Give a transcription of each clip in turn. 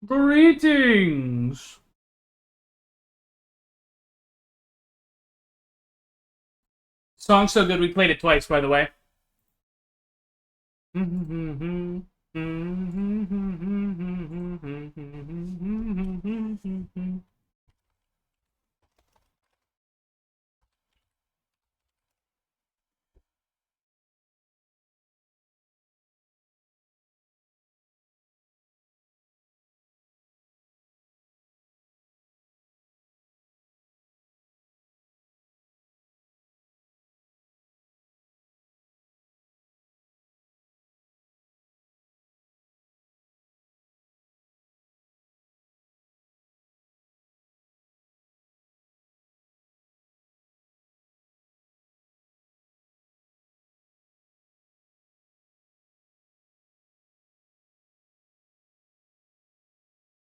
Greetings! Song's so good we played it twice, by the way.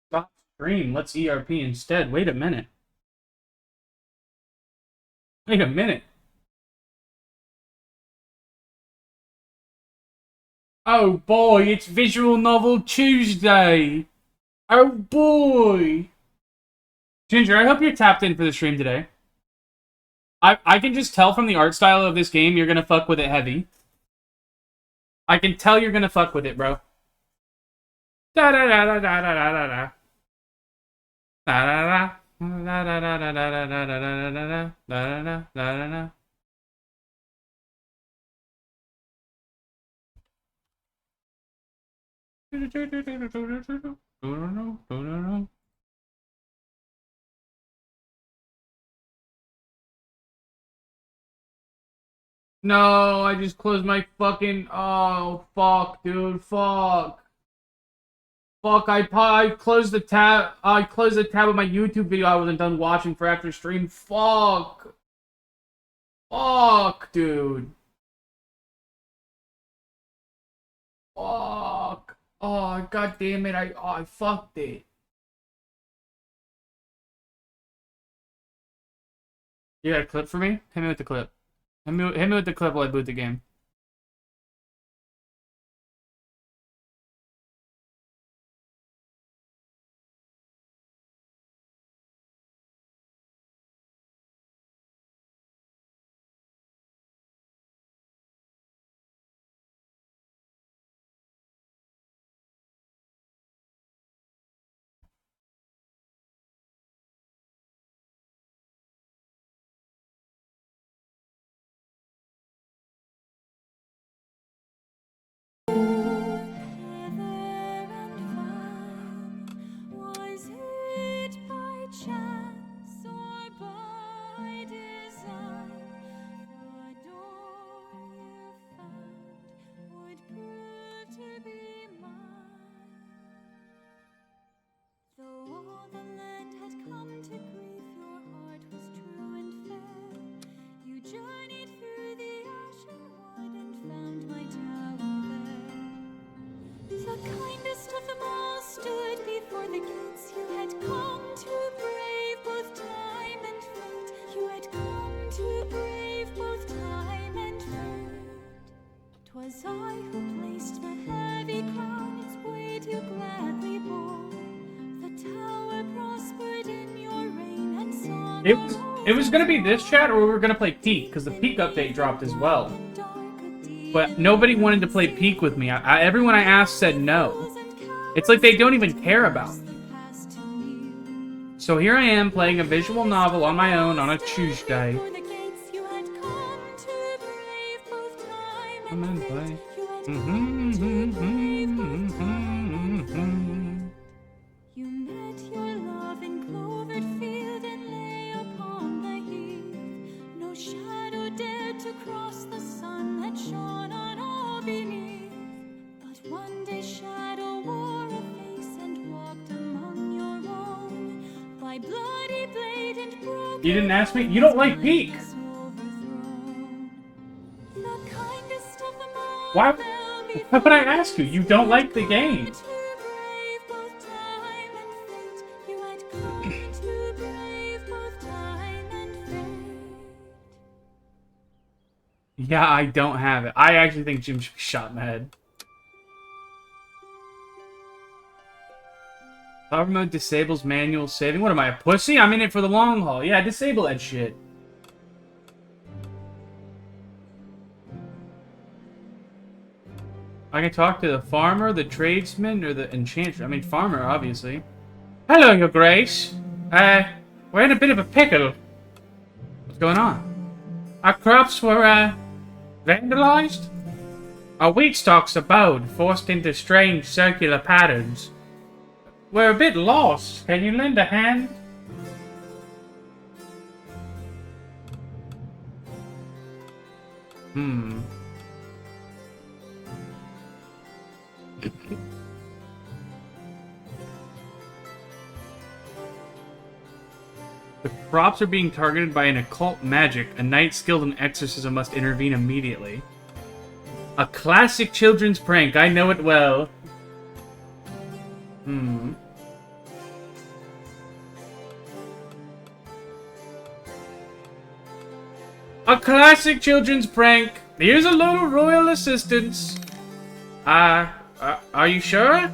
Stop stream. Let's ERP instead. Wait a minute. Wait a minute. Oh boy, it's Visual Novel Tuesday. Oh boy. Ginger, I hope you're tapped in for the stream today. I can just tell from the art style of this game you're gonna fuck with it heavy. I can tell you're gonna fuck with it, bro. Da da da da da da da da. Da da da. Da da da da da da da da da da da da da. No, I just closed my fucking... Oh, fuck, dude, fuck. Fuck, I closed the tab... I closed the tab of my YouTube video I wasn't done watching for after stream. Fuck. Fuck, dude. Fuck. Oh, god damn it, I fucked it. You got a clip for me? Hit me with the clip. Hit me with the clip while I boot the game. Was I who placed the heavy crown its weight you gladly bore? The tower prospered in your reign and song. It was gonna be this chat, or we were gonna play Peak, because the Peak update dropped as well. But nobody wanted to play Peak with me. Everyone I asked said no. It's like they don't even care about me. So here I am playing a visual novel on my own on a Tuesday. Come and play. You met your love in clovered field and lay upon the heath. No shadow dared to cross the sun that shone on all beneath. But one day shadow wore a face and walked among your own. By bloody blade and broken. You didn't ask me? You don't like Peak. Why would I ask you? You don't like the game. Yeah, I don't have it. I actually think Jim should be shot in the head. Power mode disables manual saving. What am I, a pussy? I'm in it for the long haul. Yeah, disable that shit. I can talk to the farmer, the tradesman, or the enchanter. I mean, farmer, obviously. Hello, Your Grace. We're in a bit of a pickle. What's going on? Our crops were, vandalized? Our wheat stalks are bowed, forced into strange circular patterns. We're a bit lost. Can you lend a hand? The crops are being targeted by an occult magic. A knight skilled in exorcism must intervene immediately. A classic children's prank. I know it well. A classic children's prank. Here's a little royal assistance. Are you sure?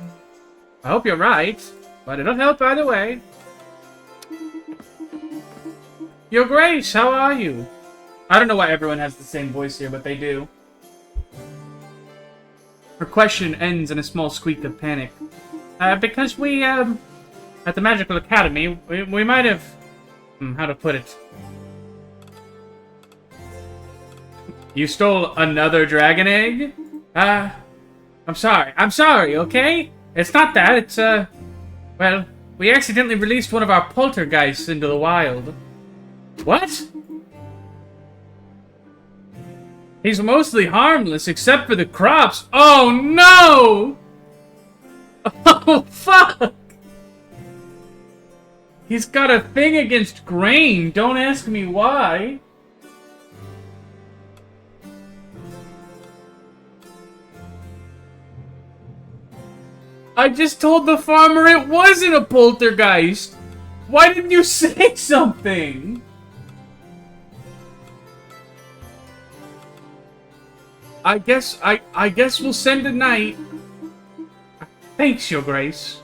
I hope you're right, but it'll help either way. Your Grace, how are you? I don't know why everyone has the same voice here, but they do. Her question ends in a small squeak of panic. Because we, at the Magical Academy, we might have... how to put it? You stole another dragon egg? I'm sorry, okay? It's not that, it's, well, we accidentally released one of our poltergeists into the wild. What? He's mostly harmless, except for the crops. Oh, no! Oh, fuck! He's got a thing against grain. Don't ask me why. I just told the farmer it wasn't a poltergeist. Why didn't you say something? I guess we'll send a knight. Thanks, Your Grace.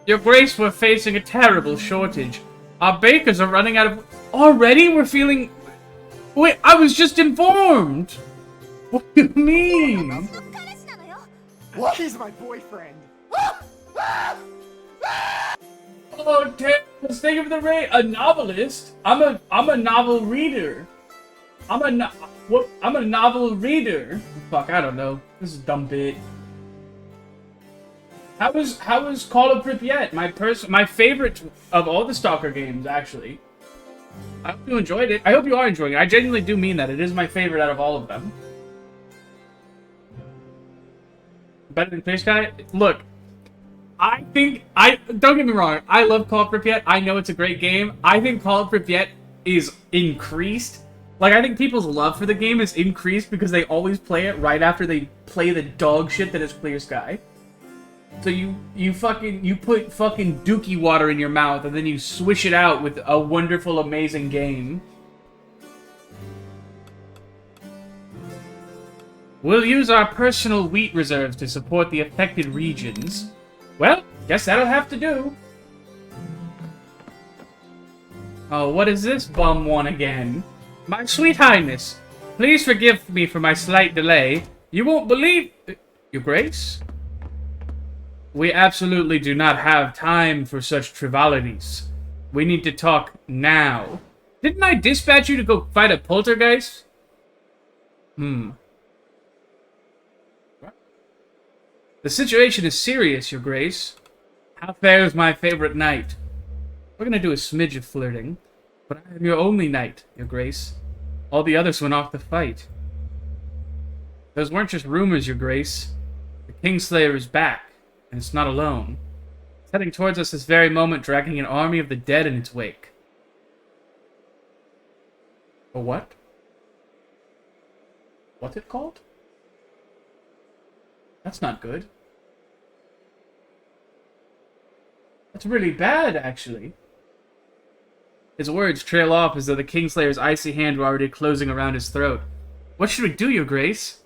Your Grace, we're facing a terrible shortage. Our bakers are running out of... Already? We're feeling... Wait, I was just informed! What do you mean? What? He's my boyfriend. Oh, Tails, thank you for the raid. A novelist? I'm a novel reader. I'm a novel reader. Fuck, I don't know. This is a dumb bit. How was Call of Pripyat? My favorite of all the Stalker games, actually. I hope you enjoyed it. I hope you are enjoying it. I genuinely do mean that. It is my favorite out of all of them. Better than Clear Sky? Look, don't get me wrong, I love Call of Pripyat. I know it's a great game. I think Call of Pripyat is increased. Like, I think people's love for the game is increased because they always play it right after they play the dog shit that is Clear Sky. So you put fucking dookie water in your mouth and then you swish it out with a wonderful, amazing game. We'll use our personal wheat reserves to support the affected regions. Well, guess that'll have to do. Oh, what is this bum one again? My sweet highness, please forgive me for my slight delay. You won't believe... Your Grace? We absolutely do not have time for such trivialities. We need to talk now. Didn't I dispatch you to go fight a poltergeist? The situation is serious, Your Grace. How fares my favorite knight? We're gonna do a smidge of flirting, but I am your only knight, Your Grace. All the others went off to fight. Those weren't just rumors, Your Grace. The Kingslayer is back, and it's not alone. It's heading towards us this very moment, dragging an army of the dead in its wake. A what? What's it called? That's not good. That's really bad, actually. His words trail off as though the Kingslayer's icy hand were already closing around his throat. What should we do, Your Grace?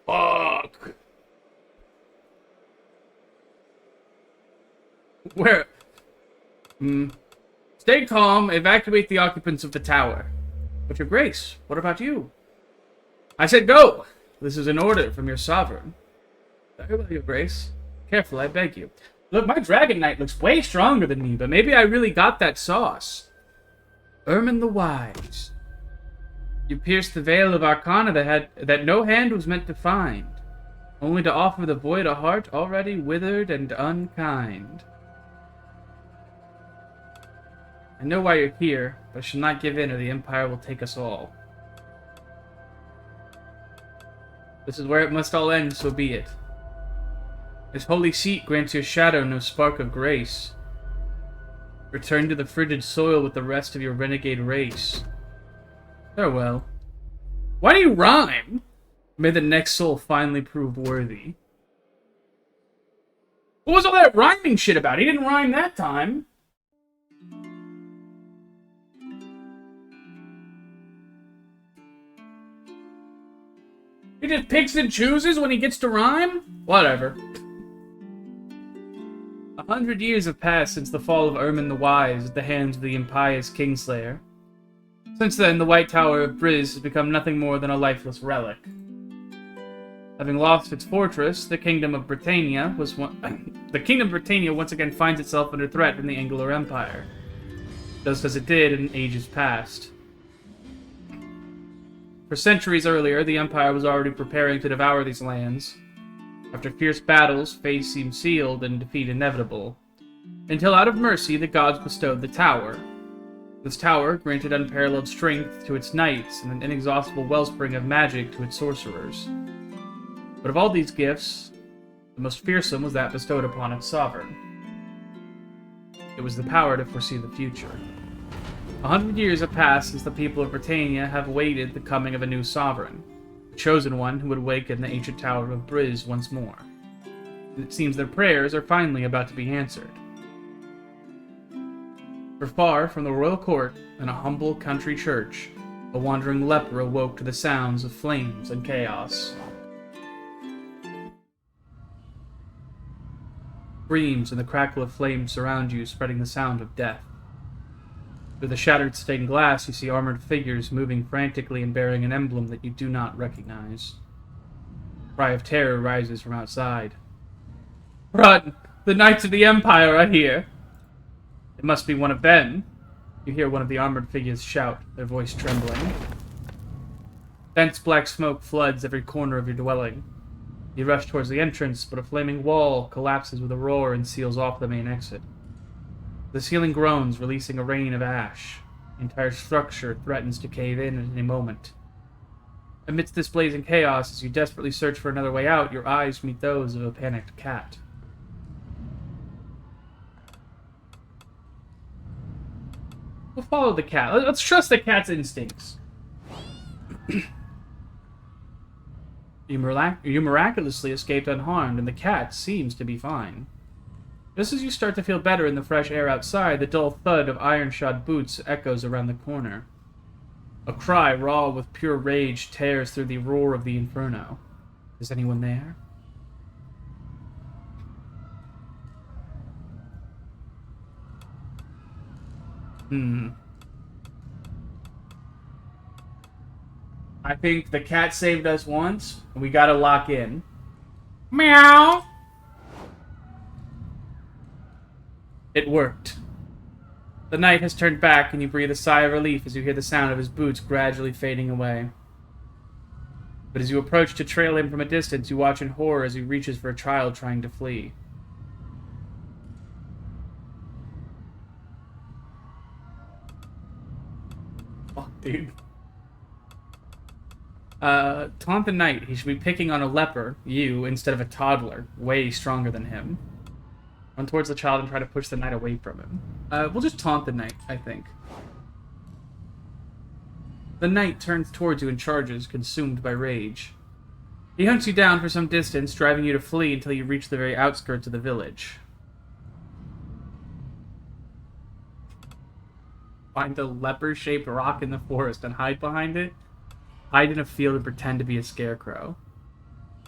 Fuck. Where? Stay calm. Evacuate the occupants of the tower. But Your Grace, what about you? I said go! This is an order from your sovereign. Very well, Your Grace. Careful, I beg you. Look, my Dragon Knight looks way stronger than me, but maybe I really got that sauce. Ermin the Wise. You pierced the veil of Arcana that no hand was meant to find, only to offer the void a heart already withered and unkind. I know why you're here, but I shall not give in or the Empire will take us all. This is where it must all end, so be it. This holy seat grants your shadow no spark of grace. Return to the frigid soil with the rest of your renegade race. Farewell. Why do you rhyme? May the next soul finally prove worthy. What was all that rhyming shit about? He didn't rhyme that time. He just picks and chooses when he gets to rhyme? Whatever. 100 years have passed since the fall of Ermin the Wise at the hands of the impious Kingslayer. Since then, the White Tower of Briz has become nothing more than a lifeless relic. Having lost its fortress, the Kingdom of Britannia once again finds itself under threat from the Angler Empire, just as it did in ages past. For centuries earlier, the Empire was already preparing to devour these lands. After fierce battles, fate seemed sealed and defeat inevitable, until out of mercy the gods bestowed the Tower. This tower granted unparalleled strength to its knights and an inexhaustible wellspring of magic to its sorcerers. But of all these gifts, the most fearsome was that bestowed upon its sovereign. It was the power to foresee the future. 100 years have passed since the people of Britannia have awaited the coming of a new sovereign, the chosen one who would awaken the ancient Tower of Briz once more. And it seems their prayers are finally about to be answered. For far from the royal court, in a humble country church, a wandering leper awoke to the sounds of flames and chaos. Screams and the crackle of flames surround you, spreading the sound of death. Through the shattered stained glass, you see armored figures moving frantically and bearing an emblem that you do not recognize. A cry of terror rises from outside. Run! The Knights of the Empire are here! It must be one of them. You hear one of the armored figures shout, their voice trembling. Dense black smoke floods every corner of your dwelling. You rush towards the entrance, but a flaming wall collapses with a roar and seals off the main exit. The ceiling groans, releasing a rain of ash. The entire structure threatens to cave in at any moment. Amidst this blazing chaos, as you desperately search for another way out, your eyes meet those of a panicked cat. We'll follow the cat. Let's trust the cat's instincts. You miraculously escaped unharmed, and the cat seems to be fine. Just as you start to feel better in the fresh air outside, the dull thud of iron-shod boots echoes around the corner. A cry raw with pure rage tears through the roar of the inferno. Is anyone there? I think the cat saved us once, and we gotta lock in. Meow! It worked. The knight has turned back, and you breathe a sigh of relief as you hear the sound of his boots gradually fading away. But as you approach to trail him from a distance, you watch in horror as he reaches for a child trying to flee. Fuck, dude. Taunt the knight. He should be picking on a leper, you, instead of a toddler, way stronger than him. Run towards the child and try to push the knight away from him. We'll just taunt the knight, I think. The knight turns towards you and charges, consumed by rage. He hunts you down for some distance, driving you to flee until you reach the very outskirts of the village. Find a leper-shaped rock in the forest and hide behind it? hide in a field and pretend to be a scarecrow.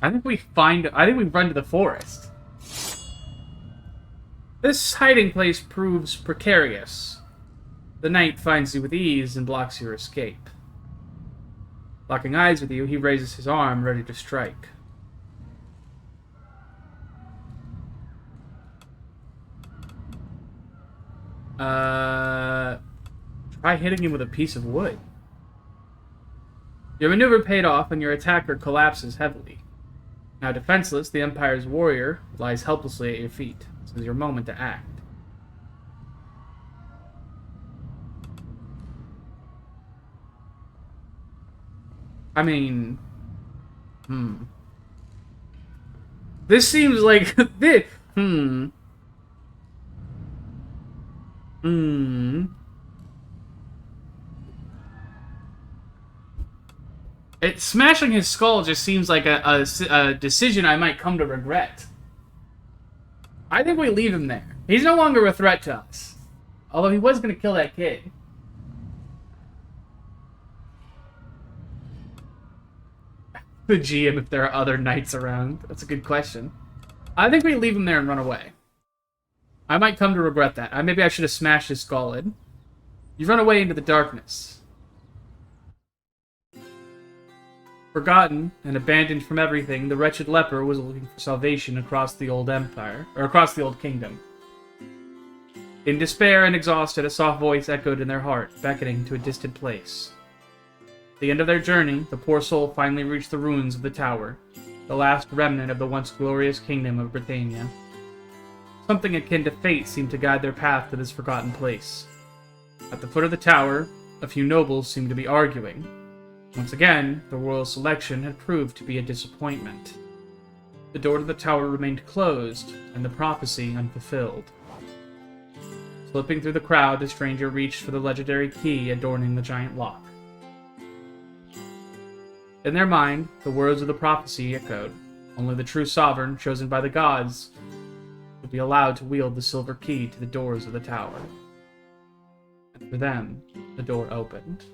I think we run to the forest. This hiding place proves precarious. The night finds you with ease and blocks your escape. Locking eyes with you, he raises his arm, ready to strike. Try hitting him with a piece of wood. Your maneuver paid off, and your attacker collapses heavily. Now defenseless, the Empire's warrior lies helplessly at your feet. This is your moment to act. I mean... This seems like... this... Smashing his skull just seems like a decision I might come to regret. I think we leave him there. He's no longer a threat to us. Although he was going to kill that kid. The GM, if there are other knights around. That's a good question. I think we leave him there and run away. I might come to regret that. Maybe I should have smashed his skull in. You run away into the darkness. Forgotten and abandoned from everything, the wretched leper was looking for salvation across the old empire, or across the old kingdom. In despair and exhausted, a soft voice echoed in their heart, beckoning to a distant place. At the end of their journey, the poor soul finally reached the ruins of the tower, the last remnant of the once glorious kingdom of Britannia. Something akin to fate seemed to guide their path to this forgotten place. At the foot of the tower, a few nobles seemed to be arguing. Once again, the royal selection had proved to be a disappointment. The door to the tower remained closed, and the prophecy unfulfilled. Slipping through the crowd, the stranger reached for the legendary key adorning the giant lock. In their mind, the words of the prophecy echoed. Only the true sovereign, chosen by the gods, would be allowed to wield the silver key to the doors of the tower. And for them, the door opened.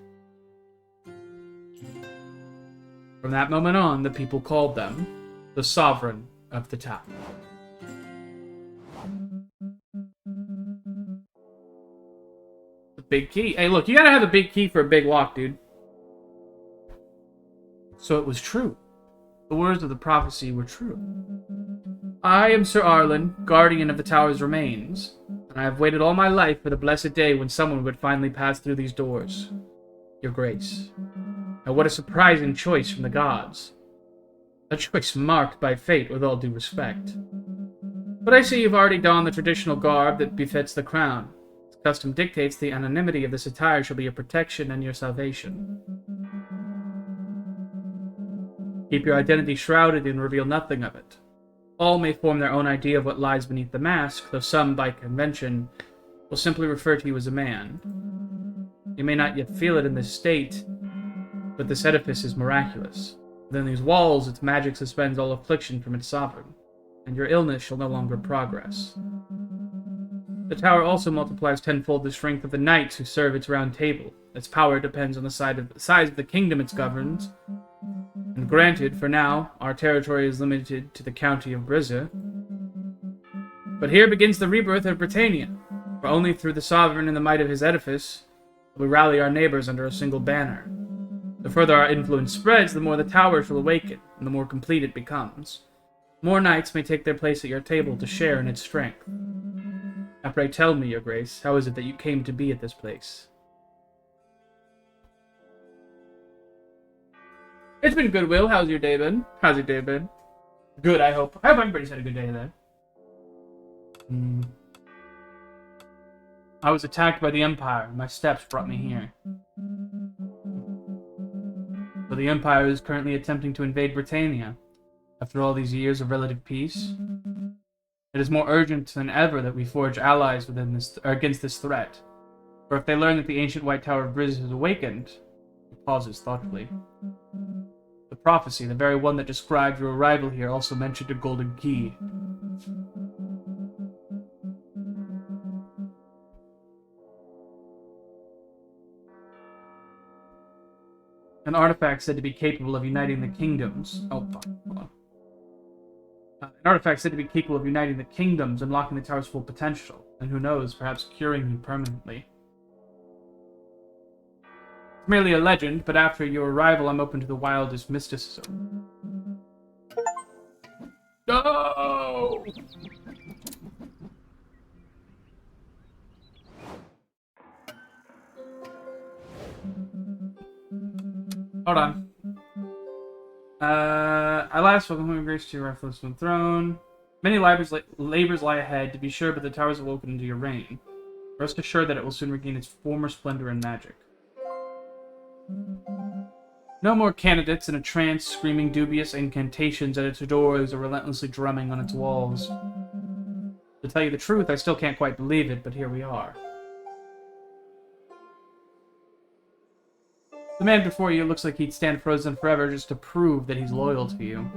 From that moment on, the people called them the Sovereign of the Tower. The big key. Hey, look, you gotta have a big key for a big lock, dude. So it was true. The words of the prophecy were true. I am Sir Arlen, guardian of the tower's remains, and I have waited all my life for the blessed day when someone would finally pass through these doors. Your Grace. And what a surprising choice from the gods. A choice marked by fate, with all due respect. But I see you've already donned the traditional garb that befits the crown. Its custom dictates the anonymity of this attire shall be your protection and your salvation. Keep your identity shrouded and reveal nothing of it. All may form their own idea of what lies beneath the mask, though some, by convention, will simply refer to you as a man. You may not yet feel it in this state, but this edifice is miraculous. Within these walls, its magic suspends all affliction from its sovereign, and your illness shall no longer progress. The tower also multiplies tenfold the strength of the knights who serve its round table. Its power depends on the size of the kingdom it governs, and granted, for now, our territory is limited to the county of Brizza. But here begins the rebirth of Britannia, for only through the sovereign and the might of his edifice will we rally our neighbors under a single banner. The further our influence spreads, the more the tower shall awaken, and the more complete it becomes. More knights may take their place at your table to share in its strength. Now pray tell me, Your Grace, how is it that you came to be at this place? It's been good, Will. How's your day been? How's your day been? Good, I hope. I hope everybody's had a good day then. I was attacked by the Empire. My steps brought me here. But the Empire is currently attempting to invade Britannia. After all these years of relative peace, it is more urgent than ever that we forge allies against this threat. For if they learn that the ancient White Tower of Briz has awakened, he pauses thoughtfully. The prophecy, the very one that described your arrival here, also mentioned a golden key. An artifact said to be capable of uniting the kingdoms. Oh, fuck. Hold on. An artifact said to be capable of uniting the kingdoms, unlocking the tower's full potential. And who knows, perhaps curing you permanently. It's merely a legend, but after your arrival, I'm open to the wildest mysticism. No! Hold on. I last welcome him grace to your rightful throne. Many labors lie ahead, to be sure, but the towers will open into your reign. Rest assured that it will soon regain its former splendor and magic. No more candidates in a trance, screaming dubious incantations at its doors or relentlessly drumming on its walls. To tell you the truth, I still can't quite believe it, but here we are. The man before you looks like he'd stand frozen forever just to prove that he's loyal to you.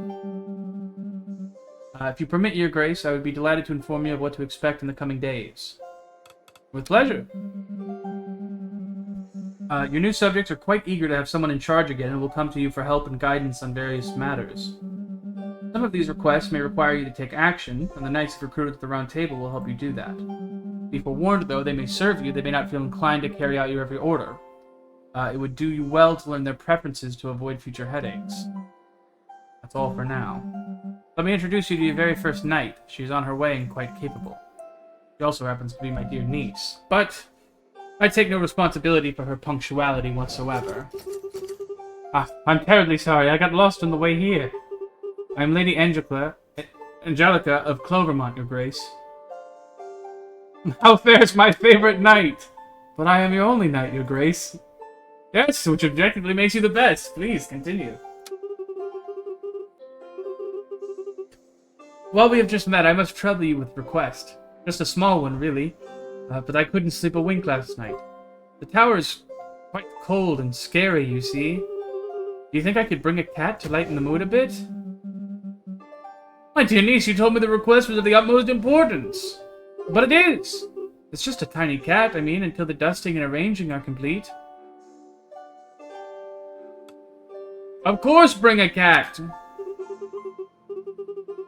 If you permit, your grace, I would be delighted to inform you of what to expect in the coming days. With pleasure. Your new subjects are quite eager to have someone in charge again and will come to you for help and guidance on various matters. Some of these requests may require you to take action, and the knights you've recruited at the round table will help you do that. Be forewarned, though, they may serve you, they may not feel inclined to carry out your every order. It would do you well to learn their preferences to avoid future headaches. That's all for now. Let me introduce you to your very first knight. She's on her way and quite capable. She also happens to be my dear niece, but I take no responsibility for her punctuality whatsoever. I'm terribly sorry. I got lost on the way here. I am Lady Angelica of Clovermont, your grace. How fares my favorite knight? But I am your only knight, your grace. Yes, which objectively makes you the best. Please, continue. While we have just met, I must trouble you with a request. Just a small one, really. But I couldn't sleep a wink last night. The tower is quite cold and scary, you see. Do you think I could bring a cat to lighten the mood a bit? My dear niece, you told me the request was of the utmost importance. But it is. It's just a tiny cat, I mean, until the dusting and arranging are complete. Of course, bring a cat!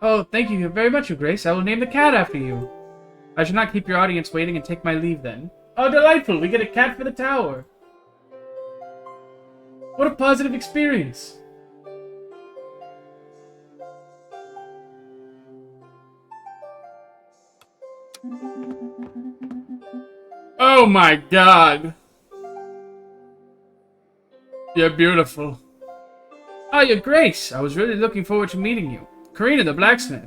Oh, thank you very much, Your Grace. I will name the cat after you. I shall not keep your audience waiting and take my leave then. Oh, delightful! We get a cat for the tower! What a positive experience! Oh my god! You're beautiful. Oh, Your Grace! I was really looking forward to meeting you. Karina, the blacksmith.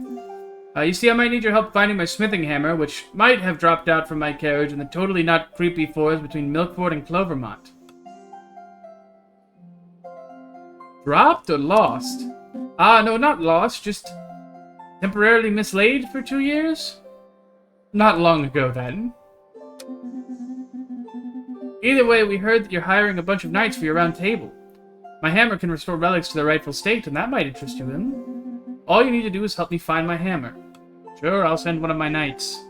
You see, I might need your help finding my smithing hammer, which might have dropped out from my carriage in the totally not creepy forest between Milkford and Clovermont. Dropped or lost? No, not lost, just temporarily mislaid for 2 years? Not long ago, then. Either way, we heard that you're hiring a bunch of knights for your round table. My hammer can restore relics to their rightful state, and that might interest you in. All you need to do is help me find my hammer. Sure, I'll send one of my knights.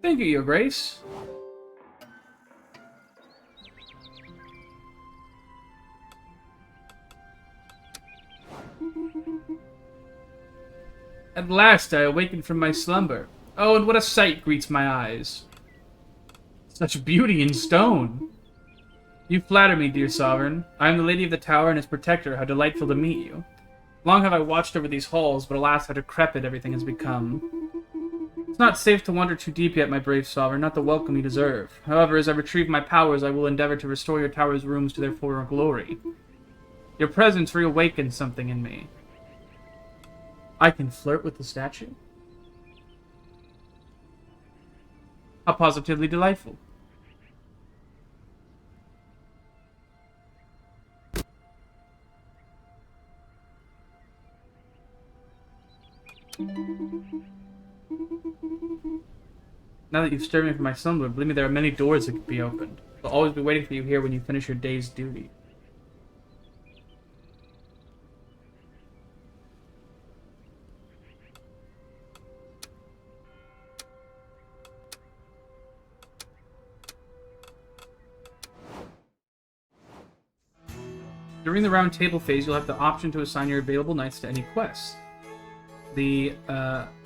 Thank you, Your Grace. At last I awakened from my slumber. Oh, and what a sight greets my eyes. Such beauty in stone. You flatter me, dear sovereign. I am the Lady of the Tower and its protector. How delightful to meet you. Long have I watched over these halls, but alas, how decrepit everything has become. It's not safe to wander too deep yet, my brave sovereign, not the welcome you deserve. However, as I retrieve my powers, I will endeavor to restore your tower's rooms to their former glory. Your presence reawakens something in me. I can flirt with the statue? How positively delightful. Now that you've stirred me from my slumber, believe me, there are many doors that could be opened. I'll always be waiting for you here when you finish your day's duty. During the round table phase, you'll have the option to assign your available knights to any quest. The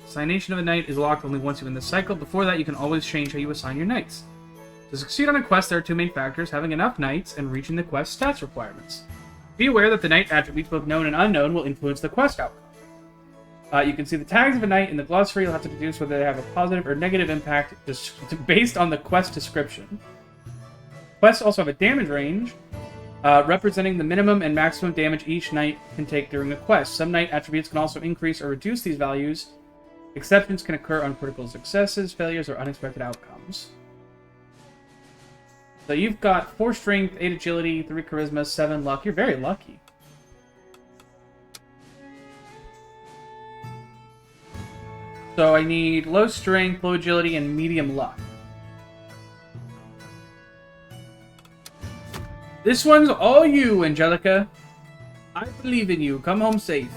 assignation of a knight is locked only once you win the cycle. Before that, you can always change how you assign your knights. To succeed on a quest, there are two main factors: having enough knights and reaching the quest stats requirements. Be aware that the knight attributes, both known and unknown, will influence the quest outcome. You can see the tags of a knight in the glossary. You'll have to deduce whether they have a positive or negative impact based on the quest description. Quests also have a damage range, representing the minimum and maximum damage each knight can take during a quest. Some knight attributes can also increase or reduce these values. Exceptions can occur on critical successes, failures, or unexpected outcomes. So you've got 4 strength, 8 agility, 3 charisma, 7 luck. You're very lucky. So I need low strength, low agility, and medium luck. This one's all you, Angelica. I believe in you. Come home safe.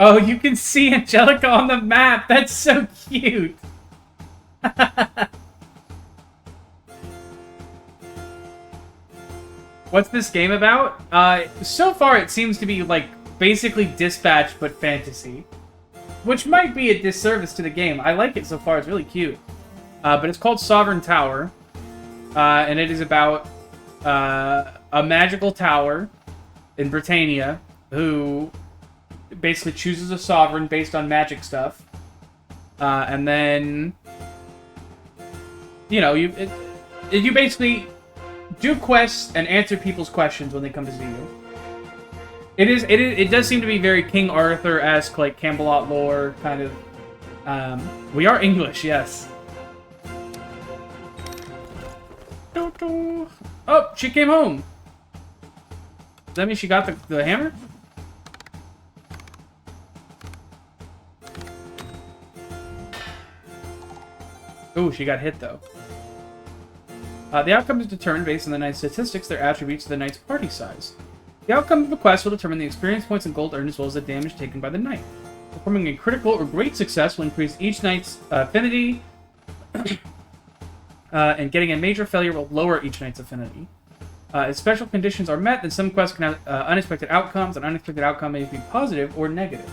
Oh, you can see Angelica on the map. That's so cute. What's this game about? So far it seems to be like basically Dispatch but fantasy, which might be a disservice to the game. I like it so far. It's really cute. But it's called Sovereign Tower, and it is about a magical tower in Britannia who basically chooses a sovereign based on magic stuff, and then you know you basically do quests and answer people's questions when they come to see you. It does seem to be very King Arthur-esque, like Camelot lore kind of. We are English, yes. Oh, she came home. Does that mean she got the hammer? Ooh, she got hit, though. The outcome is determined based on the knight's statistics, their attributes, and the knight's party size. The outcome of a quest will determine the experience points and gold earned as well as the damage taken by the knight. Performing a critical or great success will increase each knight's affinity, and getting a major failure will lower each knight's affinity. If special conditions are met, then some quests can have unexpected outcomes. An unexpected outcome may be positive or negative.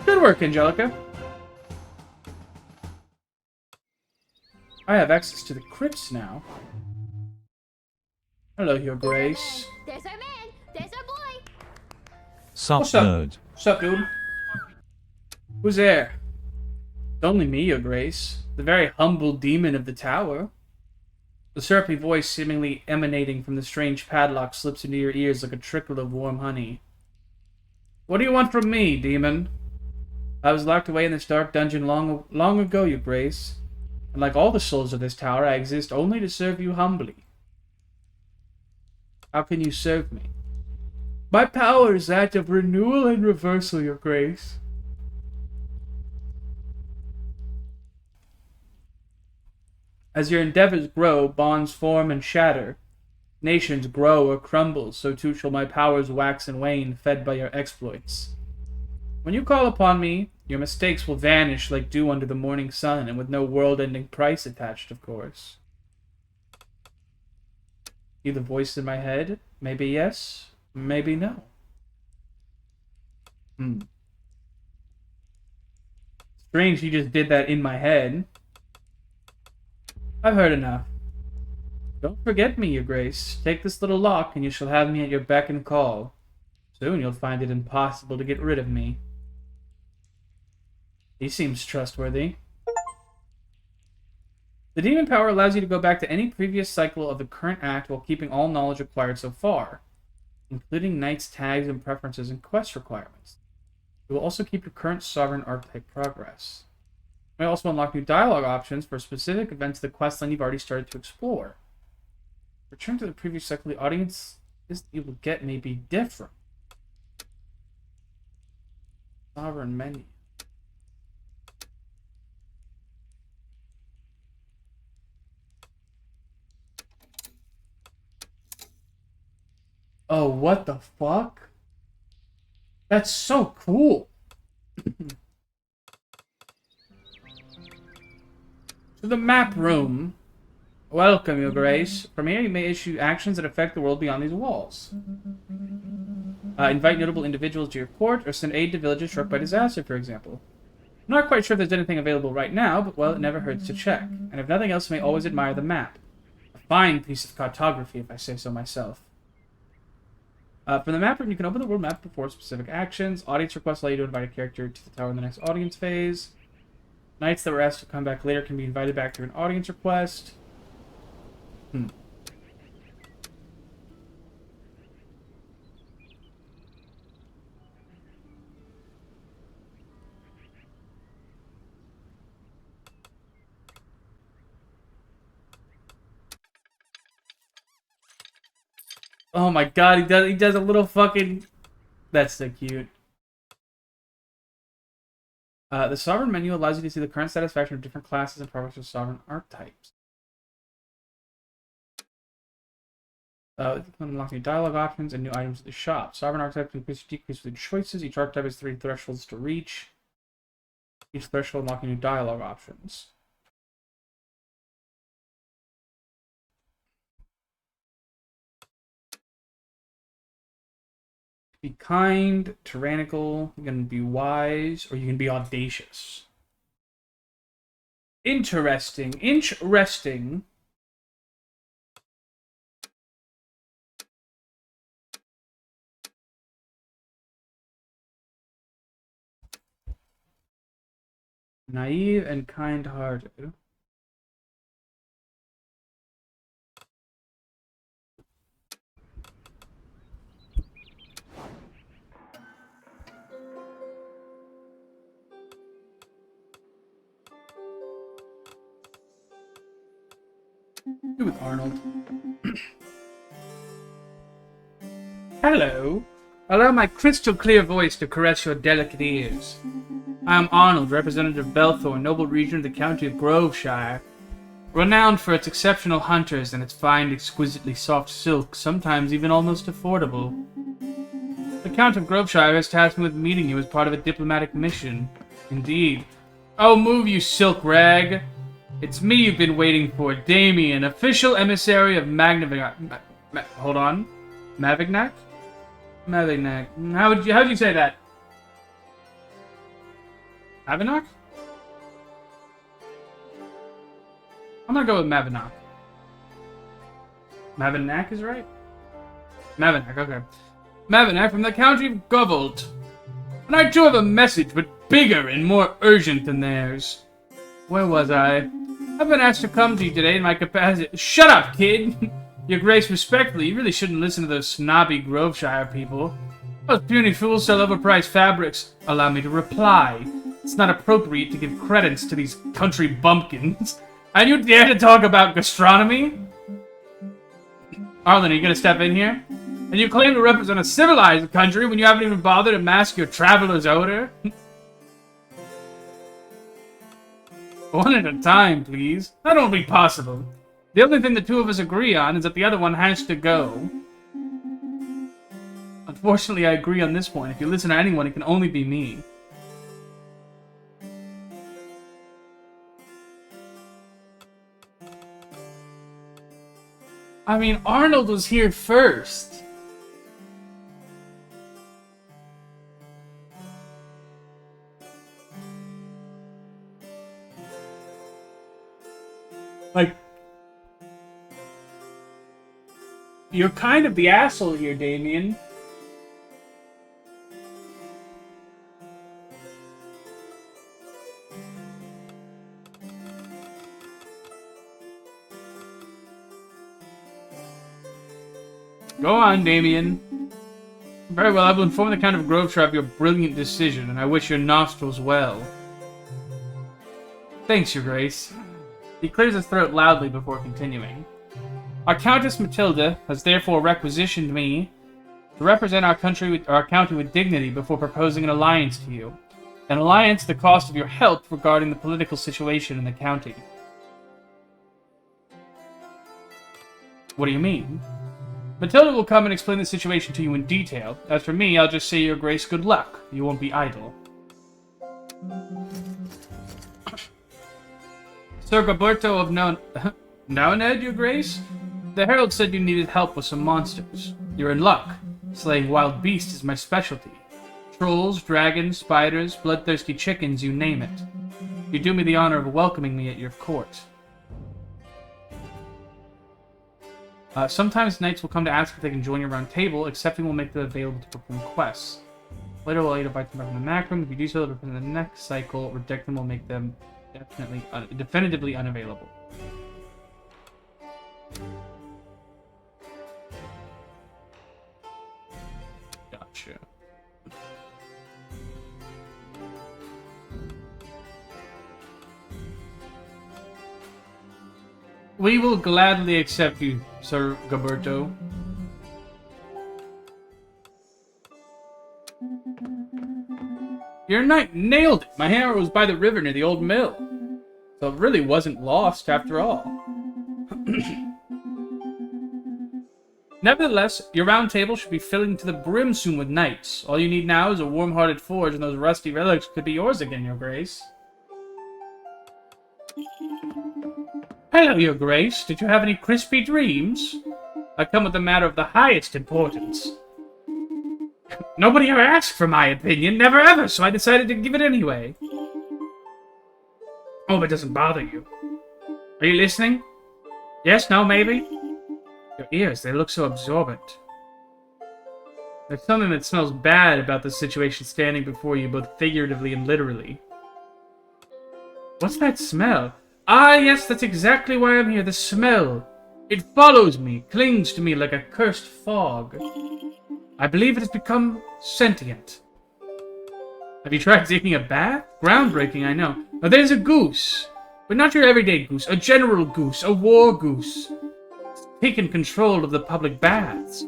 Good work, Angelica. I have access to the crypts now. Hello, Your Grace. There's our man. There's our boy. Sup, What's up? nerd? Sup, dude? Who's there? It's only me, Your Grace. The very humble demon of the tower. The syrupy voice seemingly emanating from the strange padlock slips into your ears like a trickle of warm honey. What do you want from me, demon? I was locked away in this dark dungeon long ago, Your Grace. And like all the souls of this tower, I exist only to serve you humbly. How can you serve me? My power is that of renewal and reversal, Your Grace. As your endeavors grow, bonds form and shatter. Nations grow or crumble, so too shall my powers wax and wane, fed by your exploits. When you call upon me, your mistakes will vanish like dew under the morning sun, and with no world-ending price attached, of course. You the voice in my head? Maybe yes, maybe no. Strange you just did that in my head. I've heard enough. Don't forget me, Your Grace. Take this little lock, and you shall have me at your beck and call. Soon you'll find it impossible to get rid of me. He seems trustworthy. The demon power allows you to go back to any previous cycle of the current act while keeping all knowledge acquired so far, including knight's tags and preferences and quest requirements. It will also keep your current sovereign archetype progress. You may also unlock new dialogue options for specific events of the questline you've already started to explore. Return to the previous cycle. The audience that you will get may be different. Sovereign menu. Oh, what the fuck? That's so cool. To the map room. Welcome, Your Grace. From here, you may issue actions that affect the world beyond these walls. Invite notable individuals to your court, or send aid to villages struck by disaster, for example. I'm not quite sure if there's anything available right now, but, well, it never hurts to check. And if nothing else, you may always admire the map. A fine piece of cartography, if I say so myself. From the map room, you can open the world map before specific actions. Audience requests allow you to invite a character to the tower in the next audience phase. Knights that were asked to come back later can be invited back through an audience request. Oh my god, he does a little fucking... That's so cute. The Sovereign menu allows you to see the current satisfaction of different classes and progress of Sovereign archetypes. You can unlock new dialogue options and new items at the shop. Sovereign archetypes increase or decrease with choices. Each archetype has 3 thresholds to reach. Each threshold unlocking new dialogue options. Be kind, tyrannical, you can be wise, or you can be audacious. Interesting. Interesting. Naive and kind-hearted. Do with Arnold. Hello. Allow my crystal clear voice to caress your delicate ears. I am Arnold, representative of Belthorn, noble region of the county of Groveshire. Renowned for its exceptional hunters and its fine, exquisitely soft silk, sometimes even almost affordable. The Count of Groveshire has tasked me with meeting you as part of a diplomatic mission. Indeed. Oh, move, you silk rag! It's me you've been waiting for, Damien, official emissary of hold on. Mavignac? Mavignac. How'd you say that? Mavignac? I'm gonna go with Mavignac. Mavignac is right? Mavignac, okay. Mavignac from the county of Govold. And I too have a message, but bigger and more urgent than theirs. Where was I? I've been asked to come to you today in my capacity. Shut up, kid! Your Grace, respectfully, you really shouldn't listen to those snobby Groveshire people. Those puny fools sell overpriced fabrics. Allow me to reply. It's not appropriate to give credence to these country bumpkins. And you dare to talk about gastronomy? Arlen, are you gonna step in here? And you claim to represent a civilized country when you haven't even bothered to mask your traveler's odor? One at a time, please. That won't be possible. The only thing the two of us agree on is that the other one has to go. Unfortunately, I agree on this point. If you listen to anyone, it can only be me. I mean, Arnold was here first. Like, you're kind of the asshole here, Damien. Go on, Damien. Very well, I will inform the Count of Groveshire of your brilliant decision, and I wish your nostrils well. Thanks, Your Grace. He clears his throat loudly before continuing. Our Countess Matilda has therefore requisitioned me to represent our county with dignity before proposing an alliance to you. An alliance at the cost of your help regarding the political situation in the county. What do you mean? Matilda will come and explain the situation to you in detail. As for me, I'll just say, Your Grace, good luck. You won't be idle. Sir Gilberto of Naoned, Your Grace? The herald said you needed help with some monsters. You're in luck. Slaying wild beasts is my specialty. Trolls, dragons, spiders, bloodthirsty chickens, you name it. You do me the honor of welcoming me at your court. Sometimes knights will come to ask if they can join your round table, accepting will make them available to perform quests. Later we'll either invite them back in the Mac room. If you do so, in the next cycle, reject them will make them definitively unavailable. Gotcha. We will gladly accept you, Sir Gilberto. Your knight nailed it! My hammer was by the river near the old mill. So it really wasn't lost after all. Nevertheless, your round table should be filling to the brim soon with knights. All you need now is a warm-hearted forge, and those rusty relics could be yours again, Your Grace. Hello, Your Grace. Did you have any crispy dreams? I come with a matter of the highest importance. Nobody ever asked for my opinion, never ever, so I decided to give it anyway. Hope it doesn't bother you. Are you listening? Yes, no, maybe? Your ears, they look so absorbent. There's something that smells bad about the situation standing before you, both figuratively and literally. What's that smell? Ah, yes, that's exactly why I'm here, the smell. It follows me, clings to me like a cursed fog. I believe it has become sentient. Have you tried taking a bath? Groundbreaking, I know. Now there's a goose. But not your everyday goose. A general goose. A war goose. It's taken control of the public baths.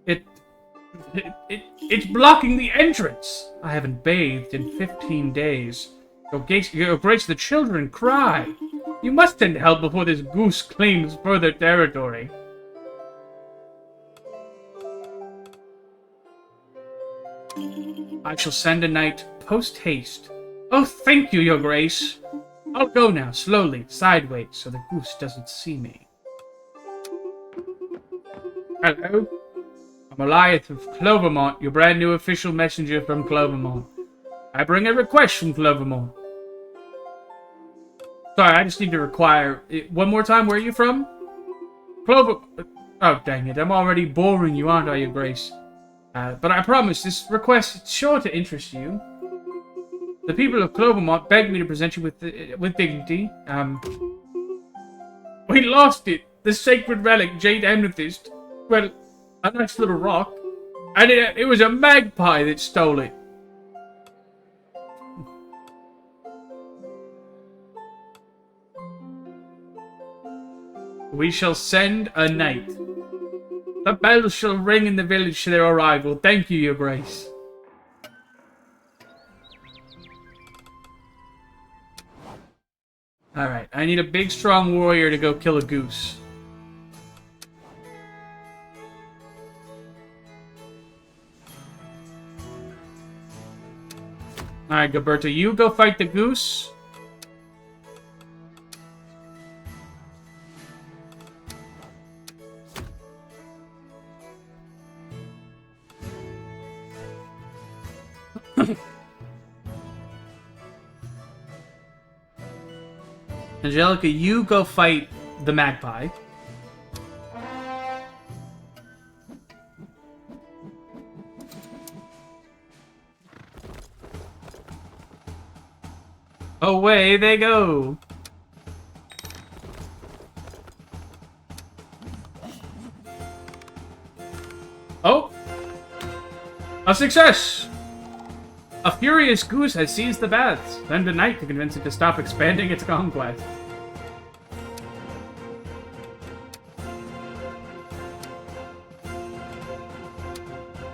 It's blocking the entrance. I haven't bathed in 15 days. Your Grace, the children cry. You must send help before this goose claims further territory. I shall send a knight post-haste. Oh, thank you, Your Grace. I'll go now, slowly, sideways, so the goose doesn't see me. Hello? I'm Elias of Clovermont, your brand new official messenger from Clovermont. I bring a request from Clovermont. Sorry, I just need to require... One more time, where are you from? Clover... Oh, dang it, I'm already boring you, aren't I, Your Grace? But I promise, this request is sure to interest you. The people of Clovermont begged me to present you with dignity. We lost it! The sacred relic, Jade Amethyst. Well, a nice little rock. And it was a magpie that stole it. We shall send a knight. The bells shall ring in the village to their arrival. Thank you, Your Grace. Alright, I need a big, strong warrior to go kill a goose. Alright, Gilberto, you go fight the goose. Angelica, you go fight the magpie. Away they go. A success! A furious goose has seized the baths. Then the knight to convince it to stop expanding its conquest.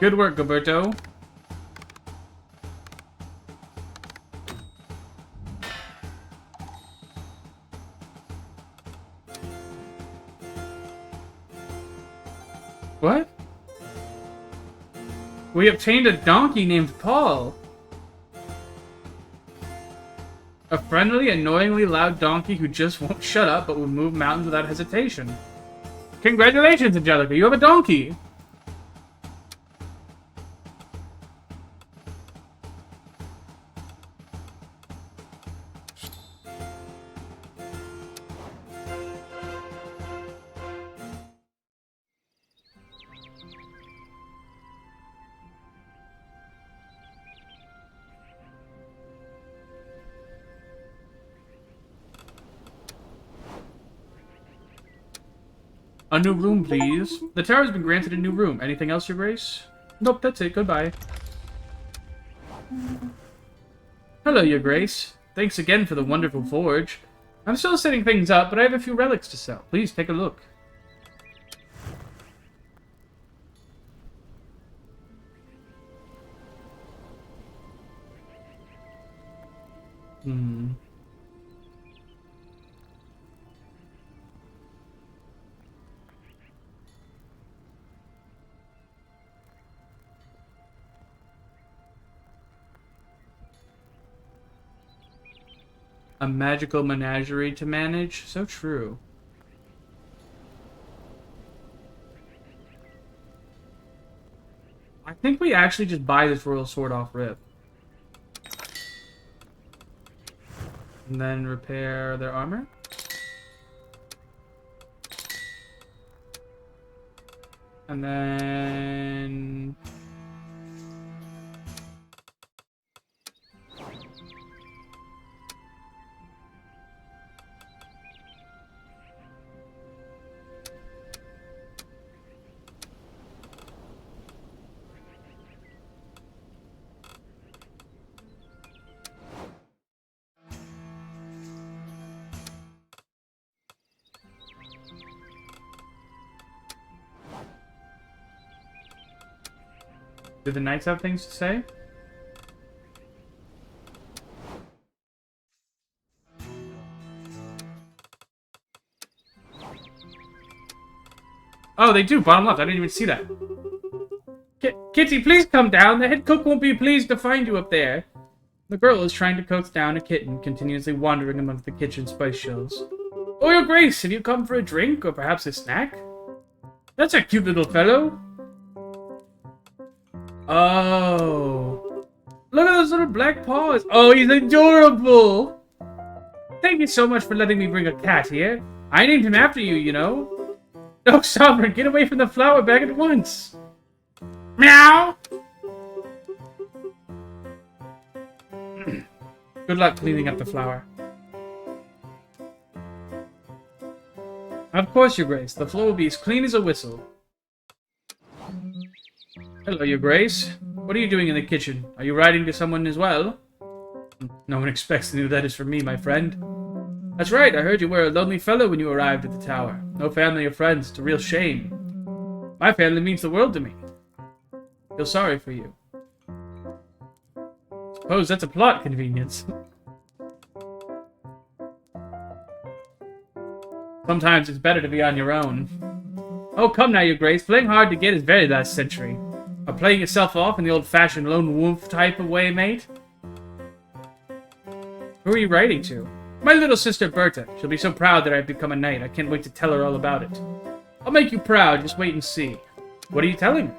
Good work, Gilberto. What? We obtained a donkey named Paul. A friendly, annoyingly loud donkey who just won't shut up but will move mountains without hesitation. Congratulations, Angelica, you have a donkey! A new room, please. The tower has been granted a new room. Anything else, Your Grace? Nope, that's it. Goodbye. Hello, Your Grace. Thanks again for the wonderful forge. I'm still setting things up, but I have a few relics to sell. Please take a look. A magical menagerie to manage? So true. I think we actually just buy this royal sword off rip. And then repair their armor. And then... do the knights have things to say? Oh, they do. Bottom left. I didn't even see that. Kitty, please come down. The head cook won't be pleased to find you up there. The girl is trying to coax down a kitten, continuously wandering amongst the kitchen spice shelves. Oh, Your Grace, have you come for a drink or perhaps a snack? That's a cute little fellow. Oh. Look at those little black paws. Oh, he's adorable. Thank you so much for letting me bring a cat here. I named him after you, you know. Oh, Sovereign, get away from the flower bag at once. Meow. Good luck cleaning up the flower. Of course, Your Grace. The floor will be as clean as a whistle. Hello, Your Grace. What are you doing in the kitchen? Are you writing to someone as well? No one expects to know that is from me, my friend. That's right, I heard you were a lonely fellow when you arrived at the tower. No family or friends, it's a real shame. My family means the world to me. I feel sorry for you. Suppose that's a plot convenience. Sometimes it's better to be on your own. Oh, come now, Your Grace. Playing hard to get is very last century. Are playing yourself off in the old-fashioned lone wolf type of way, mate? Who are you writing to? My little sister Berta. She'll be so proud that I've become a knight. I can't wait to tell her all about it. I'll make you proud. Just wait and see. What are you telling her?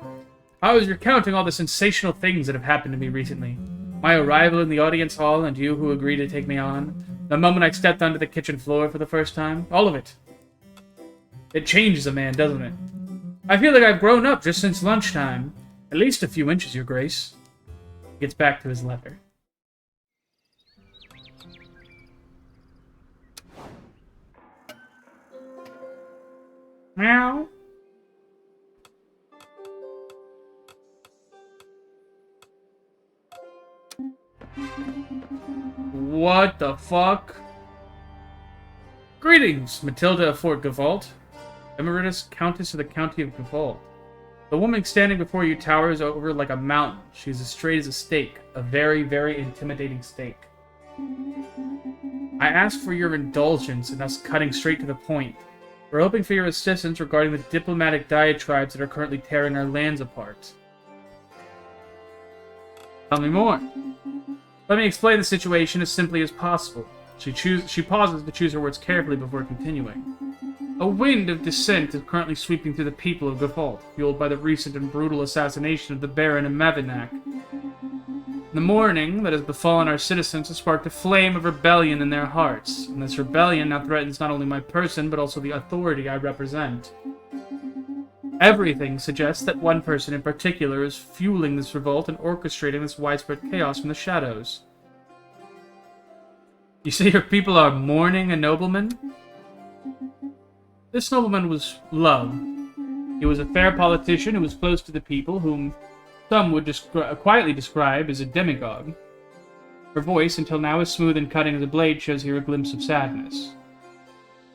I was recounting all the sensational things that have happened to me recently. My arrival in the audience hall and you who agreed to take me on. The moment I stepped onto the kitchen floor for the first time. All of it. It changes a man, doesn't it? I feel like I've grown up just since lunchtime. At least a few inches, Your Grace. He gets back to his letter. Meow. What the fuck? Greetings, Matilda of Fort Gavalt, Emeritus Countess of the County of Gavalt. The woman standing before you towers over like a mountain. She is as straight as a stake, a very, very intimidating stake. I ask for your indulgence in us cutting straight to the point. We're hoping for your assistance regarding the diplomatic diatribes that are currently tearing our lands apart. Tell me more. Let me explain the situation as simply as possible. She pauses to choose her words carefully before continuing. A wind of dissent is currently sweeping through the people of Gavalt, fueled by the recent and brutal assassination of the Baron of Mavinac. The mourning that has befallen our citizens has sparked a flame of rebellion in their hearts, and this rebellion now threatens not only my person, but also the authority I represent. Everything suggests that one person in particular is fueling this revolt and orchestrating this widespread chaos from the shadows. You say your people are mourning a nobleman? This nobleman was Love. He was a fair politician who was close to the people, whom some would quietly describe as a demagogue. Her voice, until now as smooth and cutting as a blade, shows here a glimpse of sadness.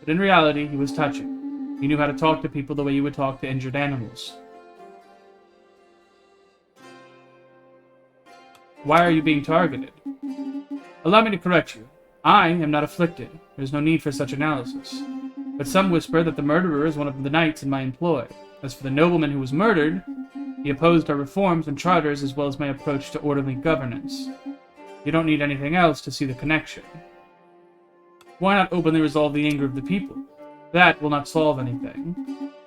But in reality, he was touching. He knew how to talk to people the way you would talk to injured animals. Why are you being targeted? Allow me to correct you. I am not afflicted. There is no need for such analysis. But some whisper that the murderer is one of the knights in my employ. As for the nobleman who was murdered, he opposed our reforms and charters as well as my approach to orderly governance. You don't need anything else to see the connection. Why not openly resolve the anger of the people? That will not solve anything.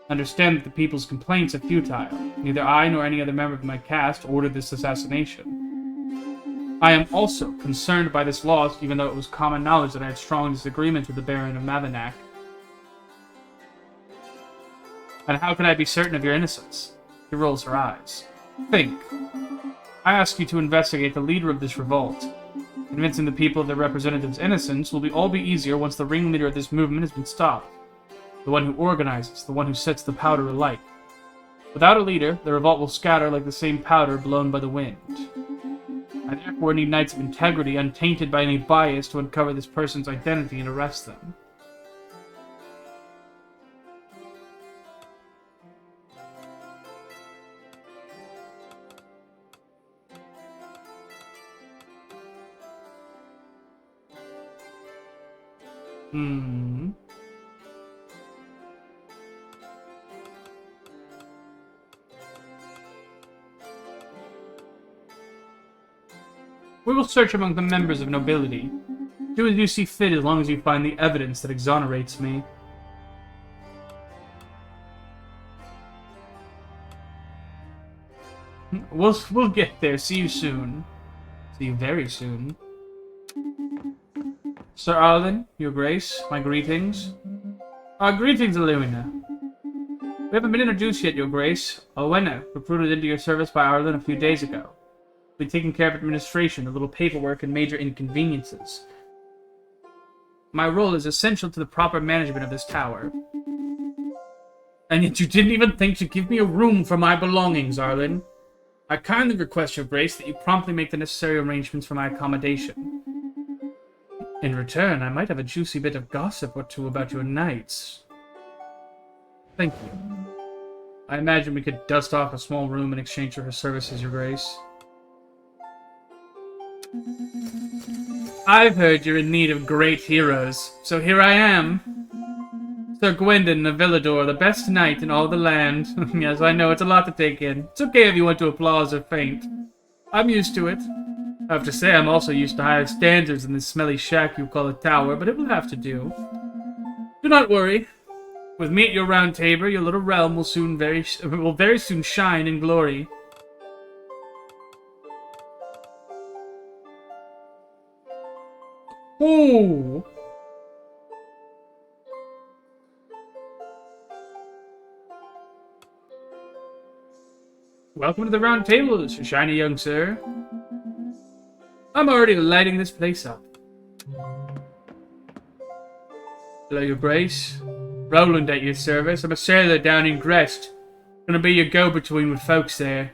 Understand that the people's complaints are futile. Neither I nor any other member of my caste ordered this assassination. I am also concerned by this loss, even though it was common knowledge that I had strong disagreements with the Baron of Mavinac. And how can I be certain of your innocence? She rolls her eyes. Think. I ask you to investigate the leader of this revolt. Convincing the people of their representative's innocence will all be easier once the ringleader of this movement has been stopped. The one who organizes, the one who sets the powder alight. Without a leader, the revolt will scatter like the same powder blown by the wind. I therefore need knights of integrity untainted by any bias to uncover this person's identity and arrest them. We will search among the members of nobility. Do as you see fit as long as you find the evidence that exonerates me. We'll get there. See you soon. See you very soon. Sir Arlen, your grace, my greetings. Greetings, Alewina. We haven't been introduced yet, your grace. Owena, recruited into your service by Arlen a few days ago. We'll be taking care of administration, the little paperwork, and major inconveniences. My role is essential to the proper management of this tower. And yet you didn't even think to give me a room for my belongings, Arlen. I kindly request, your grace, that you promptly make the necessary arrangements for my accommodation. In return, I might have a juicy bit of gossip or two about your knights. Thank you. I imagine we could dust off a small room in exchange for her services, your grace. I've heard you're in need of great heroes, so here I am. Sir Gwendon of Villador, the best knight in all the land. Yes, I know, it's a lot to take in. It's okay if you want to applause or faint. I'm used to it. I have to say, I'm also used to higher standards than this smelly shack you call a tower, but it will have to do. Do not worry. With me at your round table, your little realm will very soon shine in glory. Ooh. Welcome to the round table, shiny young sir. I'm already lighting this place up. Hello, your grace. Roland at your service. I'm a sailor down in Grest. Gonna be your go-between with folks there.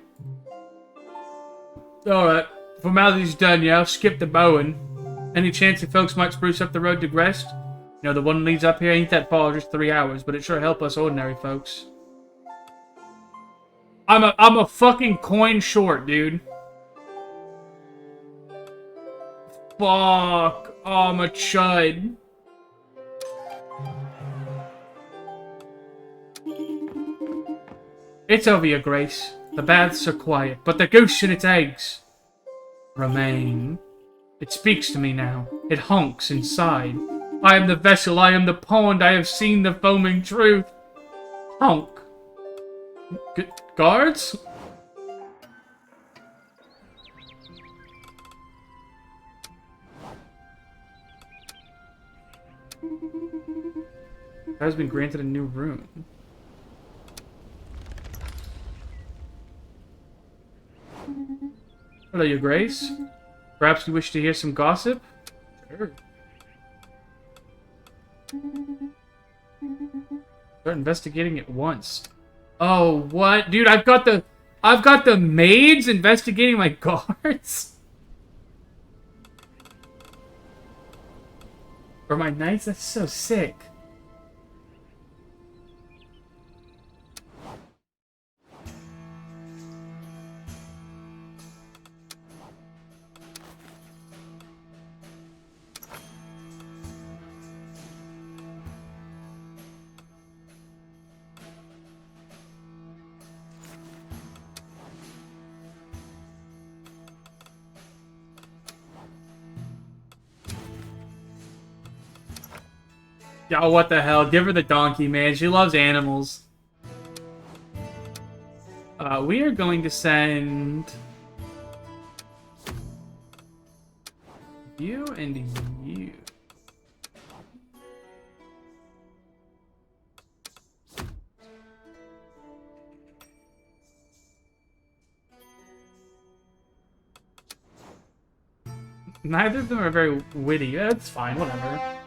Alright, formality's done, yeah, I'll skip the bowing. Any chance you folks might spruce up the road to Grest? You know, the one leads up here ain't that far, just 3 hours, but it sure help us ordinary folks. I'm a fucking coin short, dude. Fuck. Oh, I'm a chud. It's over, Your Grace. The baths are quiet, but the goose and its eggs remain. It speaks to me now. It honks inside. I am the vessel, I am the pond, I have seen the foaming truth. Honk. Guards? Has been granted a new room. Hello, Your Grace. Perhaps you wish to hear some gossip? Sure. Start investigating at once. Oh, what? Dude, I've got the maids investigating my guards? Or my knights? That's so sick. Oh, what the hell? Give her the donkey, man. She loves animals. We are going to send you and you. Neither of them are very witty. That's fine, whatever.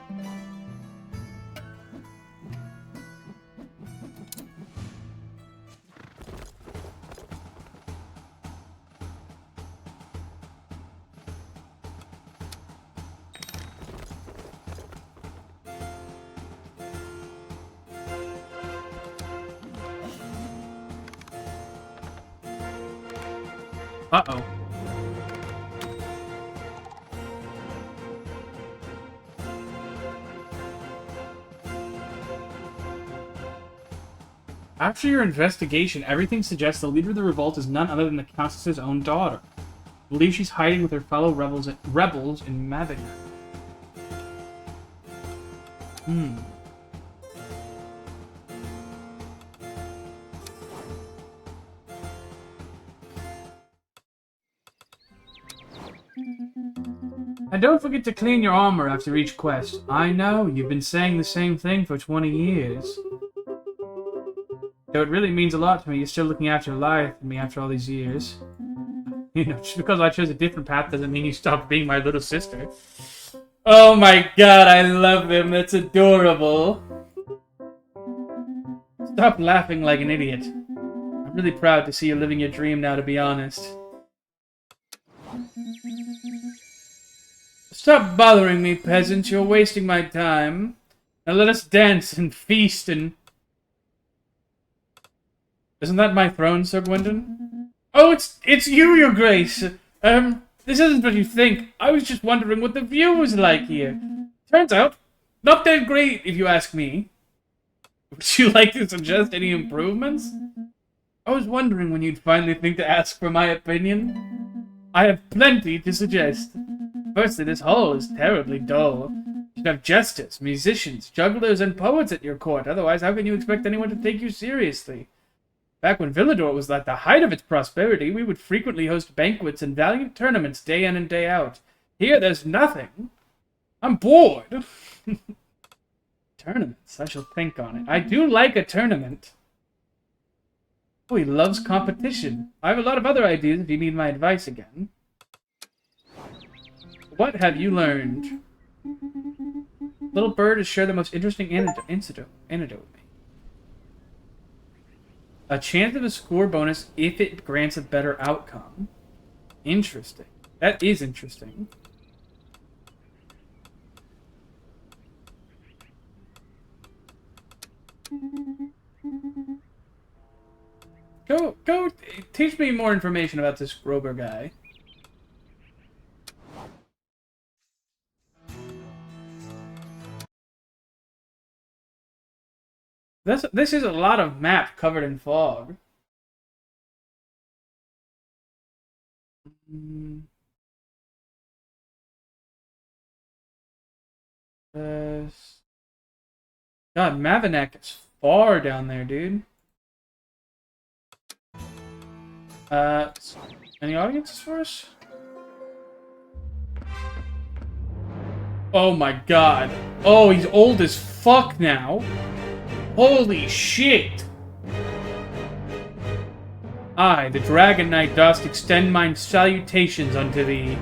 Uh-oh. After your investigation, everything suggests the leader of the revolt is none other than the Countess's own daughter. I believe she's hiding with her fellow rebels in Mavignon. And don't forget to clean your armor after each quest. I know, you've been saying the same thing for 20 years. Though it really means a lot to me, you're still looking after life and me after all these years. You know, just because I chose a different path doesn't mean you stopped being my little sister. Oh my god, I love him. That's adorable. Stop laughing like an idiot. I'm really proud to see you living your dream now, to be honest. Stop bothering me, peasants. You're wasting my time. Now let us dance and feast and... Isn't that my throne, Sir Gwendon? Oh, it's you, Your Grace. This isn't what you think. I was just wondering what the view was like here. Turns out, not that great, if you ask me. Would you like to suggest any improvements? I was wondering when you'd finally think to ask for my opinion. I have plenty to suggest. Firstly, this hall is terribly dull. You should have jesters, musicians, jugglers, and poets at your court. Otherwise, how can you expect anyone to take you seriously? Back when Villador was at the height of its prosperity, we would frequently host banquets and valiant tournaments day in and day out. Here, there's nothing. I'm bored. Tournaments, I shall think on it. I do like a tournament. Oh, he loves competition. I have a lot of other ideas if you need my advice again. What have you learned? Little bird has shared the most interesting anecdote with me. A chance of a score bonus if it grants a better outcome. Interesting. That is interesting. teach me more information about this Grober guy. This is a lot of map covered in fog. God, Mavinek is far down there, dude. Any audiences for us? Oh my god. Oh, he's old as fuck now. Holy shit. I, the Dragon Knight, dost extend mine salutations unto thee.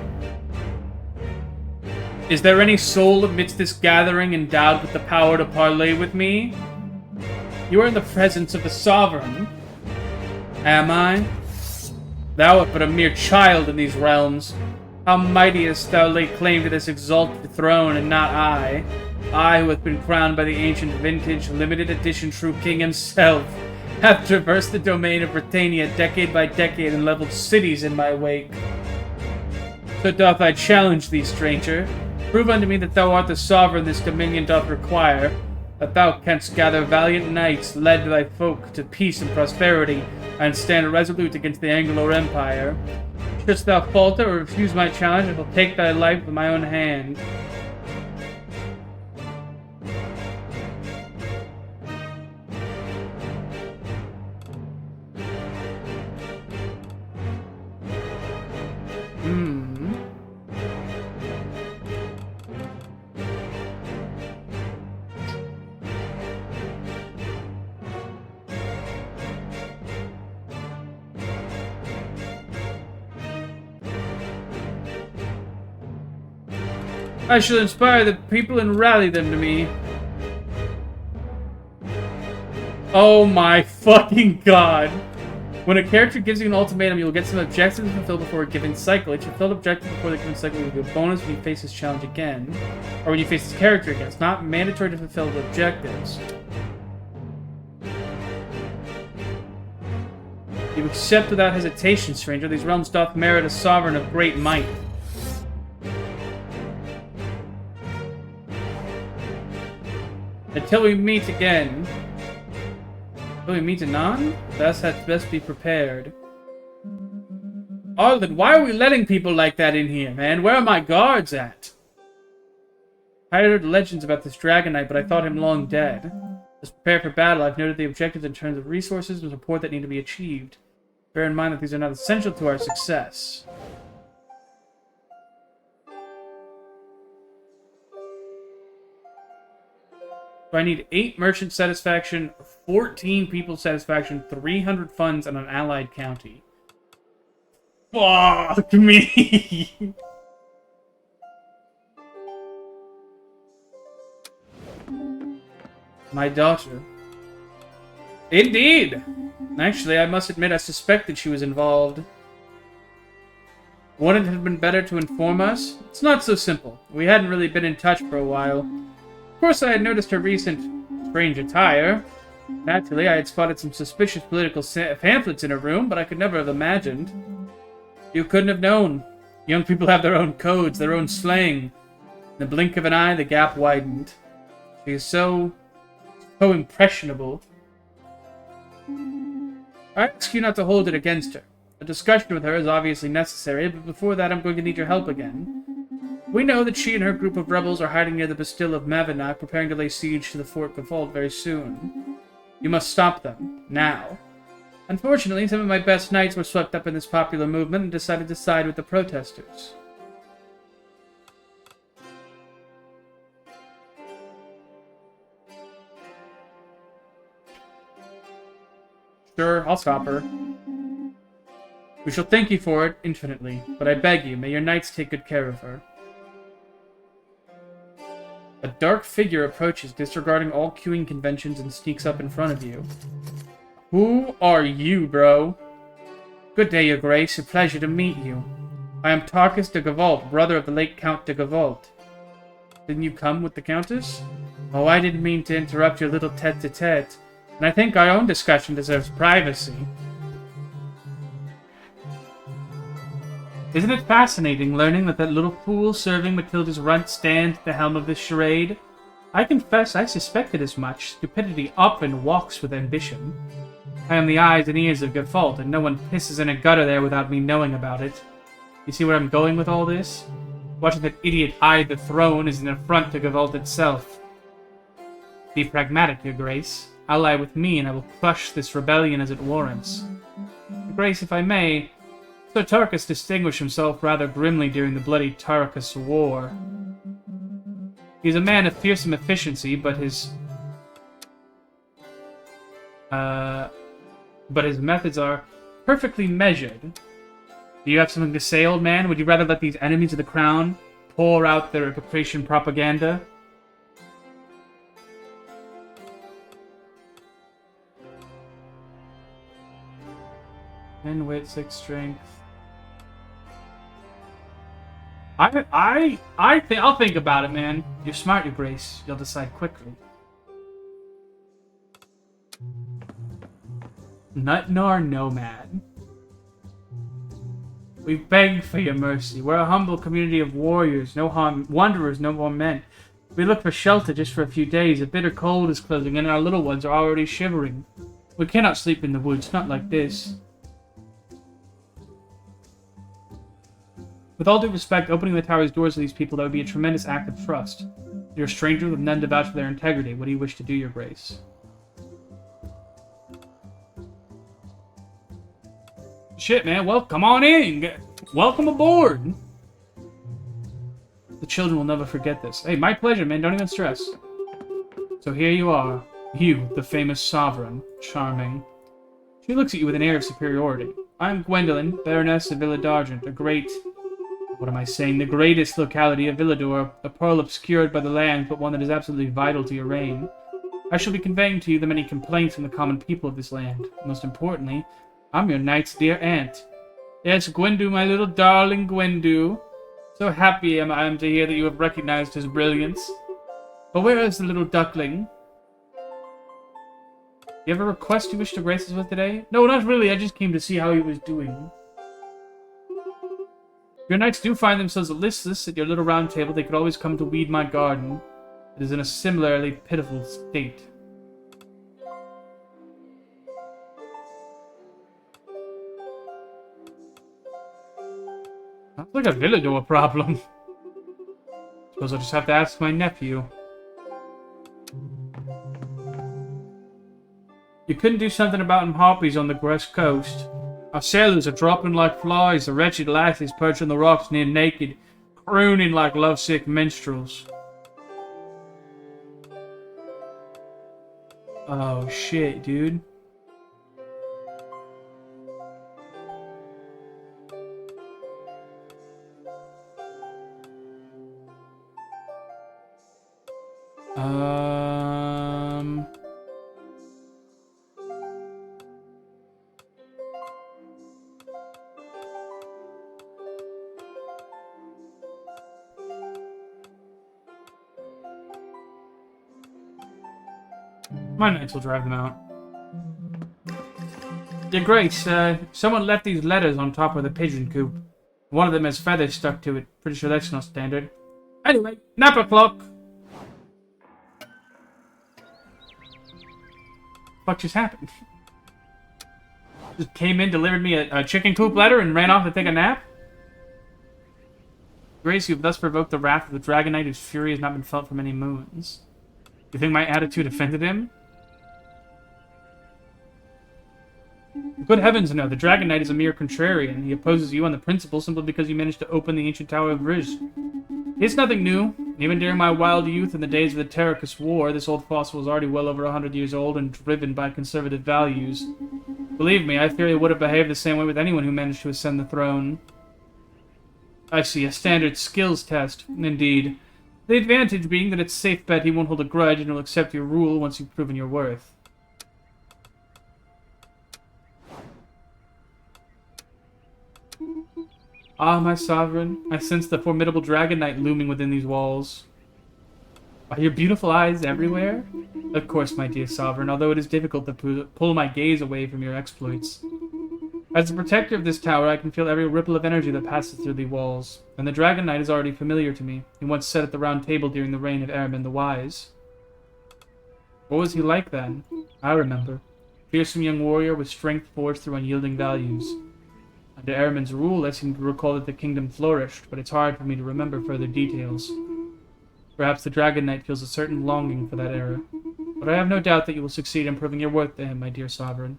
Is there any soul amidst this gathering endowed with the power to parley with me? You are in the presence of the Sovereign. Am I? Thou art but a mere child in these realms. How mighty hast thou laid claim to this exalted throne, and not I? I, who hath been crowned by the ancient vintage, limited edition true king himself, have traversed the domain of Britannia decade by decade and leveled cities in my wake. So doth I challenge thee, stranger. Prove unto me that thou art the sovereign this dominion doth require, that thou canst gather valiant knights, lead thy folk to peace and prosperity, and stand resolute against the Anglo Empire. Shouldst thou falter or refuse my challenge, I will take thy life with my own hand. I shall inspire the people and rally them to me. Oh my fucking god. When a character gives you an ultimatum, you'll get some objectives to fulfill before a given cycle. Each fulfilled objective before the given cycle will give you a bonus when you face this challenge again. Or when you face this character again. It's not mandatory to fulfill the objectives. You accept without hesitation, stranger. These realms doth merit a sovereign of great might. Until we meet again. Until we meet anon? Thus had best be prepared. Arlen, why are we letting people like that in here, man? Where are my guards at? I heard legends about this Dragon Knight, but I thought him long dead. Let's prepare for battle. I've noted the objectives in terms of resources and support that need to be achieved. Bear in mind that these are not essential to our success. So I need 8 merchant satisfaction, 14 people satisfaction, 300 funds, and an allied county. Fuck me! My daughter. Indeed! Actually, I must admit I suspected she was involved. Wouldn't it have been better to inform us? It's not so simple. We hadn't really been in touch for a while. Of course, I had noticed her recent strange attire. Naturally, I had spotted some suspicious political pamphlets in her room, but I could never have imagined. You couldn't have known. Young people have their own codes, their own slang. In the blink of an eye, the gap widened. She is so impressionable. I ask you not to hold it against her. A discussion with her is obviously necessary, but before that I'm going to need your help again. We know that she and her group of rebels are hiding near the Bastille of Mavinak, preparing to lay siege to the Fort Gavalt very soon. You must stop them, now. Unfortunately, some of my best knights were swept up in this popular movement and decided to side with the protesters. Sure, I'll stop her. We shall thank you for it infinitely, but I beg you, may your knights take good care of her. A dark figure approaches, disregarding all queuing conventions, and sneaks up in front of you. Who are you, bro? Good day, your grace. A pleasure to meet you. I am Tarkus de Gavalt, brother of the late Count de Gavalt. Didn't you come with the Countess? Oh, I didn't mean to interrupt your little tete-a-tete, and I think our own discussion deserves privacy. Isn't it fascinating learning that that little fool serving Matilda's runt stands at the helm of this charade? I confess I suspected as much. Stupidity often walks with ambition. I am the eyes and ears of Gafault, and no one pisses in a gutter there without me knowing about it. You see where I'm going with all this? Watching that idiot eye the throne is an affront to Gafault itself. Be pragmatic, Your Grace. Ally with me, and I will crush this rebellion as it warrants. Your Grace, if I may, Sir Tarkus distinguished himself rather grimly during the bloody Tarkus War. He's a man of fearsome efficiency, but his methods are perfectly measured. Do you have something to say, old man? Would you rather let these enemies of the crown pour out their repatriation propaganda? And wit, 6 strength. I'll think about it, man. You're smart, Your Grace. You'll decide quickly. Nut nor nomad. We beg for your mercy. We're a humble community of warriors, no harm, wanderers, no more men. We look for shelter just for a few days. A bitter cold is closing in, and our little ones are already shivering. We cannot sleep in the woods, not like this. With all due respect, opening the tower's doors to these people, that would be a tremendous act of trust. You're a stranger with none to vouch for their integrity. What do you wish to do, Your Grace? Shit, man. Well, come on in. Welcome aboard. The children will never forget this. Hey, my pleasure, man. Don't even stress. So here you are. You, the famous sovereign. Charming. She looks at you with an air of superiority. I'm Gwendolyn, Baroness of Villa d'Argent, a great... What am I saying? The greatest locality of Villador, a pearl obscured by the land, but one that is absolutely vital to your reign. I shall be conveying to you the many complaints from the common people of this land. Most importantly, I'm your knight's dear aunt. Yes, Gwendu, my little darling Gwendu. So happy am I to hear that you have recognized his brilliance. But where is the little duckling? You have a request you wish to grace us with today? No, not really. I just came to see how he was doing. If your knights do find themselves listless at your little round table, they could always come to weed my garden. It is in a similarly pitiful state. Sounds like a Villador problem. Suppose I'll just have to ask my nephew. You couldn't do something about them harpies on the west coast. Our sailors are dropping like flies, the wretched lassies perched on the rocks near naked, crooning like lovesick minstrels. Oh shit, dude. My knights will drive them out. Your Grace, someone left these letters on top of the pigeon coop. One of them has feathers stuck to it. Pretty sure that's not standard. Anyway, nap o'clock. What just happened? Just came in, delivered me a chicken coop letter, and ran off to take a nap? Grace, you have thus provoked the wrath of the Dragon Knight whose fury has not been felt for many moons. You think my attitude offended him? Good heavens, no. The Dragon Knight is a mere contrarian. He opposes you on the principle simply because you managed to open the ancient Tower of Riz. It's nothing new. Even during my wild youth in the days of the Tarkus War, this old fossil was already well over 100 years old and driven by conservative values. Believe me, I fear he would have behaved the same way with anyone who managed to ascend the throne. I see, a standard skills test. Indeed. The advantage being that it's safe bet he won't hold a grudge and will accept your rule once you've proven your worth. Ah, my sovereign, I sense the formidable Dragon Knight looming within these walls. Are your beautiful eyes everywhere? Of course, my dear sovereign, although it is difficult to pull my gaze away from your exploits. As the protector of this tower, I can feel every ripple of energy that passes through the walls. And the Dragon Knight is already familiar to me. He once sat at the Round Table during the reign of Ehrman the Wise. What was he like then? I remember. Fearsome young warrior with strength forged through unyielding values. Under Ehrman's rule, I seem to recall that the kingdom flourished, but it's hard for me to remember further details. Perhaps the Dragon Knight feels a certain longing for that era. But I have no doubt that you will succeed in proving your worth to him, my dear sovereign.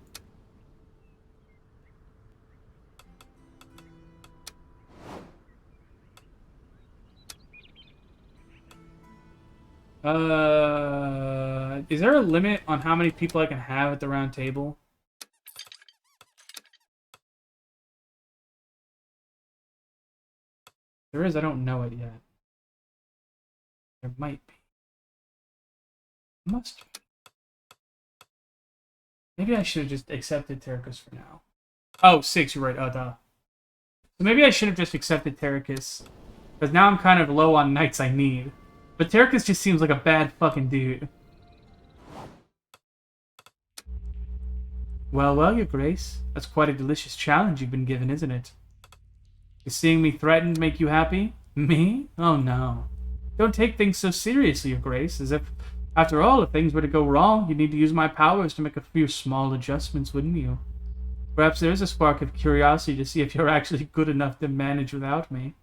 Is there a limit on how many people I can have at the round table? There is, I don't know it yet. There might be. Must be. Maybe I should have just accepted Terracus for now. Oh, 6, you're right. Oh, duh. So maybe I should have just accepted Terracus. Because now I'm kind of low on knights I need. But Terracus just seems like a bad fucking dude. Well, well, your grace. That's quite a delicious challenge you've been given, isn't it? Is seeing me threatened make you happy? Me? Oh, no. Don't take things so seriously, your grace, as if, after all, if things were to go wrong, you'd need to use my powers to make a few small adjustments, wouldn't you? Perhaps there is a spark of curiosity to see if you're actually good enough to manage without me.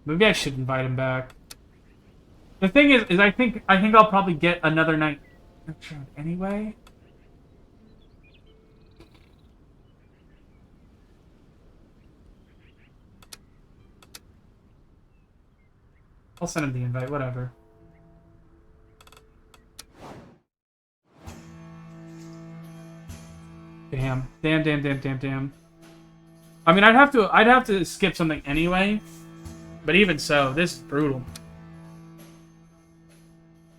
Maybe I should invite him back. The thing is I think I'll probably get another night anyway. I'll send him the invite, whatever. Damn. Damn. I mean, I'd have to skip something anyway. But even so, this is brutal.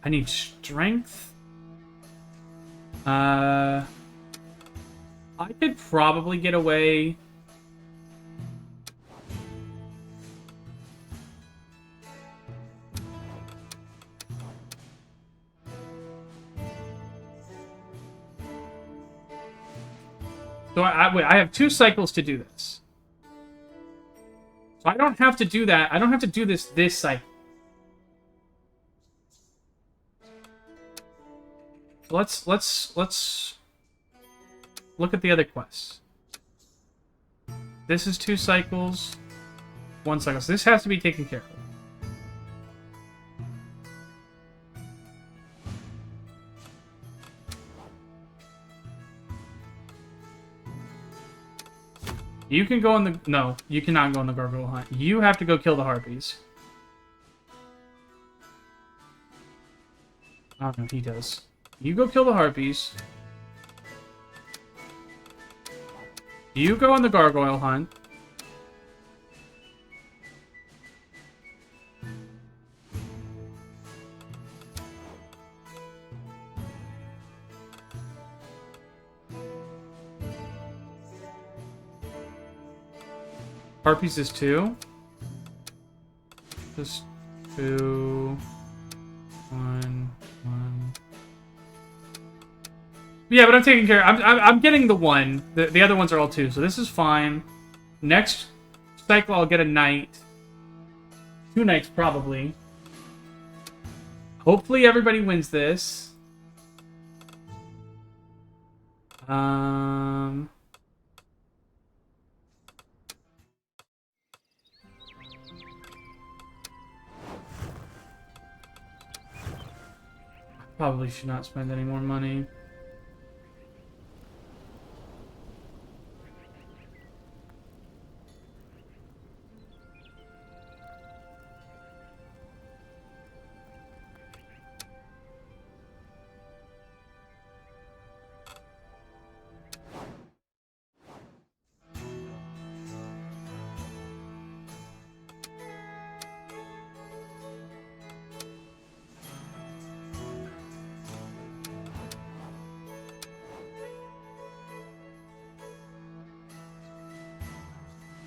I need strength. I could probably get away. So I have 2 cycles to do this. So I don't have to do that. I don't have to do this cycle. Let's look at the other quests. This is 2 cycles, 1 cycle. So this has to be taken care of. You can go in the... No, you cannot go on the gargoyle hunt. You have to go kill the harpies. I don't know, he does. You go kill the harpies. You go on the gargoyle hunt. Harpies is 2. Just 2. 1. Yeah, but I'm taking care. I'm getting the 1. The other ones are all 2, so this is fine. Next cycle, I'll get a knight. 2 knights probably. Hopefully, everybody wins this. Probably should not spend any more money.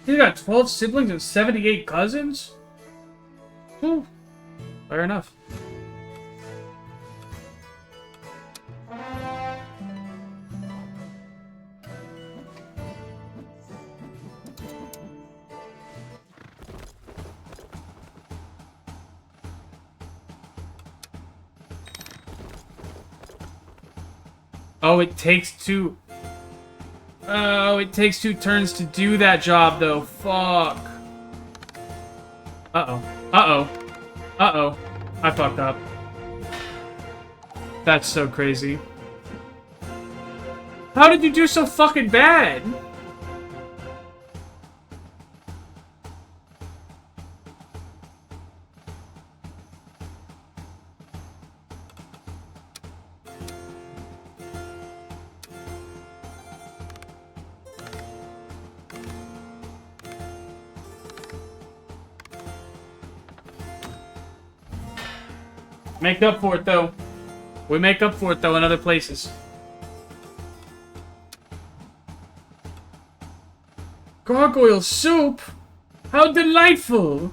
He's got 12 siblings and 78 cousins? Whew. Fair enough. Oh, it takes two... Oh, it takes 2 turns to do that job, though. Fuck. Uh-oh. Uh-oh. Uh-oh. I fucked up. That's so crazy. How did you do so fucking bad? Make up for it, though. We make up for it, though, in other places. Gargoyle soup? How delightful!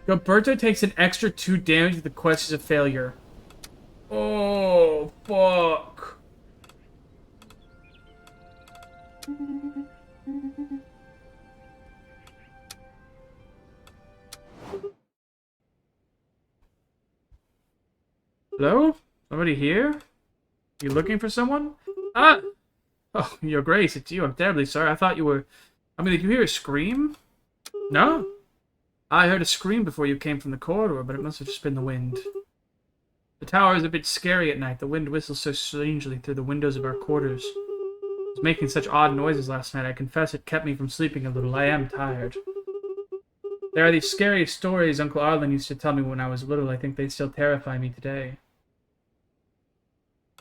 Gilberto takes an extra 2 damage if the quest is a failure. Oh, fuck. Hello? Somebody here? You looking for someone? Ah! Oh, Your Grace, it's you. I'm terribly sorry. I thought you were... I mean, did you hear a scream? No? I heard a scream before you came from the corridor, but it must have just been the wind. The tower is a bit scary at night. The wind whistles so strangely through the windows of our quarters. It was making such odd noises last night. I confess it kept me from sleeping a little. I am tired. There are these scary stories Uncle Arlen used to tell me when I was little. I think they still terrify me today.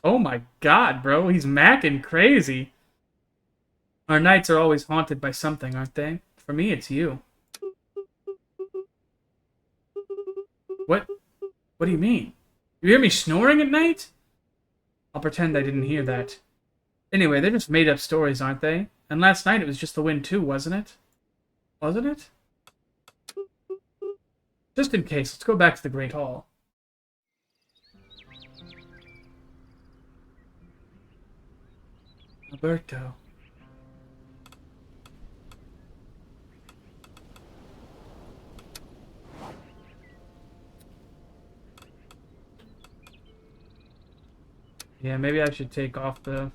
Oh my god, bro. He's macking crazy. Our nights are always haunted by something, aren't they? For me, it's you. What? What do you mean? You hear me snoring at night? I'll pretend I didn't hear that. Anyway, they're just made-up stories, aren't they? And last night it was just the wind too, wasn't it? Wasn't it? Just in case, let's go back to the Great Hall. Alberto. Yeah, maybe I should take off the...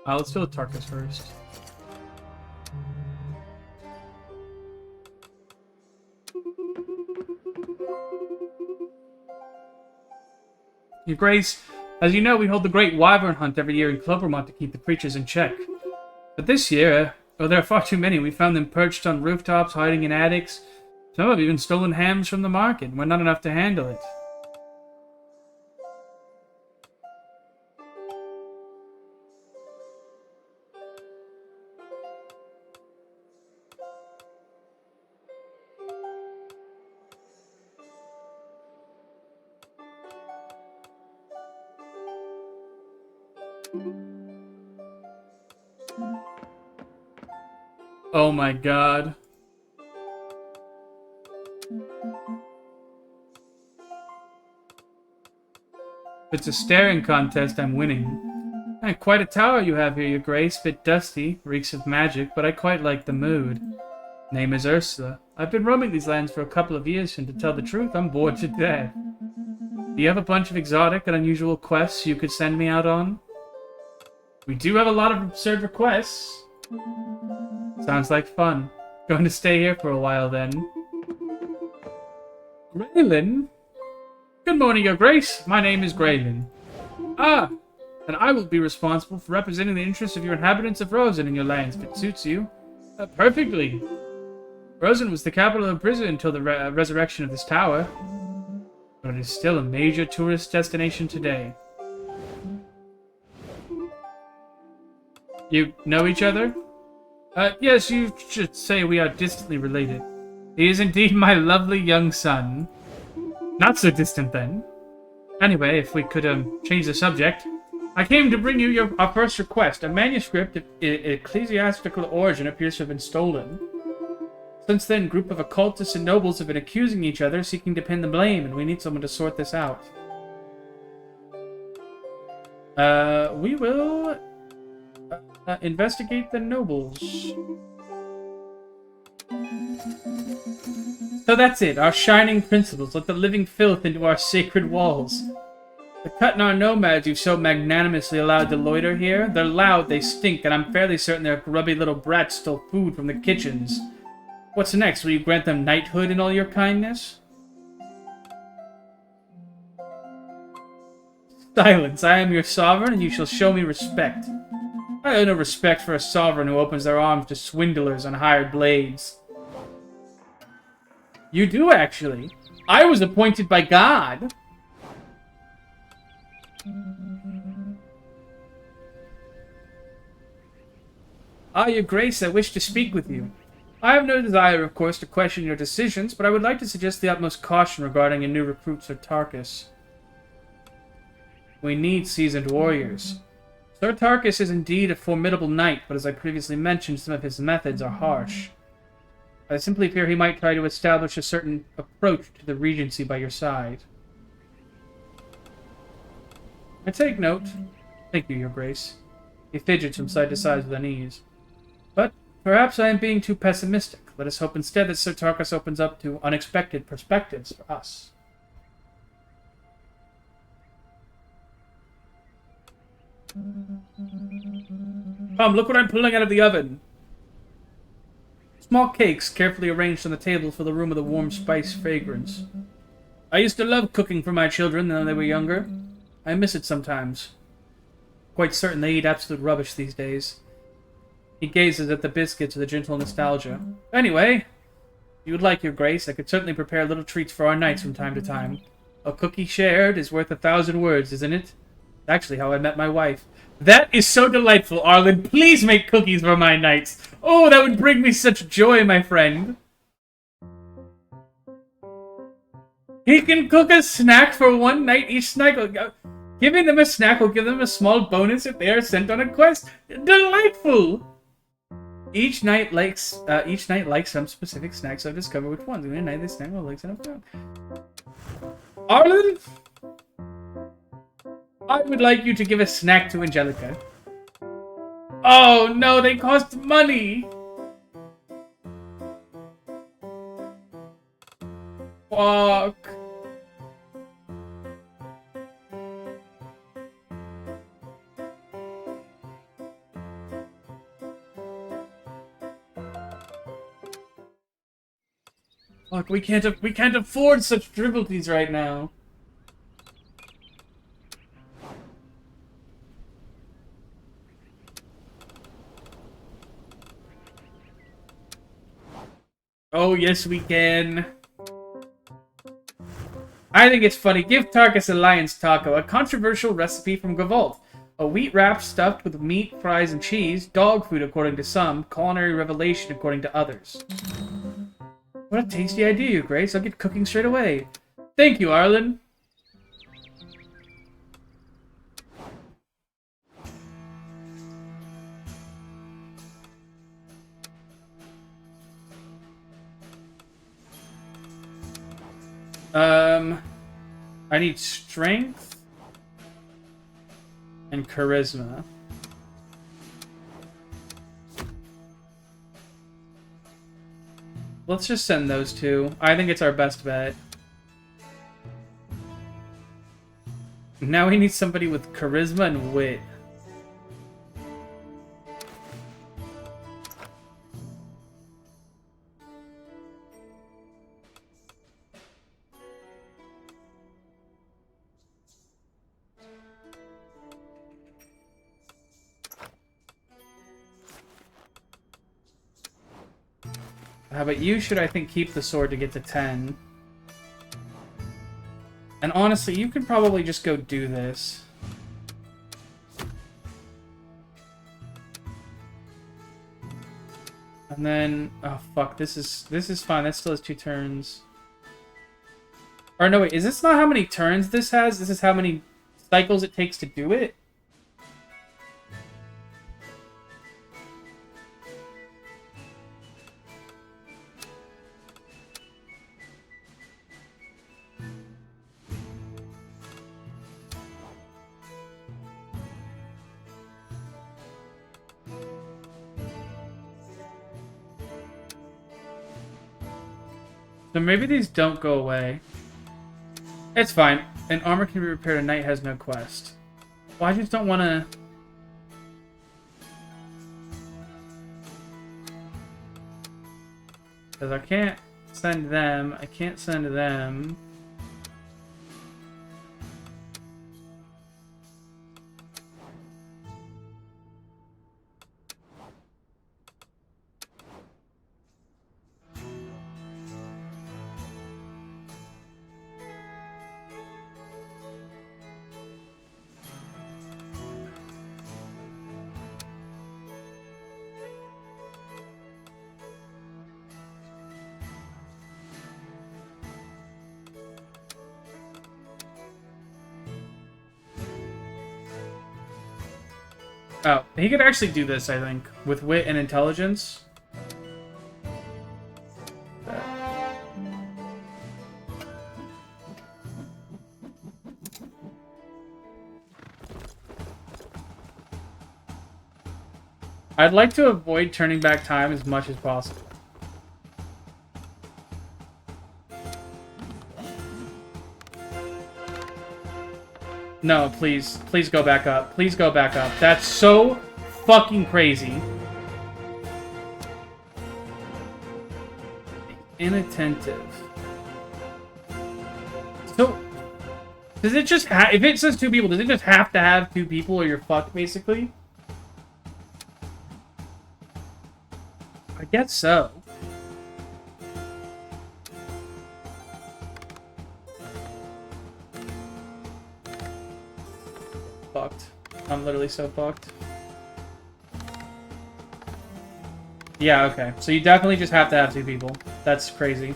let's fill the Tarkus first. Your Grace, as you know, we hold the Great Wyvern Hunt every year in Clovermont to keep the creatures in check. But this year, there are far too many. We found them perched on rooftops, hiding in attics. Some have even stolen hams from the market. We're not enough to handle it. Oh my god. If it's a staring contest, I'm winning. Quite a tower you have here, Your Grace. Bit dusty, reeks of magic, but I quite like the mood. Name is Ursula. I've been roaming these lands for a couple of years, and to tell the truth, I'm bored to death. Do you have a bunch of exotic and unusual quests you could send me out on? We do have a lot of absurd requests. Sounds like fun. Going to stay here for a while, then. Graylin? Good morning, Your Grace. My name is Graylin. Ah, and I will be responsible for representing the interests of your inhabitants of Rosen in your lands, if it suits you. Perfectly. Rosen was the capital of Brizza until the resurrection of this tower, but it is still a major tourist destination today. You know each other? Yes, you should say we are distantly related. He is indeed my lovely young son. Not so distant, then. Anyway, if we could, change the subject. I came to bring you our first request. A manuscript of ecclesiastical origin appears to have been stolen. Since then, a group of occultists and nobles have been accusing each other, seeking to pin the blame, and we need someone to sort this out. We will investigate the nobles. So that's it, our shining principles, let the living filth into our sacred walls. The Kutnar nomads you've so magnanimously allowed to loiter here, they're loud, they stink, and I'm fairly certain their grubby little brats stole food from the kitchens. What's next? Will you grant them knighthood in all your kindness? Silence. I am your sovereign, and you shall show me respect. I have no respect for a sovereign who opens their arms to swindlers on hired blades. You do, actually. I was appointed by God. Ah, your grace, I wish to speak with you. I have no desire, of course, to question your decisions, but I would like to suggest the utmost caution regarding a new recruit, Sir Tarkus. We need seasoned warriors. Sir Tarkus is indeed a formidable knight, but as I previously mentioned, some of his methods are harsh. I simply fear he might try to establish a certain approach to the regency by your side. I take note. Thank you, your grace. He fidgets from side to side with unease. But perhaps I am being too pessimistic. Let us hope instead that Sir Tarkus opens up to unexpected perspectives for us. Come, look what I'm pulling out of the oven. Small cakes carefully arranged on the table fill the room with a warm spice fragrance. I used to love cooking for my children when they were younger. I miss it sometimes. Quite certain they eat absolute rubbish these days. He gazes at the biscuits with a gentle nostalgia. Anyway, if you would like, your grace, I could certainly prepare little treats for our knights from time to time. A cookie shared is worth 1,000 words, isn't it? Actually how I met my wife. That is so delightful, Arlen. Please make cookies for my knights. Oh, that would bring me such joy, my friend. He can cook a snack for one night. Each snack will giving them a snack will give them a small bonus if they are sent on a quest. Delightful. Each night likes some specific snacks. So discover which ones. Every night they snack will like some. Arlen, I would like you to give a snack to Angelica. Oh no, they cost money! Fuck. Fuck, we can't afford such frivolities right now. Oh, yes, we can. I think it's funny. Give Tarkus a lion's taco, a controversial recipe from Gavalt. A wheat wrap stuffed with meat, fries, and cheese. Dog food, according to some. Culinary revelation, according to others. What a tasty idea, Your Grace. I'll get cooking straight away. Thank you, Arlen. I need strength and charisma. Let's just send those two. I think it's our best bet. Now we need somebody with charisma and wit. How about you should, I think, keep the sword to get to 10. And honestly, you could probably just go do this. And then, oh fuck, this is fine. That still has 2 turns. Or no, wait, is this not how many turns this has? This is how many cycles it takes to do it? So maybe these don't go away. It's fine. An armor can be repaired. A knight has no quest. Well, I just don't want to... Because I can't send them. I can't send them. Oh, he could actually do this, I think, with wit and intelligence. I'd like to avoid turning back time as much as possible. No, please. Please go back up. Please go back up. That's so fucking crazy. Inattentive. So, does it just have... If it says 2 people, does it just have to have 2 people or you're fucked, basically? I guess so. Fucked. I'm literally so fucked. Yeah, okay. So you definitely just have to have 2 people. That's crazy.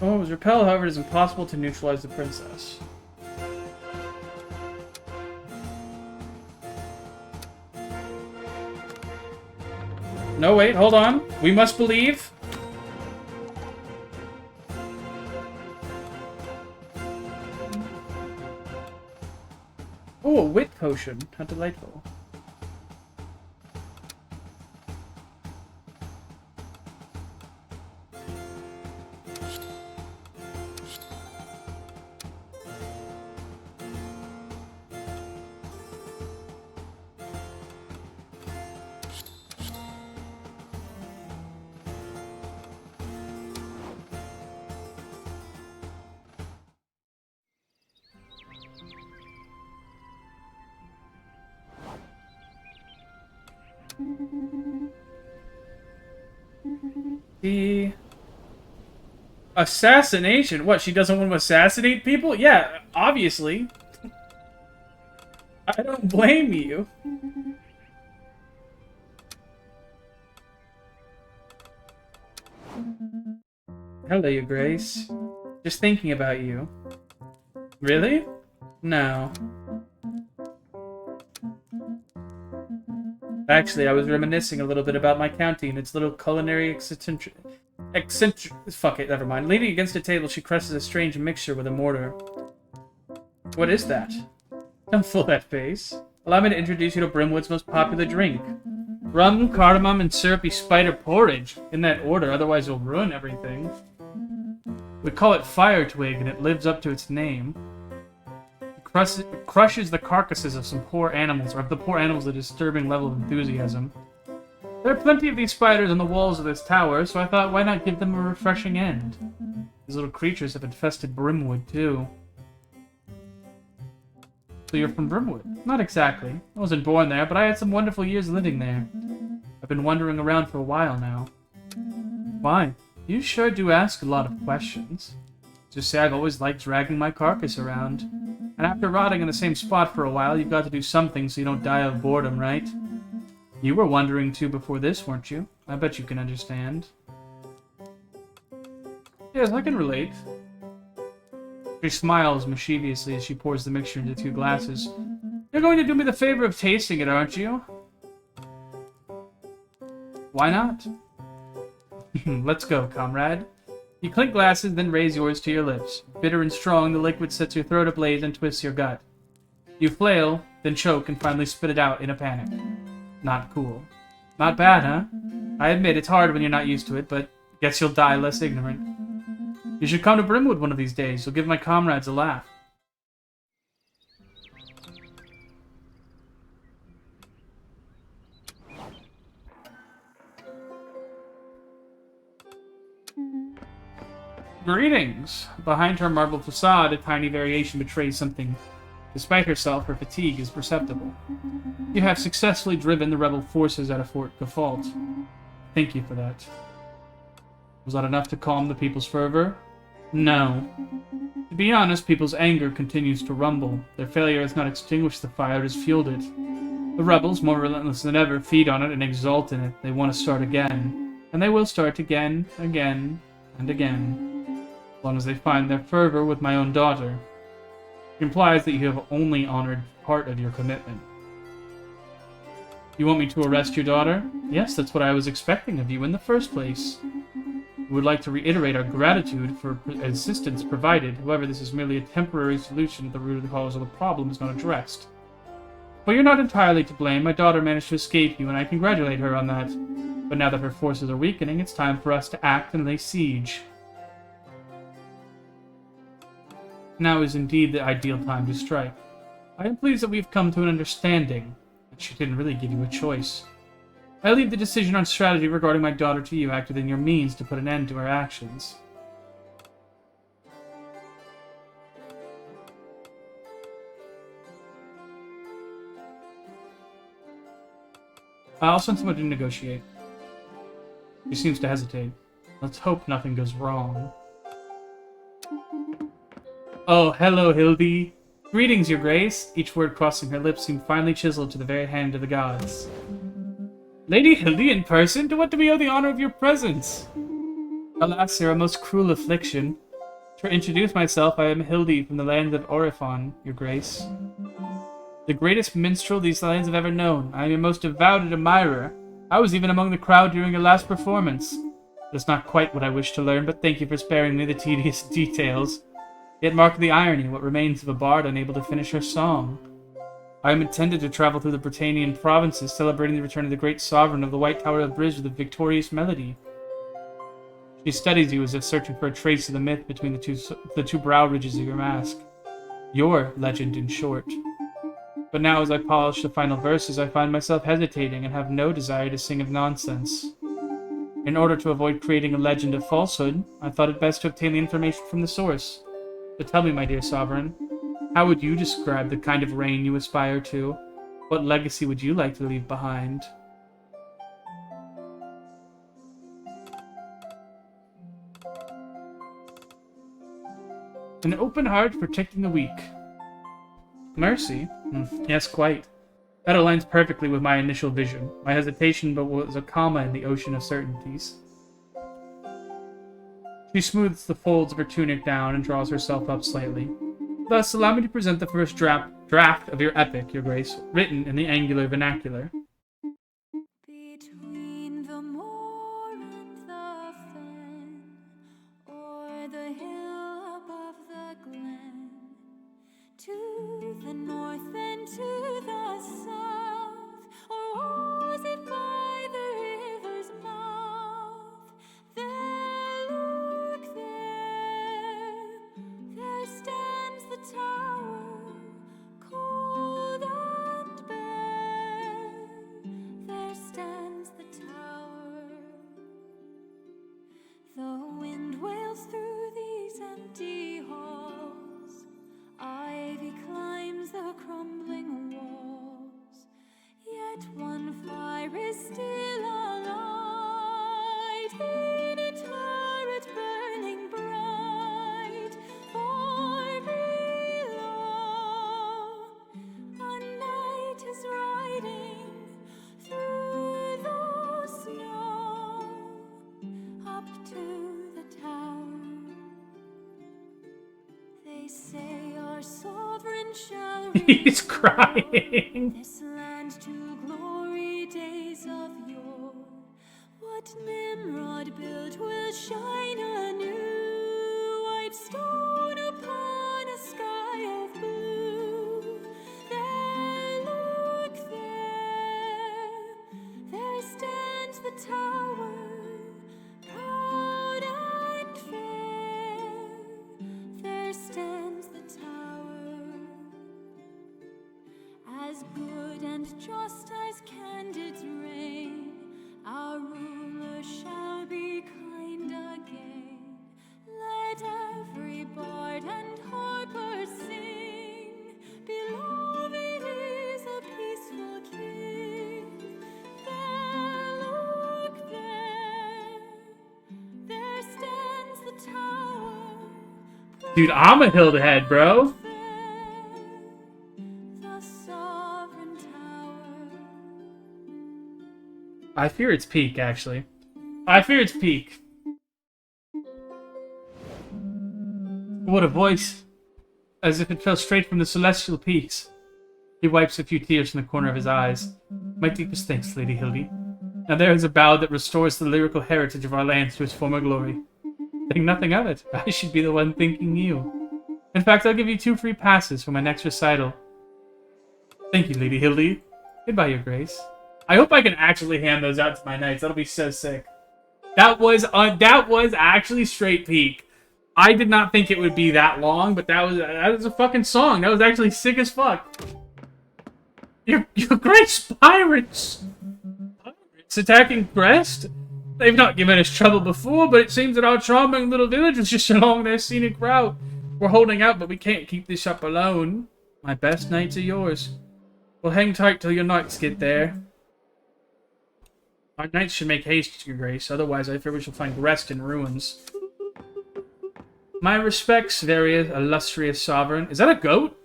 Oh, it was repel, however, it is impossible to neutralize the princess. No, wait, hold on. We must believe. Oh, a wit potion. How delightful. The assassination? What, she doesn't want to assassinate people? Yeah, obviously. I don't blame you. Hello, Your Grace. Just thinking about you. Really? No. Actually, I was reminiscing a little bit about my county and its little culinary eccentric... Fuck it, never mind. Leaning against a table, she crushes a strange mixture with a mortar. What is that? Don't fool that face. Allow me to introduce you to Brimwood's most popular drink. Rum, cardamom, and syrupy spider porridge. In that order, otherwise you'll ruin everything. We call it Fire Twig, and it lives up to its name. Crushes the carcasses of some poor animals, or of the poor animals a disturbing level of enthusiasm. There are plenty of these spiders on the walls of this tower, so I thought, why not give them a refreshing end? These little creatures have infested Brimwood, too. So you're from Brimwood? Not exactly. I wasn't born there, but I had some wonderful years living there. I've been wandering around for a while now. Why? You sure do ask a lot of questions. Just say I've always liked dragging my carcass around. And after rotting in the same spot for a while, you've got to do something so you don't die of boredom, right? You were wondering too before this, weren't you? I bet you can understand. Yes, I can relate. She smiles mischievously as she pours the mixture into 2 glasses. You're going to do me the favor of tasting it, aren't you? Why not? Let's go, comrade. You clink glasses, then raise yours to your lips. Bitter and strong, the liquid sets your throat ablaze and twists your gut. You flail, then choke, and finally spit it out in a panic. Not cool. Not bad, huh? I admit, it's hard when you're not used to it, but guess you'll die less ignorant. You should come to Brimwood one of these days. You'll give my comrades a laugh. Greetings! Behind her marble facade, a tiny variation betrays something. Despite herself, her fatigue is perceptible. You have successfully driven the rebel forces out of Fort Gafault. Thank you for that. Was that enough to calm the people's fervor? No. To be honest, people's anger continues to rumble. Their failure has not extinguished the fire, it has fueled it. The rebels, more relentless than ever, feed on it and exult in it. They want to start again. And they will start again, again, and again. As long as they find their fervor with my own daughter. It implies that you have only honored part of your commitment. You want me to arrest your daughter? Yes, that's what I was expecting of you in the first place. We would like to reiterate our gratitude for assistance provided. However, this is merely a temporary solution if the root of the cause of the problem is not addressed. But you're not entirely to blame. My daughter managed to escape you, and I congratulate her on that. But now that her forces are weakening, it's time for us to act and lay siege. Now is indeed the ideal time to strike. I am pleased that we've come to an understanding, but she didn't really give you a choice. I leave the decision on strategy regarding my daughter to you, act within your means to put an end to her actions. I'll send someone to negotiate. She seems to hesitate. Let's hope nothing goes wrong. Oh, hello, Hildy. Greetings, your grace. Each word crossing her lips seemed finely chiseled to the very hand of the gods. Lady Hildy in person? To what do we owe the honor of your presence? Alas, sir, a most cruel affliction. To introduce myself, I am Hildy from the land of Orifon, your grace. The greatest minstrel these lands have ever known. I am your most devoted admirer. I was even among the crowd during your last performance. That's not quite what I wish to learn, but thank you for sparing me the tedious details. Yet mark the irony, what remains of a bard unable to finish her song. I am intended to travel through the Britannian provinces, celebrating the return of the great sovereign of the White Tower of Bridge with a victorious melody. She studies you as if searching for a trace of the myth between the two brow ridges of your mask. Your legend, in short. But now, as I polish the final verses, I find myself hesitating and have no desire to sing of nonsense. In order to avoid creating a legend of falsehood, I thought it best to obtain the information from the source. So tell me, my dear sovereign, how would you describe the kind of reign you aspire to? What legacy would you like to leave behind? An open heart protecting the weak. Mercy? Yes, quite. That aligns perfectly with my initial vision. My hesitation but was a comma in the ocean of certainties. She smooths the folds of her tunic down and draws herself up slightly. Thus, allow me to present the first draft of your epic, your grace, written in the angular vernacular. Between the moor and the fen, o'er the hill above the glen, to the north and to the south, or was it by the river's mouth? Look there stands the tower, cold and bare. There stands the tower. The wind wails through these empty halls. Ivy climbs the crumbling walls. Yet one fire is still alight in a turret burning bright. Far below, a knight is riding through the snow up to the tower. They say our sovereign shall He's crying. this land to glory days of yore. What Nimrod built will shine anew, white stone upon a sky of blue. There, look there stands the tower, proud and fair. There stands the tower, as good and just as candidates reign. Our ruler shall be kind again. Let every bard and harper sing. Beloved is a peaceful king. There, look there stands the tower. Dude, I'm a Hildehead, bro. The sovereign tower. I fear its peak, actually. I fear its peak. What a voice. As if it fell straight from the celestial peaks. He wipes a few tears from the corner of his eyes. My deepest thanks, Lady Hildy. Now there is a bow that restores the lyrical heritage of our lands to its former glory. Think nothing of it. I should be the one thanking you. In fact, I'll give you 2 free passes for my next recital. Thank you, Lady Hildy. Goodbye, Your Grace. I hope I can actually hand those out to my knights. That'll be so sick. That was actually straight peak. I did not think it would be that long, but that was a fucking song. That was actually sick as fuck. Your Grace, pirates! Pirates attacking Brest? They've not given us trouble before, but it seems that our charming little village was just along their scenic route. We're holding out, but we can't keep this up alone. My best knights are yours. Well, hang tight till your knights get there. Our knights should make haste, Your Grace, otherwise I fear we shall find rest in ruins. My respects, very illustrious sovereign. Is that a goat?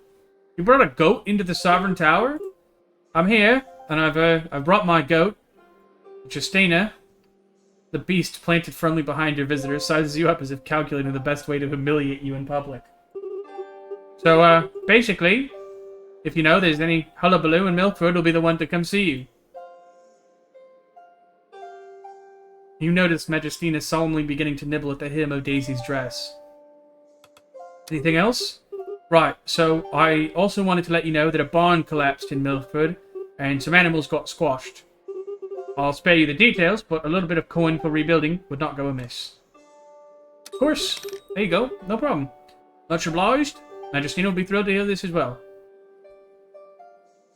You brought a goat into the sovereign tower? I'm here, and I've brought my goat, Justina. The beast, planted firmly behind your visitor, sizes you up as if calculating the best way to humiliate you in public. So, basically, if you know there's any hullabaloo in Milford, will be the one to come see you. You notice Majestina solemnly beginning to nibble at the hem of Daisy's dress. Anything else? Right, so I also wanted to let you know that a barn collapsed in Milford, and some animals got squashed. I'll spare you the details, but a little bit of coin for rebuilding would not go amiss. Of course. There you go. No problem. Much obliged. Majestina will be thrilled to hear this as well.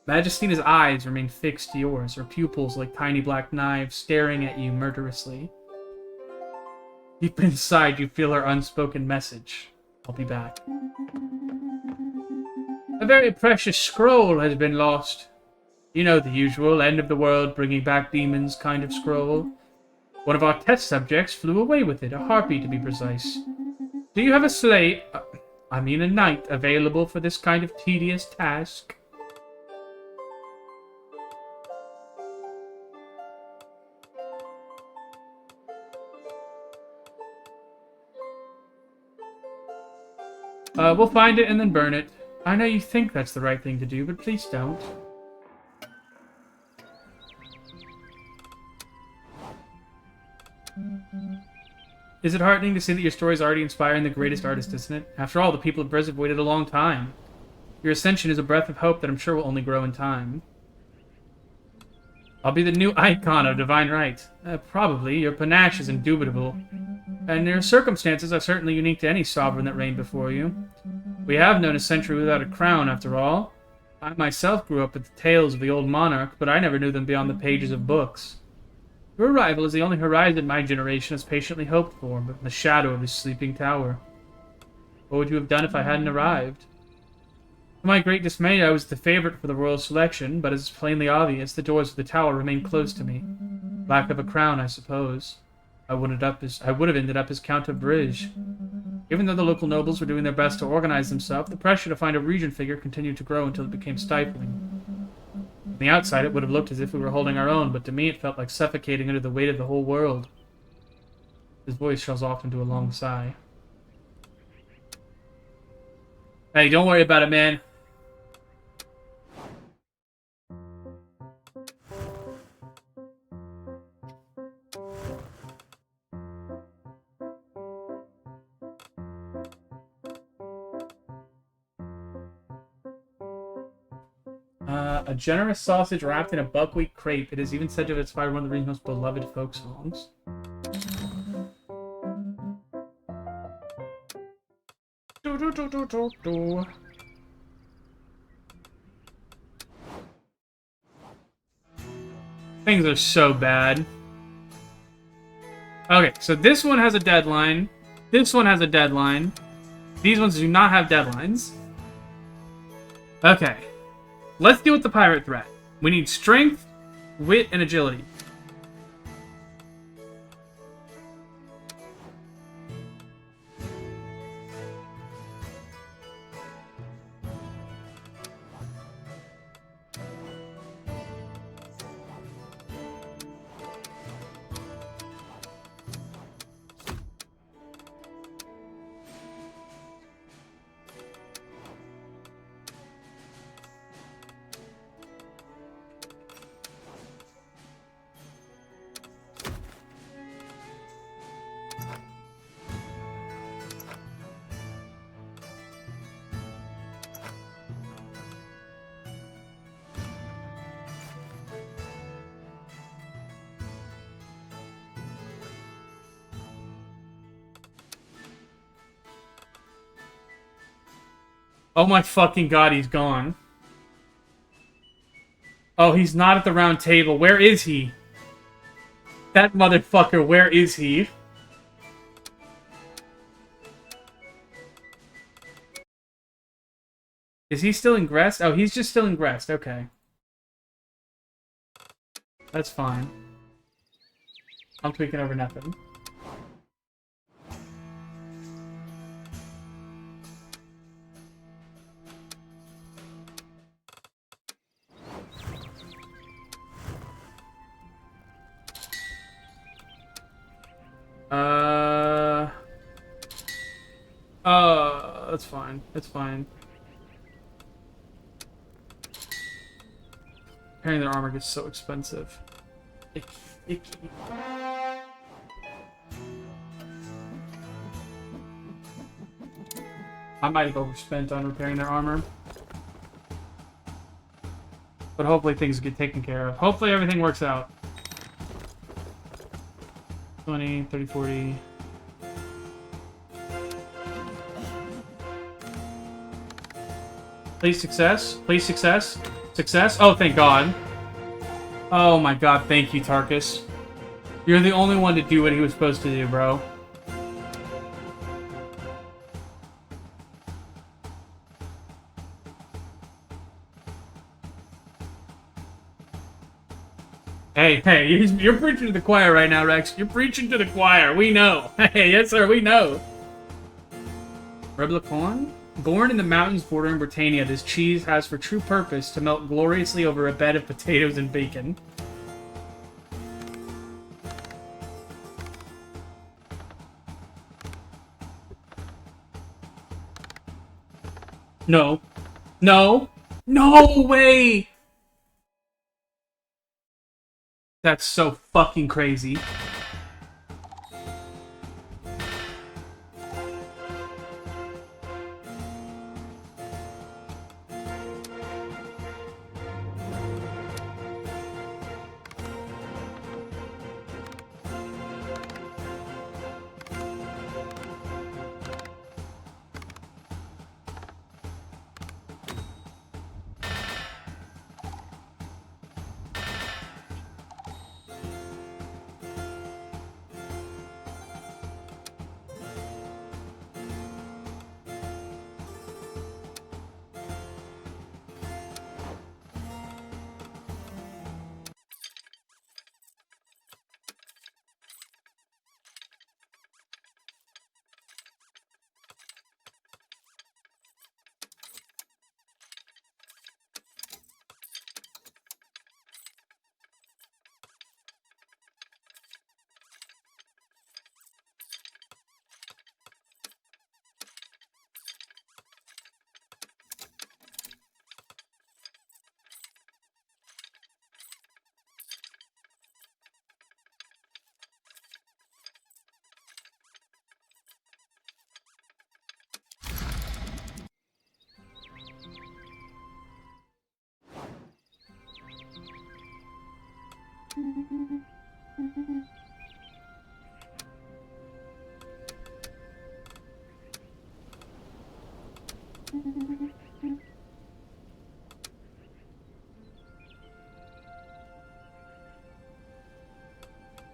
Majestina's eyes remain fixed to yours, her pupils like tiny black knives staring at you murderously. Deep inside, you feel her unspoken message. I'll be back. A very precious scroll has been lost. You know the usual, end of the world, bringing back demons kind of scroll. One of our test subjects flew away with it, a harpy to be precise. Do you have a slave, a knight, available for this kind of tedious task? We'll find it and then burn it. I know you think that's the right thing to do, but please don't. Is it heartening to see that your story is already inspiring the greatest artist, isn't it? After all, the people of Briz have waited a long time. Your ascension is a breath of hope that I'm sure will only grow in time. I'll be the new icon of divine right. Probably. Your panache is indubitable. And your circumstances are certainly unique to any sovereign that reigned before you. We have known a century without a crown, after all. I myself grew up with the tales of the old monarch, but I never knew them beyond the pages of books. Your arrival is the only horizon my generation has patiently hoped for, but in the shadow of his sleeping tower. What would you have done if I hadn't arrived? To my great dismay, I was the favorite for the royal selection, but as is plainly obvious, the doors of the tower remained closed to me. Lack of a crown, I suppose. I would have ended up as Count of Bridge. Even though the local nobles were doing their best to organize themselves, the pressure to find a regent figure continued to grow until it became stifling. From the outside, it would have looked as if we were holding our own, but to me it felt like suffocating under the weight of the whole world. His voice shells off into a long sigh. Hey, don't worry about it, man. A generous sausage wrapped in a buckwheat crepe. It is even said to have inspired one of the region's most beloved folk songs. Do, do, do, do, do, do. Things are so bad. Okay, so this one has a deadline. This one has a deadline. These ones do not have deadlines. Okay. Let's deal with the pirate threat. We need strength, wit, and agility. Oh my fucking god, he's gone. Oh, he's not at the round table. Where is he? That motherfucker, where is he? Is he still ingressed? Oh, he's just still ingressed. Okay. That's fine. I'm tweaking over nothing. That's fine. That's fine. Repairing their armor gets so expensive. Icky. I might have overspent on repairing their armor. But hopefully things get taken care of. Hopefully everything works out. 20, 30, 40... Please success. Please success. Success. Oh, thank God. Oh my God, thank you, Tarkus. You're the only one to do what he was supposed to do, bro. Hey, you're preaching to the choir right now, Rex. You're preaching to the choir. We know. Hey, yes, sir, we know. Reblicon? Born in the mountains bordering Britannia, this cheese has for true purpose to melt gloriously over a bed of potatoes and bacon. No. No. No way! That's so fucking crazy.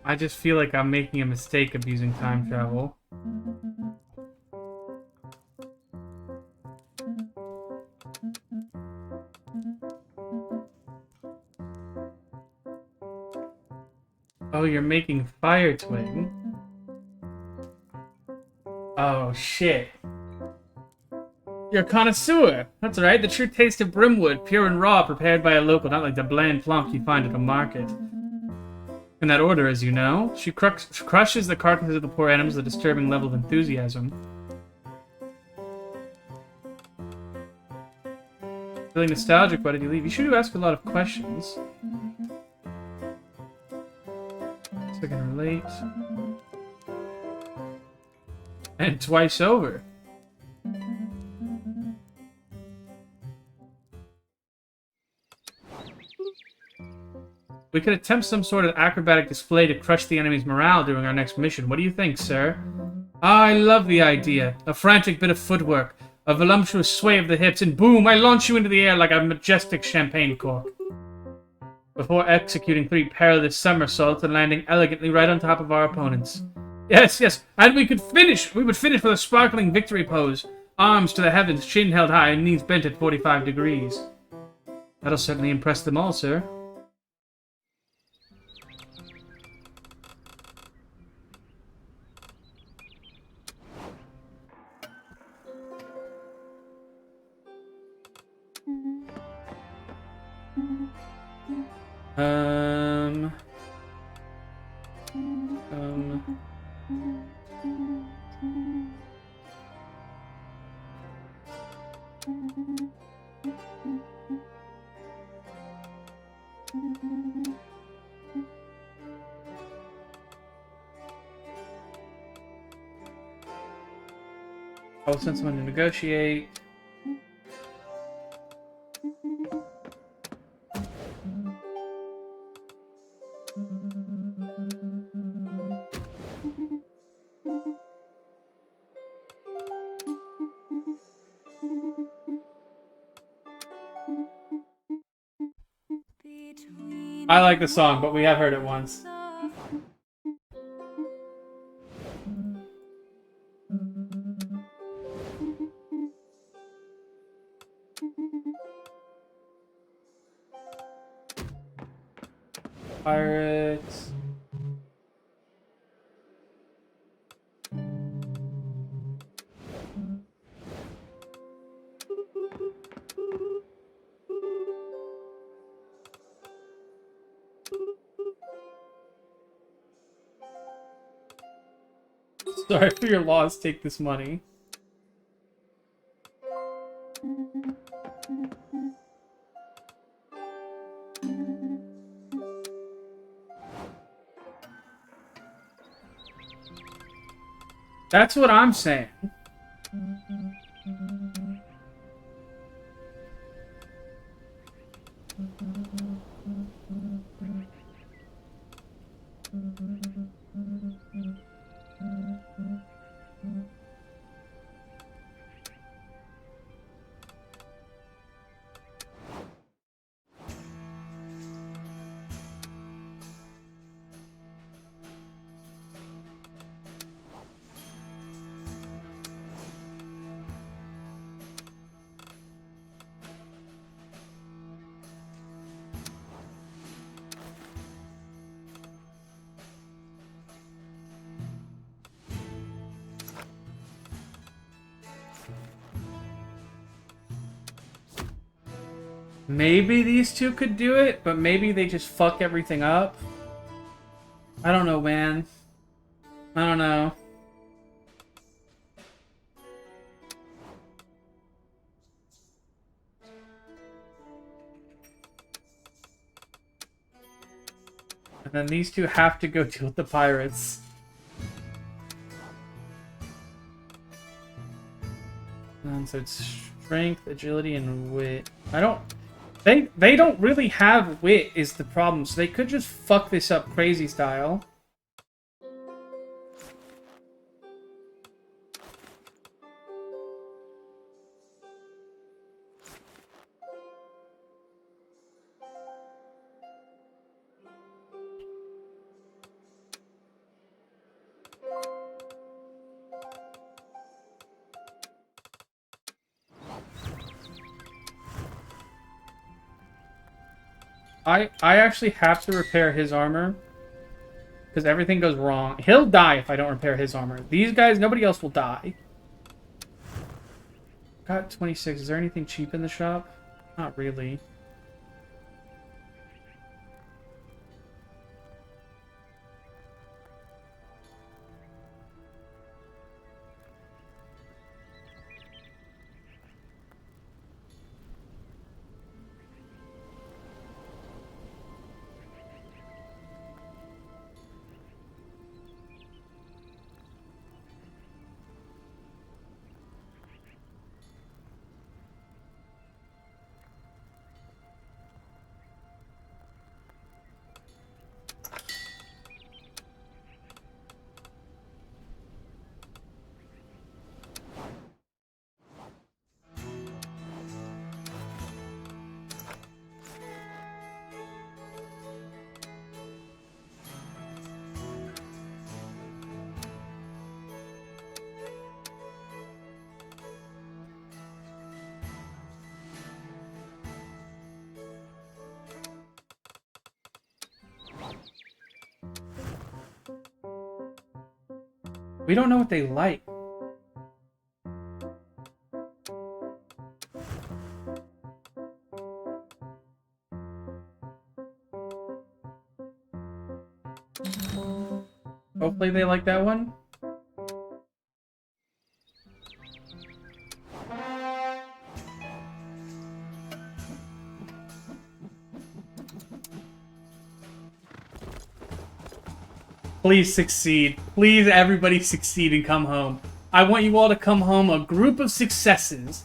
I just feel like I'm making a mistake of using time travel. Oh, you're making fire twin. Oh, shit. You're a connoisseur. That's right. The true taste of brimwood, pure and raw, prepared by a local, not like the bland plump you find at the market. In that order, as you know, she crushes the carcasses of the poor animals with a disturbing level of enthusiasm. Feeling nostalgic, why did you leave? You should ask a lot of questions. So I can relate. And twice over. We could attempt some sort of acrobatic display to crush the enemy's morale during our next mission. What do you think, sir? I love the idea. A frantic bit of footwork, a voluptuous sway of the hips, and boom, I launch you into the air like a majestic champagne cork. Before executing 3 perilous somersaults and landing elegantly right on top of our opponents. Yes, yes, and we would finish with a sparkling victory pose. Arms to the heavens, chin held high, and knees bent at 45 degrees. That'll certainly impress them all, sir. I'll send someone to negotiate. I like the song, but we have heard it once. Pirates. Sorry for your loss, take this money. That's what I'm saying. Maybe these two could do it, but maybe they just fuck everything up. I don't know, man. I don't know. And then these two have to go deal with the pirates. And so it's strength, agility, and wit. I don't... They don't really have wit is the problem, so they could just fuck this up crazy style. I actually have to repair his armor. Because everything goes wrong. He'll die if I don't repair his armor. These guys, nobody else will die. Got 26. Is there anything cheap in the shop? Not really. We don't know what they like. Hopefully they like that one. Please succeed. Please, everybody succeed and come home. I want you all to come home a group of successes.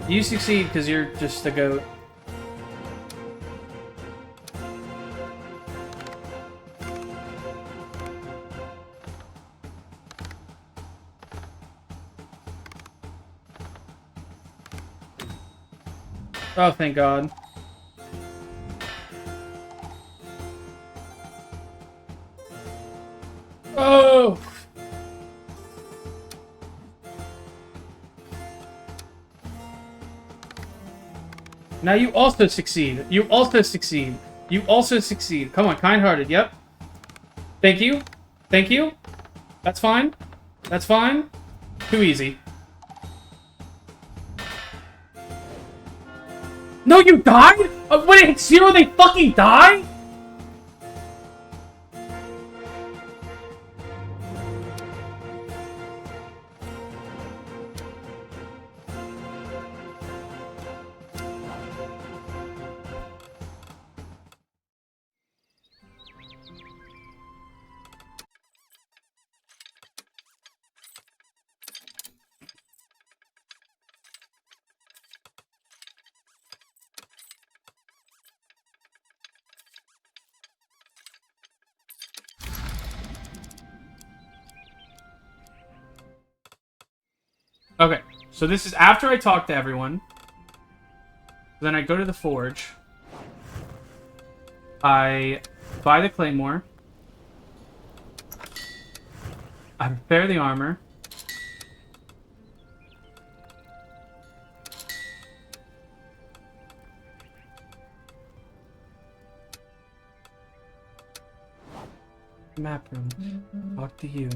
You succeed because you're just a goat. Oh, thank God. Oh! Now you also succeed. You also succeed. You also succeed. Come on, kind-hearted. Yep. Thank you. Thank you. That's fine. That's fine. Too easy. No, you died? When it hits 0, they fucking die? Okay, so this is after I talk to everyone. Then I go to the forge. I buy the claymore. I repair the armor. Map room. Talk to you.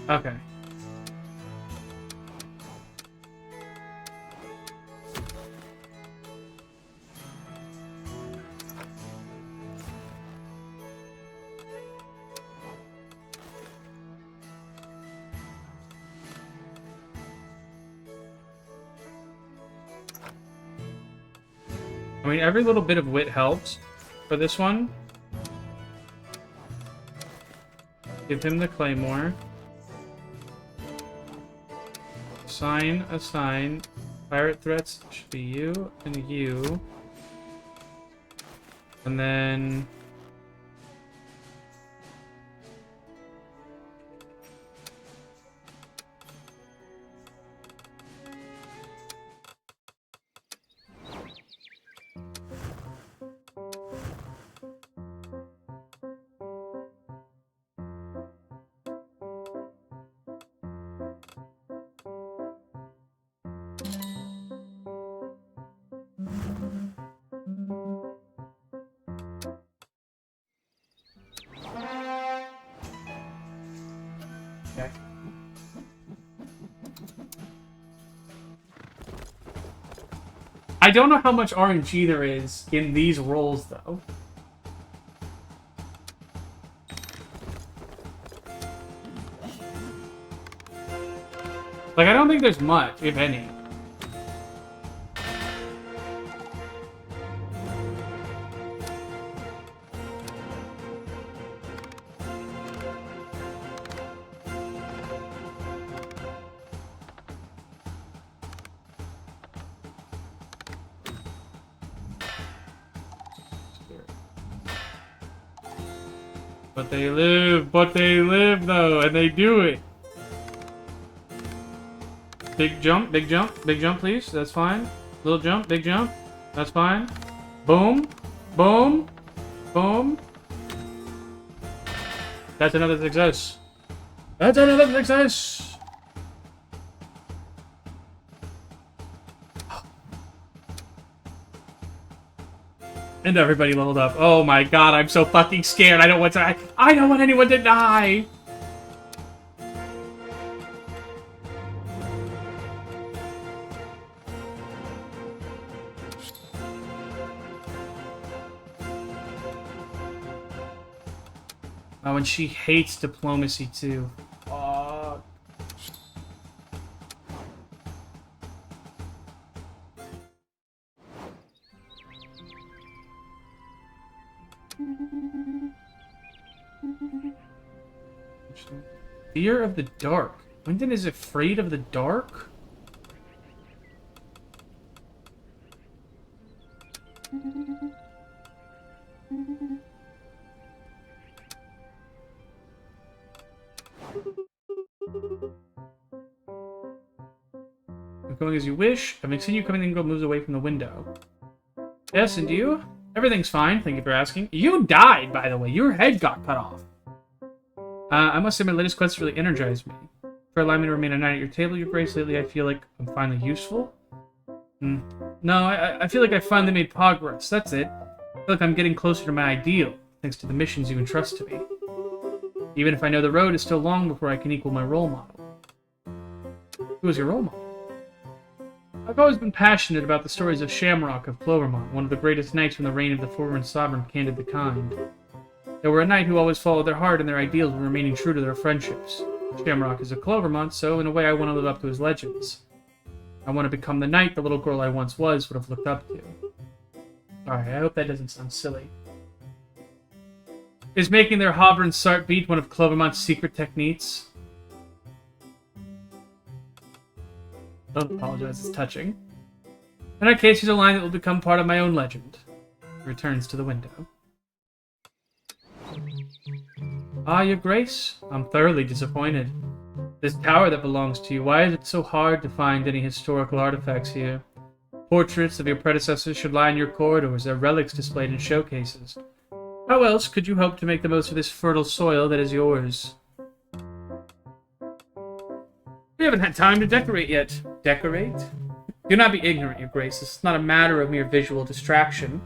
Okay. I mean, every little bit of wit helps for this one. Give him the claymore. Assign. Pirate threats should be you and you. And then... Okay. I don't know how much RNG there is in these rolls, though. Like, I don't think there's much, if any. But they live, though, and they do it. Big jump, please. That's fine. Little jump, big jump. That's fine. Boom, boom, boom. That's another success. That's another success. And everybody leveled up. Oh my god, I'm so fucking scared. I don't want anyone to die. Oh, and she hates diplomacy too. Fuck. Fear of the dark. Wyndon is afraid of the dark? Going as you wish. Having seen you coming in, moves away from the window. Yes, and you? Everything's fine. Thank you for asking. You died, by the way. Your head got cut off. I must say my latest quest really energized me. For allowing me to remain a knight at your table, Your Grace, lately I feel like I'm finally useful. No, I feel like I finally made progress. That's it. I feel like I'm getting closer to my ideal, thanks to the missions you entrust to me. Even if I know the road is still long before I can equal my role model. Who is your role model? I've always been passionate about the stories of Shamrock of Clovermont, one of the greatest knights from the reign of the former sovereign Candid the Kind. They were a knight who always followed their heart and their ideals while remaining true to their friendships. Shamrock is a Clovermont, so in a way I want to live up to his legends. I want to become the knight the little girl I once was would have looked up to. Alright, I hope that doesn't sound silly. Is making their Hovren Sart beat one of Clovermont's secret techniques? Don't apologize, it's touching. In that case, here's a line that will become part of my own legend. He returns to the window. Ah, Your Grace, I'm thoroughly disappointed. This tower that belongs to you, why is it so hard to find any historical artifacts here? Portraits of your predecessors should line your corridors, their relics displayed in showcases. How else could you hope to make the most of this fertile soil that is yours? We haven't had time to decorate yet. Decorate? Do not be ignorant, Your Grace. This is not a matter of mere visual distraction.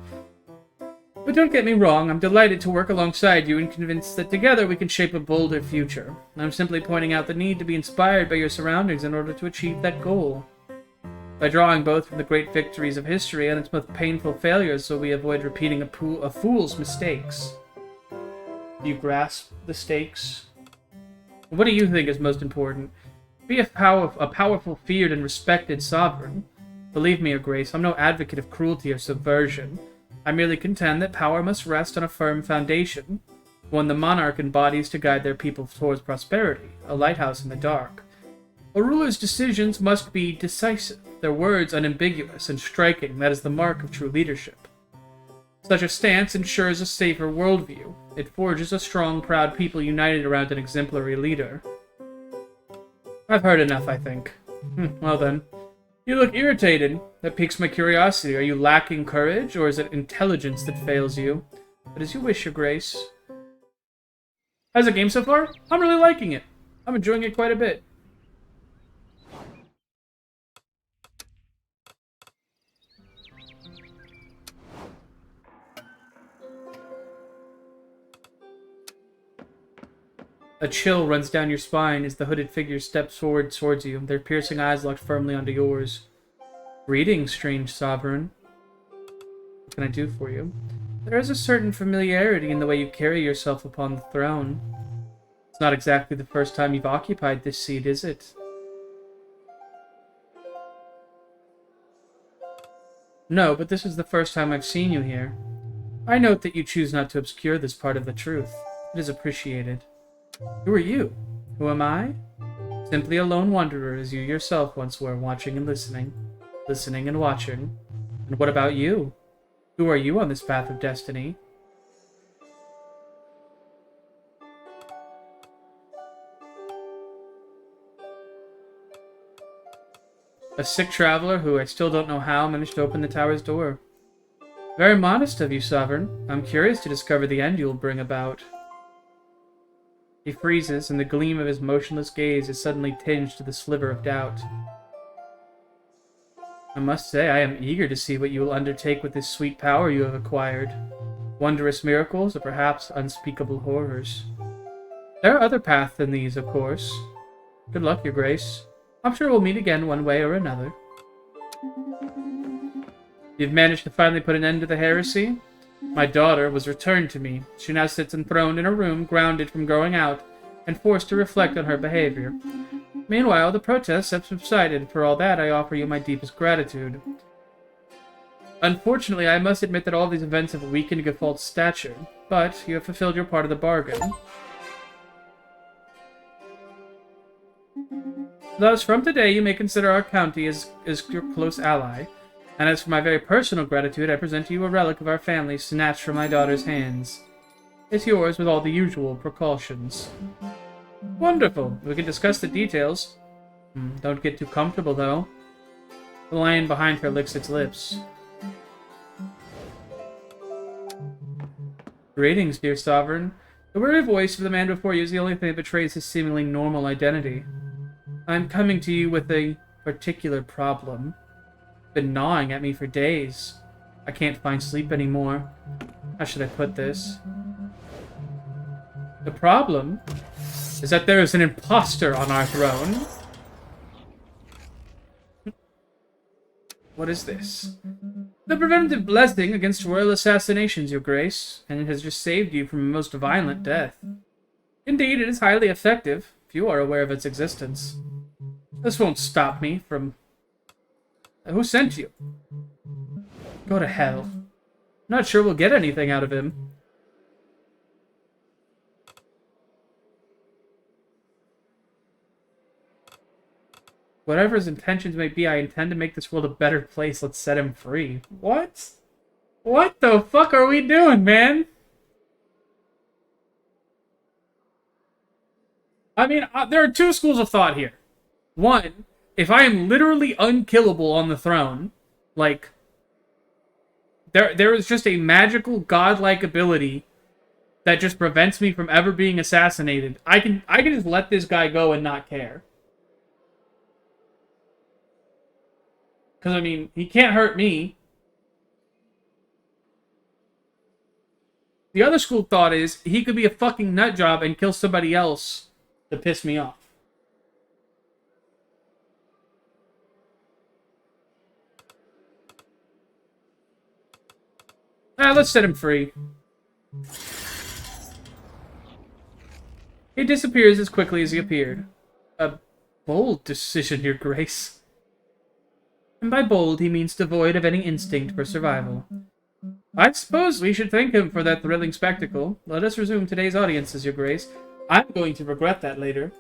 But don't get me wrong, I'm delighted to work alongside you and convinced that together we can shape a bolder future. I'm simply pointing out the need to be inspired by your surroundings in order to achieve that goal. By drawing both from the great victories of history and its most painful failures so we avoid repeating a fool's mistakes. Do you grasp the stakes? What do you think is most important? Be a powerful, feared, and respected sovereign. Believe me, Your Grace, I'm no advocate of cruelty or subversion. I merely contend that power must rest on a firm foundation, one the monarch embodies to guide their people towards prosperity, a lighthouse in the dark. A ruler's decisions must be decisive, their words unambiguous and striking. That is the mark of true leadership. Such a stance ensures a safer worldview. It forges a strong, proud people united around an exemplary leader. I've heard enough, I think. Well then. You look irritated. That piques my curiosity. Are you lacking courage, or is it intelligence that fails you? But as you wish, Your Grace. How's the game so far? I'm really liking it. I'm enjoying it quite a bit. A chill runs down your spine as the hooded figure steps forward towards you, their piercing eyes locked firmly onto yours. Greetings, strange sovereign. What can I do for you? There is a certain familiarity in the way you carry yourself upon the throne. It's not exactly the first time you've occupied this seat, is it? No, but this is the first time I've seen you here. I note that you choose not to obscure this part of the truth. It is appreciated. Who are you? Who am I? Simply a lone wanderer, as you yourself once were, watching and listening. Listening and watching. And what about you? Who are you on this path of destiny? A sick traveler who I still don't know how managed to open the tower's door. Very modest of you, Sovereign. I'm curious to discover the end you'll bring about. He freezes, and the gleam of his motionless gaze is suddenly tinged with a sliver of doubt. I must say, I am eager to see what you will undertake with this sweet power you have acquired. Wondrous miracles, or perhaps unspeakable horrors. There are other paths than these, of course. Good luck, Your Grace. I'm sure we'll meet again one way or another. You've managed to finally put an end to the heresy? My daughter was returned to me. She now sits enthroned in a room, grounded from going out, and forced to reflect on her behavior. Meanwhile, the protests have subsided. For all that, I offer you my deepest gratitude. Unfortunately, I must admit that all these events have weakened Gefalt's stature, but you have fulfilled your part of the bargain. Thus, from today, you may consider our county as your close ally. And as for my very personal gratitude, I present to you a relic of our family snatched from my daughter's hands. It's yours with all the usual precautions. Wonderful. We can discuss the details. Don't get too comfortable, though. The lion behind her licks its lips. Greetings, dear Sovereign. The weary voice of the man before you is the only thing that betrays his seemingly normal identity. I'm coming to you with a particular problem. Been gnawing at me for days. I can't find sleep anymore. How should I put this? The problem is that there is an imposter on our throne. What is this? The preventative blessing against royal assassinations, Your Grace, and it has just saved you from a most violent death. Indeed, it is highly effective, if you are aware of its existence. This won't stop me from... Who sent you? Go to hell. Not sure we'll get anything out of him. Whatever his intentions may be, I intend to make this world a better place. Let's set him free. What? What the fuck are we doing, man? I mean, there are two schools of thought here. One, if I am literally unkillable on the throne, like, there is just a magical godlike ability that just prevents me from ever being assassinated, I can just let this guy go and not care. Because, I mean, he can't hurt me. The other school of thought is, he could be a fucking nutjob and kill somebody else to piss me off. Let's set him free. He disappears as quickly as he appeared. A bold decision, Your Grace. And by bold, he means devoid of any instinct for survival. I suppose we should thank him for that thrilling spectacle. Let us resume today's audiences, Your Grace. I'm going to regret that later.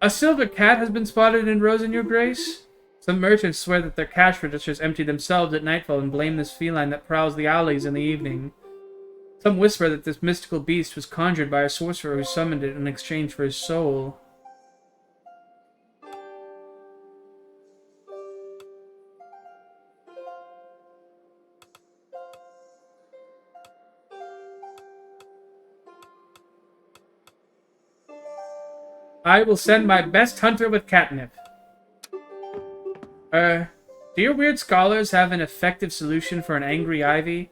A silver cat has been spotted in Rosen, Your Grace. Some merchants swear that their cash registers empty themselves at nightfall and blame this feline that prowls the alleys in the evening. Some whisper that this mystical beast was conjured by a sorcerer who summoned it in exchange for his soul. I will send my best hunter with catnip. Do your weird scholars have an effective solution for an angry ivy?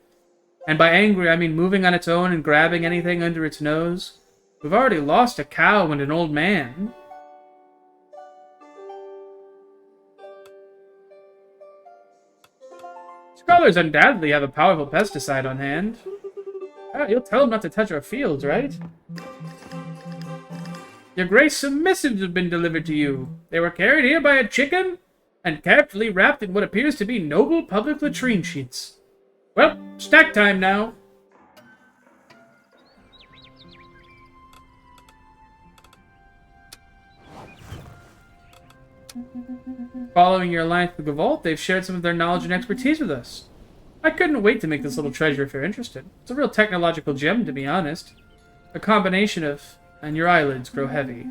And by angry, I mean moving on its own and grabbing anything under its nose. We've already lost a cow and an old man. Scholars undoubtedly have a powerful pesticide on hand. You'll tell them not to touch our fields, right? Your Grace, some missives have been delivered to you. They were carried here by a chicken and carefully wrapped in what appears to be noble public latrine sheets. Well, snack time now. Following your alliance with Gavolt, they've shared some of their knowledge and expertise with us. I couldn't wait to make this little treasure if you're interested. It's a real technological gem, to be honest. A combination of... and your eyelids grow heavy.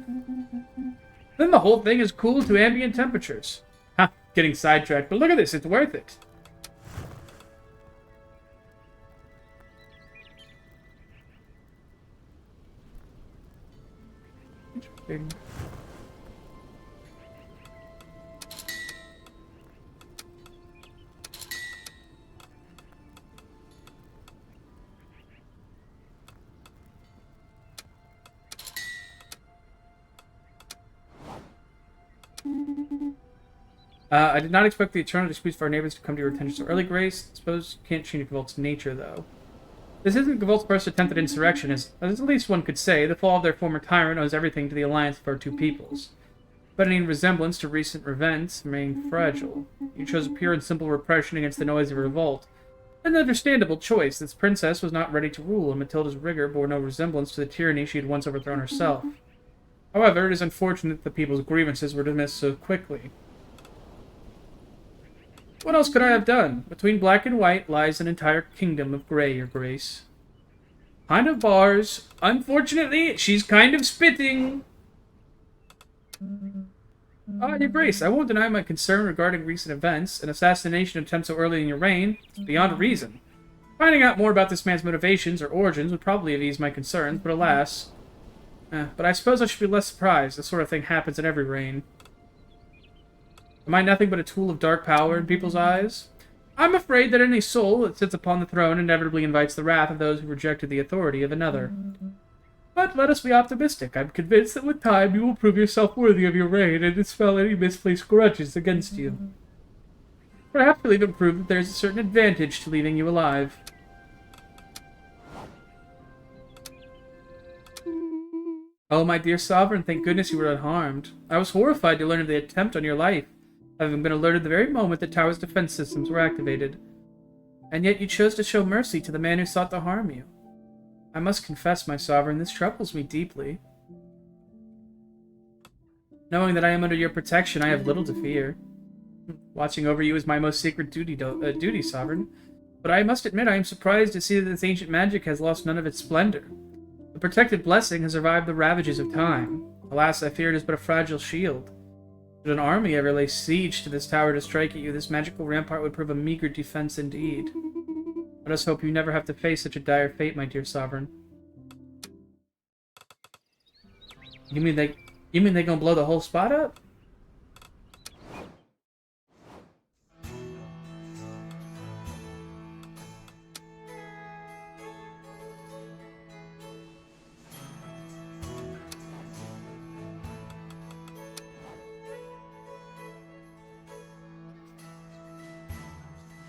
Then the whole thing is cooled to ambient temperatures. Ha, getting sidetracked, but look at this, it's worth it. Interesting. I did not expect the eternal disputes for our neighbors to come to your attention so early, Grace. I suppose you can't change Gavolt's nature, though. This isn't Gavolt's first attempt at insurrection, as at least one could say. The fall of their former tyrant owes everything to the alliance of our two peoples. But any resemblance to recent events remained fragile. You chose a pure and simple repression against the noisy revolt. An understandable choice. This princess was not ready to rule, and Matilda's rigor bore no resemblance to the tyranny she had once overthrown herself. However, it is unfortunate that the people's grievances were dismissed so quickly. What else could I have done? Between black and white lies an entire kingdom of gray, Your Grace. Kind of bars. Unfortunately, she's kind of spitting. Your Grace, I won't deny my concern regarding recent events. An assassination attempt so early in your reign is beyond reason. Finding out more about this man's motivations or origins would probably have eased my concerns, but alas. But I suppose I should be less surprised. This sort of thing happens in every reign. Am I nothing but a tool of dark power in people's eyes? I'm afraid that any soul that sits upon the throne inevitably invites the wrath of those who rejected the authority of another. But let us be optimistic. I'm convinced that with time you will prove yourself worthy of your reign and dispel any misplaced grudges against you. Perhaps you'll even prove that there's a certain advantage to leaving you alive. Oh, my dear Sovereign, thank goodness you were unharmed. I was horrified to learn of the attempt on your life, having been alerted the very moment the tower's defense systems were activated. And yet you chose to show mercy to the man who sought to harm you. I must confess, my Sovereign, this troubles me deeply. Knowing that I am under your protection, I have little to fear. Watching over you is my most sacred duty, Sovereign. But I must admit I am surprised to see that this ancient magic has lost none of its splendor. The protected blessing has survived the ravages of time. Alas, I fear it is but a fragile shield. Should an army ever lay siege to this tower to strike at you, this magical rampart would prove a meager defense indeed. Let us hope you never have to face such a dire fate, my dear Sovereign. You mean they gonna blow the whole spot up?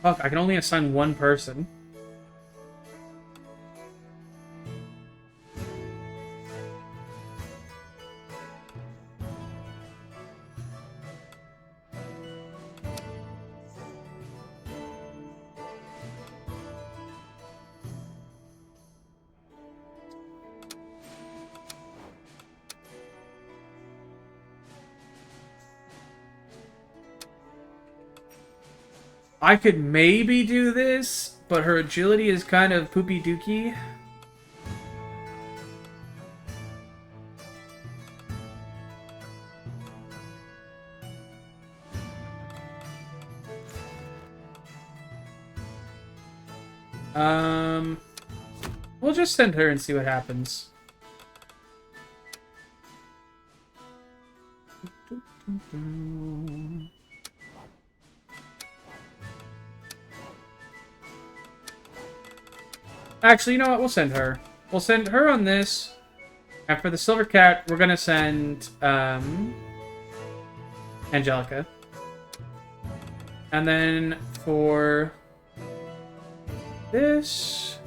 Fuck, I can only assign one person. I could maybe do this, but her agility is kind of poopy dookie. We'll just send her and see what happens. Actually, you know what? We'll send her. We'll send her on this. And for the Silver Cat, we're gonna send, Angelica. And then for this...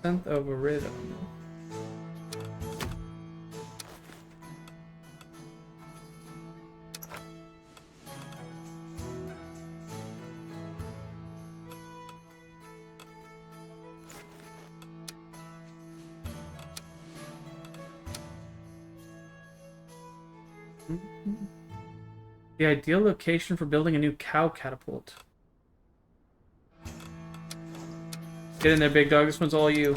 Synth over rhythm. The ideal location for building a new cow catapult. Get in there, big dog. This one's all you.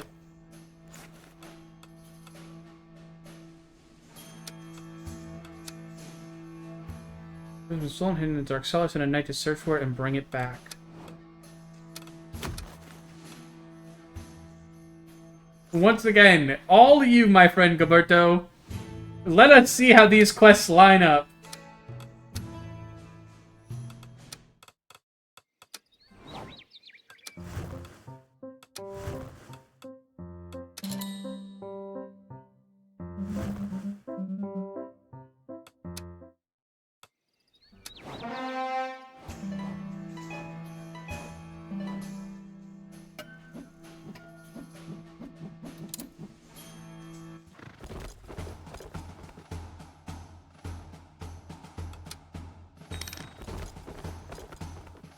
There's a soul hidden in the dark cellars and a night to search for it and bring it back. Once again, all of you, my friend Gilberto, let us see how these quests line up.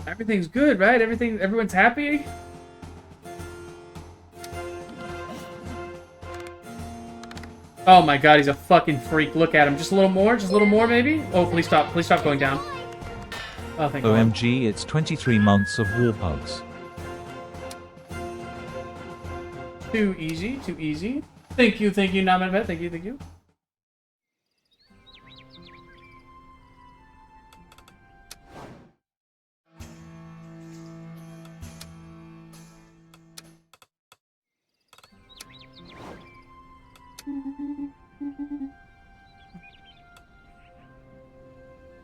Everything's good, right? Everyone's happy? Oh my god, he's a fucking freak. Look at him. Just a little more maybe? Oh, please stop going down. Oh, thank God. OMG, it's 23 months of war pugs. Too easy, too easy. Thank you, Namanbet. Thank you.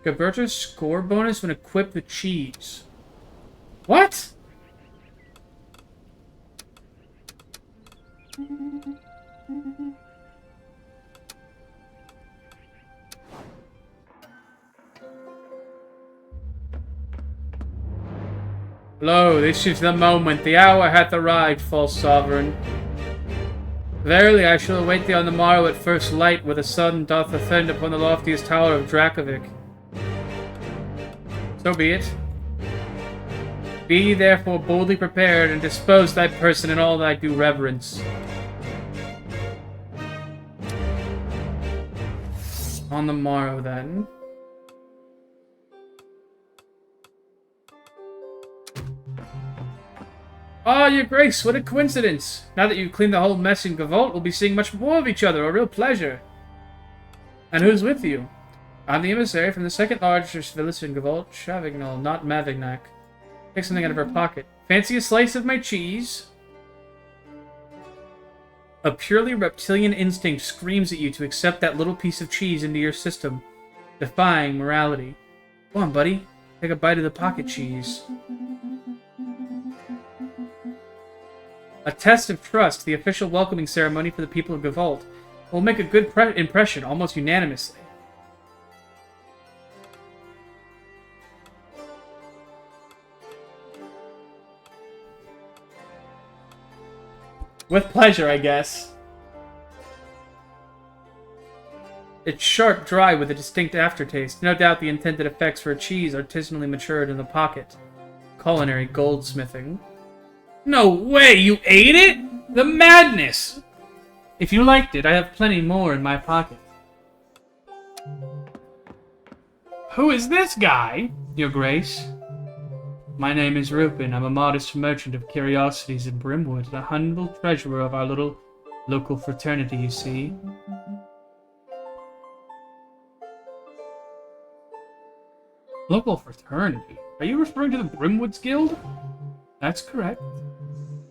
Gilberto's score bonus when equipped with cheese. What? Lo, this is the moment. The hour hath arrived, false sovereign. Verily, I shall await thee on the morrow at first light, where the sun doth ascend upon the loftiest tower of Dracovic. So be it. Be therefore boldly prepared, and dispose thy person in all thy due reverence. On the morrow, then. Ah, your grace, what a coincidence! Now that you've cleaned the whole mess in Gavolt, we'll be seeing much more of each other, a real pleasure. And who's with you? I'm the emissary from the second largest village in Gavolt, Chavignol, not Mavignac. Take something out of her pocket. Fancy a slice of my cheese? A purely reptilian instinct screams at you to accept that little piece of cheese into your system, defying morality. Go on, buddy. Take a bite of the pocket cheese. A test of trust, the official welcoming ceremony for the people of Gavolt, will make a good impression, almost unanimously. With pleasure, I guess. It's sharp, dry, with a distinct aftertaste. No doubt the intended effects for a cheese artisanally matured in the pocket. Culinary goldsmithing. No way! You ate it? The madness! If you liked it, I have plenty more in my pocket. Who is this guy, Your Grace? My name is Rupin. I'm a modest merchant of curiosities in Brimwood, the humble treasurer of our little local fraternity, you see. Local fraternity? Are you referring to the Brimwoods Guild? That's correct.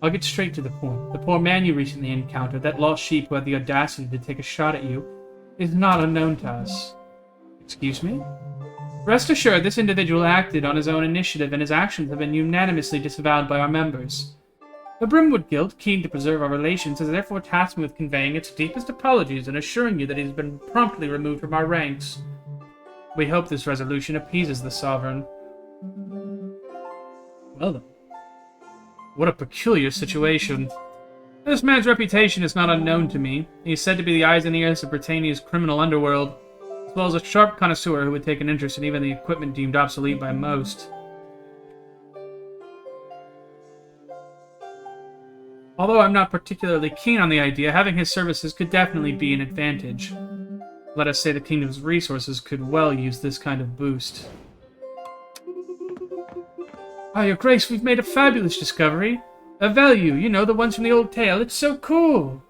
I'll get straight to the point. The poor man you recently encountered, that lost sheep who had the audacity to take a shot at you, is not unknown to us. Excuse me? Rest assured, this individual acted on his own initiative, and his actions have been unanimously disavowed by our members. The Brimwood Guild, keen to preserve our relations, has therefore tasked me with conveying its deepest apologies and assuring you that he has been promptly removed from our ranks. We hope this resolution appeases the Sovereign. Well then. What a peculiar situation. This man's reputation is not unknown to me. He is said to be the eyes and ears of Britannia's criminal underworld, as well as a sharp connoisseur who would take an interest in even the equipment deemed obsolete by most. Although I'm not particularly keen on the idea, having his services could definitely be an advantage. Let us say the kingdom's resources could well use this kind of boost. Ah, Your Grace, we've made a fabulous discovery. A value, you know, the ones from the old tale. It's so cool!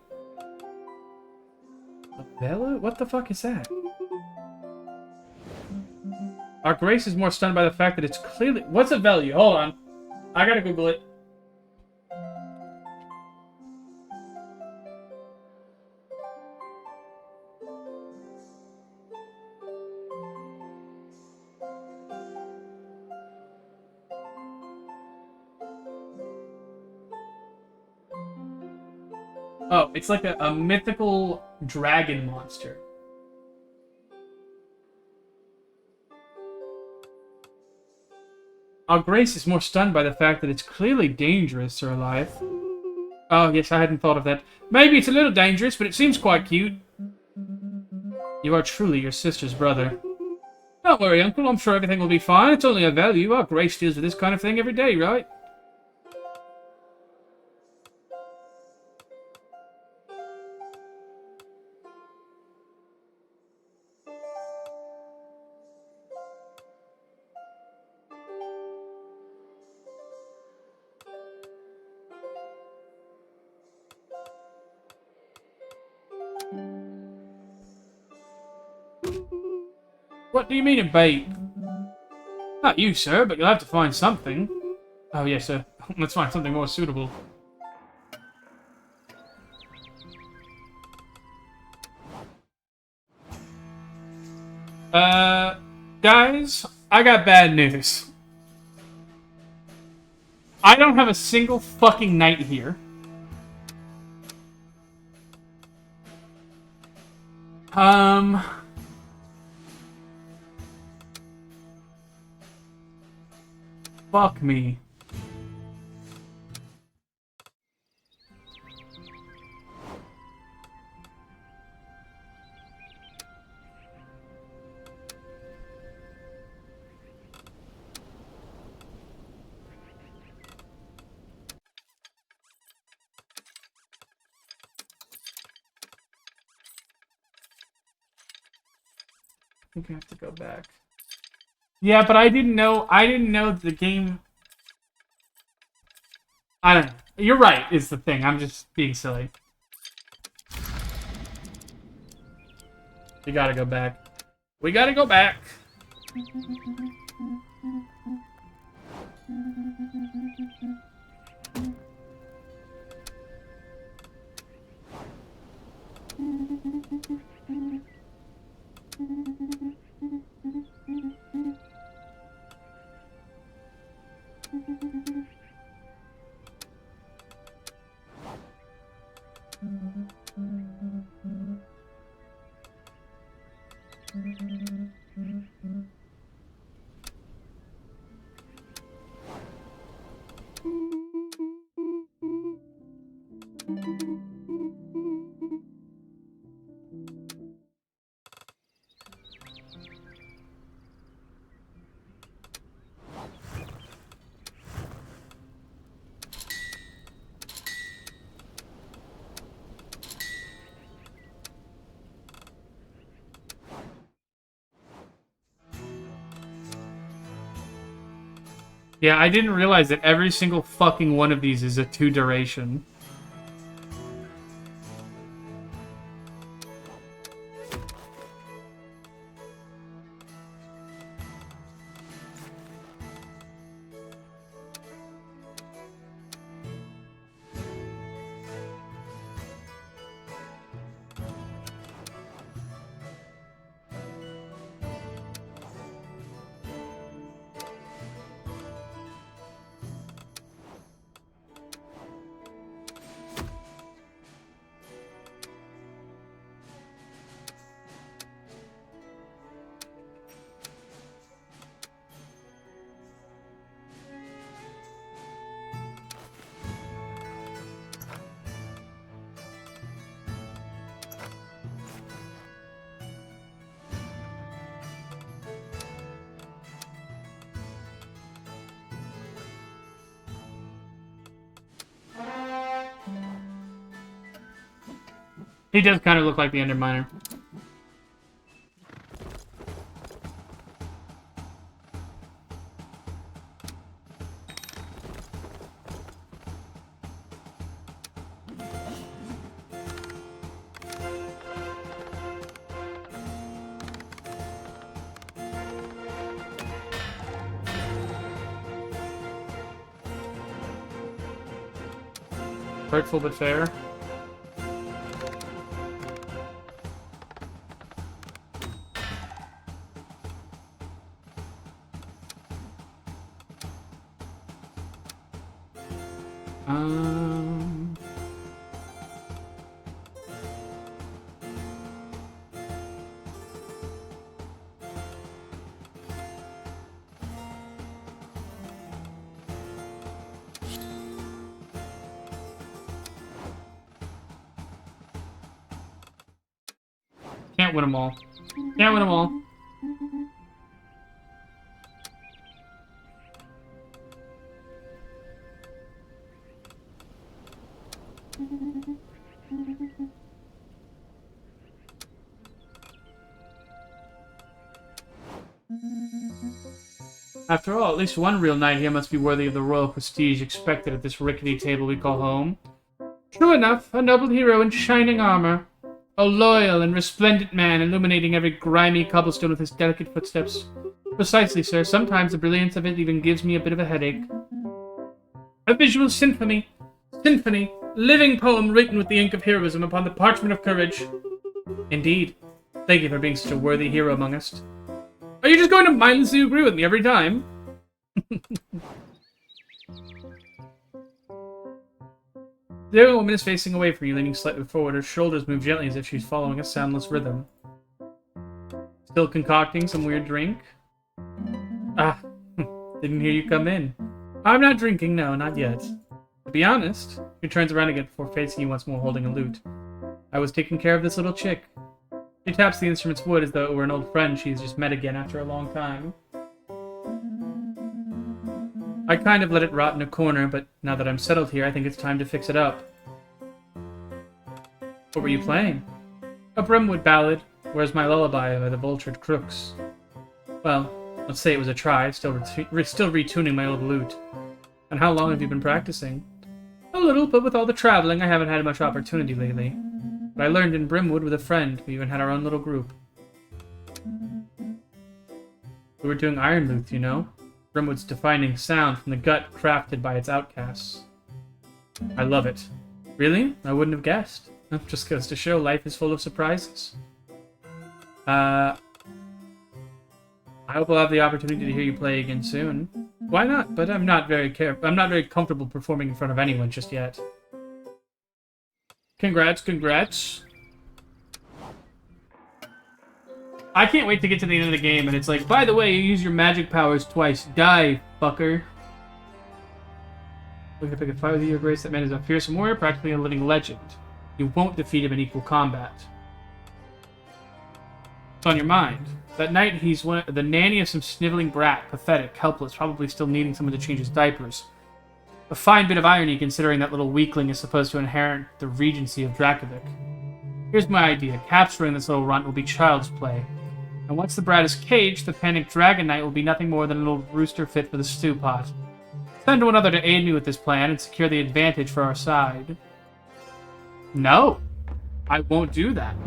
A Bella? What the fuck is that? Our Grace is more stunned by the fact that it's clearly... What's a value? Hold on. I gotta Google it. Oh, it's like a mythical dragon monster. Our Grace is more stunned by the fact that it's clearly dangerous, Sir Elias. Oh, yes, I hadn't thought of that. Maybe it's a little dangerous, but it seems quite cute. You are truly your sister's brother. Don't worry, Uncle. I'm sure everything will be fine. It's only a value. Our Grace deals with this kind of thing every day, right? What do you mean a bait? Not you, sir, but you'll have to find something. Oh, yes, sir. Let's find something more suitable. Guys, I got bad news. I don't have a single fucking knight here. Fuck me. I think I have to go back. Yeah, but I didn't know the game... I don't know. You're right, is the thing. I'm just being silly. We gotta go back. We gotta go back. Yeah, I didn't realize that every single fucking one of these is a 2 duration. He does kind of look like the Underminer. Hurtful but fair. Can't win them all. Can't win them all. After all, at least one real knight here must be worthy of the royal prestige expected at this rickety table we call home. True enough, a noble hero in shining armor. A loyal and resplendent man, illuminating every grimy cobblestone with his delicate footsteps. Precisely, sir. Sometimes the brilliance of it even gives me a bit of a headache. A visual symphony. Symphony. Living poem written with the ink of heroism upon the parchment of courage. Indeed. Thank you for being such a worthy hero among us. Are you just going to mindlessly agree with me every time? The young woman is facing away from you, leaning slightly forward. Her shoulders move gently as if she's following a soundless rhythm. Still concocting some weird drink? Ah, didn't hear you come in. I'm not drinking, no, not yet. To be honest, she turns around again before facing you once more, holding a lute. I was taking care of this little chick. She taps the instrument's wood as though it were an old friend she's just met again after a long time. I kind of let it rot in a corner, but now that I'm settled here, I think it's time to fix it up. What were you playing? A Brimwood ballad, Where's My Lullaby by the Vultured Crooks. Well, let's say it was a try, still retuning my old lute. And how long have you been practicing? A little, but with all the traveling, I haven't had much opportunity lately. But I learned in Brimwood with a friend. We even had our own little group. We were doing iron lute, you know? Brimwood's defining sound from the gut crafted by its outcasts. I love it. Really? I wouldn't have guessed. Just goes to show life is full of surprises. I hope I'll have the opportunity to hear you play again soon. Why not? But I'm not very comfortable performing in front of anyone just yet. Congrats, congrats. I can't wait to get to the end of the game and it's like, by the way, you use your magic powers twice. Die, fucker. Look at pick a fight with your grace. That man is a fearsome warrior, practically a living legend. You won't defeat him in equal combat. It's on your mind. That night, he's the nanny of some sniveling brat, pathetic, helpless, probably still needing someone to change his diapers. A fine bit of irony, considering that little weakling is supposed to inherit the regency of Dracovic. Here's my idea. Capturing this little runt will be child's play. And once the brat is caged, the panicked Dragon Knight will be nothing more than a little rooster fit for the stew pot. Send one other to aid me with this plan and secure the advantage for our side. No, I won't do that.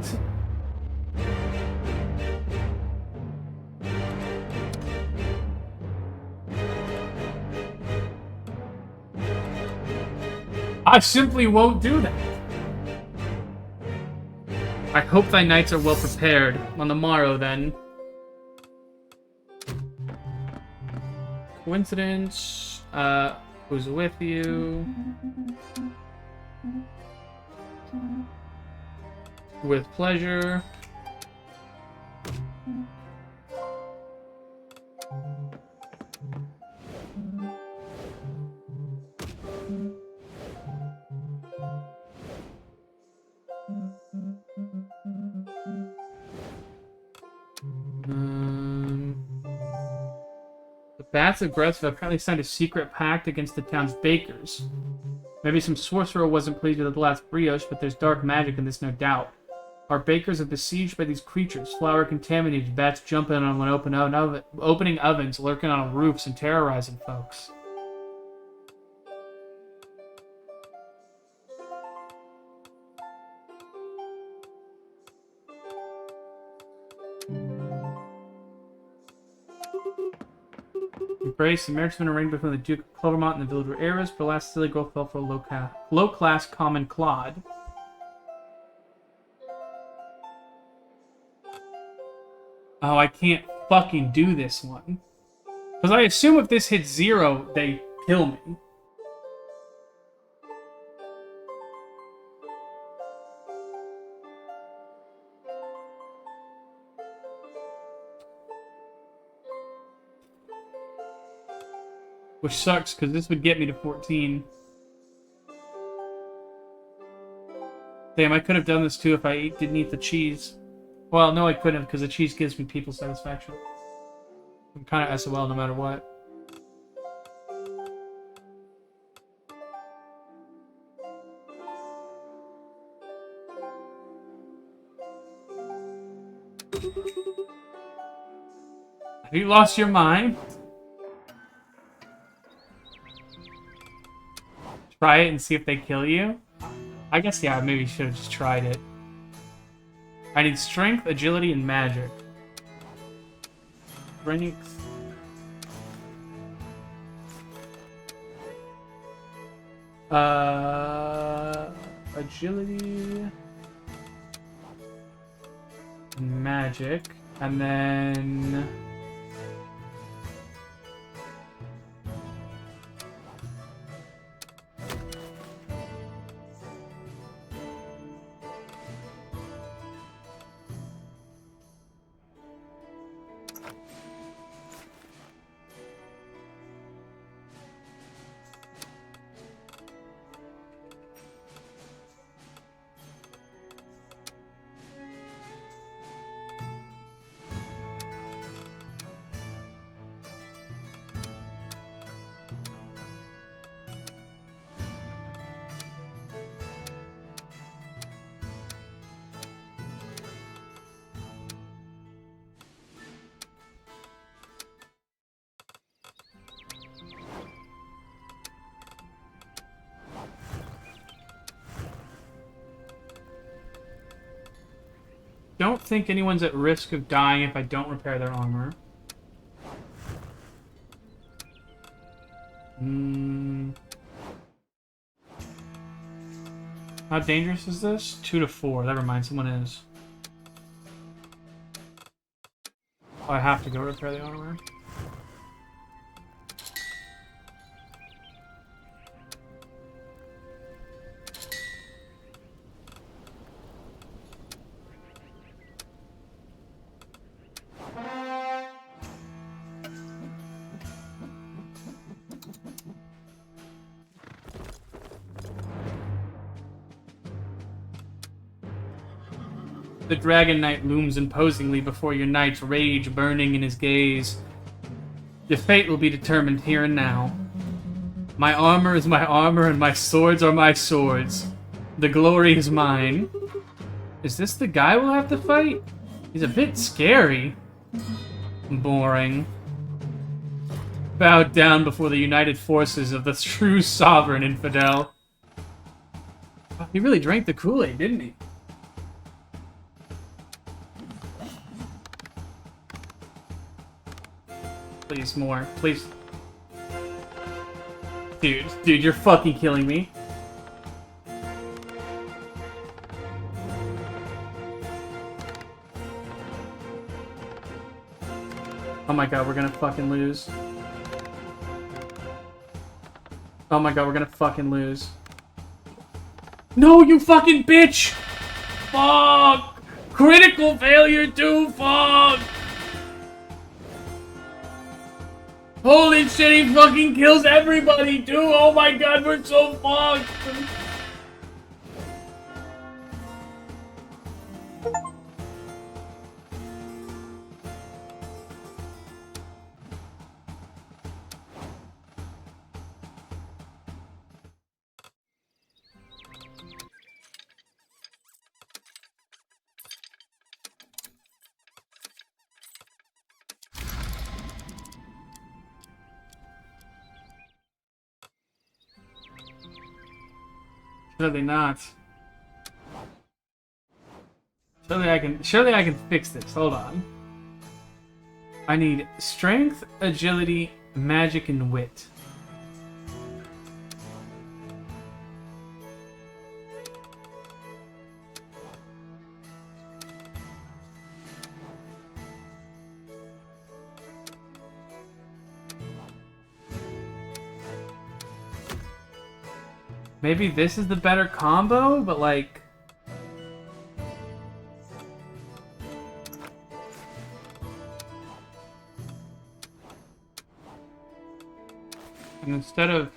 I simply won't do that. I hope thy knights are well prepared. On the morrow, then. Coincidence. Who's with you? With pleasure. The Bats of Growth have apparently signed a secret pact against the town's bakers. Maybe some sorcerer wasn't pleased with the last brioche, but there's dark magic in this, no doubt. Our bakers are besieged by these creatures, flour contaminated, bats jumping on when opening ovens, lurking on roofs, and terrorizing folks. Embrace, the marriage has been arranged between the Duke of Clovermont and the village of Eris, but the last silly girl fell for a low-class common clod. Oh, I can't fucking do this one. Because I assume if this hits 0, they kill me. Which sucks, because this would get me to 14. Damn, I could have done this too if I didn't eat the cheese. Well, no, I couldn't, because the cheese gives me people satisfaction. I'm kind of SOL no matter what. Have you lost your mind? Try it and see if they kill you? I guess, yeah, maybe you should have just tried it. I need strength, agility, and magic. Strength. Agility. Magic. And then... Don't think anyone's at risk of dying if I don't repair their armor. How dangerous is this? 2 to 4. Never mind, someone is. Oh, I have to go repair the armor. The Dragon Knight looms imposingly before your knight's rage burning in his gaze. Your fate will be determined here and now. My armor is my armor and my swords are my swords. The glory is mine. Is this the guy we'll have to fight? He's a bit scary. Boring. bowed down before the united forces of the true sovereign infidel. He really drank the Kool-Aid, didn't he? Please, more. Please. Dude, you're fucking killing me. Oh my god, we're gonna fucking lose. Oh my god, we're gonna fucking lose. No, you fucking bitch! Fuck! Critical failure too, fuck! Holy shit, he fucking kills everybody too! Oh my god, we're so fucked! Surely not. Surely I can fix this. Hold on. I need strength, agility, magic, and wit. Maybe this is the better combo, but like... And instead of...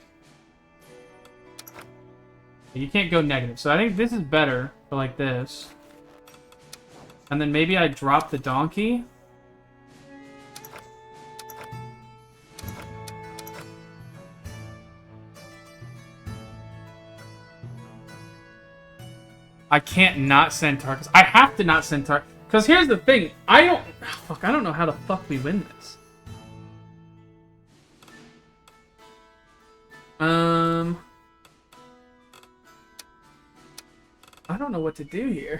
You can't go negative, so I think this is better for like this. And then maybe I drop the donkey. I can't not send Tarkus. I have to not send Tarkus. Because here's the thing. I don't know how the fuck we win this. I don't know what to do here.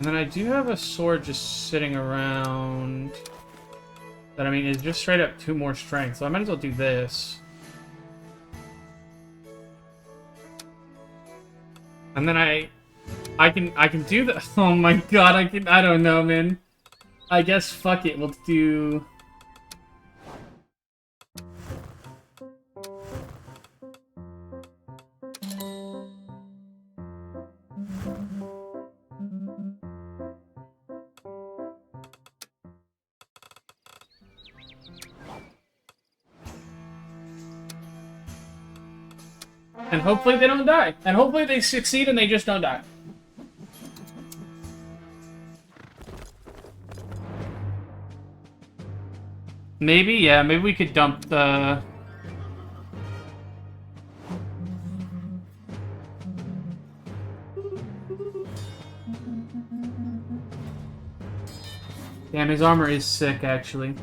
And then I do have a sword just sitting around that, I mean, is just straight up 2 more strength, so I might as well do this. And then I can do the... Oh my god, I don't know, man. I guess fuck it, we'll do... And hopefully they don't die. And hopefully they succeed and they just don't die. Maybe, yeah, maybe we could dump the... Damn, his armor is sick, actually.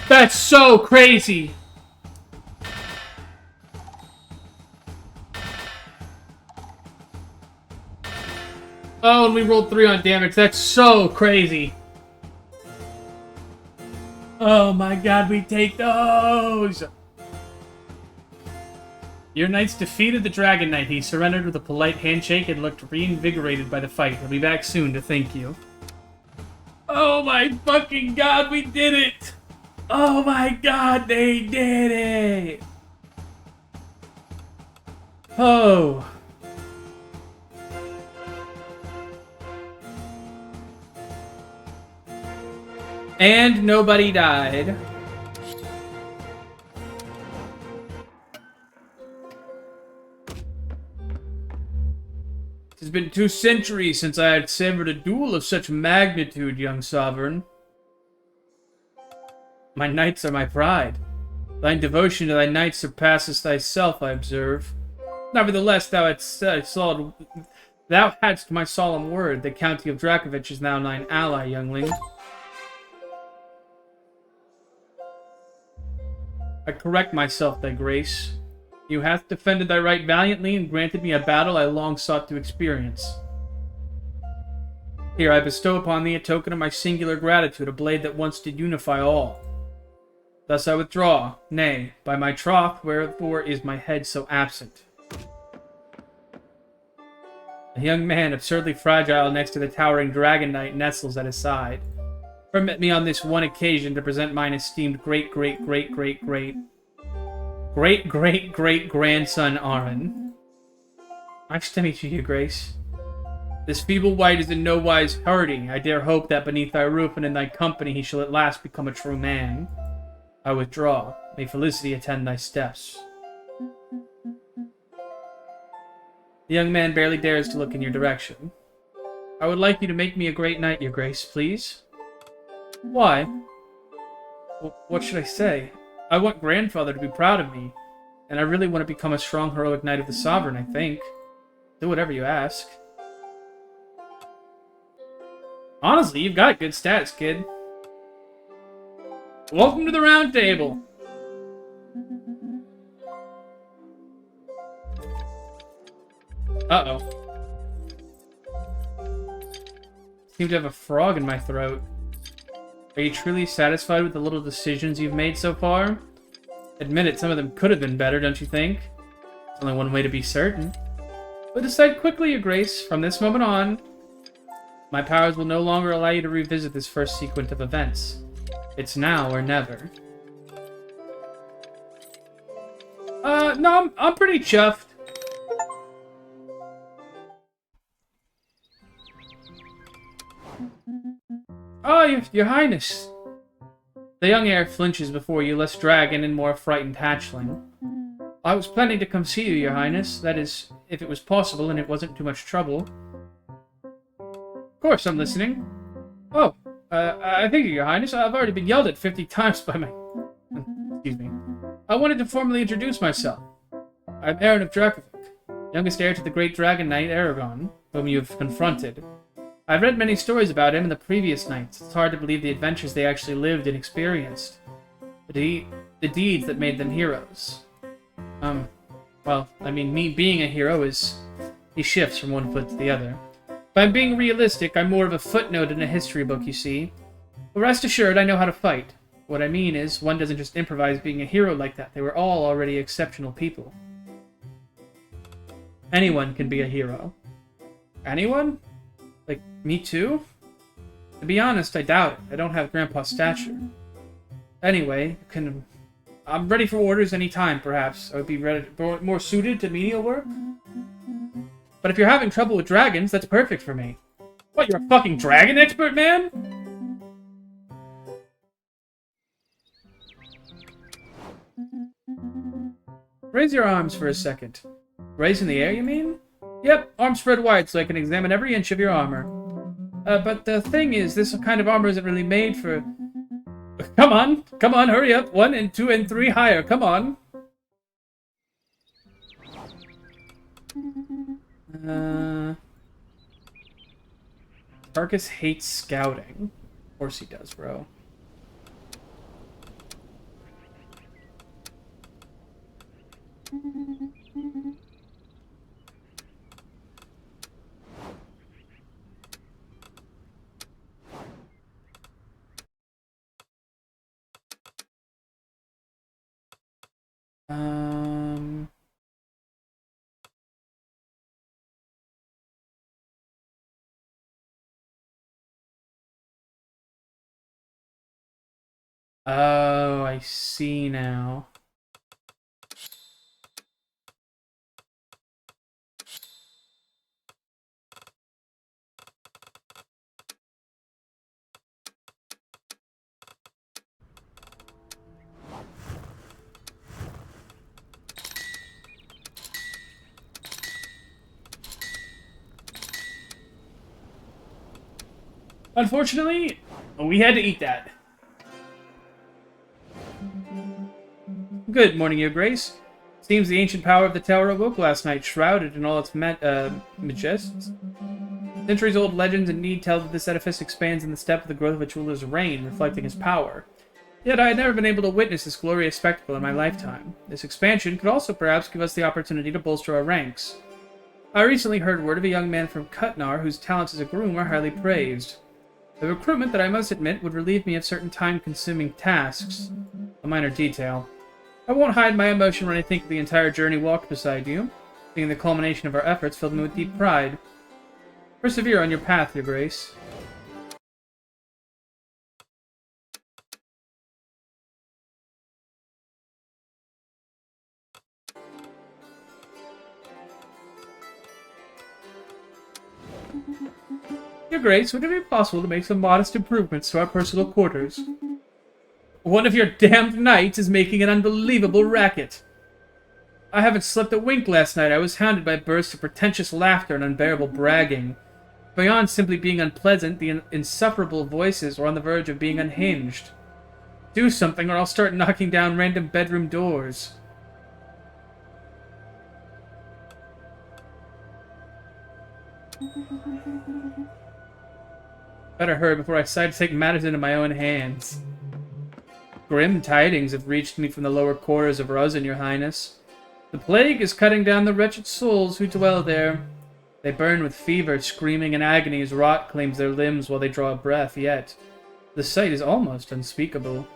That's so crazy! Oh, and we rolled 3 on damage. That's so crazy. Oh my god, we take those! Your knights defeated the Dragon Knight. He surrendered with a polite handshake and looked reinvigorated by the fight. He'll be back soon to thank you. Oh my fucking god, we did it! Oh my god, they did it! Oh. And nobody died. It has been 2 centuries since I had severed a duel of such magnitude, young sovereign. My knights are my pride. Thine devotion to thy knights surpasses thyself, I observe. Nevertheless, thou hadst my solemn word. The county of Drakovich is now thine ally, youngling. I correct myself, thy grace. You hast defended thy right valiantly and granted me a battle I long sought to experience. Here I bestow upon thee a token of my singular gratitude, a blade that once did unify all. Thus I withdraw, nay, by my troth, wherefore is my head so absent. A young man, absurdly fragile next to the towering Dragon Knight, nestles at his side. Permit me on this one occasion to present mine esteemed great-great-grandson Aaron. Nice to meet you, your grace. This feeble wight is in no wise hurting. I dare hope that beneath thy roof and in thy company he shall at last become a true man. I withdraw. May felicity attend thy steps. The young man barely dares to look in your direction. I would like you to make me a great knight, your grace, please. Why? What should I say? I want grandfather to be proud of me, and I really want to become a strong, heroic knight of the sovereign, I think. Do whatever you ask. Honestly, you've got good stats, kid. Welcome to the round table. Uh-oh. Seem to have a frog in my throat. Are you truly satisfied with the little decisions you've made so far? Admit it, some of them could have been better, don't you think? There's only one way to be certain. But decide quickly, your grace. From this moment on, my powers will no longer allow you to revisit this first sequence of events. It's now or never. No, I'm pretty chuffed. Oh, your highness. The young heir flinches before you, less dragon and more frightened hatchling. I was planning to come see you, your highness. That is, if it was possible and it wasn't too much trouble. Of course, I'm listening. Oh, I thank you, your highness. I've already been yelled at 50 times by my... Excuse me. I wanted to formally introduce myself. I'm Aaron of Drakovich, youngest heir to the great dragon knight Aragon, whom you have confronted. I've read many stories about him and the previous knights. It's hard to believe the adventures they actually lived and experienced. The deeds that made them heroes. Well, I mean, me being a hero is... He shifts from one foot to the other. If I'm being realistic, I'm more of a footnote in a history book, you see. But rest assured, I know how to fight. What I mean is, one doesn't just improvise being a hero like that. They were all already exceptional people. Anyone can be a hero. Anyone? Like, me too? To be honest, I doubt it. I don't have Grandpa's stature. Anyway, I'm ready for orders any time, perhaps. I would be more suited to menial work. But if you're having trouble with dragons, that's perfect for me. What, you're a fucking dragon expert, man? Raise your arms for a second. Raise in the air, you mean? Yep, arms spread wide so I can examine every inch of your armor. But the thing is, this kind of armor isn't really made for... Come on, hurry up. 1 and 2 and 3 higher, come on. Tarkus hates scouting. Of course he does, bro. Oh, I see now. Unfortunately, we had to eat that. Good morning, Your Grace. Seems the ancient power of the tower awoke last night, shrouded in all its majesty. Centuries-old legends indeed tell that this edifice expands in the step of the growth of its ruler's reign, reflecting his power. Yet I had never been able to witness this glorious spectacle in my lifetime. This expansion could also perhaps give us the opportunity to bolster our ranks. I recently heard word of a young man from Kutnar whose talents as a groom are highly praised. A recruitment that I must admit would relieve me of certain time-consuming tasks. A minor detail. I won't hide my emotion when I think of the entire journey walked beside you. Being the culmination of our efforts filled me with deep pride. Persevere on your path, Your Grace. Your Grace, would it be possible to make some modest improvements to our personal quarters? One of your damned knights is making an unbelievable racket. I haven't slept a wink last night. I was hounded by bursts of pretentious laughter and unbearable bragging. Beyond simply being unpleasant, the insufferable voices were on the verge of being unhinged. Do something or I'll start knocking down random bedroom doors. Better hurry before I decide to take matters into my own hands. Grim tidings have reached me from the lower quarters of Ruzin, Your Highness. The plague is cutting down the wretched souls who dwell there. They burn with fever, screaming in agony as rot claims their limbs while they draw a breath, yet the sight is almost unspeakable.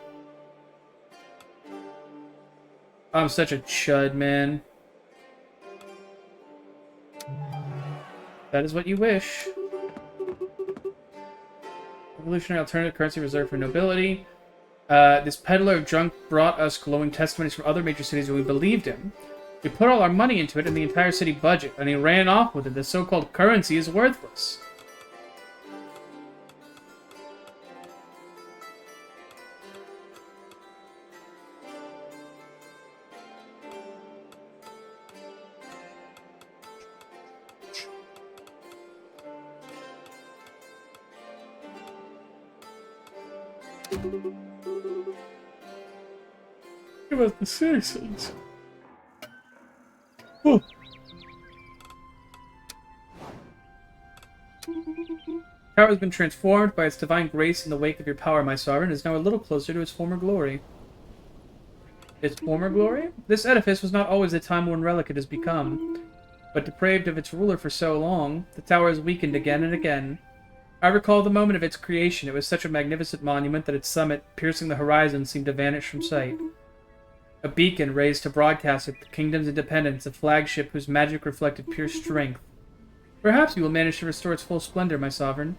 I'm such a chud, man. That is what you wish. Revolutionary alternative currency reserved for nobility. This peddler of junk brought us glowing testimonies from other major cities and we believed him. We put all our money into it and the entire city budget, and he ran off with it. The so-called currency is worthless. Give us the citizens. Oh. Power has been transformed by its divine grace in the wake of your power, my sovereign, and is now a little closer to its former glory. Its former glory? This edifice was not always the time-worn relic it has become, but depraved of its ruler for so long, the tower has weakened again and again. I recall the moment of its creation. It was such a magnificent monument that its summit, piercing the horizon, seemed to vanish from sight. A beacon raised to broadcast at the kingdom's independence, a flagship whose magic reflected pure strength. Perhaps you will manage to restore its full splendor, my sovereign.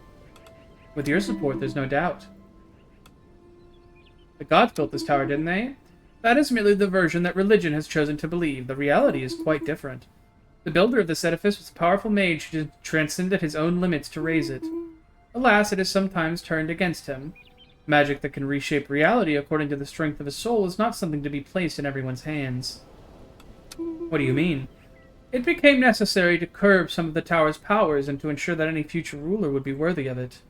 With your support, there's no doubt. The gods built this tower, didn't they? That is merely the version that religion has chosen to believe. The reality is quite different. The builder of this edifice was a powerful mage who transcended his own limits to raise it. Alas, it has sometimes turned against him. Magic that can reshape reality according to the strength of his soul is not something to be placed in everyone's hands. What do you mean? It became necessary to curb some of the tower's powers and to ensure that any future ruler would be worthy of it.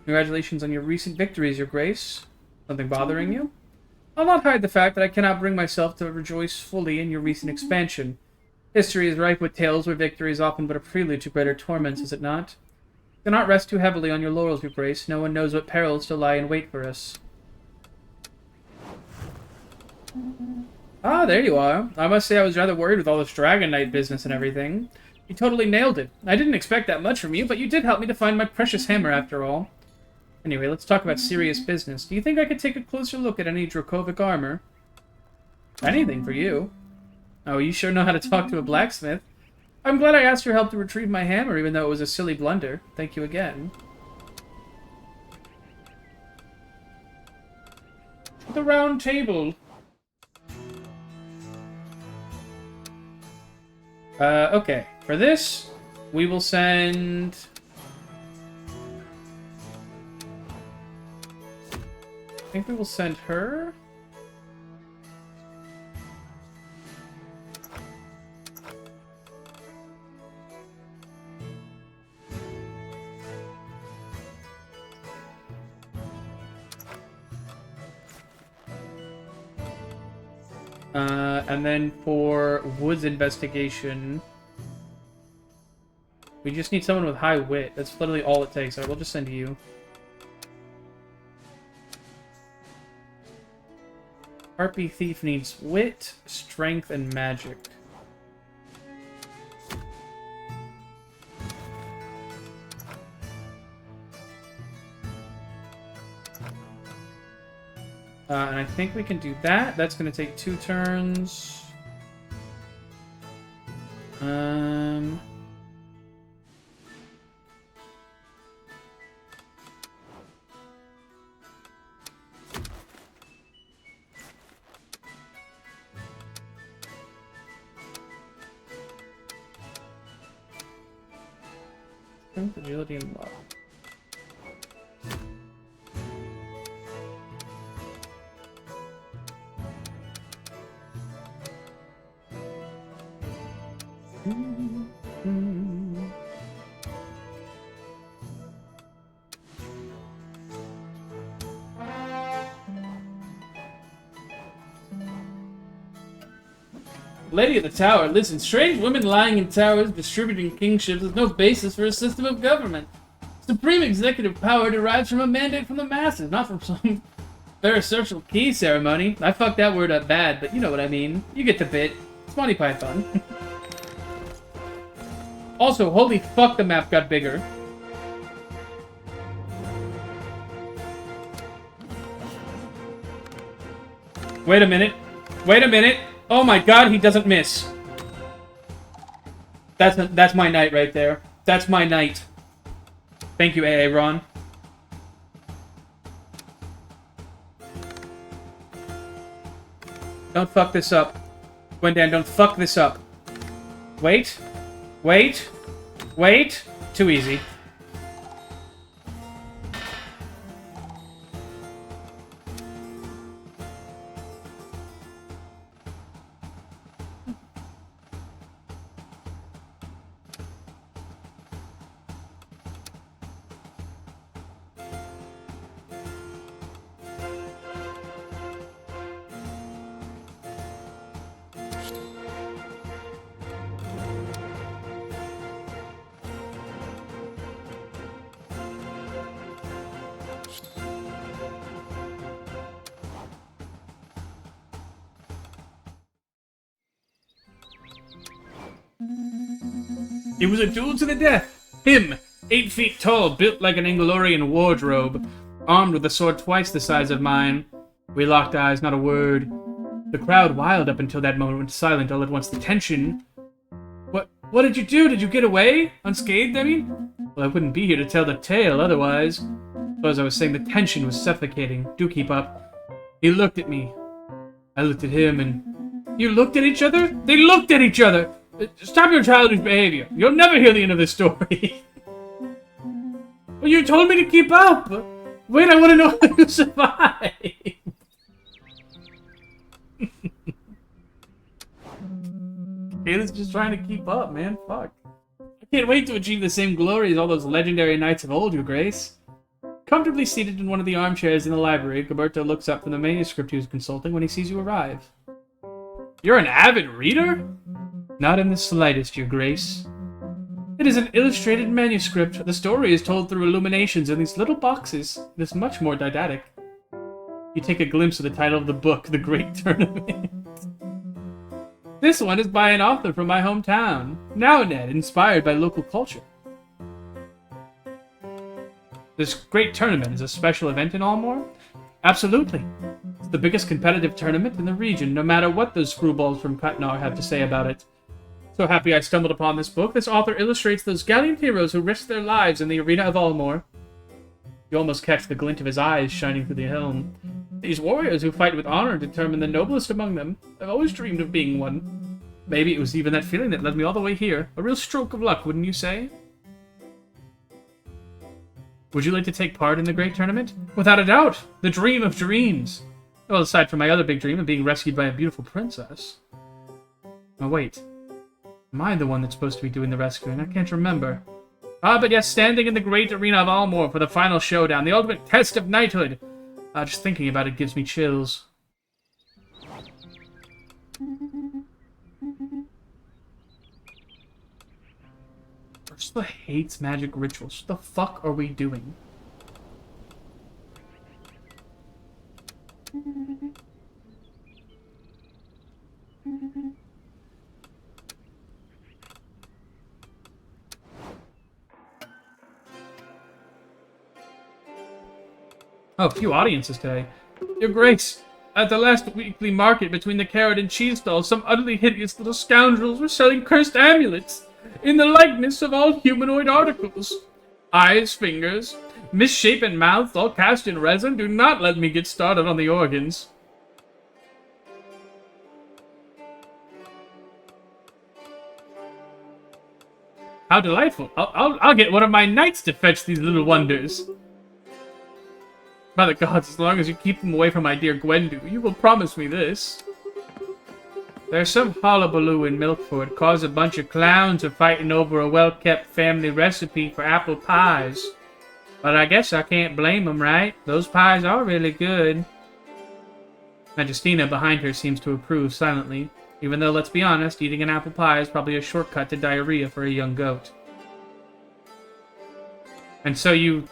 Congratulations on your recent victories, Your Grace. Something bothering you? I'll not hide the fact that I cannot bring myself to rejoice fully in your recent expansion. History is rife with tales where victory is often but a prelude to greater torments, is it not? Do not rest too heavily on your laurels, Your Grace. No one knows what perils still lie in wait for us. Ah, there you are. I must say I was rather worried with all this Dragon Knight business and everything. You totally nailed it. I didn't expect that much from you, but you did help me to find my precious hammer after all. Anyway, let's talk about serious business. Do you think I could take a closer look at any Dracovic armor? Anything for you. Oh, you sure know how to talk to a blacksmith. I'm glad I asked your help to retrieve my hammer, even though it was a silly blunder. Thank you again. The round table. Okay. For this, we will send... I think we will send her. And then for Wood's investigation, we just need someone with high wit. That's literally all it takes. Alright, we'll just send you. Harpy Thief needs wit, strength, and magic. And I think we can do that. That's going to take 2 turns. Strength, agility, and luck. Lady of the Tower, listen, strange women lying in towers, distributing kingships with no basis for a system of government. Supreme executive power derives from a mandate from the masses, not from some pharisaical key ceremony. I fucked that word up bad, but you know what I mean. You get the bit. It's Monty Python. Also, holy fuck, the map got bigger. Wait a minute. Wait a minute. Oh my god, he doesn't miss. That's my knight right there. That's my knight. Thank you, AA Ron. Don't fuck this up. Gwendan, don't fuck this up. Wait. Wait. Wait. Too easy. It was a duel to the death. Him, 8 feet tall, built like an Angolorian wardrobe, armed with a sword twice the size of mine. We locked eyes, not a word. The crowd wild up until that moment went silent all at once. The tension... What did you do? Did you get away? Unscathed, I mean? Well, I wouldn't be here to tell the tale otherwise. So as I was saying, the tension was suffocating. Do keep up. He looked at me. I looked at him and... You looked at each other? They looked at each other! Stop your childish behavior. You'll never hear the end of this story. Well, you told me to keep up. Wait, I want to know how you survived. Kayla's just trying to keep up, man. Fuck. I can't wait to achieve the same glory as all those legendary knights of old, Your Grace. Comfortably seated in one of the armchairs in the library, Gilberto looks up from the manuscript he was consulting when he sees you arrive. You're an avid reader? Not in the slightest, Your Grace. It is an illustrated manuscript. The story is told through illuminations in these little boxes. It is much more didactic. You take a glimpse of the title of the book, The Great Tournament. This one is by an author from my hometown. Now Ned, inspired by local culture. This great tournament is a special event in Almore? Absolutely. It's the biggest competitive tournament in the region, no matter what those screwballs from Cutnar have to say about it. So happy I stumbled upon this book. This author illustrates those gallant heroes who risked their lives in the arena of Almore. You almost catch the glint of his eyes shining through the helm. These warriors who fight with honor determine the noblest among them. I've always dreamed of being one. Maybe it was even that feeling that led me all the way here. A real stroke of luck, wouldn't you say? Would you like to take part in the great tournament? Without a doubt! The dream of dreams! Well, aside from my other big dream of being rescued by a beautiful princess. Oh, wait. Am I the one that's supposed to be doing the rescuing? I can't remember. Ah, but yes, standing in the great arena of Almore for the final showdown, the ultimate test of knighthood. Just thinking about it gives me chills. Ursula hates magic rituals. What the fuck are we doing? Oh, few audiences today. Your Grace, at the last weekly market between the carrot and cheese stalls, some utterly hideous little scoundrels were selling cursed amulets in the likeness of all humanoid articles. Eyes, fingers, misshapen mouths, all cast in resin. Do not let me get started on the organs. How delightful. I'll get one of my knights to fetch these little wonders. By the gods, as long as you keep them away from my dear Gwendu, you will promise me this. There's some hullabaloo in Milkford caused a bunch of clowns are fighting over a well-kept family recipe for apple pies. But I guess I can't blame them, right? Those pies are really good. Majestina behind her seems to approve silently, even though, let's be honest, eating an apple pie is probably a shortcut to diarrhea for a young goat. And so you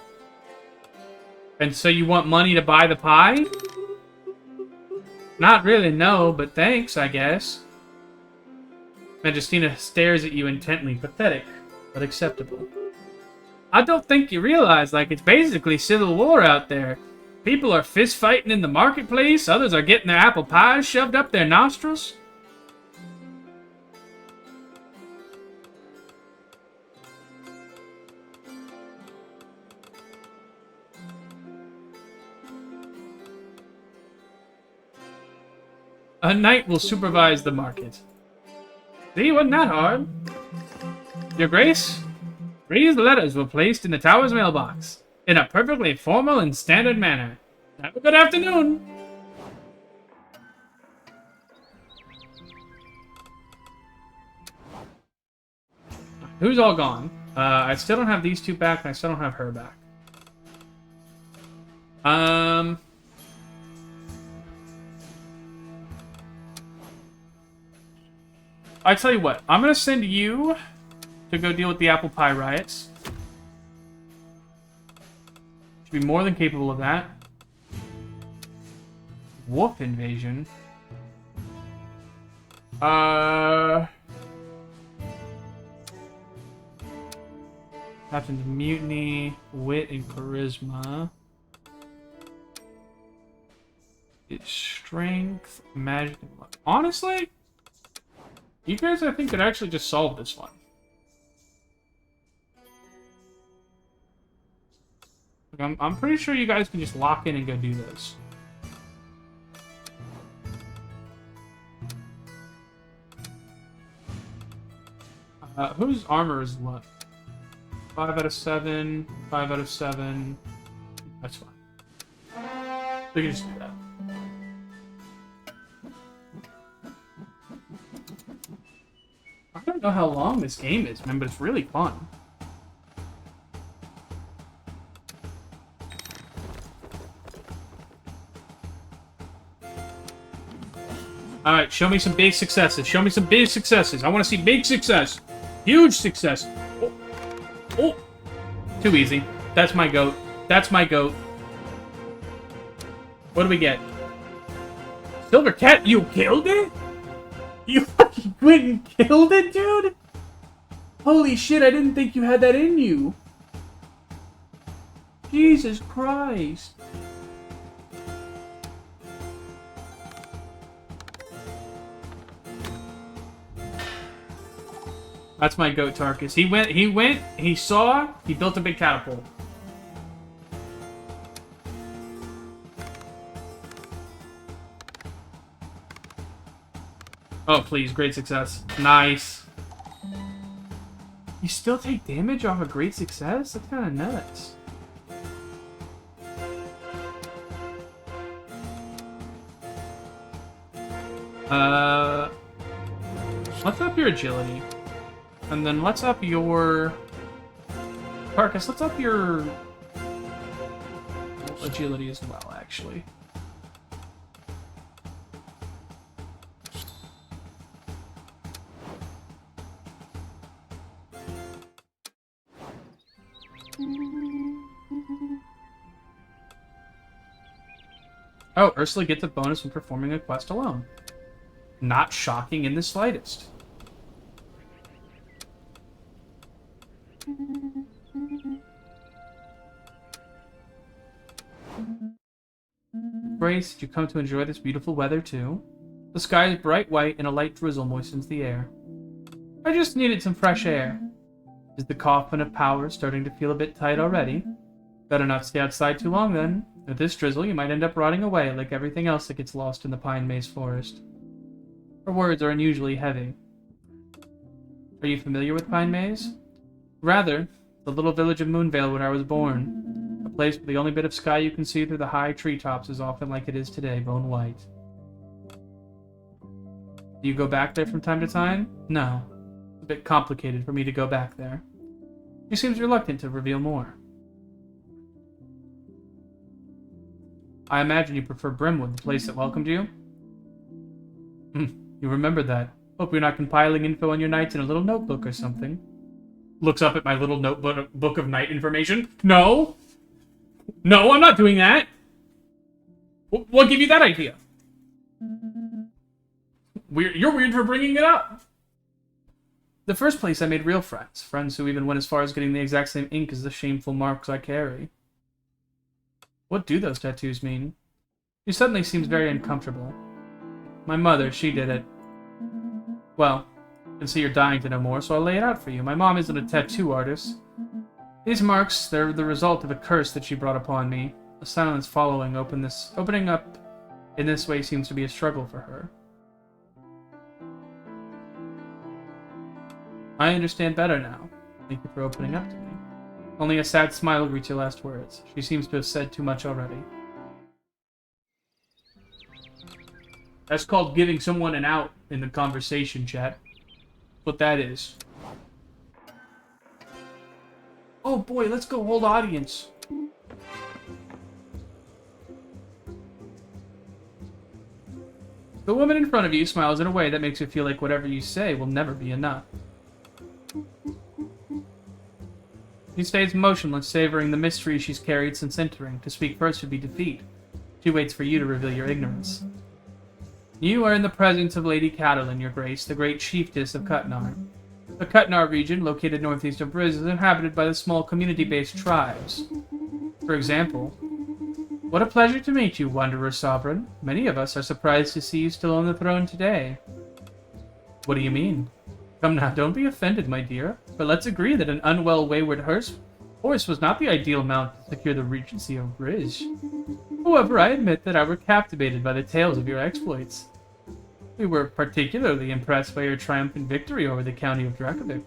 want money to buy the pie? Not really, no, but thanks, I guess. Majestina stares at you intently, pathetic, but acceptable. I don't think you realize, like, it's basically civil war out there. People are fist-fighting in the marketplace, others are getting their apple pies shoved up their nostrils. A knight will supervise the market. See, wasn't that hard? Your Grace, these letters were placed in the tower's mailbox, in a perfectly formal and standard manner. Have a good afternoon! Who's all gone? I still don't have these two back, and I still don't have her back. I tell you what, I'm gonna send you to go deal with the apple pie riots. Should be more than capable of that. Wolf invasion. Captain's mutiny, wit, and charisma. It's strength, magic, and luck. Honestly, you guys, I think, could actually just solve this one. Like, I'm pretty sure you guys can just lock in and go do this. Whose armor is what? 5 out of 7, 5 out of 7. That's fine. We can just do that. I don't know how long this game is, man, but it's really fun. Alright, show me some big successes. Show me some big successes. I want to see big success. Huge success. Oh. Oh. Too easy. That's my goat. That's my goat. What do we get? Silver Cat, you killed it? You You went and killed it, dude? Holy shit, I didn't think you had that in you. Jesus Christ. That's my goat, Tarkus. He saw, he built a big catapult. Oh, please, great success. Nice. You still take damage off a great success? That's kind of nuts. Let's up your agility. And then let's up your... Tarkus, let's up your... agility as well, actually. Oh, Ursula gets a bonus when performing a quest alone. Not shocking in the slightest. Grace, did you come to enjoy this beautiful weather too? The sky is bright white and a light drizzle moistens the air. I just needed some fresh air. Is the coffin of power starting to feel a bit tight already? Better not stay outside too long then. With this drizzle, you might end up rotting away like everything else that gets lost in the pine maze forest. Her words are unusually heavy. Are you familiar with Pine Maze? Rather, the little village of Moonvale where I was born. A place where the only bit of sky you can see through the high treetops is often like it is today, bone white. Do you go back there from time to time? No. It's a bit complicated for me to go back there. He seems reluctant to reveal more. I imagine you prefer Brimwood, the place that welcomed you? You remember that. Hope you're not compiling info on your nights in a little notebook or something. Looks up at my little notebook book of night information. No! No, I'm not doing that! What gave you that idea? You're weird for bringing it up! The first place I made real friends. Friends who even went as far as getting the exact same ink as the shameful marks I carry. What do those tattoos mean? She suddenly seems very uncomfortable. My mother, she did it. Well, I can see you're dying to know more, so I'll lay it out for you. My mom isn't a tattoo artist. These marks, they're the result of a curse that she brought upon me. The silence following opening up in this way seems to be a struggle for her. I understand better now. Thank you for opening up to me. Only a sad smile greets your last words. She seems to have said too much already. That's called giving someone an out in the conversation, chat. What that is. Oh boy, let's go hold audience. The woman in front of you smiles in a way that makes you feel like whatever you say will never be enough. She stays motionless, savoring the mystery she's carried since entering. To speak first would be defeat. She waits for you to reveal your ignorance. You are in the presence of Lady Catelyn, your grace, the great chiefess of Cutnar. The Cutnar region, located northeast of Briz, is inhabited by the small community-based tribes. For example, what a pleasure to meet you, Wanderer Sovereign. Many of us are surprised to see you still on the throne today. What do you mean? Come now, don't be offended, my dear, but let's agree that an unwell wayward horse was not the ideal mount to secure the regency of Briz. However, I admit that I were captivated by the tales of your exploits. We were particularly impressed by your triumphant victory over the county of Dracovic.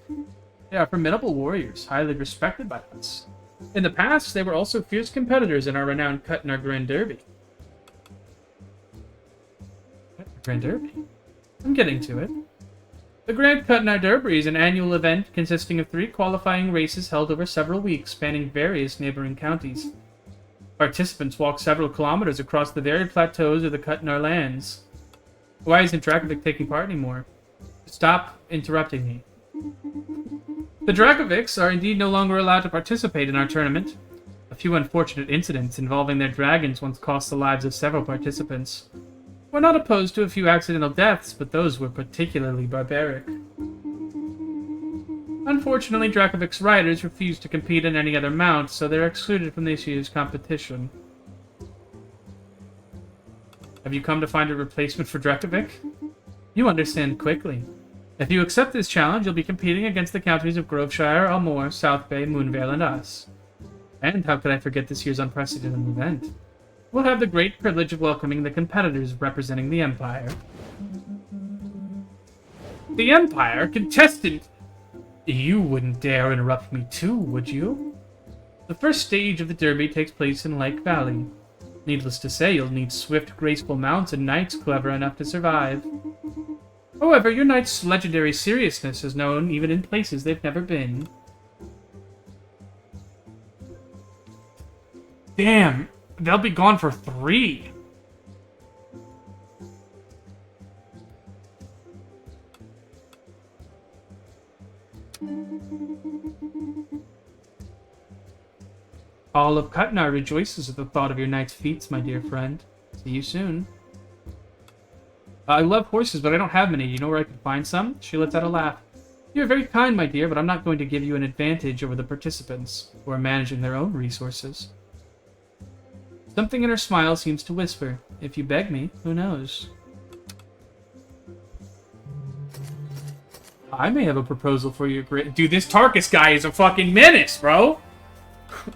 They are formidable warriors, highly respected by us. In the past, they were also fierce competitors in our renowned Cutnar Grand Derby. Grand Derby? I'm getting to it. The Grand Cutnar Derby is an annual event consisting of 3 qualifying races held over several weeks, spanning various neighboring counties. Participants walk several kilometers across the varied plateaus of the Cutnar lands. Why isn't Dracovic taking part anymore? Stop interrupting me. The Dracovics are indeed no longer allowed to participate in our tournament. A few unfortunate incidents involving their dragons once cost the lives of several participants. We're not opposed to a few accidental deaths, but those were particularly barbaric. Unfortunately, Dracovich's riders refuse to compete in any other mount, so they're excluded from this year's competition. Have you come to find a replacement for Dracovic? You understand quickly. If you accept this challenge, you'll be competing against the counties of Groveshire, Almore, South Bay, Moonvale, and us. And how could I forget this year's unprecedented event? We'll have the great privilege of welcoming the competitors representing the Empire. The Empire? Contestant! You wouldn't dare interrupt me too, would you? The first stage of the Derby takes place in Lake Valley. Needless to say, you'll need swift, graceful mounts and knights clever enough to survive. However, your knight's legendary seriousness is known even in places they've never been. Damn, they'll be gone for 3. All of Cutnar rejoices at the thought of your knight's feats, my dear friend. See you soon. I love horses, but I don't have many. Do you know where I can find some? She lets out a laugh. You're very kind, my dear, but I'm not going to give you an advantage over the participants, who are managing their own resources. Something in her smile seems to whisper, if you beg me, who knows? I may have a proposal for you, great... Dude, this Tarkus guy is a fucking menace, bro!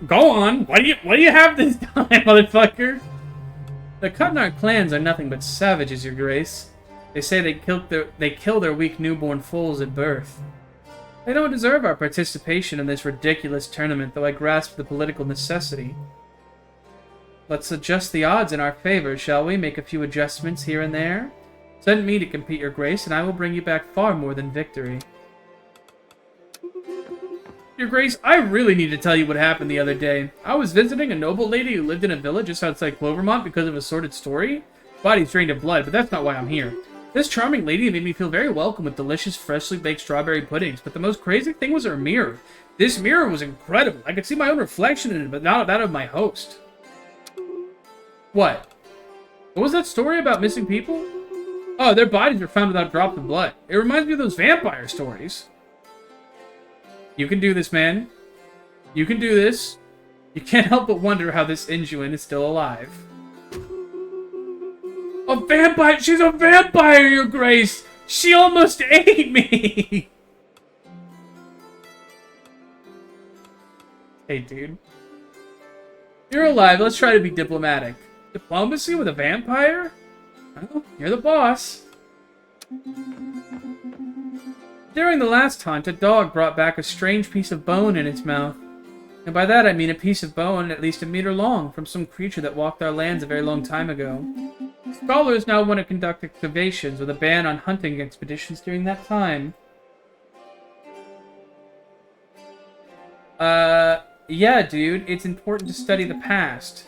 Go on! What do you have this time, motherfucker? The Cutnar clans are nothing but savages, your grace. They say they kill their weak newborn foals at birth. They don't deserve our participation in this ridiculous tournament, though I grasp the political necessity. Let's adjust the odds in our favor, shall we? Make a few adjustments here and there? Send me to compete, your grace, and I will bring you back far more than victory. Your grace, I really need to tell you what happened the other day. I was visiting a noble lady who lived in a village just outside Clovermont because of a sordid story. Body's drained of blood, but that's not why I'm here. This charming lady made me feel very welcome with delicious, freshly baked strawberry puddings, but the most crazy thing was her mirror. This mirror was incredible. I could see my own reflection in it, but not that of my host. What? What was that story about missing people? Oh, their bodies were found without drops of blood. It reminds me of those vampire stories. You can do this, man. You can do this. You can't help but wonder how this Injuin is still alive. A vampire! She's a vampire, your grace! She almost ate me! Hey, dude. You're alive. Let's try to be diplomatic. Diplomacy with a vampire? Well, you're the boss. During the last hunt, a dog brought back a strange piece of bone in its mouth. And by that I mean a piece of bone at least 1 meter long from some creature that walked our lands a very long time ago. Scholars now want to conduct excavations with a ban on hunting expeditions during that time. Yeah, dude, it's important to study the past.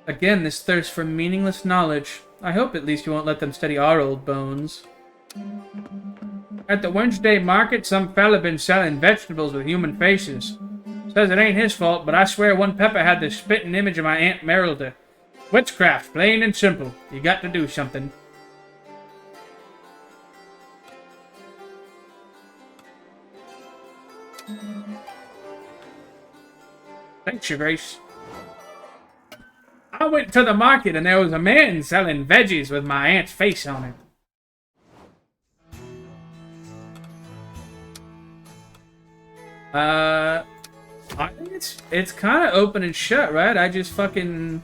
Again, this thirst for meaningless knowledge. I hope at least you won't let them study our old bones. At the Wednesday market, some fella been selling vegetables with human faces. Says it ain't his fault, but I swear one pepper had the spitting image of my Aunt Merrilda. Witchcraft, plain and simple. You got to do something. Thanks, your grace. I went to the market and there was a man selling veggies with my aunt's face on it. I think it's kind of open and shut, right? I just fucking...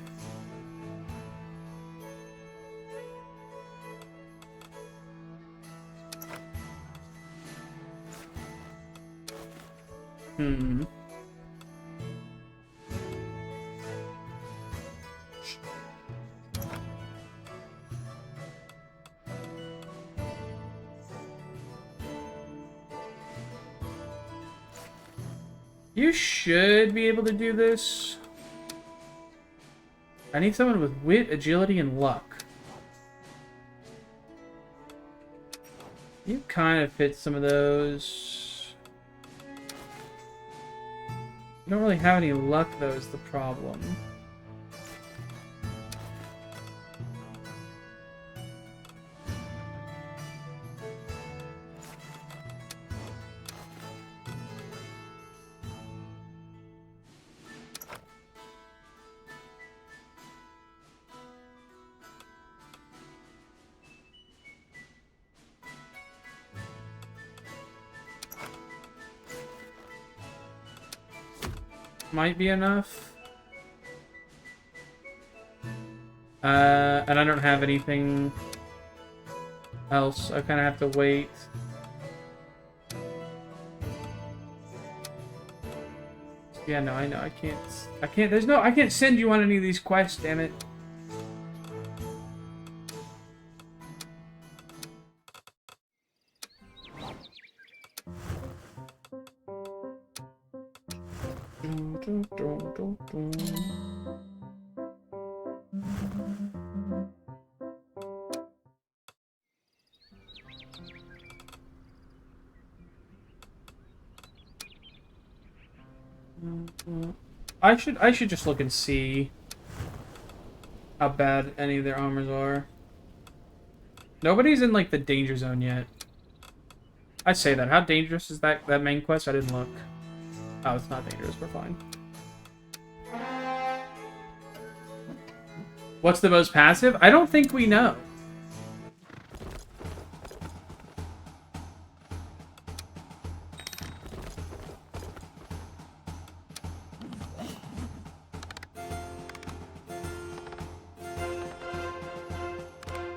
You should be able to do this. I need someone with wit, agility, and luck. You kind of fit some of those. You don't really have any luck, though, is the problem. might be enough. And I don't have anything else. I kind of have to wait. Yeah, no, I know. I can't, I can't send you on any of these quests, damn it. I should just look and see how bad any of their armors are. Nobody's in like the danger zone yet. I say that. How dangerous is that main quest? I didn't look. Oh, it's not dangerous. We're fine. What's the most passive? I don't think we know.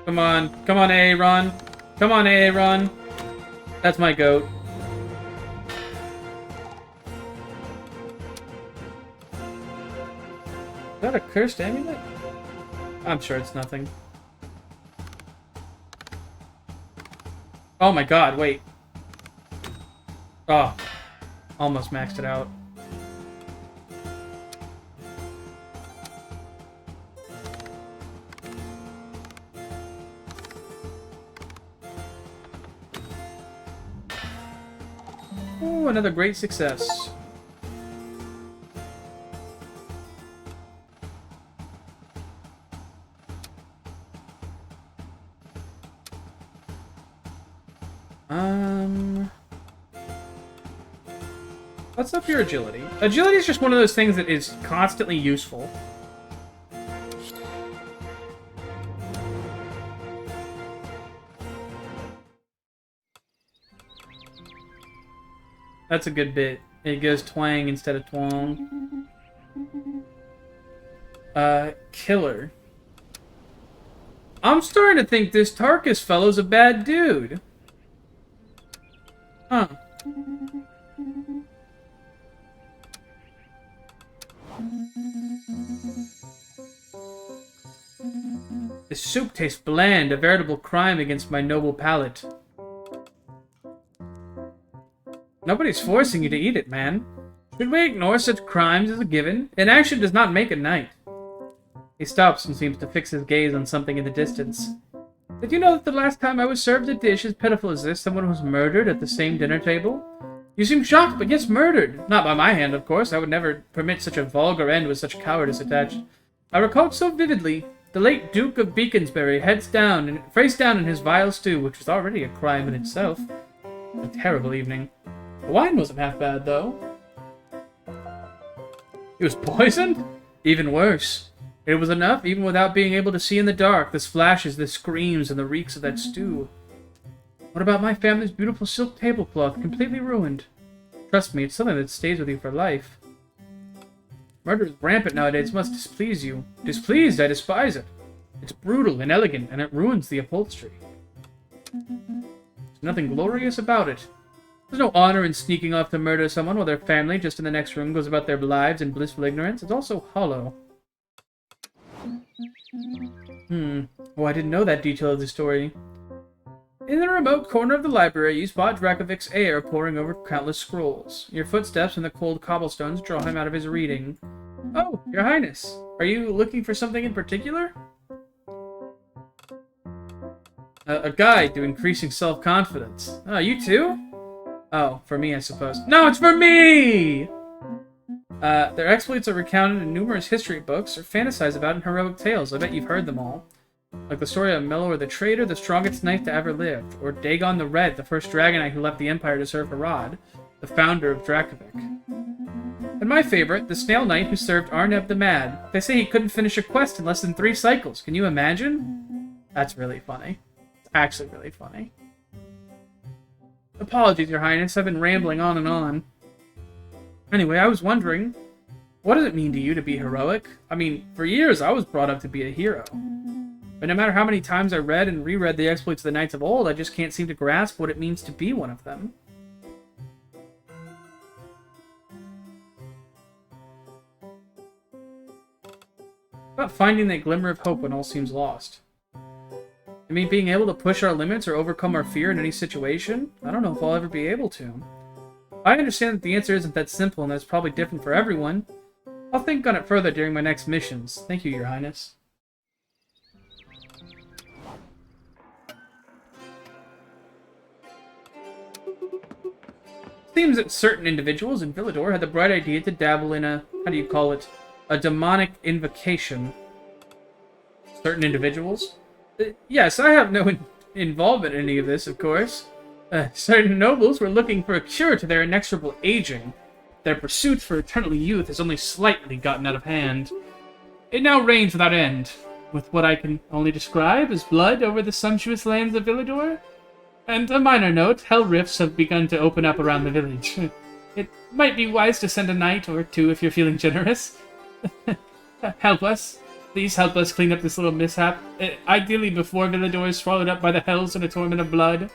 Come on. Come on, Aaron. Come on, Aaron. That's my goat. Is that a cursed amulet? I'm sure it's nothing. Oh my god, wait. Oh. Almost maxed it out. Ooh, another great success. What's up your agility? Agility is just one of those things that is constantly useful. That's a good bit. It goes twang instead of twong. Killer. I'm starting to think this Tarkus fellow's a bad dude. Huh. This soup tastes bland, a veritable crime against my noble palate. Nobody's forcing you to eat it, man. Should we ignore such crimes as a given? Inaction does not make a knight. He stops and seems to fix his gaze on something in the distance. Did you know that the last time I was served a dish as pitiful as this, someone was murdered at the same dinner table? You seem shocked, but yes, murdered. Not by my hand, of course. I would never permit such a vulgar end with such cowardice attached. I recall it so vividly. The late Duke of Beaconsbury face down in his vile stew, which was already a crime in itself. A terrible evening. The wine wasn't half bad, though. He was poisoned? Even worse. It was enough, even without being able to see in the dark, the flashes, the screams, and the reeks of that stew. What about my family's beautiful silk tablecloth, completely ruined? Trust me, it's something that stays with you for life. Murder is rampant nowadays, must displease you. Displeased, I despise it. It's brutal, inelegant, and it ruins the upholstery. There's nothing glorious about it. There's no honor in sneaking off to murder someone while their family, just in the next room, goes about their lives in blissful ignorance. It's also hollow. Oh, I didn't know that detail of the story. In the remote corner of the library, you spot Dracovich's heir poring over countless scrolls. Your footsteps in the cold cobblestones draw him out of his reading. Oh, your highness. Are you looking for something in particular? A guide to increasing self-confidence. Oh, you too? Oh, for me, I suppose. No, it's for me! Their exploits are recounted in numerous history books or fantasized about in heroic tales. I bet you've heard them all. Like the story of Melor the Traitor, the strongest knight to ever live, or Dagon the Red, the first dragon knight who left the Empire to serve Harad, the founder of Dracovic. And my favorite, the Snail Knight who served Arneb the Mad. They say he couldn't finish a quest in less than 3 cycles. Can you imagine? That's really funny. It's actually really funny. Apologies, Your Highness, I've been rambling on and on. Anyway, I was wondering, What does it mean to you to be heroic? I mean, for years I was brought up to be a hero. But no matter how many times I read and reread the exploits of the knights of old, I just can't seem to grasp what it means to be one of them. About finding that glimmer of hope when all seems lost. I mean, being able to push our limits or overcome our fear in any situation? I don't know if I'll ever be able to. I understand that the answer isn't that simple and that it's probably different for everyone. I'll think on it further during my next missions. Thank you, Your Highness. Seems that certain individuals in Villador had the bright idea to dabble in a, how do you call it, a demonic invocation. Certain individuals? Yes, I have no involvement in any of this, of course. Certain nobles were looking for a cure to their inexorable aging. Their pursuit for eternal youth has only slightly gotten out of hand. It now reigns without end, with what I can only describe as blood over the sumptuous lands of Villador. And a minor note, hell rifts have begun to open up around the village. It might be wise to send a knight or two if you're feeling generous. Help us. Please help us clean up this little mishap. Ideally before Villador is swallowed up by the hells in a torment of blood.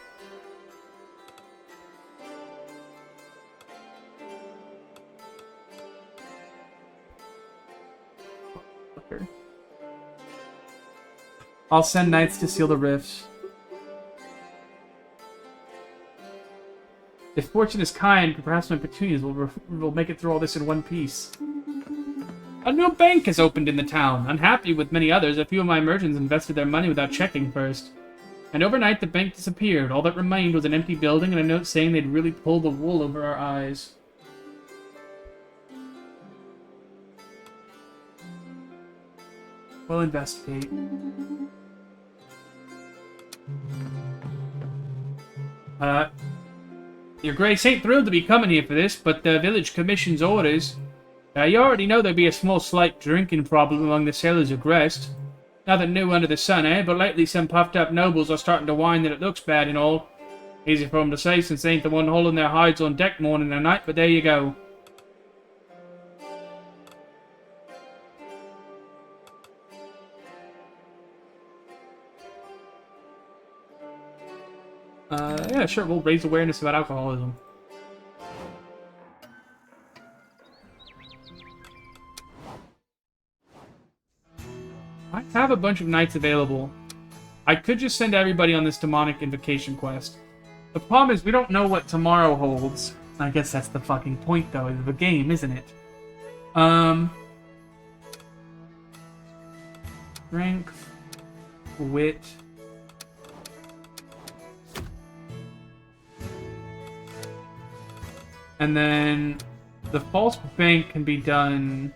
I'll send knights to seal the rifts. If fortune is kind, perhaps my petunias will make it through all this in one piece. A new bank has opened in the town. Unhappy with many others, a few of my merchants invested their money without checking first. And overnight, the bank disappeared. All that remained was an empty building and a note saying they'd really pulled the wool over our eyes. We'll investigate. Your Grace ain't thrilled to be coming here for this, but the village commission's orders. You already know there'd be a small slight drinking problem among the sailors of Grest. Nothing new under the sun, eh? But lately some puffed-up nobles are starting to whine that it looks bad and all. Easy for them to say since they ain't the one holding their hides on deck morning and night, but there you go. Yeah, sure, we'll raise awareness about alcoholism. I have a bunch of knights available. I could just send everybody on this demonic invocation quest. The problem is we don't know what tomorrow holds. I guess that's the fucking point, though, of the game, isn't it? Strength. Wit. And then the false bank can be done.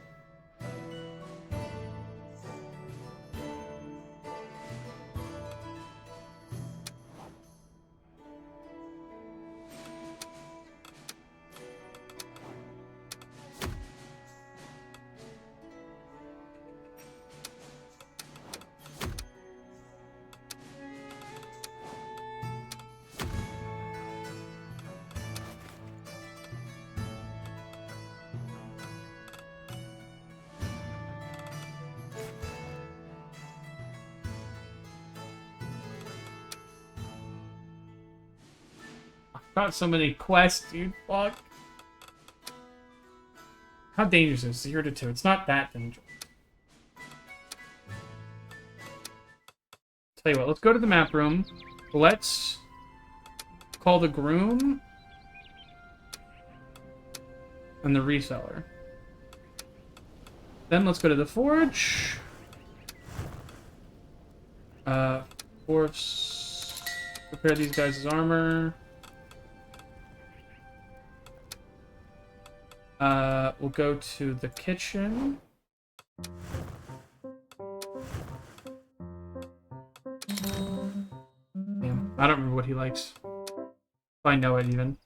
Got so many quests, dude. Fuck. How dangerous is it? 0 to 2. It's not that dangerous. Tell you what, let's go to the map room. Let's call the groom and the reseller. Then let's go to the forge. Force. Prepare these guys' armor. We'll go to the kitchen. Damn, I don't remember what he likes. If I know it, even.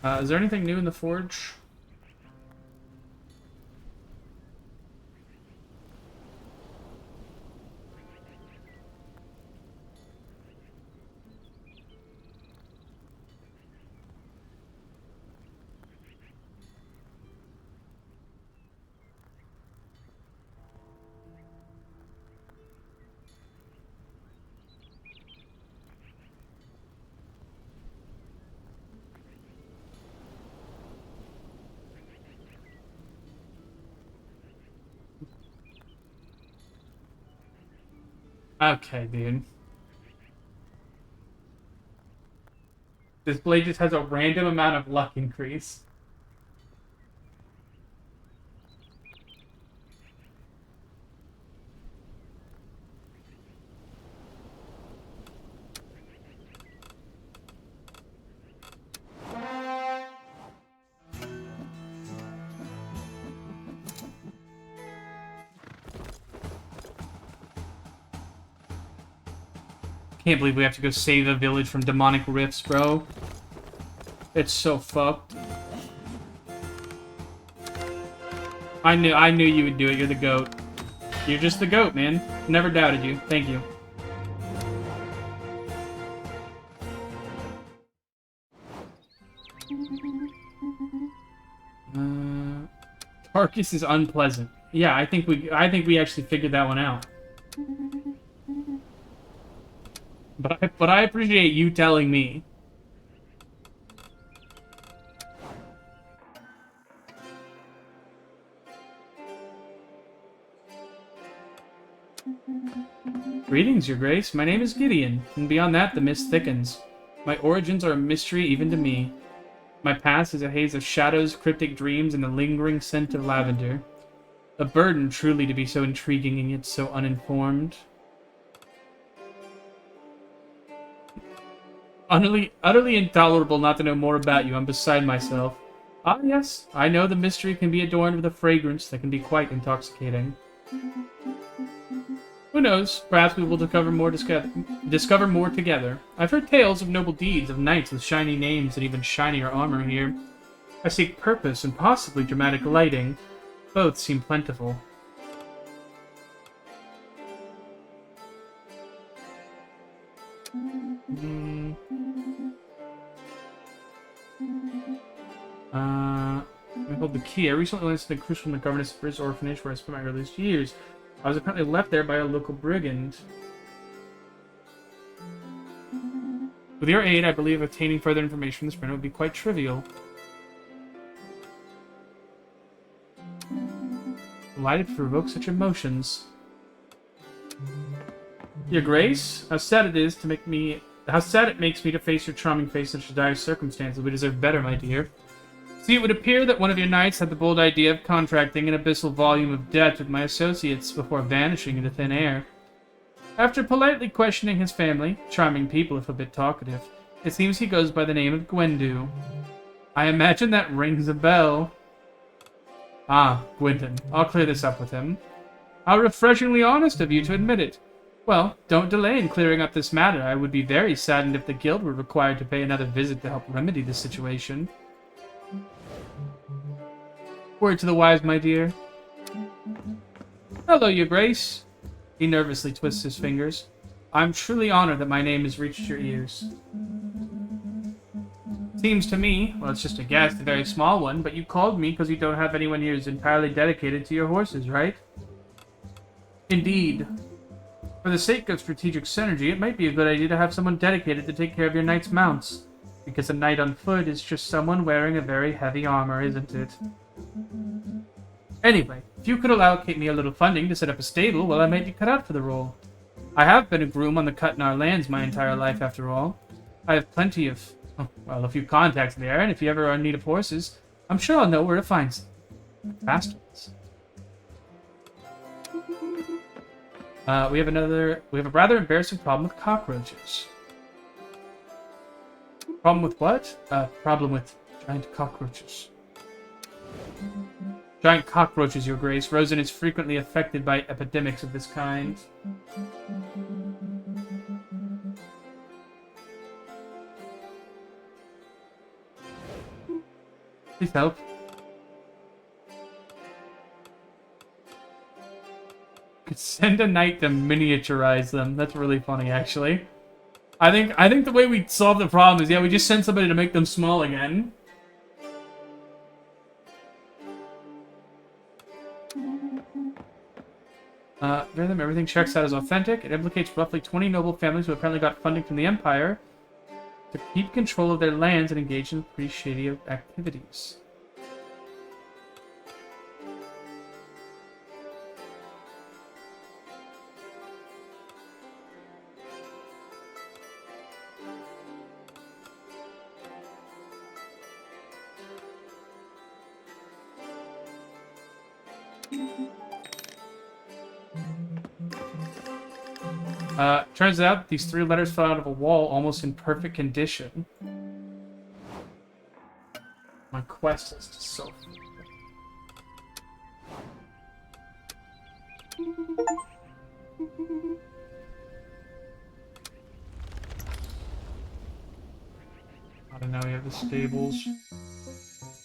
Is there anything new in the forge? Okay, dude. This blade just has a random amount of luck increase. Can't believe we have to go save a village from demonic rifts, bro. It's so fucked. I knew you would do it. You're the goat. You're just the goat, man. Never doubted you. Thank you. Tarkus is unpleasant. Yeah, I think we actually figured that one out. But I appreciate you telling me. Greetings, Your Grace. My name is Gideon, and beyond that, the mist thickens. My origins are a mystery even to me. My past is a haze of shadows, cryptic dreams, and the lingering scent of lavender. A burden, truly, to be so intriguing and yet so uninformed. Utterly intolerable not to know more about you. I'm beside myself. Ah, yes, I know the mystery can be adorned with a fragrance that can be quite intoxicating. Who knows? Perhaps we will discover more together. I've heard tales of noble deeds, of knights with shiny names and even shinier armor here. I seek purpose and possibly dramatic lighting. Both seem plentiful. I hold the key. I recently learned something crucial from the governess of Briz orphanage where I spent my earliest years. I was apparently left there by a local brigand. With your aid, I believe obtaining further information from this friend would be quite trivial. Why did it provoke such emotions? Your Grace, how sad it makes me to face your charming face in such dire circumstances. We deserve better, my dear. See, it would appear that one of your knights had the bold idea of contracting an abyssal volume of debt with my associates before vanishing into thin air. After politely questioning his family, charming people if a bit talkative, it seems he goes by the name of Gwendu. I imagine that rings a bell. Ah, Gwynton. I'll clear this up with him. How refreshingly honest of you to admit it. Well, don't delay in clearing up this matter. I would be very saddened if the guild were required to pay another visit to help remedy the situation. Word to the wise, my dear. Hello, Your Grace. He nervously twists his fingers. I'm truly honored that my name has reached your ears. Seems to me, well, it's just a guess, a very small one, but you called me because you don't have anyone here who's entirely dedicated to your horses, right? Indeed. For the sake of strategic synergy, it might be a good idea to have someone dedicated to take care of your knight's mounts. Because a knight on foot is just someone wearing a very heavy armor, isn't it? Anyway, if you could allocate me a little funding to set up a stable, well, I might be cut out for the role. I have been a groom on the cut in our lands my entire life, after all. I have plenty of, well, a few contacts there, and if you ever are in need of horses, I'm sure I'll know where to find some. Fast ones. We have a rather embarrassing problem with cockroaches. Problem with what? Problem with giant cockroaches. Giant cockroaches, Your Grace. Rosen is frequently affected by epidemics of this kind. Please help. Could send a knight to miniaturize them. That's really funny, actually. I think the way we solve the problem is, yeah, we just send somebody to make them small again. Everything checks out as authentic. It implicates roughly 20 noble families who apparently got funding from the Empire to keep control of their lands and engage in pretty shady activities. Turns out these 3 letters fell out of a wall almost in perfect condition. My quest is to so. I don't know, we have the stables.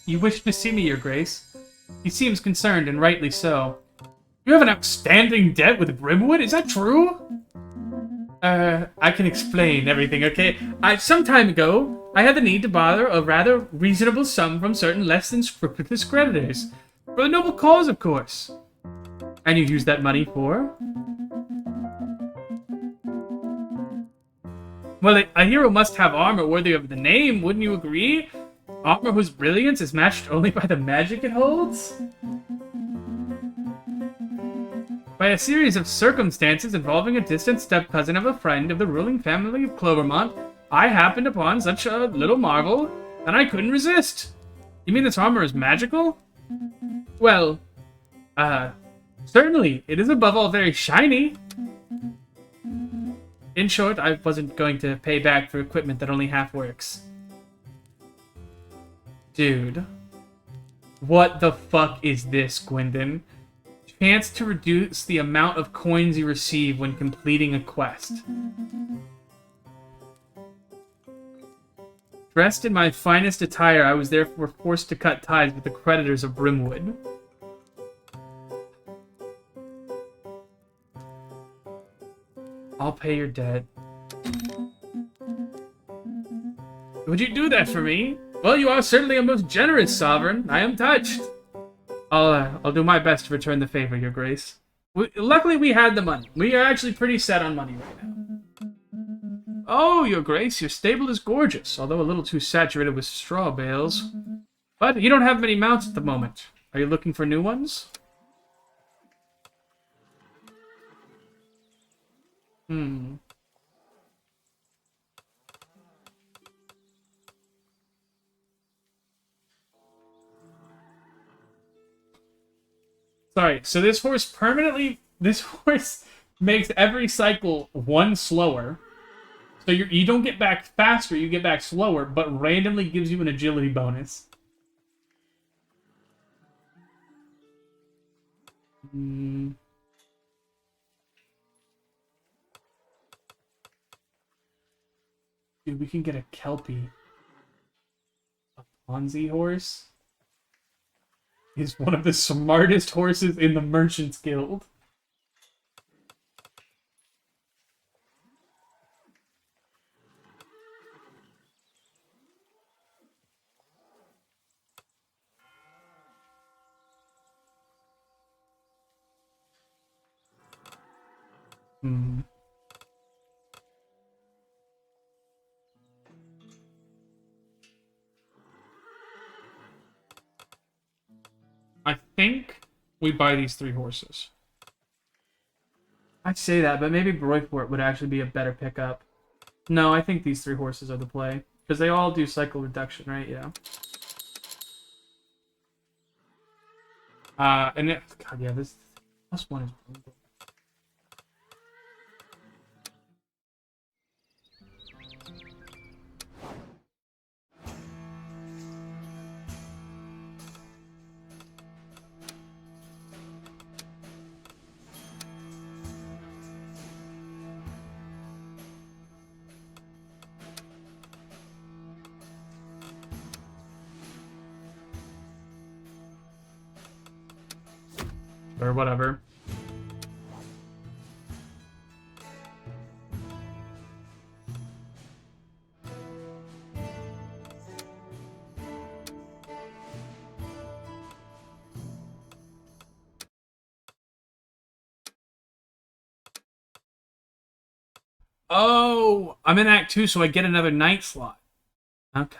You wish to see me, Your Grace? He seems concerned, and rightly so. You have an outstanding debt with Brimwood? Is that true? I can explain everything, okay? Some time ago, I had the need to borrow a rather reasonable sum from certain less than scrupulous creditors. For the noble cause, of course. And you used that money for? Well, a hero must have armor worthy of the name, wouldn't you agree? Armor whose brilliance is matched only by the magic it holds? By a series of circumstances involving a distant step-cousin of a friend of the ruling family of Clovermont, I happened upon such a little marvel, and I couldn't resist. You mean this armor is magical? Well, certainly. It is above all very shiny. In short, I wasn't going to pay back for equipment that only half works. Dude. What the fuck is this, Gwendon? Chance to reduce the amount of coins you receive when completing a quest. Dressed in my finest attire, I was therefore forced to cut ties with the creditors of Brimwood. I'll pay your debt. Would you do that for me? Well, you are certainly a most generous sovereign. I am touched. I'll do my best to return the favor, Your Grace. Luckily, we had the money. We are actually pretty set on money right now. Oh, Your Grace, your stable is gorgeous, although a little too saturated with straw bales. But you don't have many mounts at the moment. Are you looking for new ones? Sorry, so this horse makes every cycle 1 slower. So you don't get back faster, you get back slower, but randomly gives you an agility bonus. Dude, we can get a Kelpie. A Ponzi horse? He's one of the smartest horses in the Merchants Guild. I think we buy these 3 horses. I'd say that, but maybe Broyport would actually be a better pickup. No, I think these 3 horses are the play. Because they all do cycle reduction, right? Yeah. And it... God, yeah, this... +1 is... or whatever. Oh, I'm in Act 2, so I get another night slot. Okay.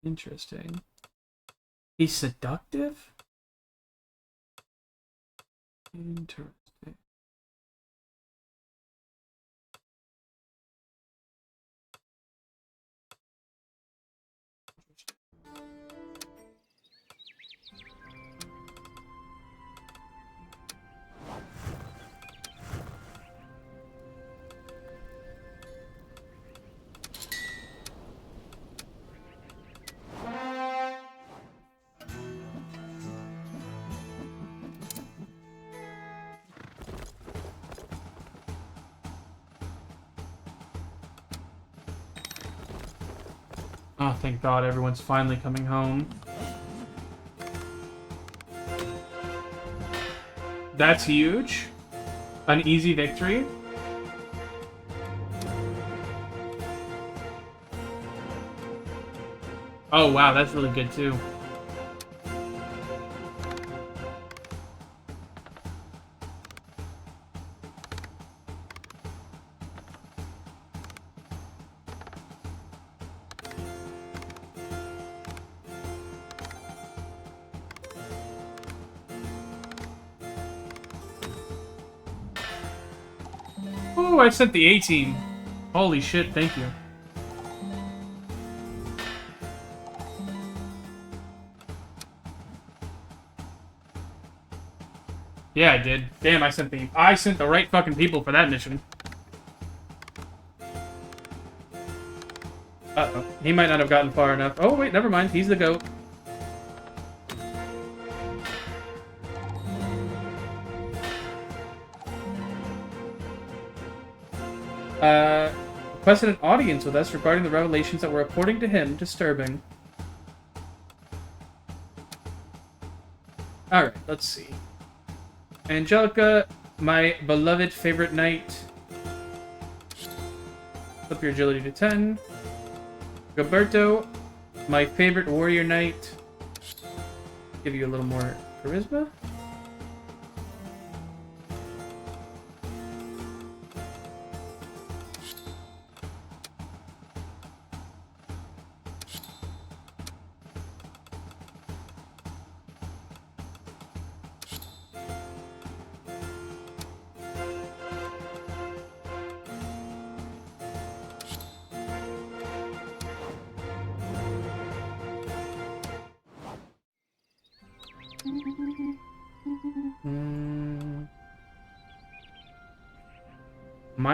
Interesting. He's seductive? Interesting. Oh, thank God, everyone's finally coming home. That's huge. An easy victory. Oh, wow, that's really good, too. Oh, I sent the A-team. Holy shit, thank you. Yeah, I did. Damn, I sent the right fucking people for that mission. Uh-oh. He might not have gotten far enough. Oh, wait, never mind. He's the GOAT. Requested an audience with us regarding the revelations that were, according to him, disturbing. Alright, let's see. Angelica, my beloved favorite knight. Flip your agility to 10. Gilberto, my favorite warrior knight. Give you a little more charisma.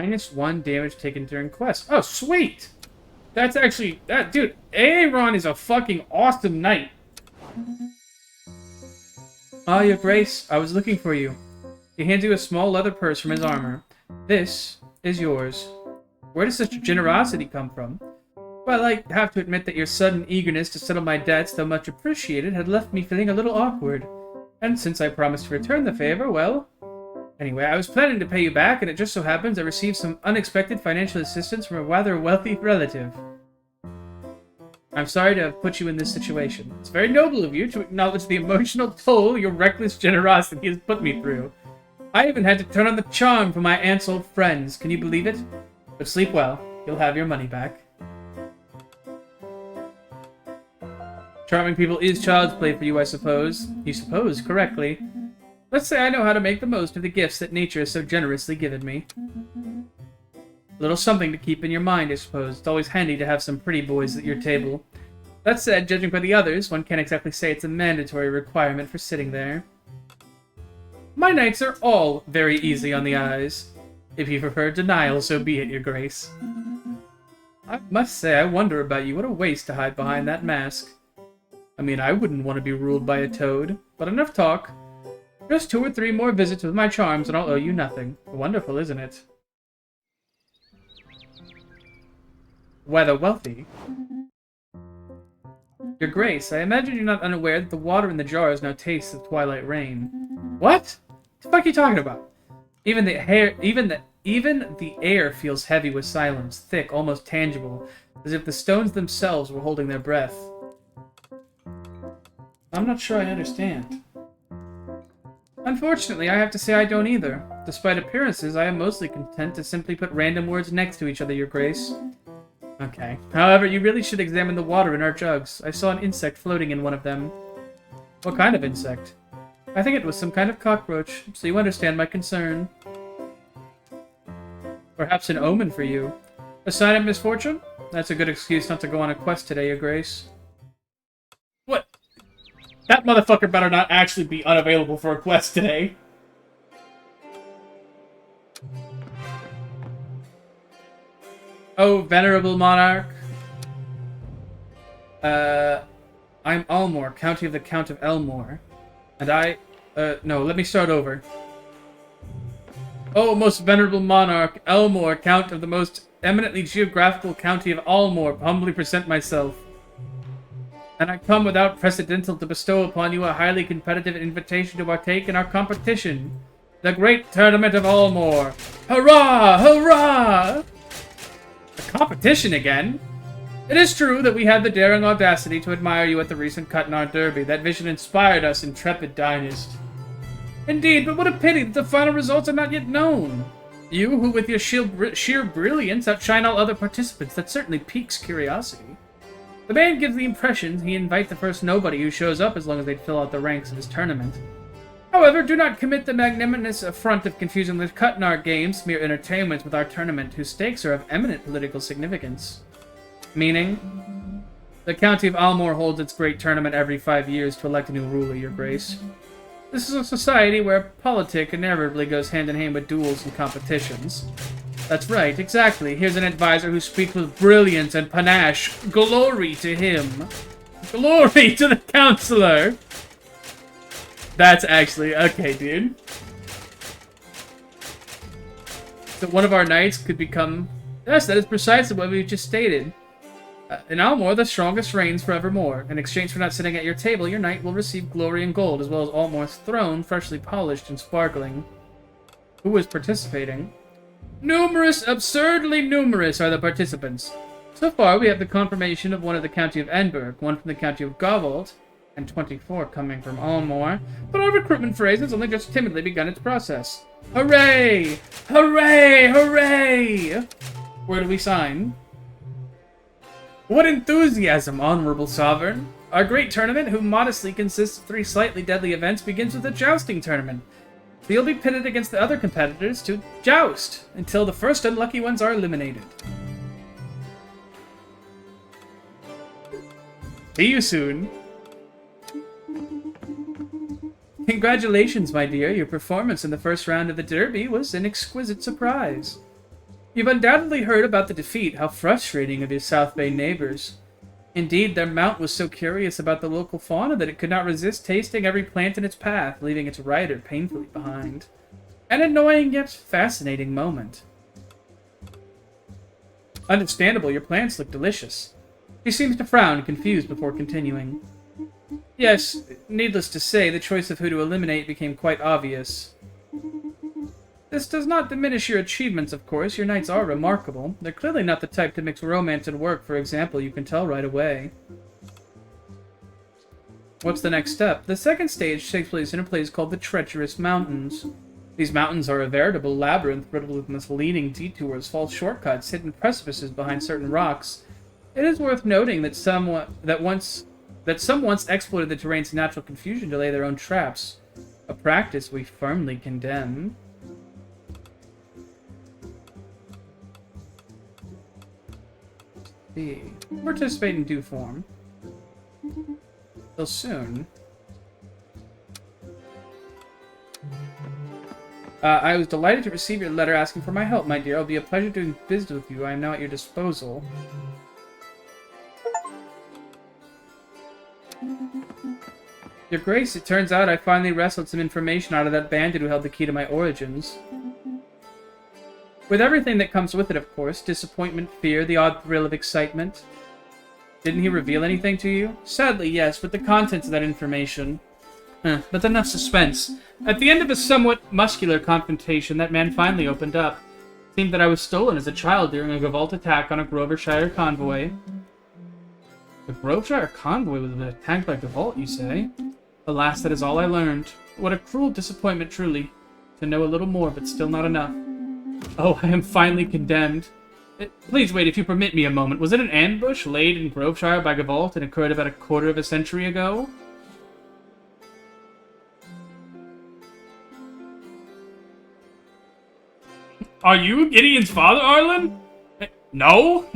-1 damage taken during quest. Oh, sweet! That's actually... dude, Aaron is a fucking awesome knight. Ah, your grace, I was looking for you. He hands you a small leather purse from his armor. This is yours. Where does such generosity come from? Well, I have to admit that your sudden eagerness to settle my debts, though much appreciated, had left me feeling a little awkward. And since I promised to return the favor, well... Anyway, I was planning to pay you back, and it just so happens I received some unexpected financial assistance from a rather wealthy relative. I'm sorry to have put you in this situation. It's very noble of you to acknowledge the emotional toll your reckless generosity has put me through. I even had to turn on the charm for my aunt's old friends. Can you believe it? But sleep well. You'll have your money back. Charming people is child's play for you, I suppose. You suppose correctly. Let's say I know how to make the most of the gifts that nature has so generously given me. A little something to keep in your mind, I suppose. It's always handy to have some pretty boys at your table. That said, judging by the others, one can't exactly say it's a mandatory requirement for sitting there. My nights are all very easy on the eyes. If you prefer denial, so be it, your grace. I must say, I wonder about you. What a waste to hide behind that mask. I mean, I wouldn't want to be ruled by a toad. But enough talk. Just 2 or 3 more visits with my charms and I'll owe you nothing. Wonderful, isn't it? Whether wealthy. Your Grace, I imagine you're not unaware that the water in the jars now tastes of twilight rain. What? The fuck are you talking about? Even the air feels heavy with silence, thick, almost tangible, as if the stones themselves were holding their breath. I'm not sure I understand. Unfortunately, I have to say I don't either. Despite appearances, I am mostly content to simply put random words next to each other, your grace. Okay. However, you really should examine the water in our jugs. I saw an insect floating in one of them. What kind of insect? I think it was some kind of cockroach, so you understand my concern. Perhaps an omen for you. A sign of misfortune? That's a good excuse not to go on a quest today, your grace. What? That motherfucker better not actually be unavailable for a quest today. Oh, venerable monarch. I'm Almor, county of the Count of Elmore. And no, let me start over. Oh, most venerable monarch, Elmore, count of the most eminently geographical county of Almore, humbly present myself. and I come without precedental to bestow upon you a highly competitive invitation to partake in our competition, the Great Tournament of Allmore. Hurrah! Hurrah! A competition again? It is true that we had the daring audacity to admire you at the recent Cutnar Derby. That vision inspired us, intrepid dynast. Indeed, but what a pity that the final results are not yet known. You, who with your sheer brilliance outshine all other participants, that certainly piques curiosity. The man gives the impression he invites the first nobody who shows up as long as they fill out the ranks of his tournament. However, do not commit the magnanimous affront of confusing the Cutnar Games, mere entertainments, with our tournament, whose stakes are of eminent political significance. Meaning, the County of Almore holds its great tournament every 5 years to elect a new ruler, Your Grace. This is a society where politic inevitably goes hand in hand with duels and competitions. That's right, exactly. Here's an advisor who speaks with brilliance and panache. Glory to him. Glory to the counselor. That's actually... Okay, dude. So one of our knights could become... Yes, that is precisely what we've just stated. In Almore, the strongest reigns forevermore. In exchange for not sitting at your table, your knight will receive glory and gold, as well as Almore's throne, freshly polished and sparkling. Who is participating? Numerous, absurdly numerous, are the participants. So far, we have the confirmation of one of the County of Enberg, one from the County of Gavolt, and 24 coming from Almore. But our recruitment phase has only just timidly begun its process. Hooray! Hooray! Hooray! Where do we sign? What enthusiasm, honorable sovereign! Our great tournament, who modestly consists of 3 slightly deadly events, begins with a jousting tournament. You'll be pitted against the other competitors to joust, until the first unlucky ones are eliminated. See you soon. Congratulations, my dear. Your performance in the first round of the Derby was an exquisite surprise. You've undoubtedly heard about the defeat, how frustrating of your South Bay neighbors. Indeed, their mount was so curious about the local fauna that it could not resist tasting every plant in its path, leaving its rider painfully behind. An annoying yet fascinating moment. Understandable, your plants look delicious. He seems to frown, confused, before continuing. Yes, needless to say, the choice of who to eliminate became quite obvious. This does not diminish your achievements, of course. Your knights are remarkable. They're clearly not the type to mix romance and work, for example. You can tell right away. What's the next step? The second stage takes place in a place called the Treacherous Mountains. These mountains are a veritable labyrinth riddled with misleading detours, false shortcuts, hidden precipices behind certain rocks. It is worth noting that some once exploited the terrain's natural confusion to lay their own traps. A practice we firmly condemn. Participate in due form. Till soon. I was delighted to receive your letter asking for my help, my dear. It'll be a pleasure doing business with you. I am now at your disposal. Your Grace, it turns out I finally wrestled some information out of that bandit who held the key to my origins. With everything that comes with it, of course. Disappointment, fear, the odd thrill of excitement. Didn't he reveal anything to you? Sadly, yes, but the contents of that information... but enough suspense. At the end of a somewhat muscular confrontation, that man finally opened up. It seemed that I was stolen as a child during a Gavolt attack on a Grovershire convoy. The Grovershire convoy was attacked by Gavolt, you say? Alas, that is all I learned. What a cruel disappointment, truly. To know a little more, but still not enough. Oh, I am finally condemned. Please wait, if you permit me a moment. Was it an ambush laid in Grovershire by Gavolt and occurred about a quarter of a century ago? Are you Gideon's father, Arlen? No?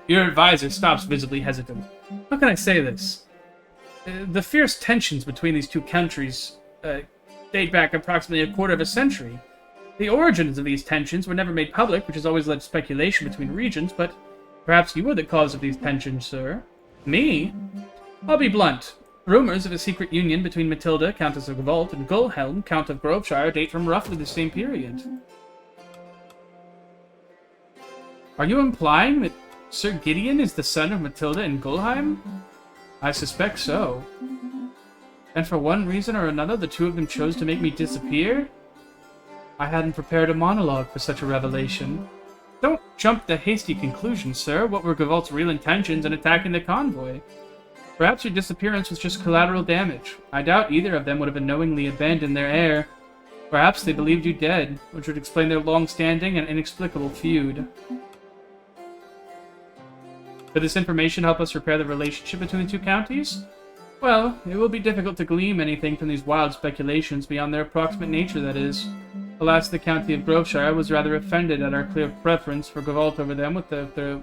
Your advisor stops, visibly hesitant. How can I say this? The fierce tensions between these two countries date back approximately a quarter of a century. The origins of these tensions were never made public, which has always led to speculation between regions, but perhaps you were the cause of these tensions, sir. Me? I'll be blunt. Rumors of a secret union between Matilda, Countess of Gavolt, and Gulhelm, Count of Grovershire, date from roughly the same period. Are you implying that Sir Gideon is the son of Matilda and Gulheim? I suspect so. And for one reason or another, the two of them chose to make me disappear? I hadn't prepared a monologue for such a revelation. Don't jump to hasty conclusions, sir. What were Gavalt's real intentions in attacking the convoy? Perhaps your disappearance was just collateral damage. I doubt either of them would have unknowingly abandoned their heir. Perhaps they believed you dead, which would explain their long-standing and inexplicable feud. Could this information help us repair the relationship between the two counties? Well, it will be difficult to glean anything from these wild speculations beyond their approximate nature, that is. Alas, the county of Groveshire was rather offended at our clear preference for Gavalt over them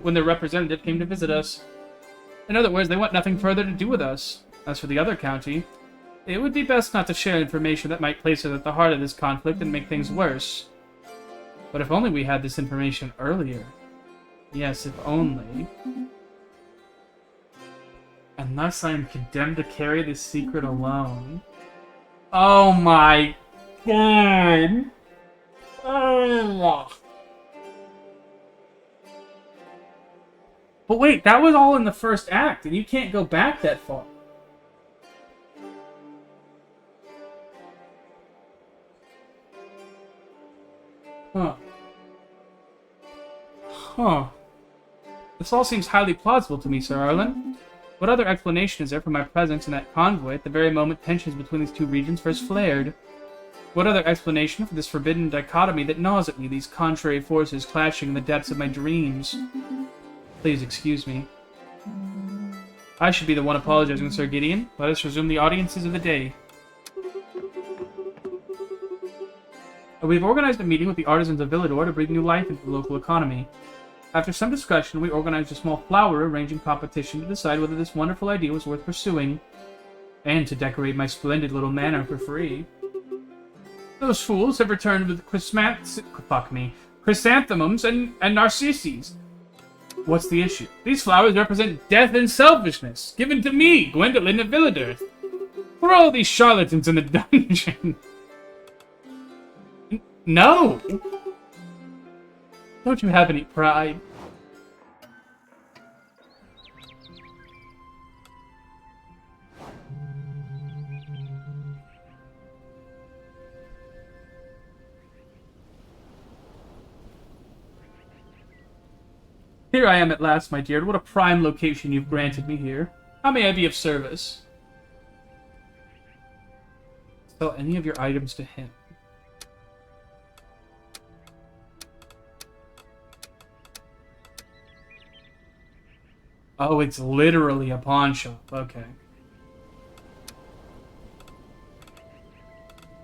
when their representative came to visit us. In other words, they want nothing further to do with us. As for the other county, it would be best not to share information that might place us at the heart of this conflict and make things worse. But if only we had this information earlier. Yes, if only. Unless I am condemned to carry this secret alone. Oh my god! Oh. But wait, that was all in the first act, and you can't go back that far. Huh. Huh. This all seems highly plausible to me, Sir Arlen. What other explanation is there for my presence in that convoy at the very moment tensions between these two regions first flared? What other explanation for this forbidden dichotomy that gnaws at me, these contrary forces clashing in the depths of my dreams? Please excuse me. I should be the one apologizing, Sir Gideon. Let us resume the audiences of the day. We've organized a meeting with the artisans of Villador to breathe new life into the local economy. After some discussion, we organized a small flower arranging competition to decide whether this wonderful idea was worth pursuing, and to decorate my splendid little manor for free. Those fools have returned with chrysanthemums and narcissus. What's the issue? These flowers represent death and selfishness, given to me, Gwendolyn of Villador. Who are all these charlatans in the dungeon? No! Don't you have any pride? Here I am at last, my dear. What a prime location you've granted me here. How may I be of service? Sell any of your items to him. Oh, it's literally a pawn shop. Okay.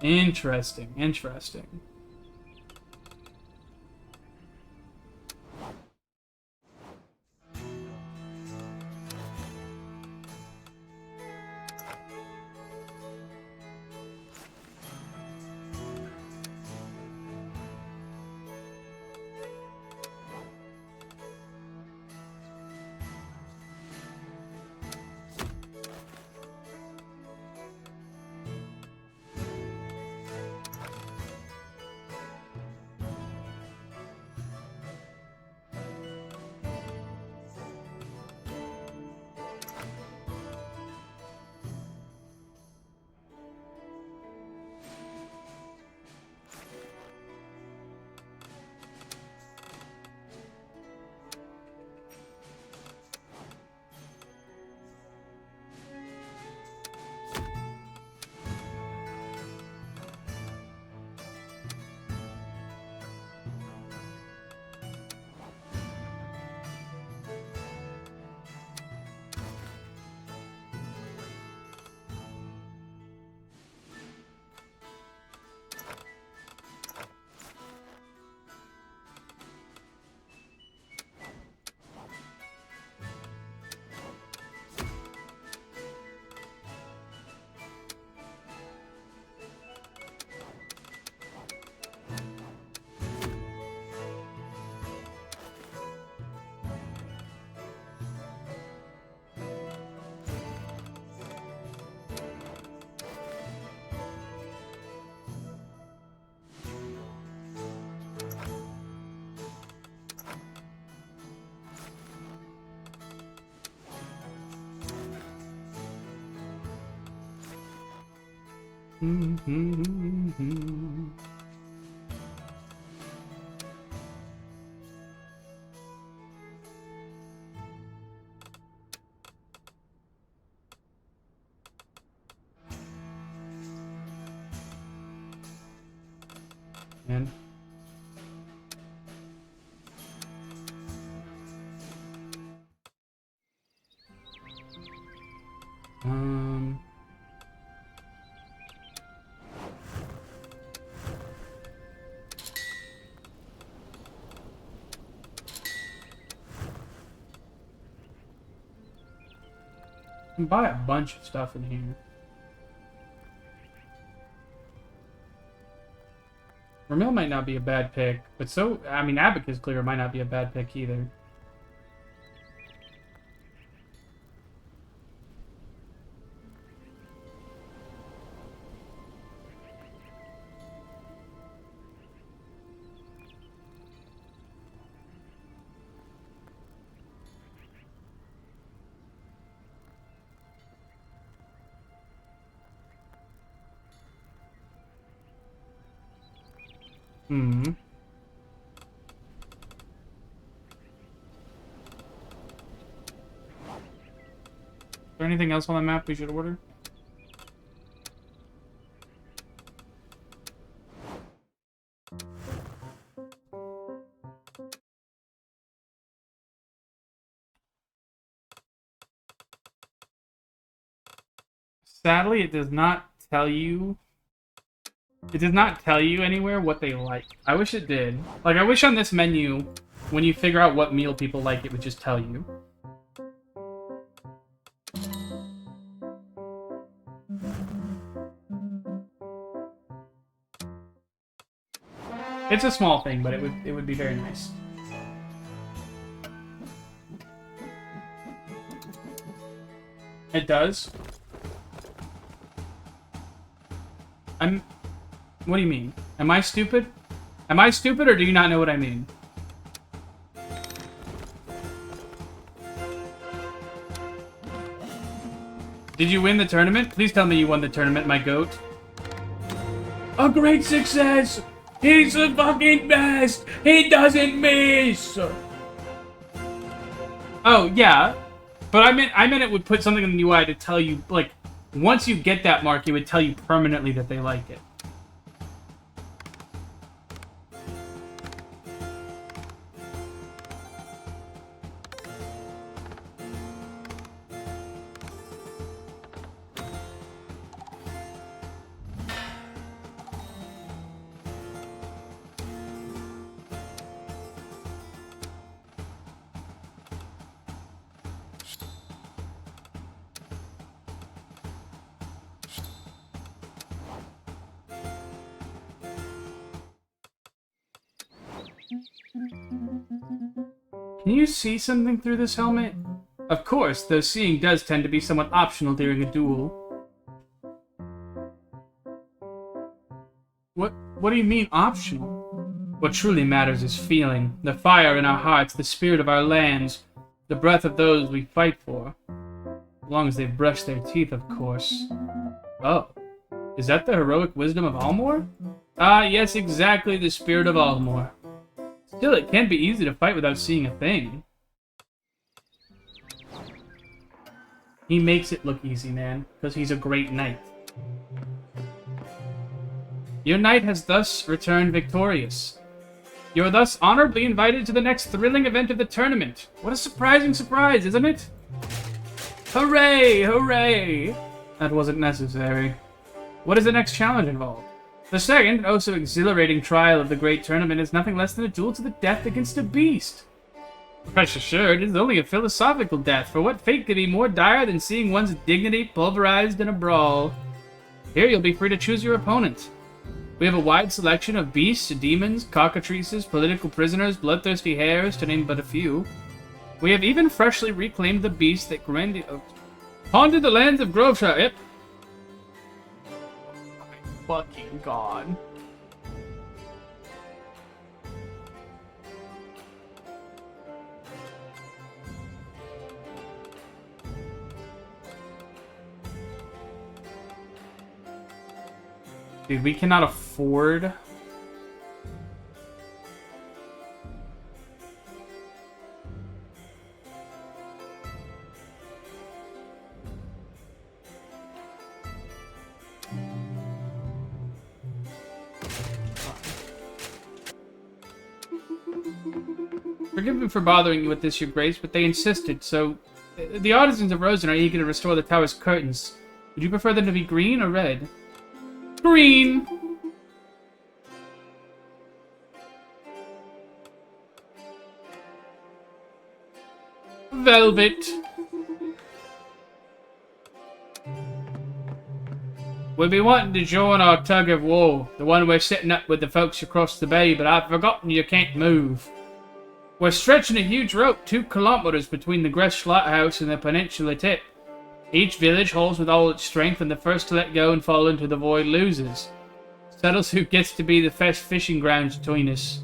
Interesting, interesting. And can buy a bunch of stuff in here. Ramil might not be a bad pick, but so, I mean, Abacus Clearer might not be a bad pick either. Hmm. Is there anything else on the map we should order? Sadly, it does not tell you. It does not tell you anywhere what they like. I wish it did. Like, I wish on this menu, when you figure out what meal people like, it would just tell you. It's a small thing, but it would be very nice. It does. What do you mean? Am I stupid? Am I stupid, or do you not know what I mean? Did you win the tournament? Please tell me you won the tournament, my goat. A great success! He's the fucking best! He doesn't miss! Oh, yeah. But I meant it would put something in the UI to tell you, like, once you get that mark, it would tell you permanently that they like it. Can you see something through this helmet? Of course, though seeing does tend to be somewhat optional during a duel. What do you mean, optional? What truly matters is feeling. The fire in our hearts, the spirit of our lands, the breath of those we fight for. As long as they've brushed their teeth, of course. Oh. Is that the heroic wisdom of Almor? Ah, yes, exactly, the spirit of Almor. Still, it can't be easy to fight without seeing a thing. He makes it look easy, man, because he's a great knight. Your knight has thus returned victorious. You are thus honorably invited to the next thrilling event of the tournament. What a surprising surprise, isn't it? Hooray! Hooray! That wasn't necessary. What does the next challenge involve? The second, oh so exhilarating trial of the great tournament is nothing less than a duel to the death against a beast. Rest assured, it is only a philosophical death, for what fate could be more dire than seeing one's dignity pulverized in a brawl? Here you'll be free to choose your opponent. We have a wide selection of beasts, demons, cockatrices, political prisoners, bloodthirsty hares, to name but a few. We have even freshly reclaimed the beast that haunted the lands of Groveshire. Yep. Fucking god. Dude, we cannot afford... Forgive me for bothering you with this, Your Grace, but they insisted, so... The artisans of Rosen are eager to restore the tower's curtains. Would you prefer them to be green or red? Green! Velvet. We'll be wanting to join our tug of war, the one we're setting up with the folks across the bay, but I've forgotten you can't move. We're stretching a huge rope 2 kilometers between the Gresh Lighthouse and the peninsula tip. Each village holds with all its strength, and the first to let go and fall into the void loses. Settles who gets to be the first fishing grounds between us.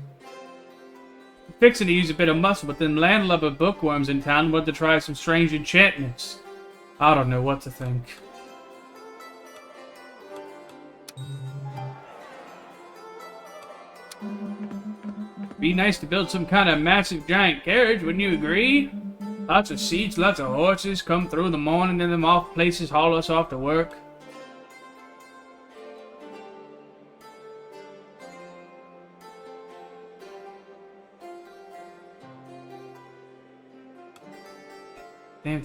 Fixing to use a bit of muscle, but them landlubber bookworms in town want to try some strange enchantments. I don't know what to think. Be nice to build some kind of massive giant carriage, wouldn't you agree? Lots of seats, lots of horses, come through in the morning and them off places haul us off to work. Damn.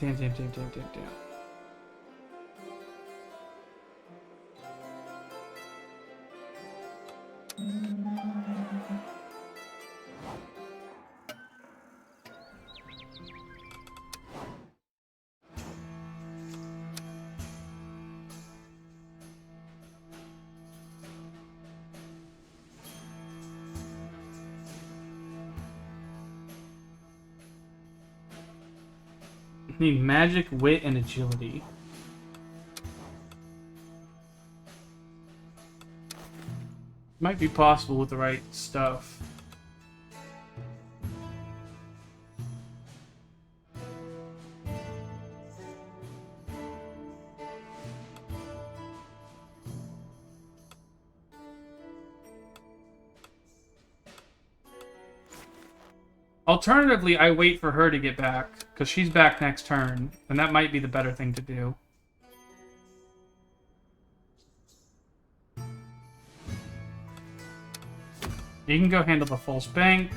Need magic, wit, and agility. Might be possible with the right stuff. Alternatively, I wait for her to get back, because she's back next turn, and that might be the better thing to do. You can go handle the false bank.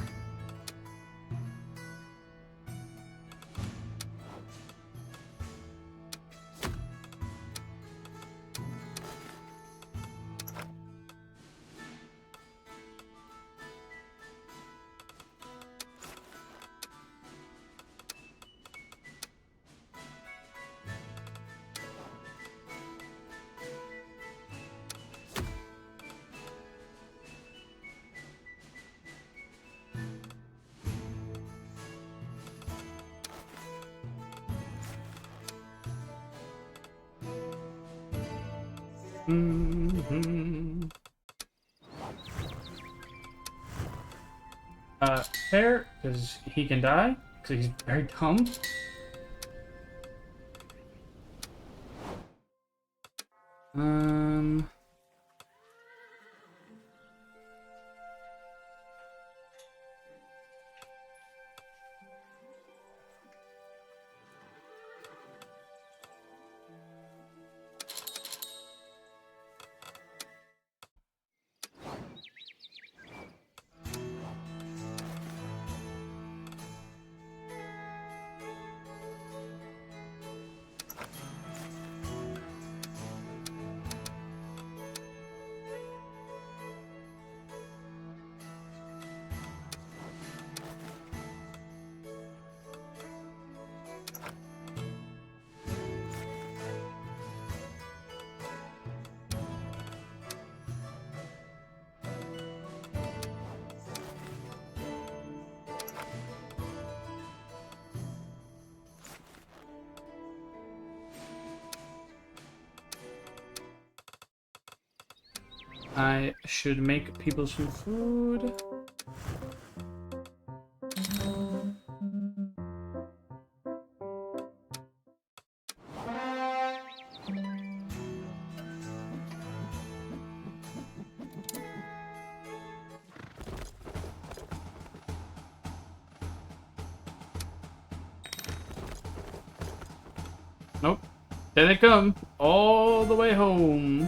Fair, because he can die, because he's very dumb. I should make people some food. Nope. There they come. All the way home.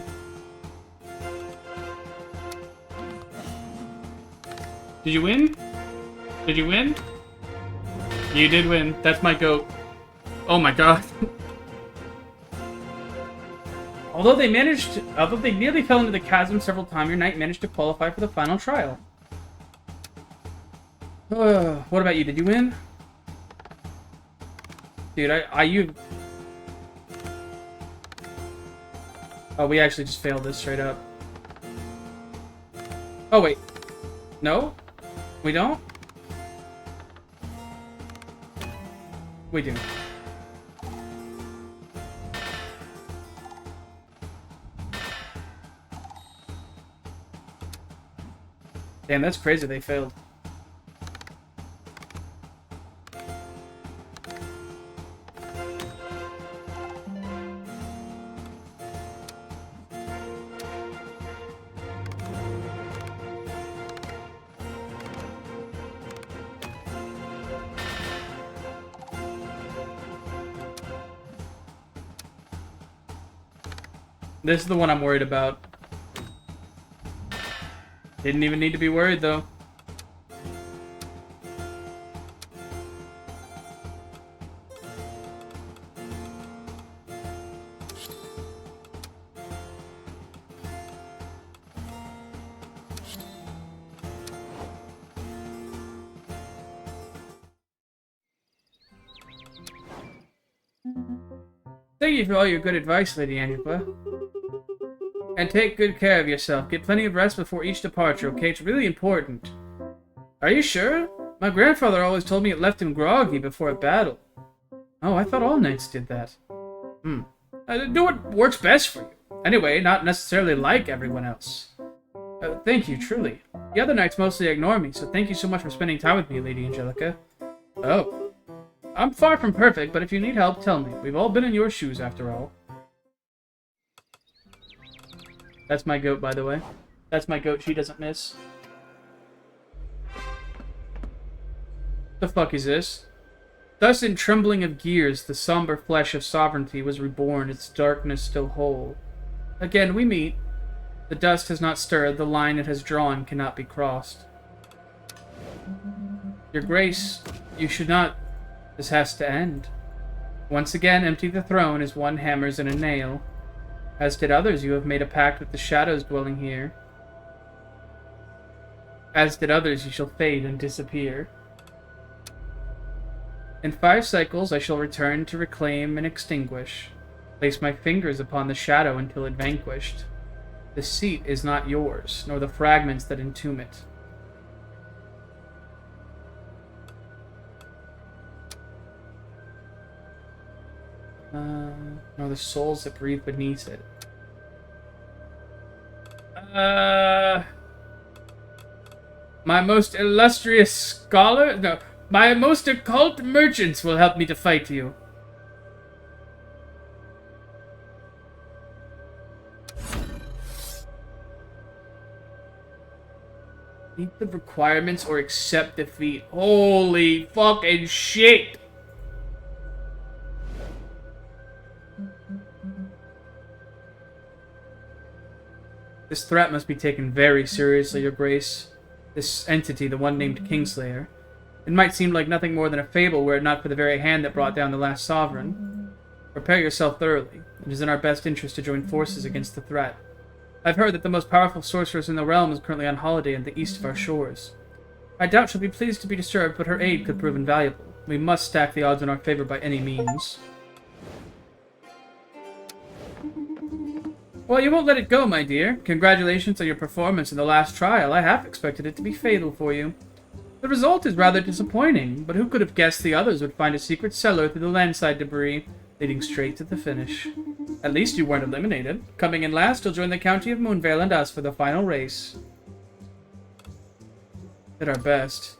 Did you win? Did you win? You did win. That's my goat. Oh my god. Although they nearly fell into the chasm several times, your knight managed to qualify for the final trial. What about you? Did you win? Dude, you... Oh, we actually just failed this straight up. Oh, wait. No? We don't? We do. Damn, that's crazy they failed. This is the one I'm worried about. Didn't even need to be worried, though. Thank you for all your good advice, Lady Angela. And take good care of yourself. Get plenty of rest before each departure, okay? It's really important. Are you sure? My grandfather always told me it left him groggy before a battle. Oh, I thought all knights did that. Do what works best for you. Anyway, not necessarily like everyone else. Thank you, truly. The other knights mostly ignore me, so thank you so much for spending time with me, Lady Angelica. Oh. I'm far from perfect, but if you need help, tell me. We've all been in your shoes, after all. That's my goat, by the way. That's my goat, she doesn't miss. The fuck is this? Thus in trembling of gears, the somber flesh of sovereignty was reborn, its darkness still whole. Again we meet. The dust has not stirred, the line it has drawn cannot be crossed. Your Grace, you should not... This has to end. Once again, empty the throne as one hammers in a nail. As did others, you have made a pact with the shadows dwelling here. As did others, you shall fade and disappear. In 5 cycles, I shall return to reclaim and extinguish. Place my fingers upon the shadow until it vanquished. The seat is not yours, nor the fragments that entomb it. Nor the souls that breathe beneath it. My most illustrious scholar? No, my most occult merchants will help me to fight you. Meet the requirements or accept defeat. Holy fucking shit! This threat must be taken very seriously, Your Grace. This entity, the one named Kingslayer. It might seem like nothing more than a fable were it not for the very hand that brought down the last sovereign. Prepare yourself thoroughly. It is in our best interest to join forces against the threat. I've heard that the most powerful sorceress in the realm is currently on holiday in the east of our shores. I doubt she'll be pleased to be disturbed, but her aid could prove invaluable. We must stack the odds in our favor by any means. Well, you won't let it go, my dear. Congratulations on your performance in the last trial. I half expected it to be fatal for you. The result is rather disappointing, but who could have guessed the others would find a secret cellar through the landside debris, leading straight to the finish. At least you weren't eliminated. Coming in last, you'll join the County of Moonvale and us for the final race. Did our best.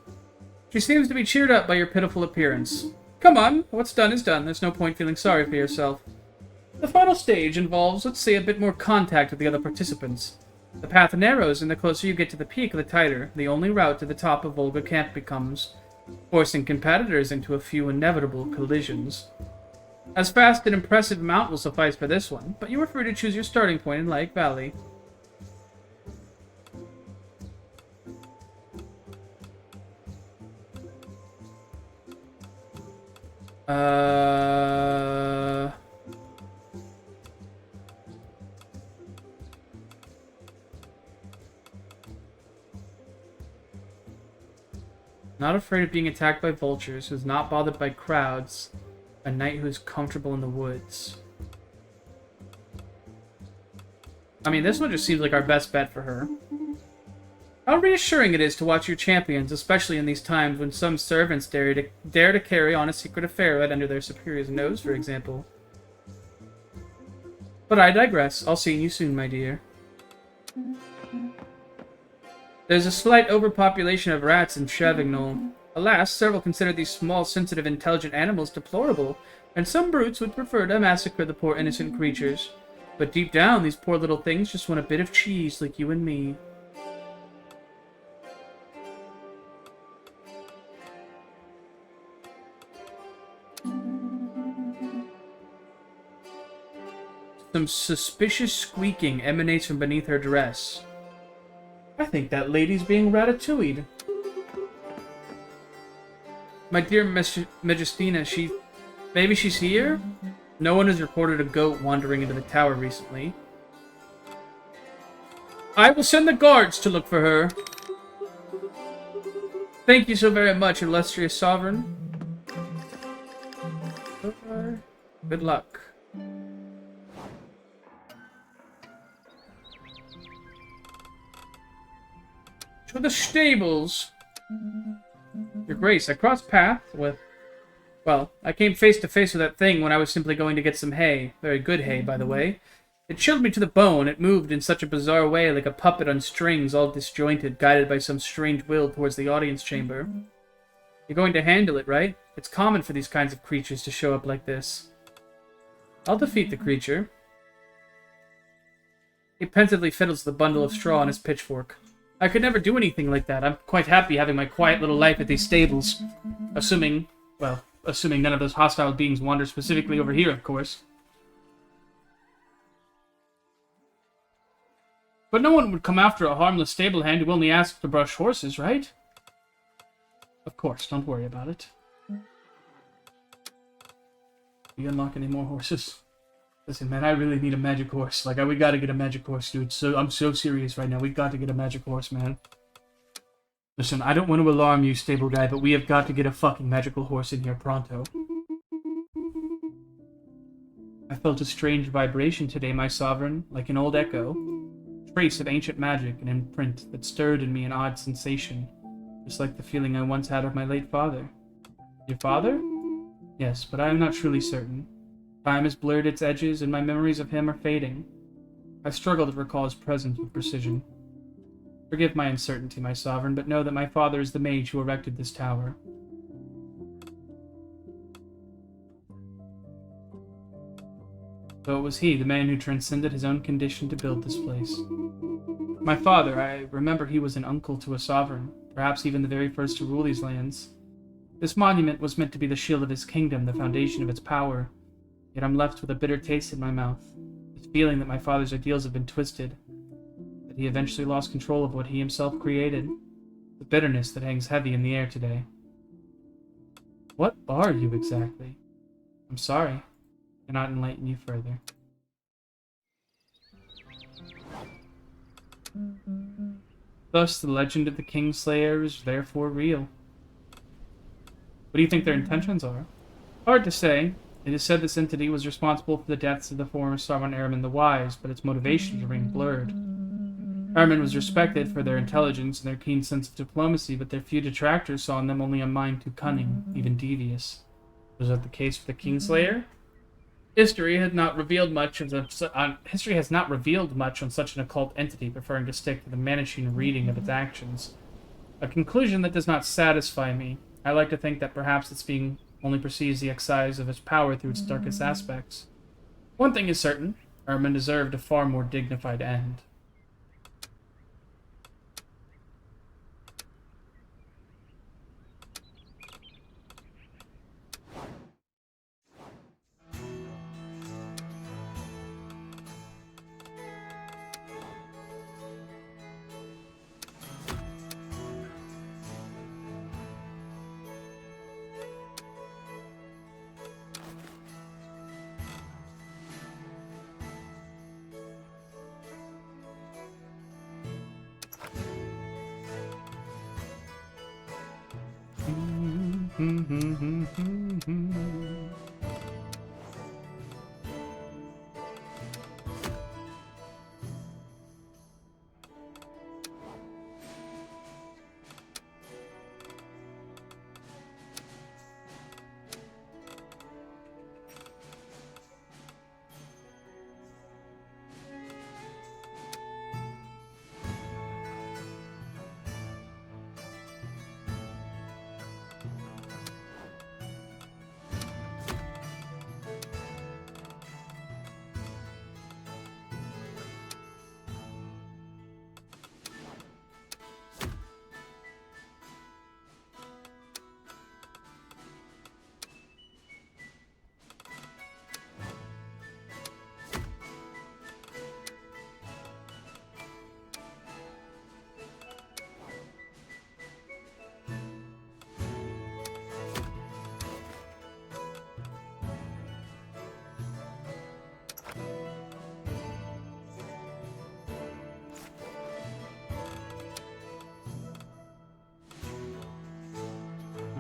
She seems to be cheered up by your pitiful appearance. Come on, what's done is done. There's no point feeling sorry for yourself. The final stage involves, let's say, a bit more contact with the other participants. The path narrows, and the closer you get to the peak, the tighter the only route to the top of Volga Camp becomes, forcing competitors into a few inevitable collisions. As fast and impressive amount will suffice for this one, but you are free to choose your starting point in Lake Valley. Not afraid of being attacked by vultures, who's not bothered by crowds, a knight who is comfortable in the woods. I mean, this one just seems like our best bet for her. How reassuring it is to watch your champions, especially in these times when some servants dare to carry on a secret affair right under their superior's nose, for example. But I digress. I'll see you soon, my dear. There's a slight overpopulation of rats in Chevignol. Alas, several consider these small, sensitive, intelligent animals deplorable, and some brutes would prefer to massacre the poor innocent creatures. But deep down, these poor little things just want a bit of cheese like you and me. Some suspicious squeaking emanates from beneath her dress. I think that lady's being ratatouille'd. My dear Majestina, maybe she's here? No one has reported a goat wandering into the tower recently. I will send the guards to look for her. Thank you so very much, illustrious sovereign. Good luck. To the stables. Your Grace, I crossed paths with... Well, I came face to face with that thing when I was simply going to get some hay. Very good hay, by the way. It chilled me to the bone. It moved in such a bizarre way, like a puppet on strings, all disjointed, guided by some strange will towards the audience chamber. You're going to handle it, right? It's common for these kinds of creatures to show up like this. I'll defeat the creature. He pensively fiddles the bundle of straw on his pitchfork. I could never do anything like that. I'm quite happy having my quiet little life at these stables. Assuming none of those hostile beings wander specifically over here, of course. But no one would come after a harmless stable hand who only asks to brush horses, right? Of course, don't worry about it. You unlock any more horses? Listen, man, I really need a magic horse. Like, we gotta get a magic horse, dude. So I'm so serious right now. We got to get a magic horse, man. Listen, I don't want to alarm you, stable guy, but we have got to get a fucking magical horse in here pronto. I felt a strange vibration today, my sovereign, like an old echo. Trace of ancient magic, an imprint that stirred in me an odd sensation, just like the feeling I once had of my late father. Your father? Yes, but I am not truly certain. Time has blurred its edges, and my memories of him are fading. I struggle to recall his presence with precision. Forgive my uncertainty, my sovereign, but know that my father is the mage who erected this tower. So it was he, the man who transcended his own condition to build this place. My father, I remember he was an uncle to a sovereign, perhaps even the very first to rule these lands. This monument was meant to be the shield of his kingdom, the foundation of its power. Yet I'm left with a bitter taste in my mouth, this feeling that my father's ideals have been twisted, that he eventually lost control of what he himself created, the bitterness that hangs heavy in the air today. What are you exactly? I'm sorry, I cannot enlighten you further. Thus, the legend of the Kingslayer is therefore real. What do you think their intentions are? Hard to say. It is said this entity was responsible for the deaths of the former sovereign Ehrman the Wise, but its motivations remain blurred. Ehrman was respected for their intelligence and their keen sense of diplomacy, but their few detractors saw in them only a mind too cunning, even devious. Was that the case for the Kingslayer? History has not revealed much on such an occult entity, preferring to stick to the Manichean reading of its actions. A conclusion that does not satisfy me. I like to think that perhaps its being only perceives the excise of its power through its darkest aspects. One thing is certain, Ehrman deserved a far more dignified end.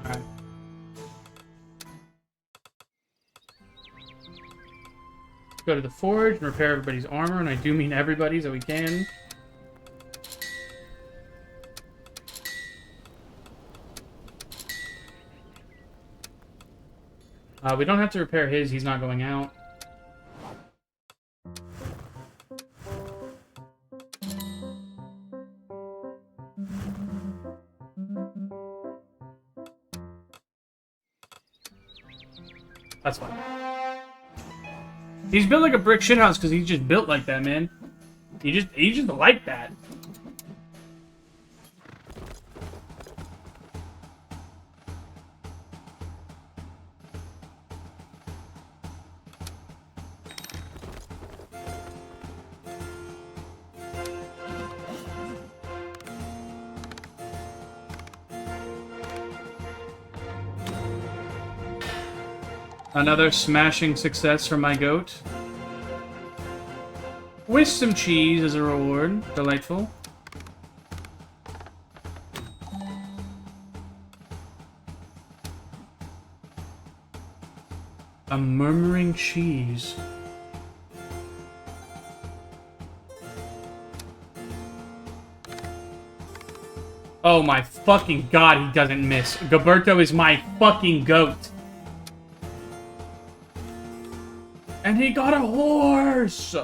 Alright. Go to the forge and repair everybody's armor, and I do mean everybody's that we can. We don't have to repair his, he's not going out. That's fine. He's built like a brick shithouse because he's just built like that, man. He just like that. Another smashing success for my goat. With some cheese as a reward. Delightful. A murmuring cheese. Oh my fucking god, he doesn't miss. Gilberto is my fucking goat. And he got a horse!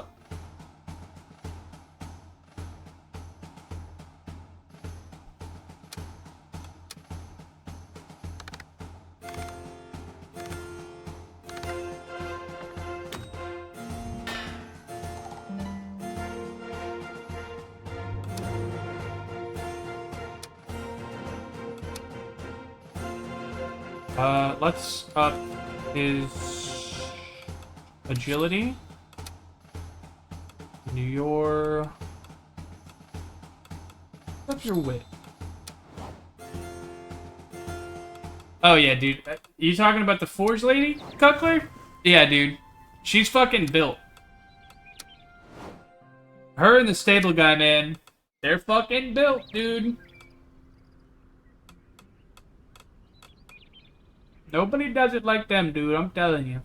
Let's up his agility. What's your wit? Oh yeah, dude. You talking about the forge lady, Cuckler? Yeah, dude. She's fucking built. Her and the stable guy, man. They're fucking built, dude. Nobody does it like them, dude. I'm telling you.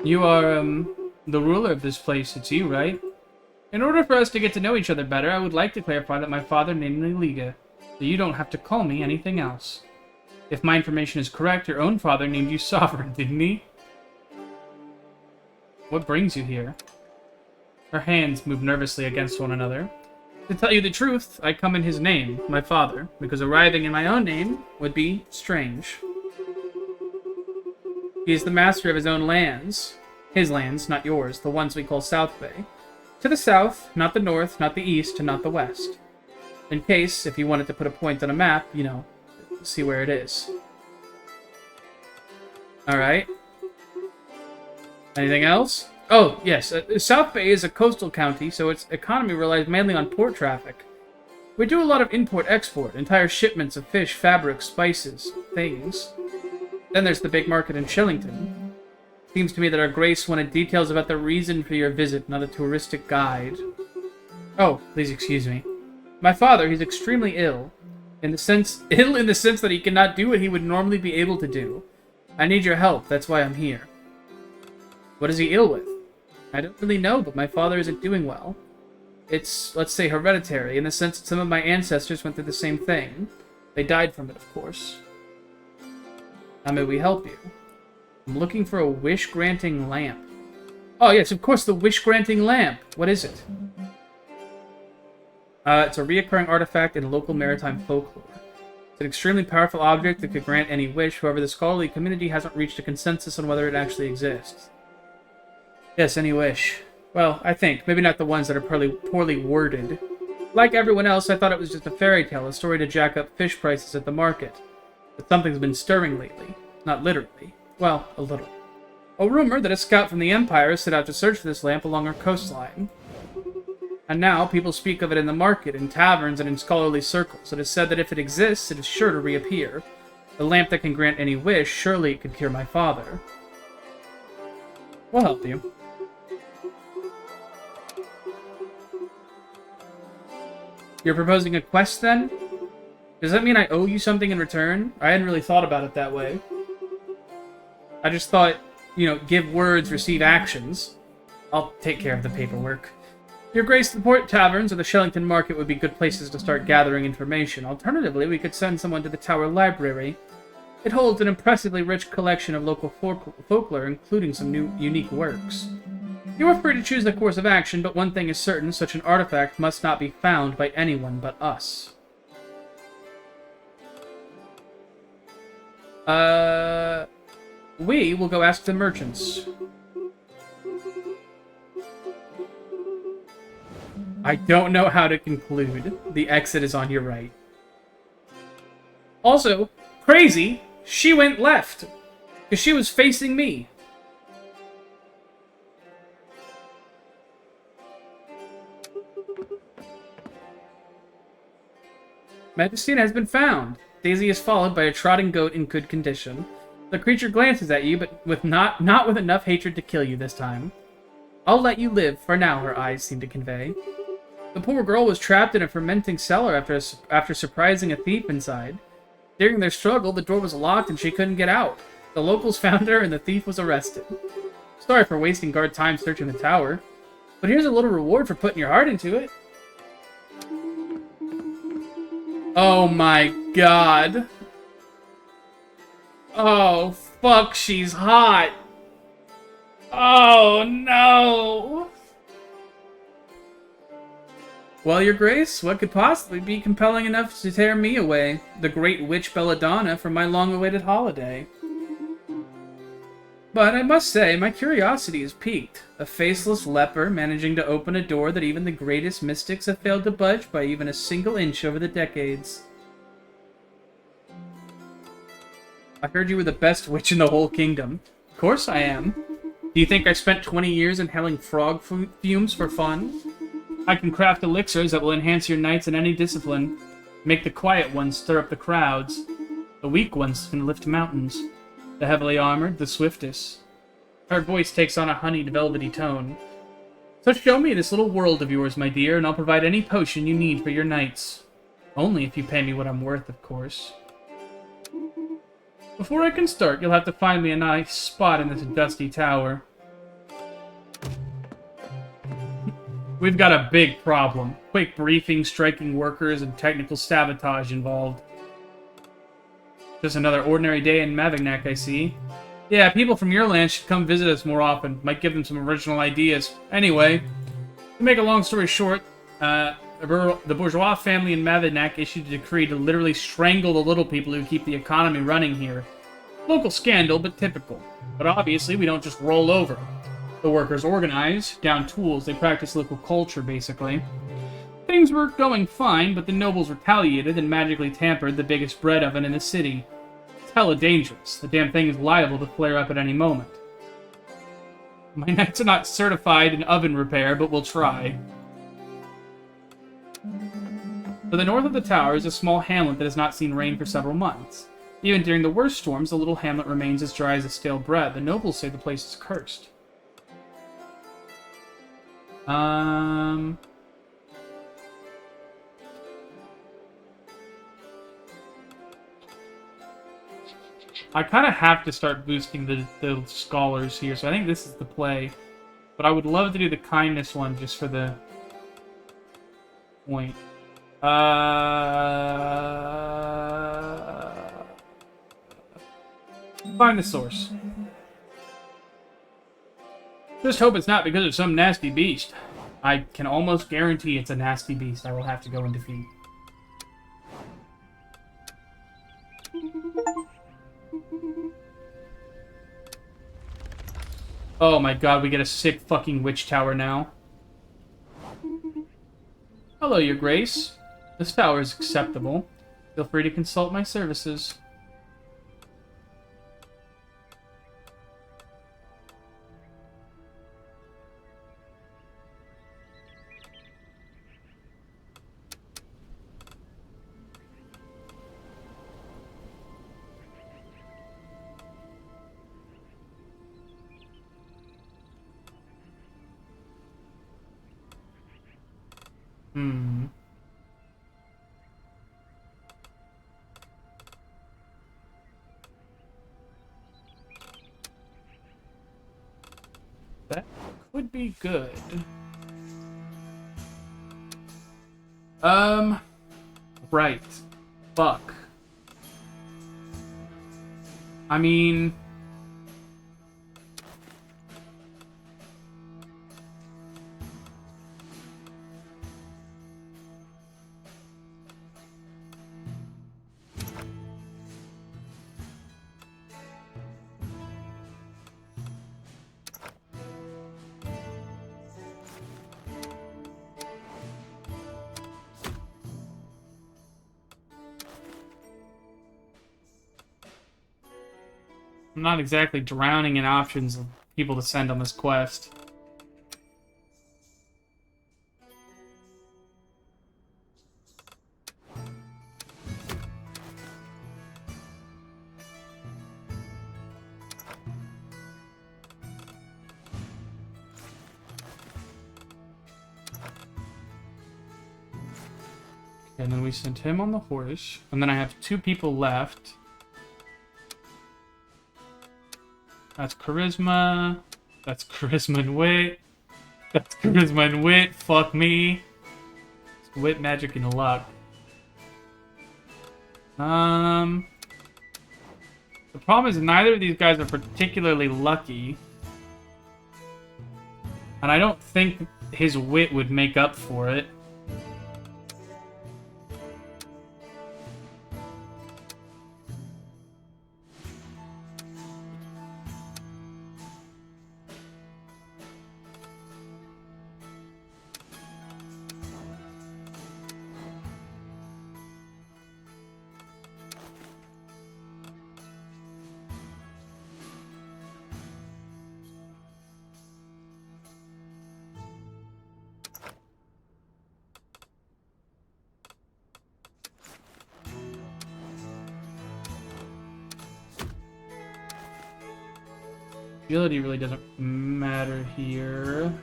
You are, the ruler of this place. It's you, right? In order for us to get to know each other better, I would like to clarify that my father named me Liga, so you don't have to call me anything else. If my information is correct, your own father named you Sovereign, didn't he? What brings you here? Her hands move nervously against one another. To tell you the truth, I come in his name, my father, because arriving in my own name would be strange. He is the master of his own lands. His lands, not yours, the ones we call South Bay. To the south, not the north, not the east, and not the west. In case, if you wanted to put a point on a map, you know, see where it is. Alright. Anything else? Oh, yes. South Bay is a coastal county, so its economy relies mainly on port traffic. We do a lot of import-export, entire shipments of fish, fabric, spices, things. Then there's the big market in Shillington. Seems to me that our Grace wanted details about the reason for your visit, not a touristic guide. Oh, please excuse me. My father, he's extremely ill. In the sense that he cannot do what he would normally be able to do. I need your help, that's why I'm here. What is he ill with? I don't really know, but my father isn't doing well. It's, let's say, hereditary, in the sense that some of my ancestors went through the same thing. They died from it, of course. How may we help you? I'm looking for a wish-granting lamp. Oh, yes, of course, the wish-granting lamp. What is it? It's a reoccurring artifact in local maritime folklore. It's an extremely powerful object that could grant any wish, however the scholarly community hasn't reached a consensus on whether it actually exists. Yes, any wish. Well, I think. Maybe not the ones that are poorly worded. Like everyone else, I thought it was just a fairy tale, a story to jack up fish prices at the market. But something's been stirring lately. Not literally. Well, a little. A rumor that a scout from the Empire set out to search for this lamp along our coastline. And now, people speak of it in the market, in taverns, and in scholarly circles. It is said that if it exists, it is sure to reappear. The lamp that can grant any wish, surely it could cure my father. We'll help you. You're proposing a quest, then? Does that mean I owe you something in return? I hadn't really thought about it that way. I just thought, you know, give words, receive actions. I'll take care of the paperwork. Your Grace, the port taverns or the Shellington Market would be good places to start gathering information. Alternatively, we could send someone to the Tower Library. It holds an impressively rich collection of local folklore, including some new, unique works. You are free to choose the course of action, but one thing is certain, such an artifact must not be found by anyone but us. We will go ask the merchants. I don't know how to conclude. The exit is on your right. Also, crazy, she went left. Because she was facing me. Majesty has been found. Daisy is followed by a trotting goat in good condition. The creature glances at you, but with not with enough hatred to kill you this time. I'll let you live, for now, her eyes seem to convey. The poor girl was trapped in a fermenting cellar after surprising a thief inside. During their struggle, the door was locked and she couldn't get out. The locals found her and the thief was arrested. Sorry for wasting guard time searching the tower, but here's a little reward for putting your heart into it. Oh my god. Oh, fuck, she's hot. Oh, no. Well, Your Grace, what could possibly be compelling enough to tear me away, the great witch Belladonna, from my long-awaited holiday? But I must say, my curiosity is piqued. A faceless leper managing to open a door that even the greatest mystics have failed to budge by even a single inch over the decades. I heard you were the best witch in the whole kingdom. Of course I am. Do you think I spent 20 years inhaling frog fumes for fun? I can craft elixirs that will enhance your nights in any discipline. Make the quiet ones stir up the crowds. The weak ones can lift mountains. The heavily armored, the swiftest. Her voice takes on a honeyed, velvety tone. So show me this little world of yours, my dear, and I'll provide any potion you need for your nights. Only if you pay me what I'm worth, of course. Before I can start, you'll have to find me a nice spot in this dusty tower. We've got a big problem. Quick briefing, striking workers, and technical sabotage involved. Just another ordinary day in Mavignac, I see. Yeah, people from your land should come visit us more often. Might give them some original ideas. Anyway, to make a long story short, the bourgeois family in Mavignac issued a decree to literally strangle the little people who keep the economy running here. Local scandal, but typical. But obviously, we don't just roll over. The workers organize, down tools, they practice local culture, basically. Things were going fine, but the nobles retaliated and magically tampered the biggest bread oven in the city. It's hella dangerous. The damn thing is liable to flare up at any moment. My knights are not certified in oven repair, but we'll try. To the north of the tower is a small hamlet that has not seen rain for several months. Even during the worst storms, the little hamlet remains as dry as a stale bread. The nobles say the place is cursed. I kind of have to start boosting the scholars here, so I think this is the play. But I would love to do the kindness one just for the point. Find the source. Just hope it's not because of some nasty beast. I can almost guarantee it's a nasty beast I will have to go and defeat. Oh my god, we get a sick fucking witch tower now. Hello, Your Grace. This tower is acceptable. Feel free to consult my services. That could be good. Right. Fuck. I mean... I'm not exactly drowning in options of people to send on this quest. And then we sent him on the horse. And then I have 2 people left. That's charisma. That's charisma and wit. That's charisma and wit. Fuck me. It's wit, magic, and luck. The problem is neither of these guys are particularly lucky. And I don't think his wit would make up for it. Agility really doesn't matter here.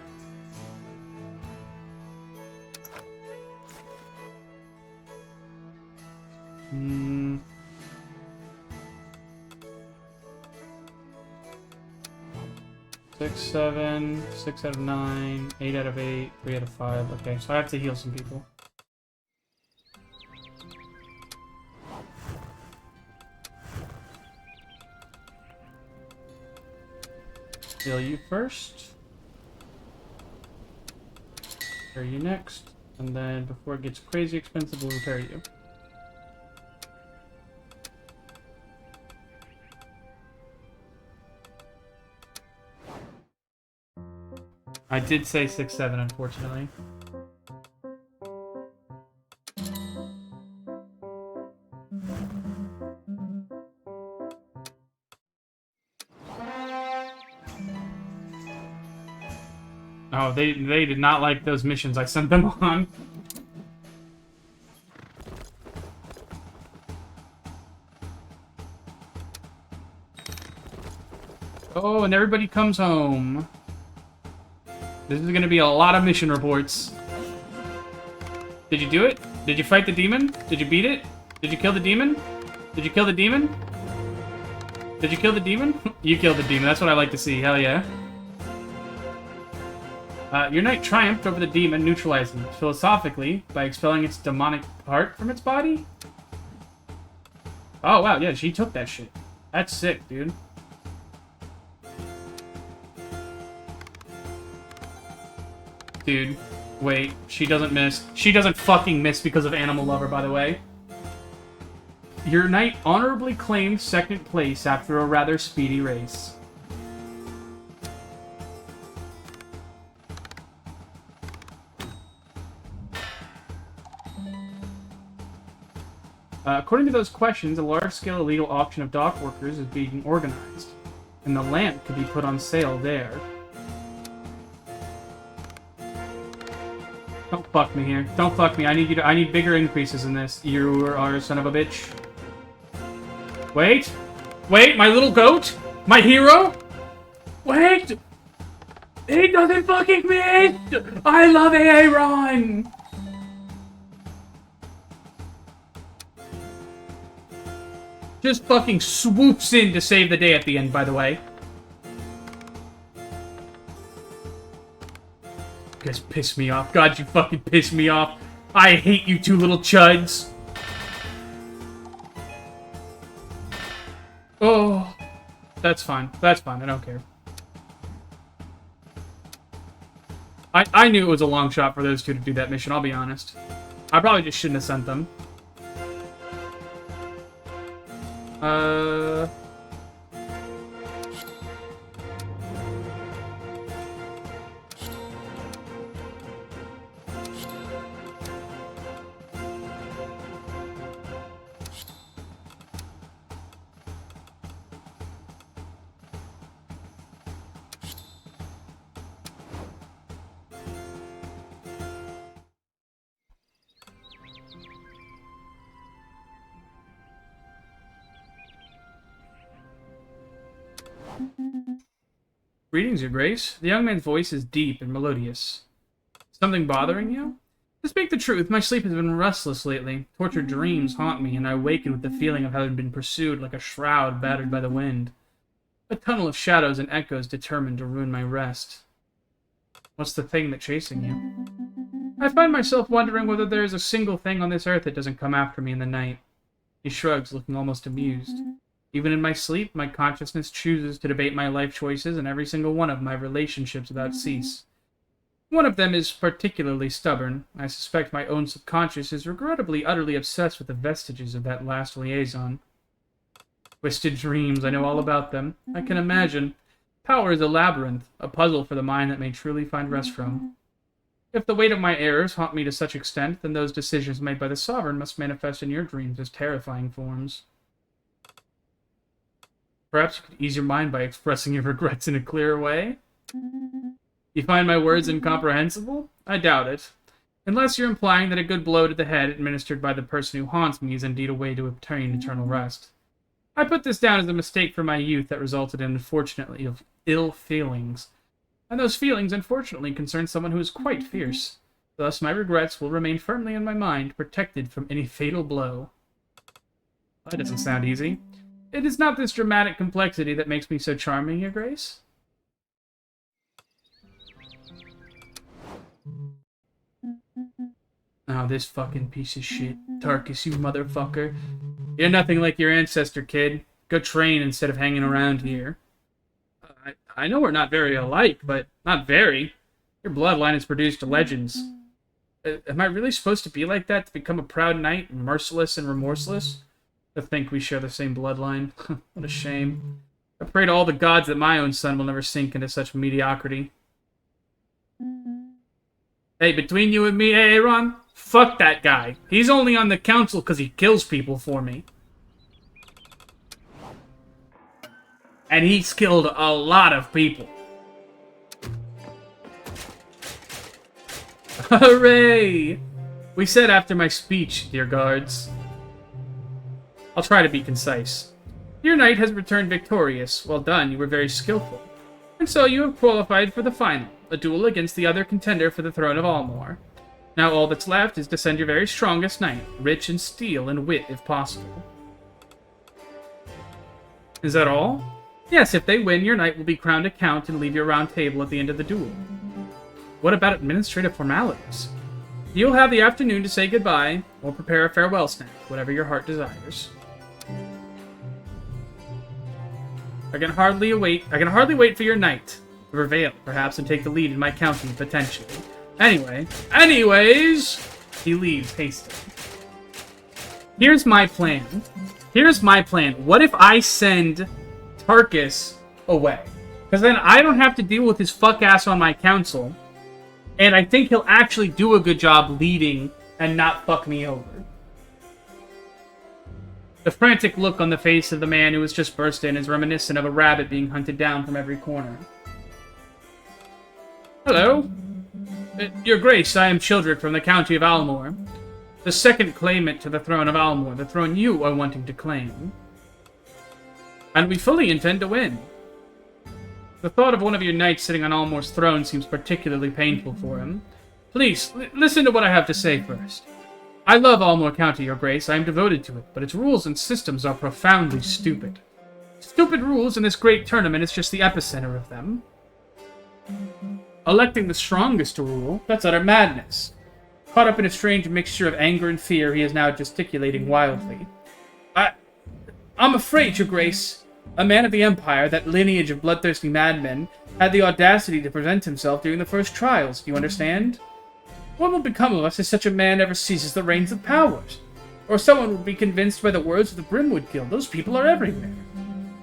Six, 7, 6 out of 9, 8 out of 8, 3 out of 5. Okay, so I have to heal some people. Heal you first. Repair you next. And then before it gets crazy expensive, we'll repair you. I did say 6, 7, unfortunately. Oh, they did not like those missions I sent them on. Oh, and everybody comes home. This is gonna be a lot of mission reports. Did you do it? Did you fight the demon? Did you beat it? Did you kill the demon? Did you kill the demon? Did you kill the demon? You killed the demon. That's what I like to see. Hell yeah. Your knight triumphed over the demon, neutralizing it philosophically by expelling its demonic heart from its body. Oh, wow. Yeah, she took that shit. That's sick, dude. Dude, wait. She doesn't miss. She doesn't fucking miss because of Animal Lover, by the way. Your knight honorably claimed second place after a rather speedy race. According to those questions, a large-scale illegal auction of dock workers is being organized, and the lamp could be put on sale there. Don't fuck me here. Don't fuck me. I need you to. I need bigger increases in this. You are a son of a bitch. Wait, wait, my little goat, my hero. Wait, he doesn't fucking miss. I love Aaron. Just fucking swoops in to save the day at the end, by the way. You guys piss me off. God, you fucking piss me off. I hate you two little chuds. Oh, that's fine. That's fine. I don't care. I knew it was a long shot for those two to do that mission, I'll be honest. I probably just shouldn't have sent them. Greetings, Your Grace. The young man's voice is deep and melodious. Something bothering you? To speak the truth, my sleep has been restless lately. Tortured dreams haunt me, and I awaken with the feeling of having been pursued like a shroud battered by the wind. A tunnel of shadows and echoes determined to ruin my rest. What's the thing that's chasing you? I find myself wondering whether there is a single thing on this earth that doesn't come after me in the night. He shrugs, looking almost amused. Even in my sleep, my consciousness chooses to debate my life choices and every single one of my relationships without cease. One of them is particularly stubborn. I suspect my own subconscious is regrettably utterly obsessed with the vestiges of that last liaison. Twisted dreams, I know all about them. I can imagine. Power is a labyrinth, a puzzle for the mind that may truly find rest from. If the weight of my errors haunt me to such extent, then those decisions made by the Sovereign must manifest in your dreams as terrifying forms. Perhaps you could ease your mind by expressing your regrets in a clearer way? You find my words incomprehensible? I doubt it. Unless you're implying that a good blow to the head administered by the person who haunts me is indeed a way to obtain eternal rest. I put this down as a mistake from my youth that resulted in, unfortunately, of ill feelings. And those feelings, unfortunately, concern someone who is quite fierce. Thus, my regrets will remain firmly in my mind, protected from any fatal blow. That doesn't sound easy. It is not this dramatic complexity that makes me so charming, Your Grace. Oh, this fucking piece of shit. Tarkus, you motherfucker. You're nothing like your ancestor, kid. Go train instead of hanging around here. I know we're not very alike, but not very. Your bloodline has produced legends. Am I really supposed to be like that to become a proud knight, merciless and remorseless? To think we share the same bloodline. What a shame. I pray to all the gods that my own son will never sink into such mediocrity. Hey, between you and me, Aaron, fuck that guy. He's only on the council because he kills people for me. And he's killed a lot of people. Hooray! We said after my speech, dear guards. I'll try to be concise. Your knight has returned victorious. Well done, you were very skillful. And so you have qualified for the final, a duel against the other contender for the throne of Almor. Now all that's left is to send your very strongest knight, rich in steel and wit if possible. Is that all? Yes, if they win, your knight will be crowned a count and leave your round table at the end of the duel. What about administrative formalities? You'll have the afternoon to say goodbye, or prepare a farewell snack, whatever your heart desires. I can hardly wait for your knight to prevail, perhaps, and take the lead in my county, potentially. Anyways, he leaves hastily. Here's my plan. What if I send Tarkus away? Because then I don't have to deal with his fuck ass on my council. And I think he'll actually do a good job leading and not fuck me over. The frantic look on the face of the man who has just burst in is reminiscent of a rabbit being hunted down from every corner. Hello. Your Grace, I am Childrick from the County of Almore. The second claimant to the throne of Almore, the throne you are wanting to claim. And we fully intend to win. The thought of one of your knights sitting on Almore's throne seems particularly painful for him. Please, listen to what I have to say first. I love Almore County, Your Grace. I am devoted to it, but its rules and systems are profoundly stupid. Stupid rules in this great tournament is just the epicenter of them. Electing the strongest to rule, that's utter madness. Caught up in a strange mixture of anger and fear, he is now gesticulating wildly. I'm afraid, Your Grace, a man of the Empire, that lineage of bloodthirsty madmen, had the audacity to present himself during the first trials. Do you understand? What will become of us if such a man ever seizes the reins of power? Or someone will be convinced by the words of the Brimwood Guild. Those people are everywhere.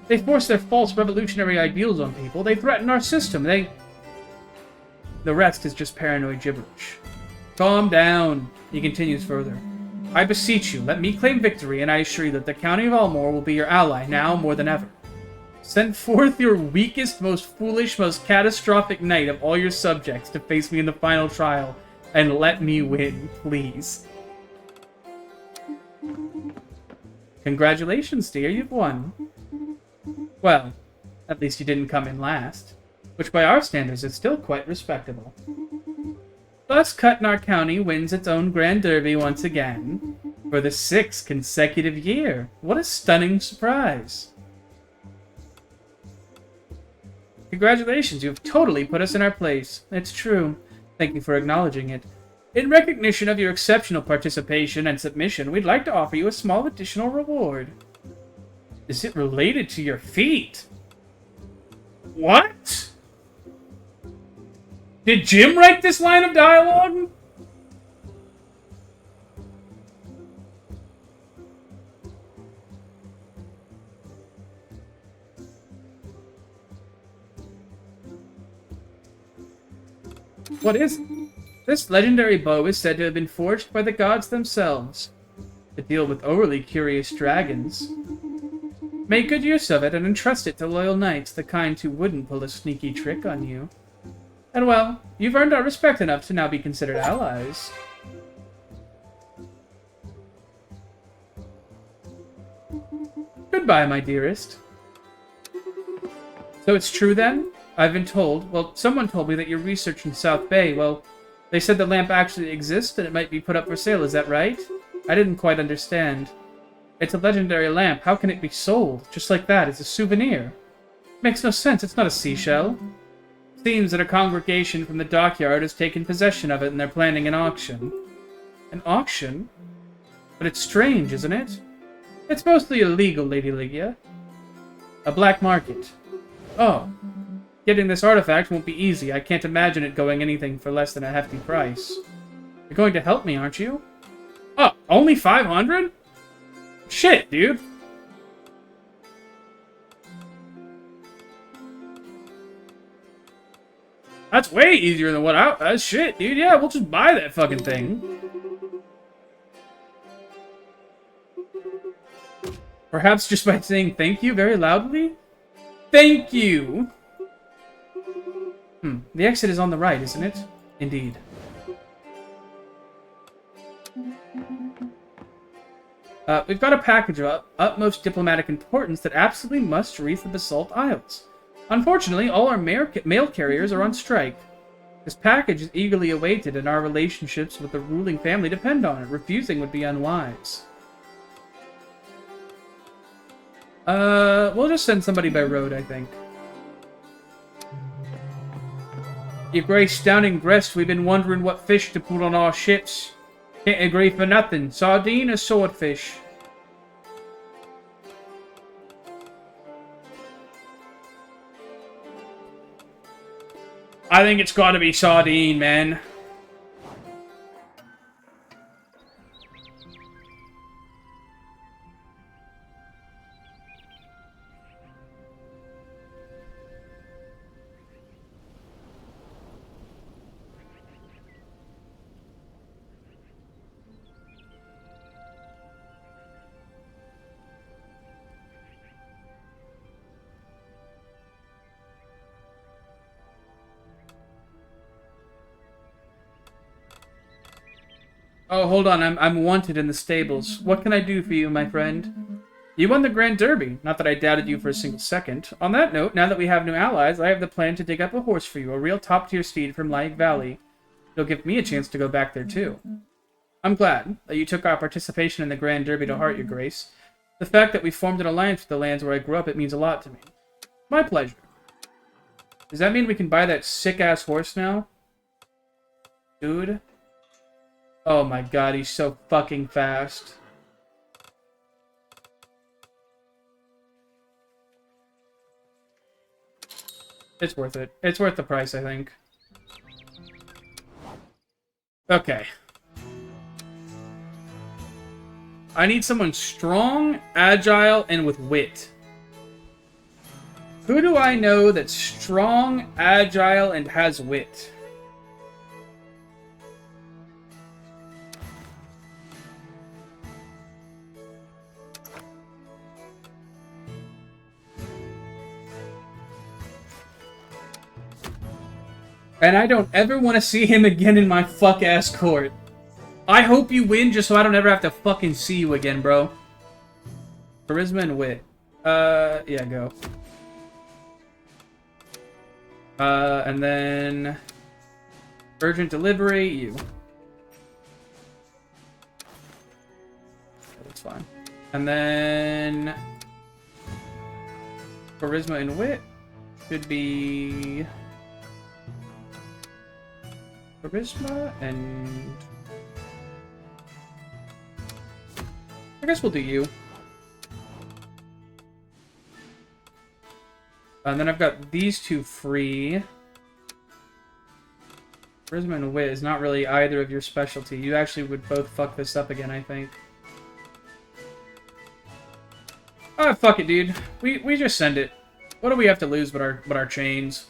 They force their false revolutionary ideals on people. They threaten our system. The rest is just paranoid gibberish. Calm down, he continues further. I beseech you, let me claim victory, and I assure you that the County of Almore will be your ally now more than ever. Send forth your weakest, most foolish, most catastrophic knight of all your subjects to face me in the final trial, and let me win, please. Congratulations, dear, you've won. Well, at least you didn't come in last, which by our standards is still quite respectable. Thus, Cutnar County wins its own Grand Derby once again, for the 6th consecutive year. What a stunning surprise. Congratulations, you have totally put us in our place. It's true. Thank you for acknowledging it. In recognition of your exceptional participation and submission, we'd like to offer you a small additional reward. Is it related to your feat? What? Did Jim write this line of dialogue? What is it? This legendary bow is said to have been forged by the gods themselves to deal with overly curious dragons. Make good use of it and entrust it to loyal knights, the kind who wouldn't pull a sneaky trick on you. And well, you've earned our respect enough to now be considered allies. Goodbye, my dearest. So it's true then? I've been told, well, someone told me that your research in South Bay, well, they said the lamp actually exists and it might be put up for sale, is that right? I didn't quite understand. It's a legendary lamp, how can it be sold? Just like that, it's a souvenir. Makes no sense, it's not a seashell. Seems that a congregation from the dockyard has taken possession of it and they're planning an auction. An auction? But it's strange, isn't it? It's mostly illegal, Lady Lygia. A black market. Oh. Getting this artifact won't be easy. I can't imagine it going anything for less than a hefty price. You're going to help me, aren't you? Oh, only 500? Shit, dude. That's way easier than what I... shit, dude. Yeah, we'll just buy that fucking thing. Perhaps just by saying thank you very loudly? Thank you! The exit is on the right, isn't it? Indeed. We've got a package of utmost diplomatic importance that absolutely must reach the Basalt Isles. Unfortunately, all our mail carriers are on strike. This package is eagerly awaited, and our relationships with the ruling family depend on it. Refusing would be unwise. We'll just send somebody by road, I think. Your Grace, down in Grest, we've been wondering what fish to put on our ships. Can't agree for nothing. Sardine or swordfish? I think it's gotta be sardine, man. Oh, hold on. I'm wanted in the stables. What can I do for you, my friend? You won the Grand Derby. Not that I doubted you for a single second. On that note, now that we have new allies, I have the plan to dig up a horse for you, a real top-tier steed from Laig Valley. It'll give me a chance to go back there, too. I'm glad that you took our participation in the Grand Derby to heart, Your Grace. The fact that we formed an alliance with the lands where I grew up, it means a lot to me. My pleasure. Does that mean we can buy that sick-ass horse now? Dude? Oh my god, he's so fucking fast. It's worth it. It's worth the price, I think. Okay. I need someone strong, agile, and with wit. Who do I know that's strong, agile, and has wit? And I don't ever want to see him again in my fuck-ass court. I hope you win just so I don't ever have to fucking see you again, bro. Charisma and wit. Yeah, go. And then... Urgent delivery, you. That's fine. And then... Charisma and wit should be... Charisma and... I guess we'll do you. And then I've got these two free. Charisma and wit is not really either of your specialty. You actually would both fuck this up again, I think. Ah, fuck it, dude. We just send it. What do we have to lose but our chains?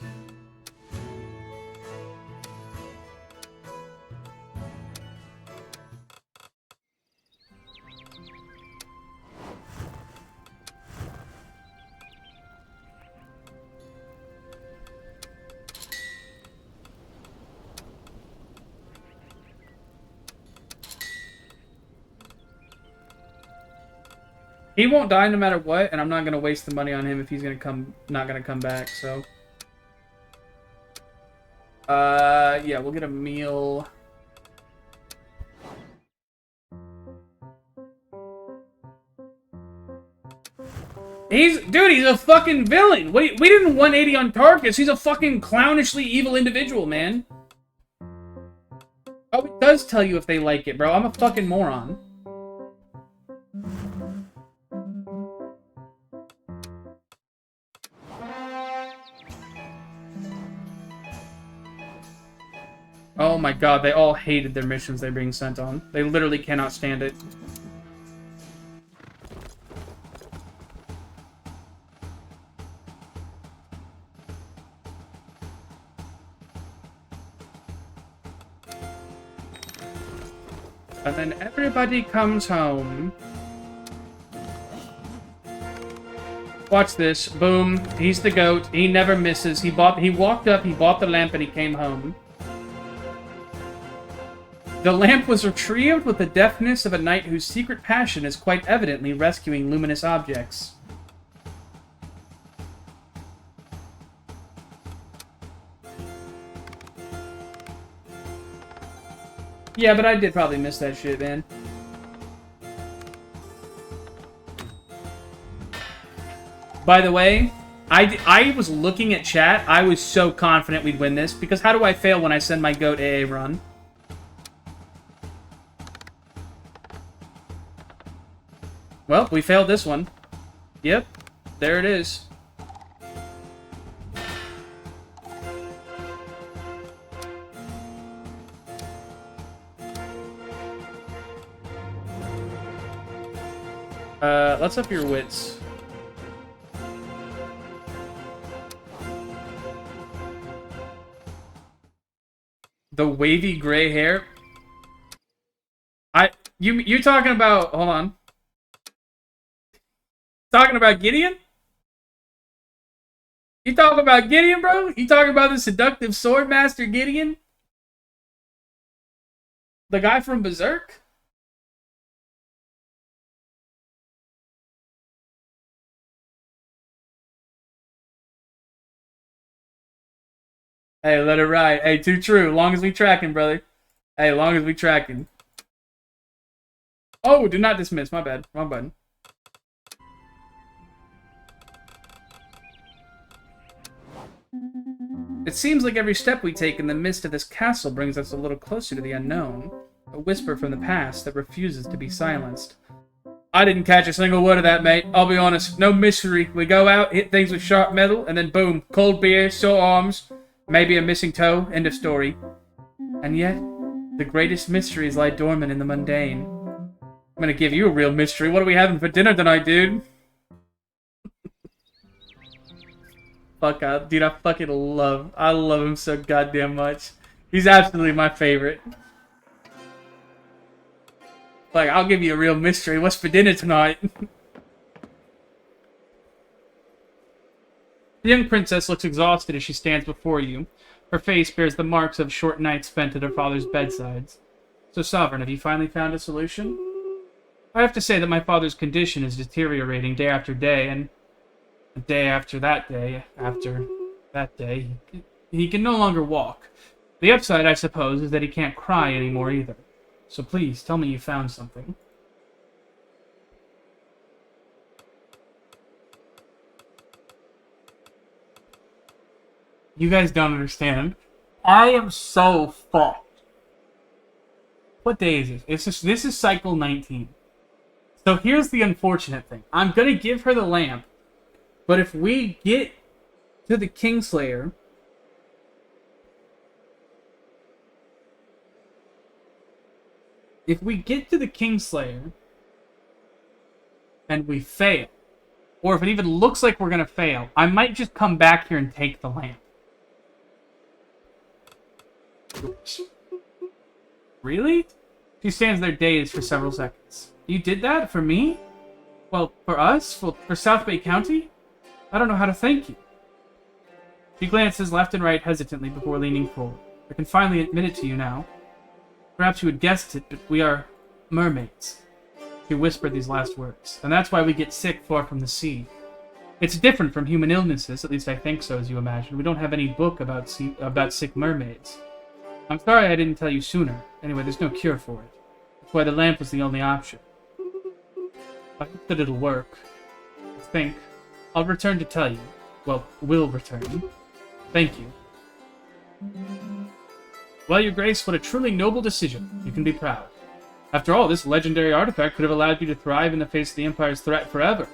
He won't die no matter what, and I'm not gonna waste the money on him if he's not gonna come back, so. Yeah, we'll get a meal. Dude, he's a fucking villain! We didn't 180 on Tarkus, he's a fucking clownishly evil individual, man. Oh, it does tell you if they like it, bro. I'm a fucking moron. Oh my god, they all hated their missions they're being sent on. They literally cannot stand it. And then everybody comes home. Watch this. Boom. He's the goat. He never misses. He walked up, he bought the lamp, and he came home. The lamp was retrieved with the deftness of a knight whose secret passion is quite evidently rescuing luminous objects. Yeah, but I did probably miss that shit, man. By the way, I was looking at chat. I was so confident we'd win this, because how do I fail when I send my goat AA run? Well, we failed this one. Yep, there it is. Let's up your wits. The wavy gray hair. You talking about? Hold on. Talking about Gideon? You talking about Gideon, bro? You talking about the seductive swordmaster Gideon? The guy from Berserk? Hey, let it ride. Hey, too true. Long as we tracking, brother. Hey, long as we tracking. Oh, do not dismiss. My bad. Wrong button. It seems like every step we take in the midst of this castle brings us a little closer to the unknown. A whisper from the past that refuses to be silenced. I didn't catch a single word of that, mate. I'll be honest. No mystery. We go out, hit things with sharp metal, and then boom. Cold beer, sore arms, maybe a missing toe. End of story. And yet, the greatest mysteries lie dormant in the mundane. I'm gonna give you a real mystery. What are we having for dinner tonight, dude? Fuck, dude, I love him so goddamn much. He's absolutely my favorite. Like, I'll give you a real mystery. What's for dinner tonight? The young princess looks exhausted as she stands before you. Her face bears the marks of short nights spent at her father's bedsides. So, Sovereign, have you finally found a solution? I have to say that my father's condition is deteriorating day after day, and a day after that day, he can no longer walk. The upside, I suppose, is that he can't cry anymore either. So please, tell me you found something. You guys don't understand. I am so fucked. What day is it? This is cycle 19. So here's the unfortunate thing. I'm gonna give her the lamp, but if we get to the Kingslayer, and we fail, or if it even looks like we're gonna fail, I might just come back here and take the lamp. Really? She stands there dazed for several seconds. You did that? For me? Well, for us? For South Bay County? I don't know how to thank you. She glances left and right hesitantly before leaning forward. I can finally admit it to you now. Perhaps you had guessed it, but we are mermaids. She whispered these last words. And that's why we get sick far from the sea. It's different from human illnesses, at least I think so, as you imagine. We don't have any book about sick mermaids. I'm sorry I didn't tell you sooner. Anyway, there's no cure for it. That's why the lamp was the only option. I hope that it'll work. I think. I'll return to tell you. Well, will return. Thank you. Well, Your Grace, what a truly noble decision. You can be proud. After all, this legendary artifact could have allowed you to thrive in the face of the Empire's threat forever.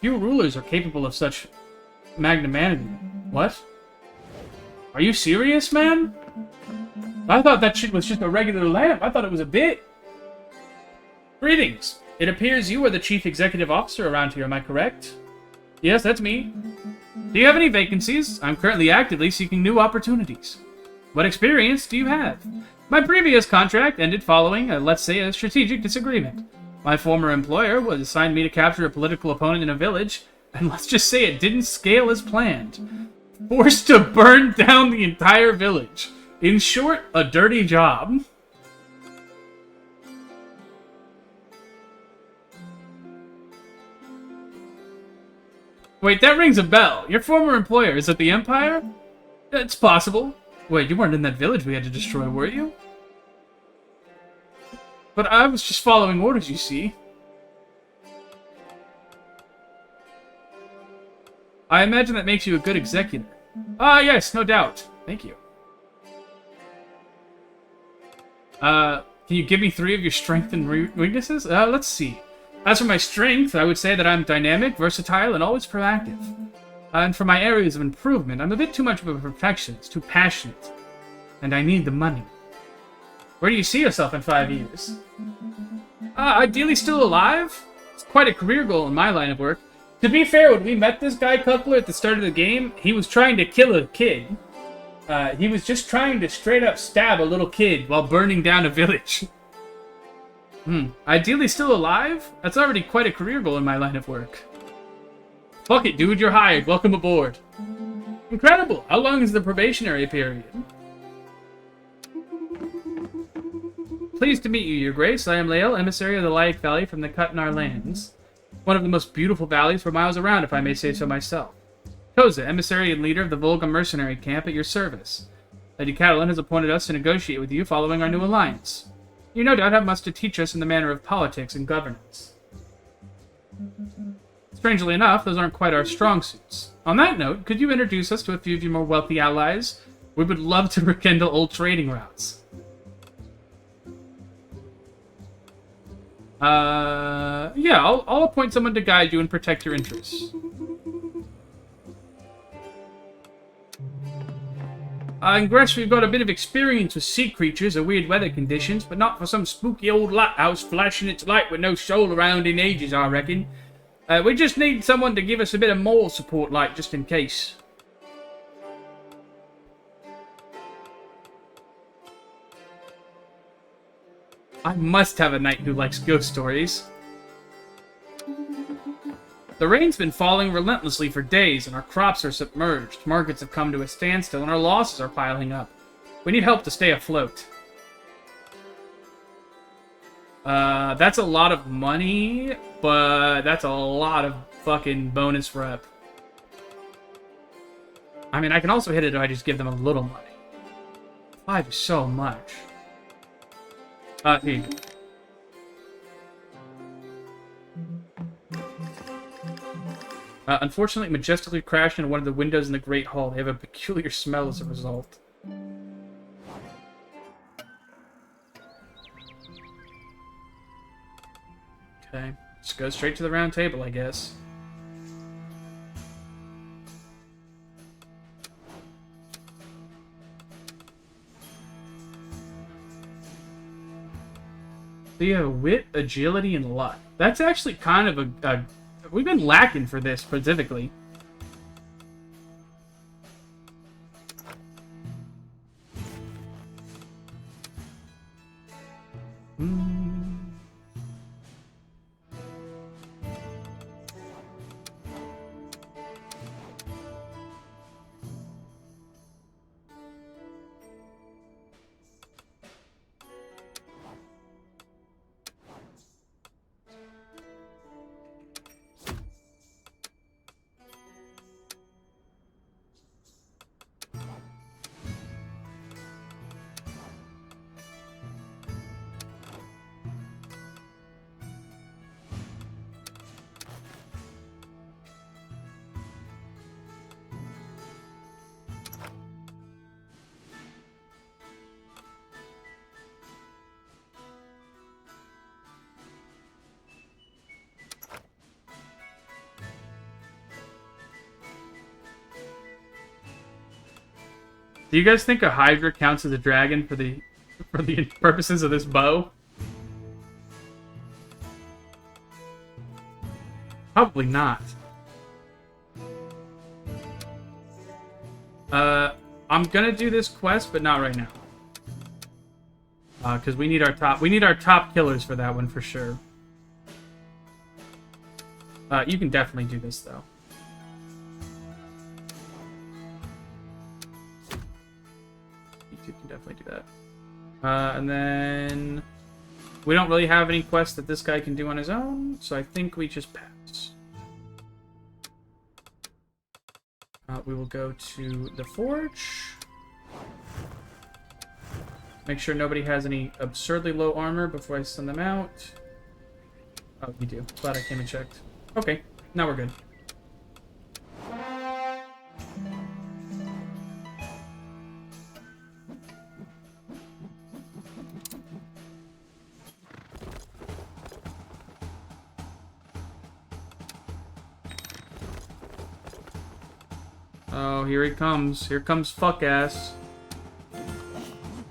Few rulers are capable of such magnanimity. What? Are you serious, man? I thought that shit was just a regular lamp. I thought it was a bit. Greetings. It appears you are the chief executive officer around here, am I correct? Yes, that's me. Do you have any vacancies? I'm currently actively seeking new opportunities. What experience do you have? My previous contract ended following, let's say, a strategic disagreement. My former employer was assigned me to capture a political opponent in a village, and let's just say it didn't scale as planned. Forced to burn down the entire village. In short, a dirty job. Wait, that rings a bell. Your former employer is at the Empire? It's possible. Wait, you weren't in that village we had to destroy, were you? But I was just following orders, you see. I imagine that makes you a good executor. Ah, yes, no doubt. Thank you. Can you give me 3 of your strength and weaknesses? Let's see. As for my strength, I would say that I'm dynamic, versatile, and always proactive. And for my areas of improvement, I'm a bit too much of a perfectionist, too passionate. And I need the money. Where do you see yourself in 5 years? Ideally still alive? It's quite a career goal in my line of work. To be fair, when we met this guy, Cuckler, at the start of the game, he was trying to kill a kid. He was just trying to straight up stab a little kid while burning down a village. Ideally still alive? That's already quite a career goal in my line of work. Fuck it, dude, you're hired. Welcome aboard. Incredible. How long is the probationary period? Pleased to meet you, Your Grace. I am Lael, emissary of the Laic Valley from the Kutnar lands. One of the most beautiful valleys for miles around, if I may say so myself. Koza, emissary and leader of the Volga mercenary camp at your service. Lady Catalan has appointed us to negotiate with you following our new alliance. You no doubt have much to teach us in the manner of politics and governance. Strangely enough, those aren't quite our strong suits. On that note, could you introduce us to a few of your more wealthy allies? We would love to rekindle old trading routes. Yeah, I'll appoint someone to guide you and protect your interests. In Gresh, we've got a bit of experience with sea creatures or weird weather conditions, but not for some spooky old lighthouse flashing its light with no soul around in ages, I reckon. We just need someone to give us a bit of moral support, like, just in case. I must have a knight who likes ghost stories. The rain's been falling relentlessly for days, and our crops are submerged. Markets have come to a standstill, and our losses are piling up. We need help to stay afloat. That's a lot of money, but that's a lot of fucking bonus rep. I mean, I can also hit it if I just give them a little money. 5 is so much. Here you go. Unfortunately, majestically crashed into one of the windows in the Great Hall. They have a peculiar smell as a result. Okay, just go straight to the round table, I guess. So you have wit, agility, and luck. That's actually kind of a we've been lacking for this specifically. Do you guys think a Hydra counts as a dragon for the purposes of this bow? Probably not. I'm gonna do this quest, but not right now. Because we need our top killers for that one for sure. You can definitely do this though. You can definitely do that. And then we don't really have any quests that this guy can do on his own, so I think we just pass. We will go to the forge. Make sure nobody has any absurdly low armor before I send them out. Oh, you do. Glad I came and checked. Okay, now we're good. Oh, here he comes. Here comes fuck ass.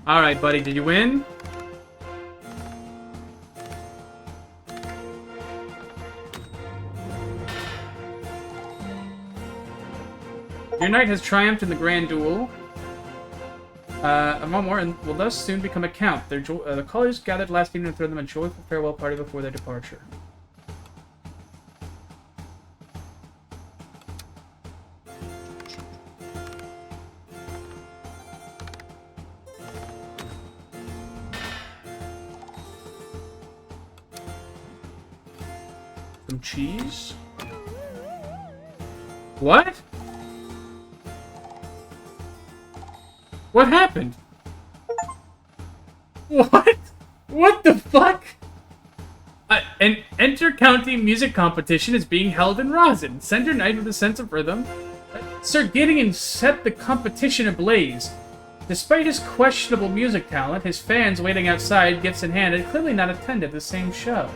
Alright, buddy, did you win? Your knight has triumphed in the grand duel. One more, and will thus soon become a count. The colors gathered last evening to throw them a joyful farewell party before their departure. Some cheese? What? What happened? What? What the fuck? An inter-county music competition is being held in Rosin. Send your knight with a sense of rhythm. Sir Gideon set the competition ablaze. Despite his questionable music talent, his fans waiting outside, gifts in hand, had clearly not attended the same show.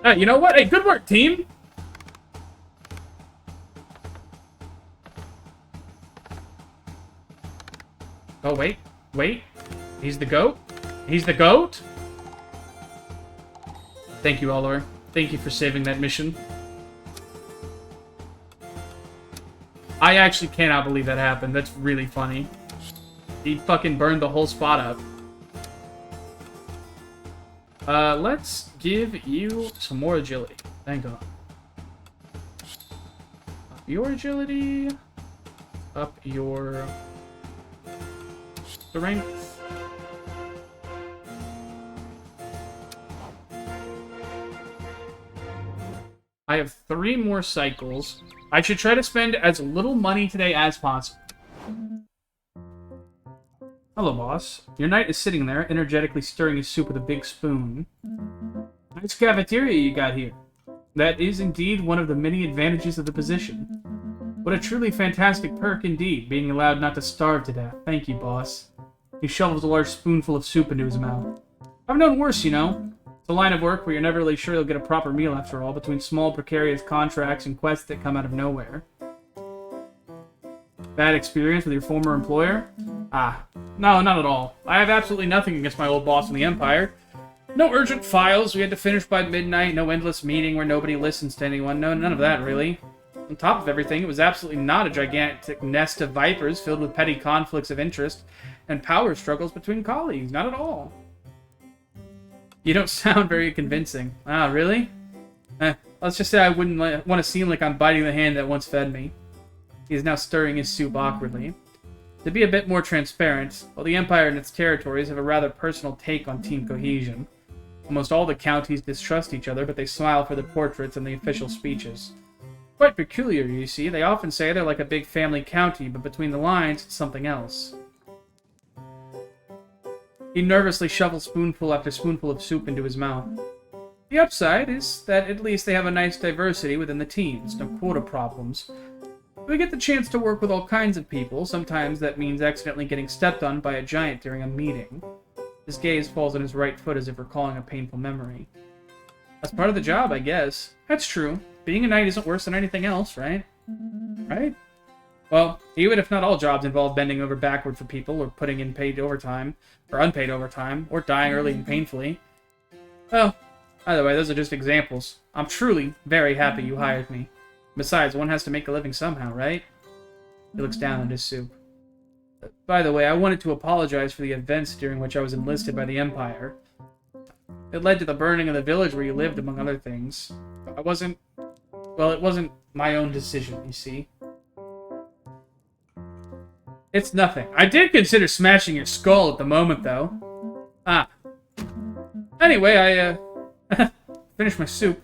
You know what? Hey, good work, team! Oh, wait. Wait. He's the goat? He's the goat? Thank you, Oliver. Thank you for saving that mission. I actually cannot believe that happened. That's really funny. He fucking burned the whole spot up. Let's give you some more agility. Thank God. Up your agility. Up your strength. I have 3 more cycles. I should try to spend as little money today as possible. Hello, boss. Your knight is sitting there, energetically stirring his soup with a big spoon. Nice cafeteria you got here. That is indeed one of the many advantages of the position. What a truly fantastic perk indeed, being allowed not to starve to death. Thank you, boss. He shovels a large spoonful of soup into his mouth. I've known worse, you know. It's a line of work where you're never really sure you'll get a proper meal after all, between small precarious contracts and quests that come out of nowhere. Bad experience with your former employer? Ah, no, not at all. I have absolutely nothing against my old boss in the Empire. No urgent files we had to finish by midnight, no endless meeting where nobody listens to anyone, no, none of that, really. On top of everything, it was absolutely not a gigantic nest of vipers filled with petty conflicts of interest and power struggles between colleagues, not at all. You don't sound very convincing. Ah, really? Let's just say I wouldn't want to seem like I'm biting the hand that once fed me. He is now stirring his soup awkwardly. To be a bit more transparent, while the Empire and its territories have a rather personal take on team cohesion, almost all the counties distrust each other, but they smile for the portraits and the official speeches. Quite peculiar, you see. They often say they're like a big family county, but between the lines, it's something else. He nervously shovels spoonful after spoonful of soup into his mouth. The upside is that at least they have a nice diversity within the teams, no quota problems. We get the chance to work with all kinds of people. Sometimes that means accidentally getting stepped on by a giant during a meeting. His gaze falls on his right foot as if recalling a painful memory. That's part of the job, I guess. That's true. Being a knight isn't worse than anything else, right? Right? Well, even if not all jobs involve bending over backward for people, or putting in paid overtime, or unpaid overtime, or dying early and painfully. Well, either way, those are just examples. I'm truly very happy you hired me. Besides, one has to make a living somehow, right? He looks down at his soup. By the way, I wanted to apologize for the events during which I was enlisted by the Empire. It led to the burning of the village where you lived, among other things. It wasn't my own decision, you see. It's nothing. I did consider smashing your skull at the moment, though. Ah. Anyway, I finished my soup.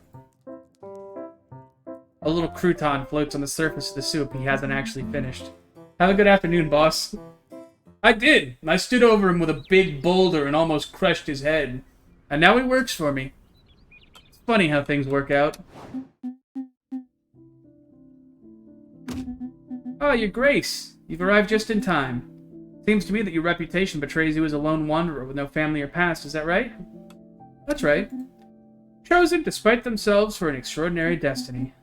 A little crouton floats on the surface of the soup he hasn't actually finished. Have a good afternoon, boss. I did. I stood over him with a big boulder and almost crushed his head. And now he works for me. It's funny how things work out. Oh, your grace. You've arrived just in time. Seems to me that your reputation betrays you as a lone wanderer with no family or past, is that right? That's right. chosen despite themselves for an extraordinary destiny.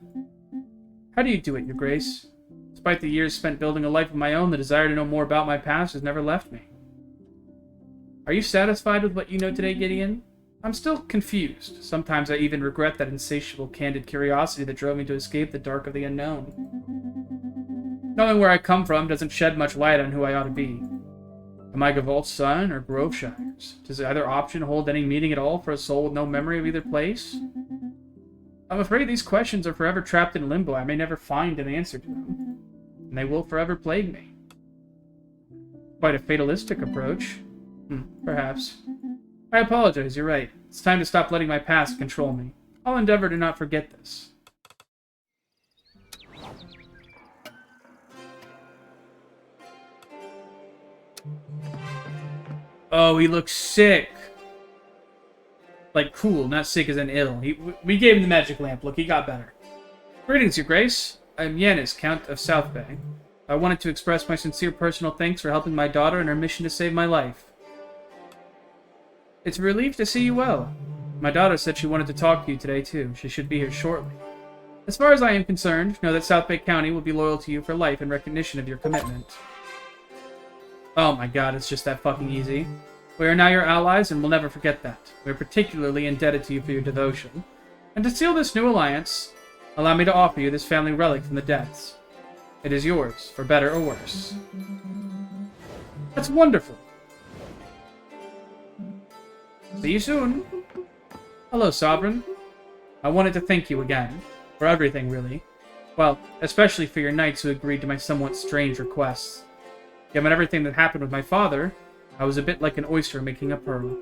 How do you do it, Your Grace? Despite the years spent building a life of my own, the desire to know more about my past has never left me. Are you satisfied with what you know today, Gideon? I'm still confused. Sometimes I even regret that insatiable, candid curiosity that drove me to escape the dark of the unknown. Knowing where I come from doesn't shed much light on who I ought to be. Am I Gavalt's son or Groveshire's? Does either option hold any meaning at all for a soul with no memory of either place? I'm afraid these questions are forever trapped in limbo. I may never find an answer to them, and they will forever plague me. Quite a fatalistic approach. Perhaps. I apologize, you're right. It's time to stop letting my past control me. I'll endeavor to not forget this. Oh, he looks sick. Like, cool, not sick as in ill. We gave him the magic lamp. Look, he got better. Greetings, Your Grace. I'm Yanis, Count of South Bay. I wanted to express my sincere personal thanks for helping my daughter in her mission to save my life. It's a relief to see you well. My daughter said she wanted to talk to you today, too. She should be here shortly. As far as I am concerned, know that South Bay County will be loyal to you for life in recognition of your commitment. Oh my god, it's just that fucking easy. We are now your allies, and we'll never forget that. We are particularly indebted to you for your devotion. And to seal this new alliance, allow me to offer you this family relic from the depths. It is yours, for better or worse. That's wonderful. See you soon. Hello, Sovereign. I wanted to thank you again. For everything, really. Well, especially for your knights who agreed to my somewhat strange requests. Given everything that happened with my father, I was a bit like an oyster making a pearl.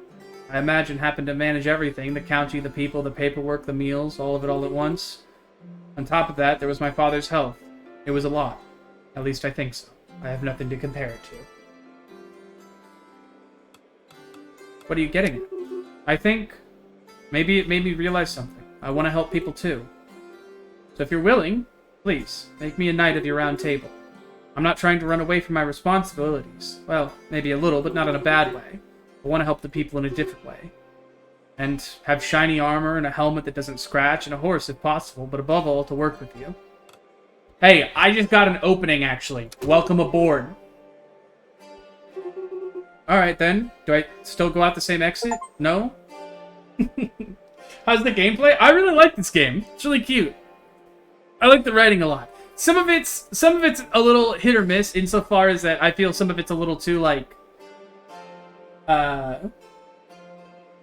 I imagine having to manage everything, the county, the people, the paperwork, the meals, all of it all at once. On top of that, there was my father's health. It was a lot. At least I think so. I have nothing to compare it to. What are you getting at? I think maybe it made me realize something. I want to help people too. So if you're willing, please, make me a knight of your round table. I'm not trying to run away from my responsibilities. Well, maybe a little, but not in a bad way. I want to help the people in a different way. And have shiny armor and a helmet that doesn't scratch and a horse if possible, but above all, to work with you. Hey, I just got an opening, actually. Welcome aboard. Alright, then. Do I still go out the same exit? No? How's the gameplay? I really like this game. It's really cute. I like the writing a lot. Some of it's a little hit or miss insofar as that I feel some of it's a little too, like...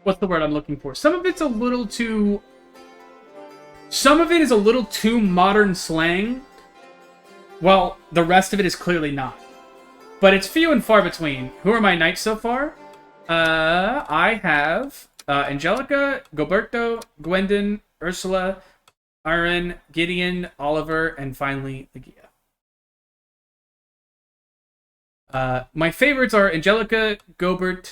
what's the word I'm looking for? Some of it's a little too... Some of it is a little too modern slang, while the rest of it is clearly not. But it's few and far between. Who are my knights so far? I have Angelica, Goberto, Gwendon, Ursula, Aaron, Gideon, Oliver, and finally Legia. My favorites are Angelica, Goberto,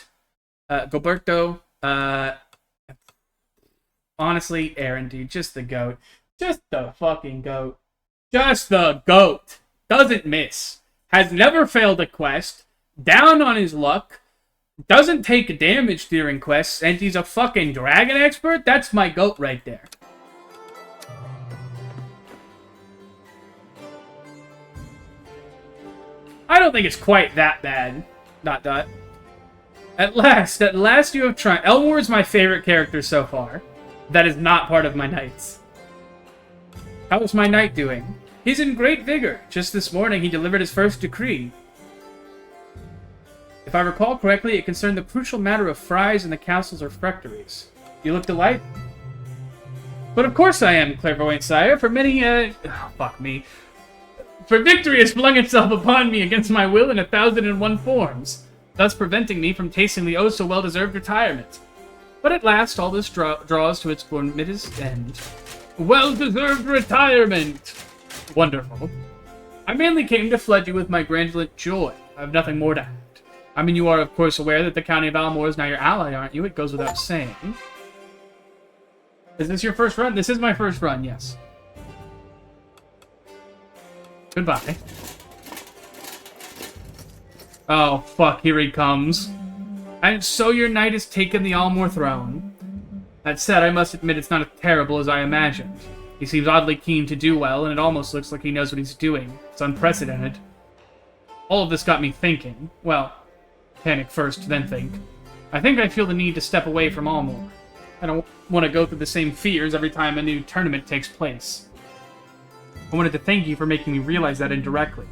honestly, Aaron, dude, just the GOAT. Just the fucking GOAT. Just the GOAT. Doesn't miss. Has never failed a quest. Down on his luck. Doesn't take damage during quests. And he's a fucking dragon expert? That's my GOAT right there. I don't think it's quite that bad. ... At last you have tried. Elmore is my favorite character so far. That is not part of my knights. How is my knight doing? He's in great vigor. Just this morning he delivered his first decree. If I recall correctly, it concerned the crucial matter of fries in the castles or rectories. You look delighted. But of course I am, clairvoyant sire. For many, fuck me. For victory has flung itself upon me against my will in 1,001 forms, thus preventing me from tasting the oh-so-well-deserved retirement. But at last, all this draws to its momentous end. Well-deserved retirement! Wonderful. I mainly came to flood you with my grandiloquent joy. I have nothing more to add. I mean, you are, of course, aware that the County of Almore is now your ally, aren't you? It goes without saying. Is this your first run? This is my first run, yes. Goodbye. Oh, fuck, here he comes. And so your knight has taken the Almore throne. That said, I must admit it's not as terrible as I imagined. He seems oddly keen to do well, and it almost looks like he knows what he's doing. It's unprecedented. All of this got me thinking. Well, panic first, then think. I think I feel the need to step away from Almor. I don't want to go through the same fears every time a new tournament takes place. I wanted to thank you for making me realize that indirectly.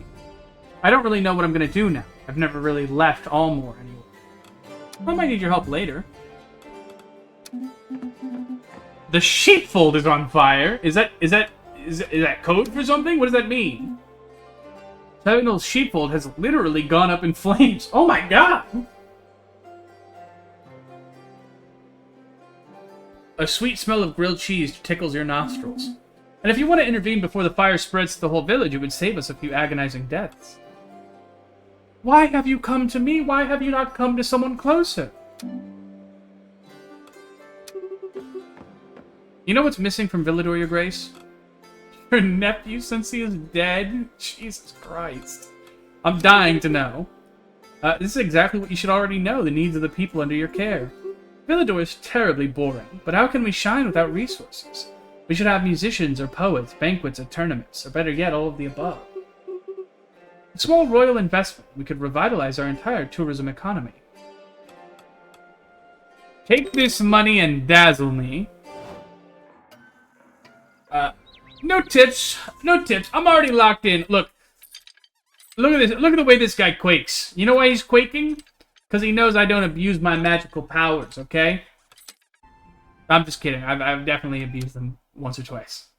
I don't really know what I'm going to do now. I've never really left Almor anymore. I might need your help later. The sheepfold is on fire. Is that code for something? What does that mean? Savinal's sheepfold has literally gone up in flames. Oh my god! A sweet smell of grilled cheese tickles your nostrils. And if you want to intervene before the fire spreads to the whole village, it would save us a few agonizing deaths. Why have you come to me? Why have you not come to someone closer? You know what's missing from Villador, Your Grace? Your nephew, since he is dead? Jesus Christ. I'm dying to know. This is exactly what you should already know, the needs of the people under your care. Villador is terribly boring, but how can we shine without resources? We should have musicians or poets, banquets or tournaments, or better yet, all of the above. A small royal investment, we could revitalize our entire tourism economy. Take this money and dazzle me. No tips. No tips. I'm already locked in. Look at this. Look at the way this guy quakes. You know why he's quaking? Because he knows I don't abuse my magical powers, okay? I'm just kidding. I've definitely abused them once or twice.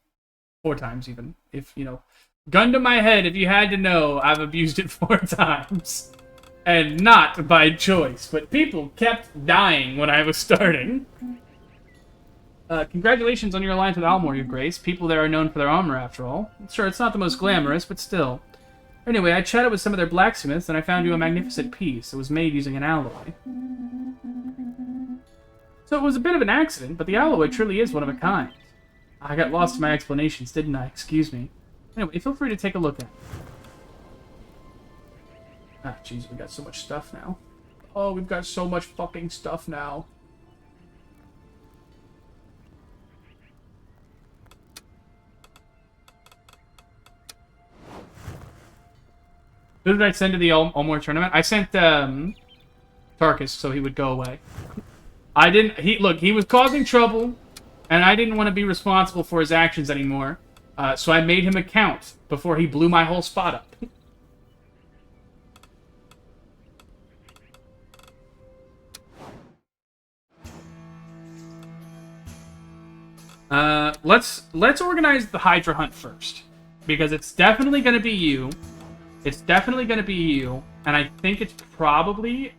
4 times even. If, you know. Gun to my head, if you had to know, I've abused it 4 times. And not by choice. But people kept dying when I was starting. Congratulations on your alliance with Almor, Your Grace. People there are known for their armor, after all. Sure, it's not the most glamorous, but still. Anyway, I chatted with some of their blacksmiths, and I found you a magnificent piece. It was made using an alloy. So it was a bit of an accident, but the alloy truly is one of a kind. I got lost in my explanations, didn't I? Excuse me. Anyway, feel free to take a look at it. Ah, jeez, we got so much stuff now. Oh, we've got so much fucking stuff now. Who did I send to the Almor tournament? I sent, Tarkus, so he would go away. I didn't... Look, he was causing trouble, and I didn't want to be responsible for his actions anymore. So I made him a count before he blew my whole spot up. Let's organize the Hydra hunt first. Because it's definitely going to be you. It's definitely going to be you, and I think it's probably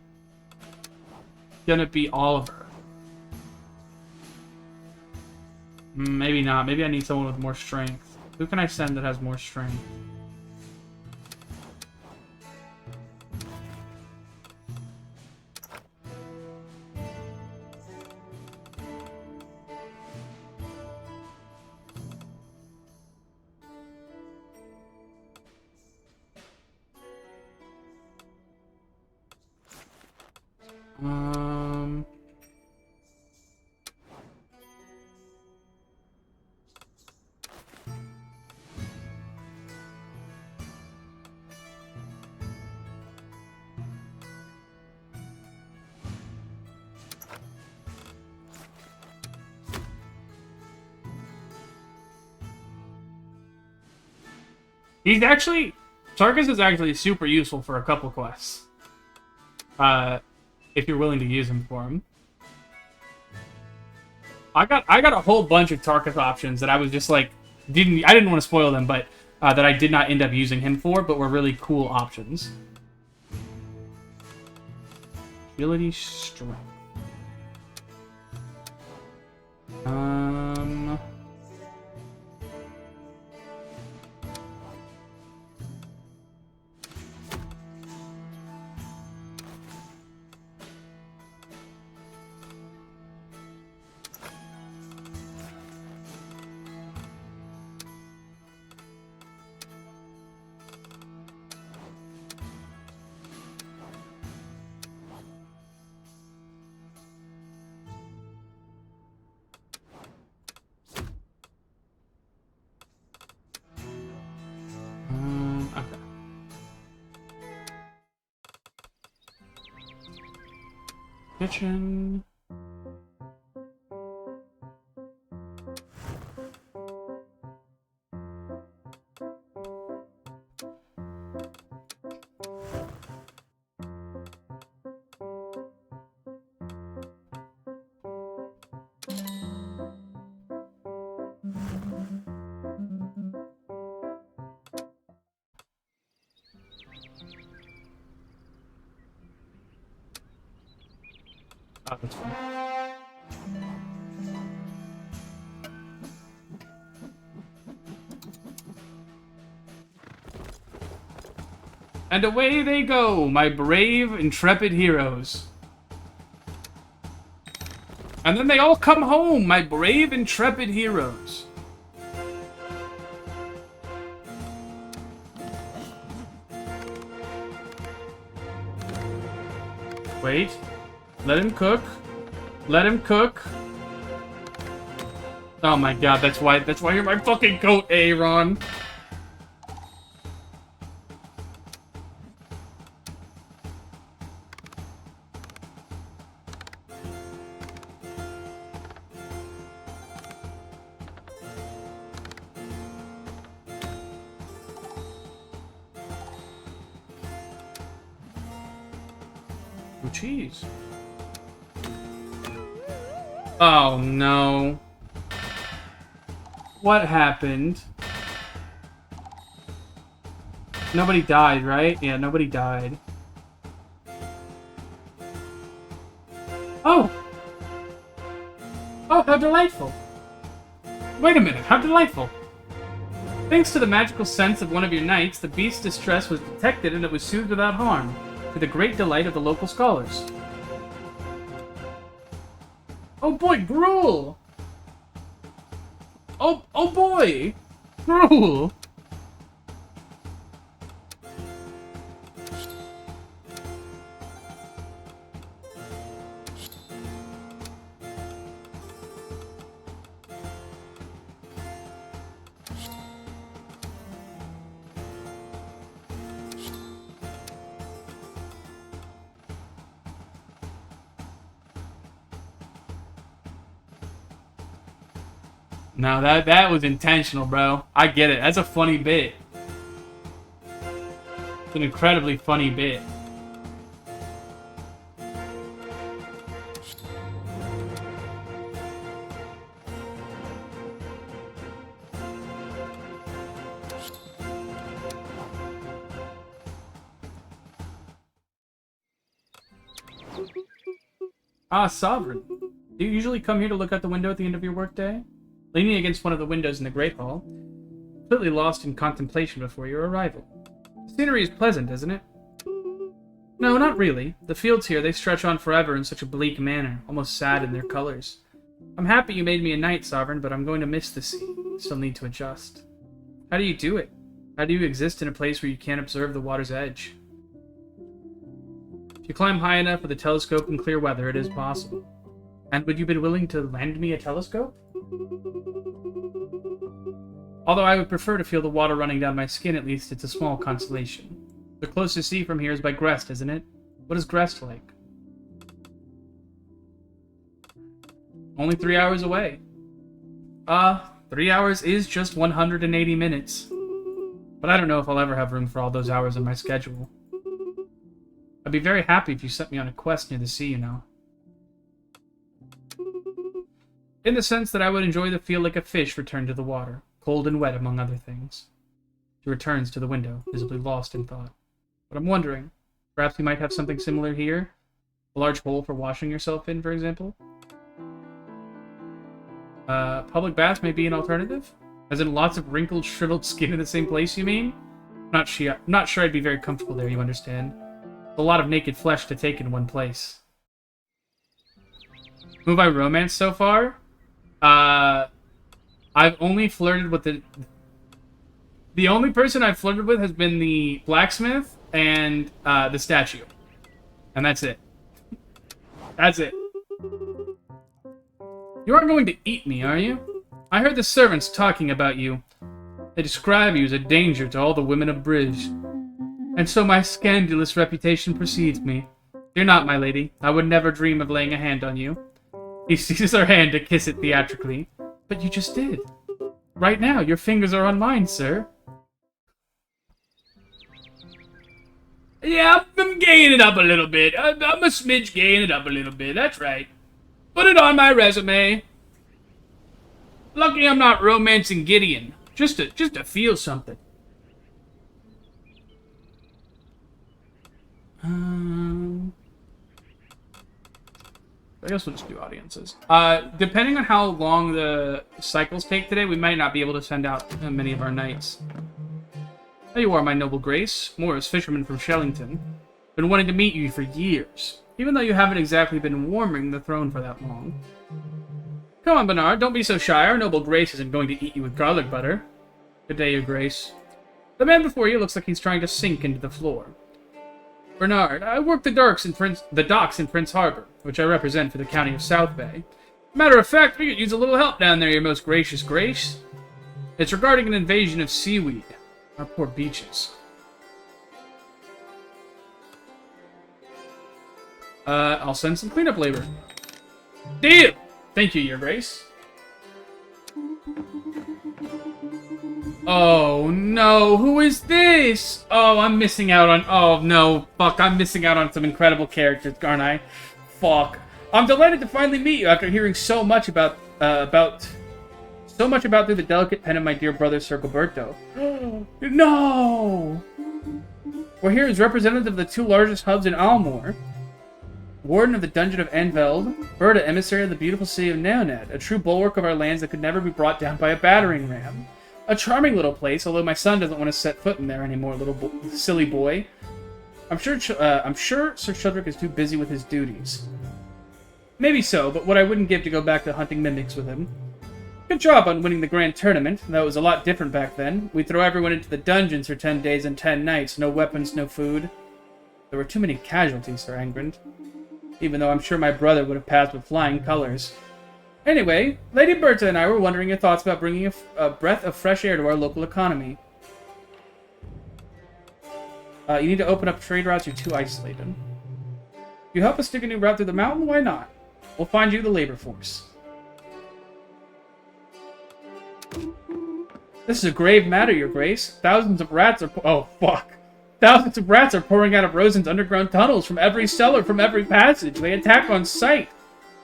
going to be Oliver. Maybe not. Maybe I need someone with more strength. Who can I send that has more strength? He's actually... Tarkus is actually super useful for a couple quests. If you're willing to use him for him. I got a whole bunch of Tarkus options that I was just like... I didn't want to spoil them, but that I did not end up using him for, but were really cool options. Agility, strength. kitchen. Oh, that's fine. And away they go, my brave, intrepid heroes. And then they all come home, my brave, intrepid heroes. Wait. Let him cook. Let him cook. Oh my god, that's why you're my fucking goat, Aaron. Oh, jeez. Oh no. What happened? Nobody died, right? Yeah, nobody died. Oh! Oh, how delightful! Wait a minute, how delightful! Thanks to the magical sense of one of your knights, the beast's distress was detected and it was soothed without harm, to the great delight of the local scholars. Oh boy, Gruel! Oh boy! Gruel! No, that was intentional, bro. I get it. That's a funny bit. It's an incredibly funny bit. Ah, Sovereign. Do you usually come here to look out the window at the end of your workday? Leaning against one of the windows in the Great Hall, completely lost in contemplation before your arrival. The scenery is pleasant, isn't it? No, not really. The fields here, they stretch on forever in such a bleak manner, almost sad in their colors. I'm happy you made me a knight, Sovereign, but I'm going to miss the sea. Still need to adjust. How do you do it? How do you exist in a place where you can't observe the water's edge? If you climb high enough with a telescope in clear weather, it is possible. And would you be willing to lend me a telescope? Although I would prefer to feel the water running down my skin, at least it's a small consolation. The closest sea from here is by Grest, isn't it? What is Grest like? Only 3 hours away. 3 hours is just 180 minutes. But I don't know if I'll ever have room for all those hours in my schedule. I'd be very happy if you sent me on a quest near the sea, you know. In the sense that I would enjoy the feel like a fish returned to the water, cold and wet among other things. He returns to the window, visibly lost in thought. But I'm wondering, perhaps you might have something similar here? A large hole for washing yourself in, for example? Public bath may be an alternative? As in lots of wrinkled, shriveled skin in the same place, you mean? Not sure I'd be very comfortable there, you understand? A lot of naked flesh to take in one place. Who have I romanced so far? I've only flirted with the only person I've flirted with has been the blacksmith and the statue. And that's it. That's it. You aren't going to eat me, are you? I heard the servants talking about you. They describe you as a danger to all the women of Bridge. And so my scandalous reputation precedes me. You're not, my lady. I would never dream of laying a hand on you. He seizes her hand to kiss it theatrically. But you just did. Right now, your fingers are on mine, sir. Yeah, I'm gaying it up a little bit. I'm a smidge gaying it up a little bit. That's right. Put it on my resume. Lucky I'm not romancing Gideon. Just to feel something. I guess we'll just do audiences. Depending on how long the cycles take today, we might not be able to send out many of our knights. There you are, my noble grace. Morris, fisherman from Shellington. Been wanting to meet you for years, even though you haven't exactly been warming the throne for that long. Come on, Bernard, don't be so shy. Our noble grace isn't going to eat you with garlic butter. Good day, your grace. The man before you looks like he's trying to sink into the floor. Bernard, I work the docks in Prince Harbor, which I represent for the county of South Bay. Matter of fact, we could use a little help down there, your most gracious grace. It's regarding an invasion of seaweed. Our poor beaches. I'll send some cleanup labor. Deal! Thank you, your grace. Oh, no. Who is this? Oh, I'm missing out on... Oh, no. Fuck, I'm missing out on some incredible characters, aren't I? Fuck. I'm delighted to finally meet you after hearing so much about through the delicate pen of my dear brother, Sir Gilberto. No! We're here as representative of the two largest hubs in Almor. Warden of the Dungeon of Enveld, Berta, emissary of the beautiful city of Neoned, a true bulwark of our lands that could never be brought down by a battering ram. A charming little place, although my son doesn't want to set foot in there anymore, silly boy. I'm sure Sir Shudrick is too busy with his duties. Maybe so, but what I wouldn't give to go back to hunting mimics with him. Good job on winning the grand tournament, though it was a lot different back then. We'd throw everyone into the dungeons for 10 days and 10 nights, no weapons, no food. There were too many casualties, Sir Angrind. Even though I'm sure my brother would have passed with flying colors. Anyway, Lady Berta and I were wondering your thoughts about bringing a breath of fresh air to our local economy. You need to open up trade routes, you're too isolated. You help us dig a new route through the mountain? Why not? We'll find you the labor force. This is a grave matter, your grace. Thousands of rats are... Oh, fuck. Thousands of rats are pouring out of Rosen's underground tunnels from every cellar, from every passage. They attack on sight.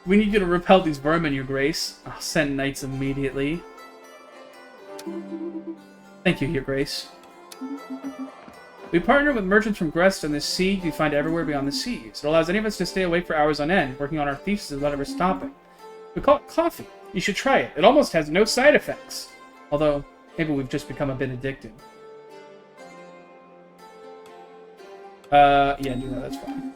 We need you to repel these vermin, your grace. I'll send knights immediately. Thank you, your grace. We partner with merchants from Grest and the sea you find everywhere beyond the seas. It allows any of us to stay awake for hours on end, working on our thesis without ever stopping. We call it coffee. You should try it. It almost has no side effects. Although, maybe we've just become a bit addicted. Yeah, do that. That's fine.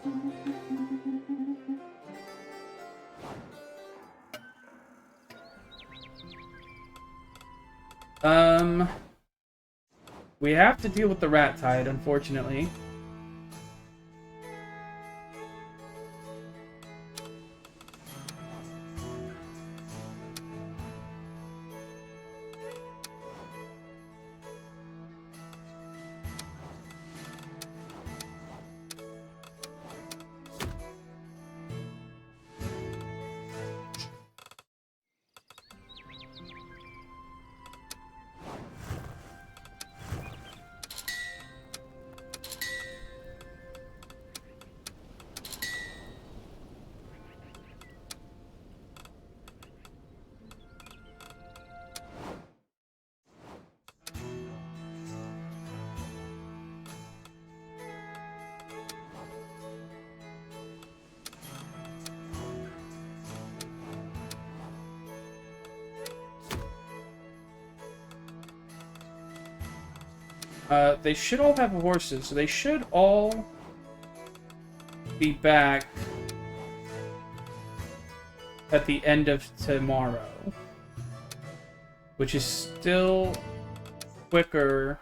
We have to deal with the rat tide, unfortunately. They should all have horses, so they should all be back at the end of tomorrow. Which is still quicker.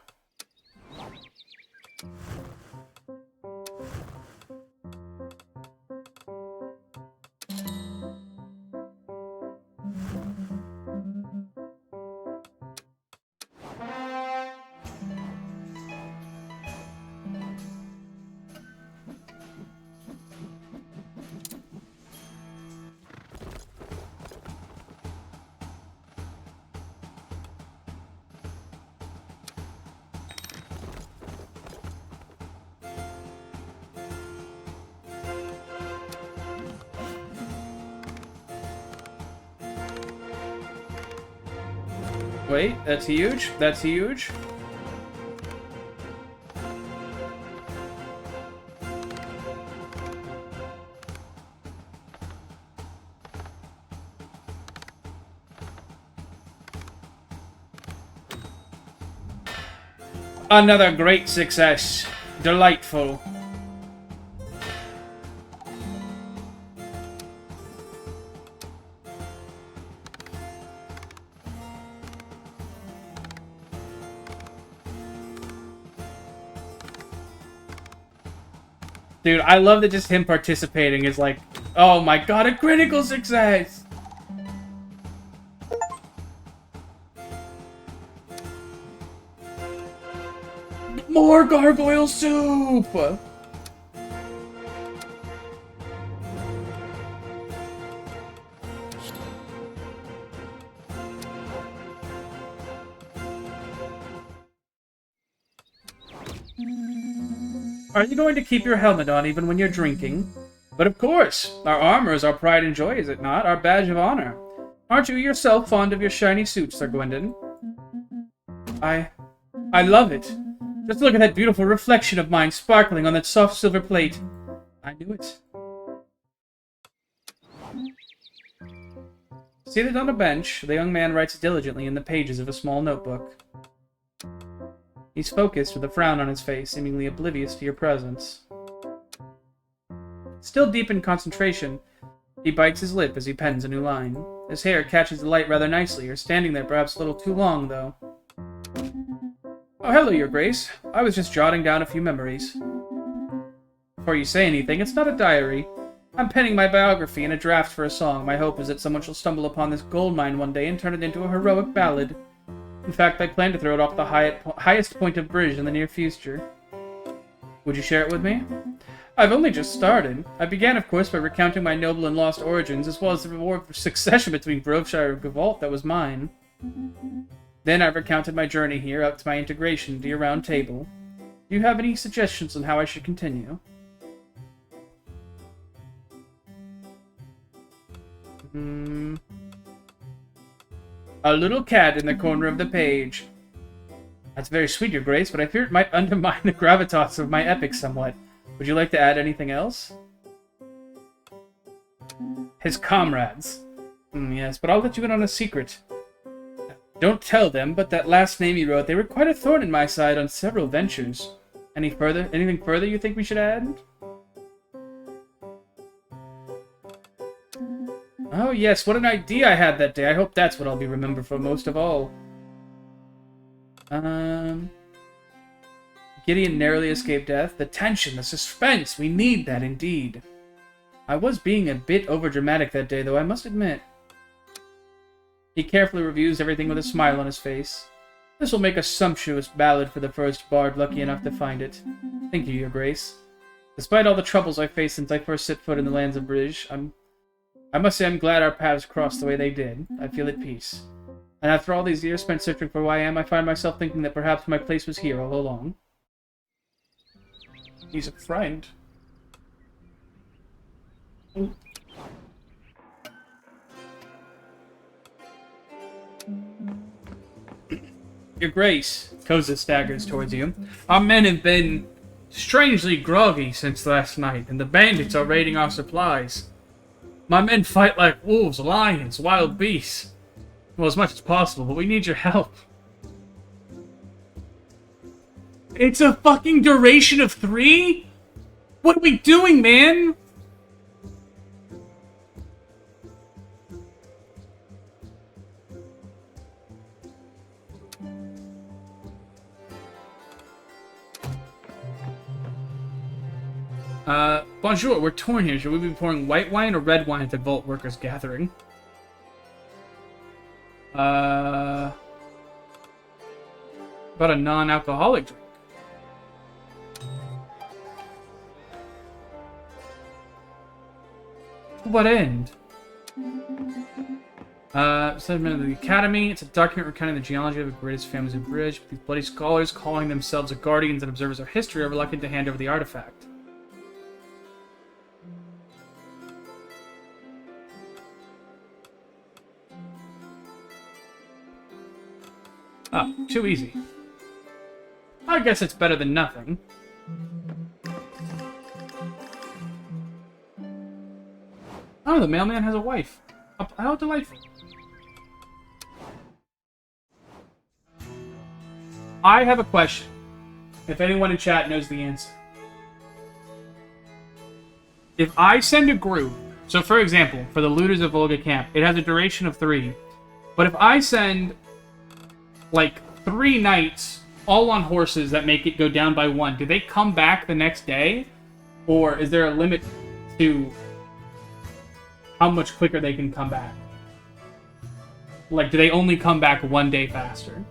Wait, that's huge. That's huge. Another great success. Delightful. Dude, I love that just him participating is like, oh my god, a critical success! More gargoyle soup! Are you going to keep your helmet on even when you're drinking? But of course! Our armor is our pride and joy, is it not? Our badge of honor. Aren't you yourself fond of your shiny suit, Sir Gwendon? I love it. Just look at that beautiful reflection of mine sparkling on that soft silver plate. I knew it. Seated on a bench, the young man writes diligently in the pages of a small notebook. He's focused with a frown on his face, seemingly oblivious to your presence. Still deep in concentration, he bites his lip as he pens a new line. His hair catches the light rather nicely, or standing there perhaps a little too long, though. Oh, hello, Your Grace. I was just jotting down a few memories. Before you say anything, it's not a diary. I'm penning my biography and a draft for a song. My hope is that someone shall stumble upon this gold mine one day and turn it into a heroic ballad. In fact, I plan to throw it off the highest point of bridge in the near future. Would you share it with me? I've only just started. I began, of course, by recounting my noble and lost origins, as well as the reward for succession between Groveshire and Gavalt that was mine. Then I recounted my journey here up to my integration into your round table. Do you have any suggestions on how I should continue? A little cat in the corner of the page. That's very sweet, Your Grace, but I fear it might undermine the gravitas of my epic somewhat. Would you like to add anything else? His comrades. Yes, but I'll let you in on a secret. Don't tell them, but that last name you wrote, they were quite a thorn in my side on several ventures. Anything further you think we should add? Oh yes, what an idea I had that day. I hope that's what I'll be remembered for most of all. Gideon narrowly escaped death. The tension, the suspense, we need that indeed. I was being a bit overdramatic that day, though, I must admit. He carefully reviews everything with a smile on his face. This will make a sumptuous ballad for the first bard lucky enough to find it. Thank you, Your Grace. Despite all the troubles I faced since I first set foot in the lands of Brige, I must say I'm glad our paths crossed the way they did. I feel at peace. And after all these years spent searching for who I am, I find myself thinking that perhaps my place was here all along. He's a friend. Ooh. Your Grace, Koza staggers towards you. Our men have been strangely groggy since last night, and the bandits are raiding our supplies. My men fight like wolves, lions, wild beasts. Well, as much as possible, but we need your help. It's a fucking duration of 3? What are we doing, man? Bonjour, we're torn here. Should we be pouring white wine or red wine at the Vault Workers Gathering? About a non-alcoholic drink. To what end? Segment of the Academy. It's a document recounting the genealogy of the greatest families of Brige. These bloody scholars, calling themselves the guardians and observers of history, are reluctant to hand over the artifact. Oh, too easy. I guess it's better than nothing. Oh, the mailman has a wife. How delightful. I have a question. If anyone in chat knows the answer. If I send a group, so for example, for the Looters of Volga Camp, it has a duration of 3. But if I send, like, 3 knights all on horses that make it go down by 1, do they come back the next day? Or is there a limit to how much quicker they can come back? Like, do they only come back 1 day faster?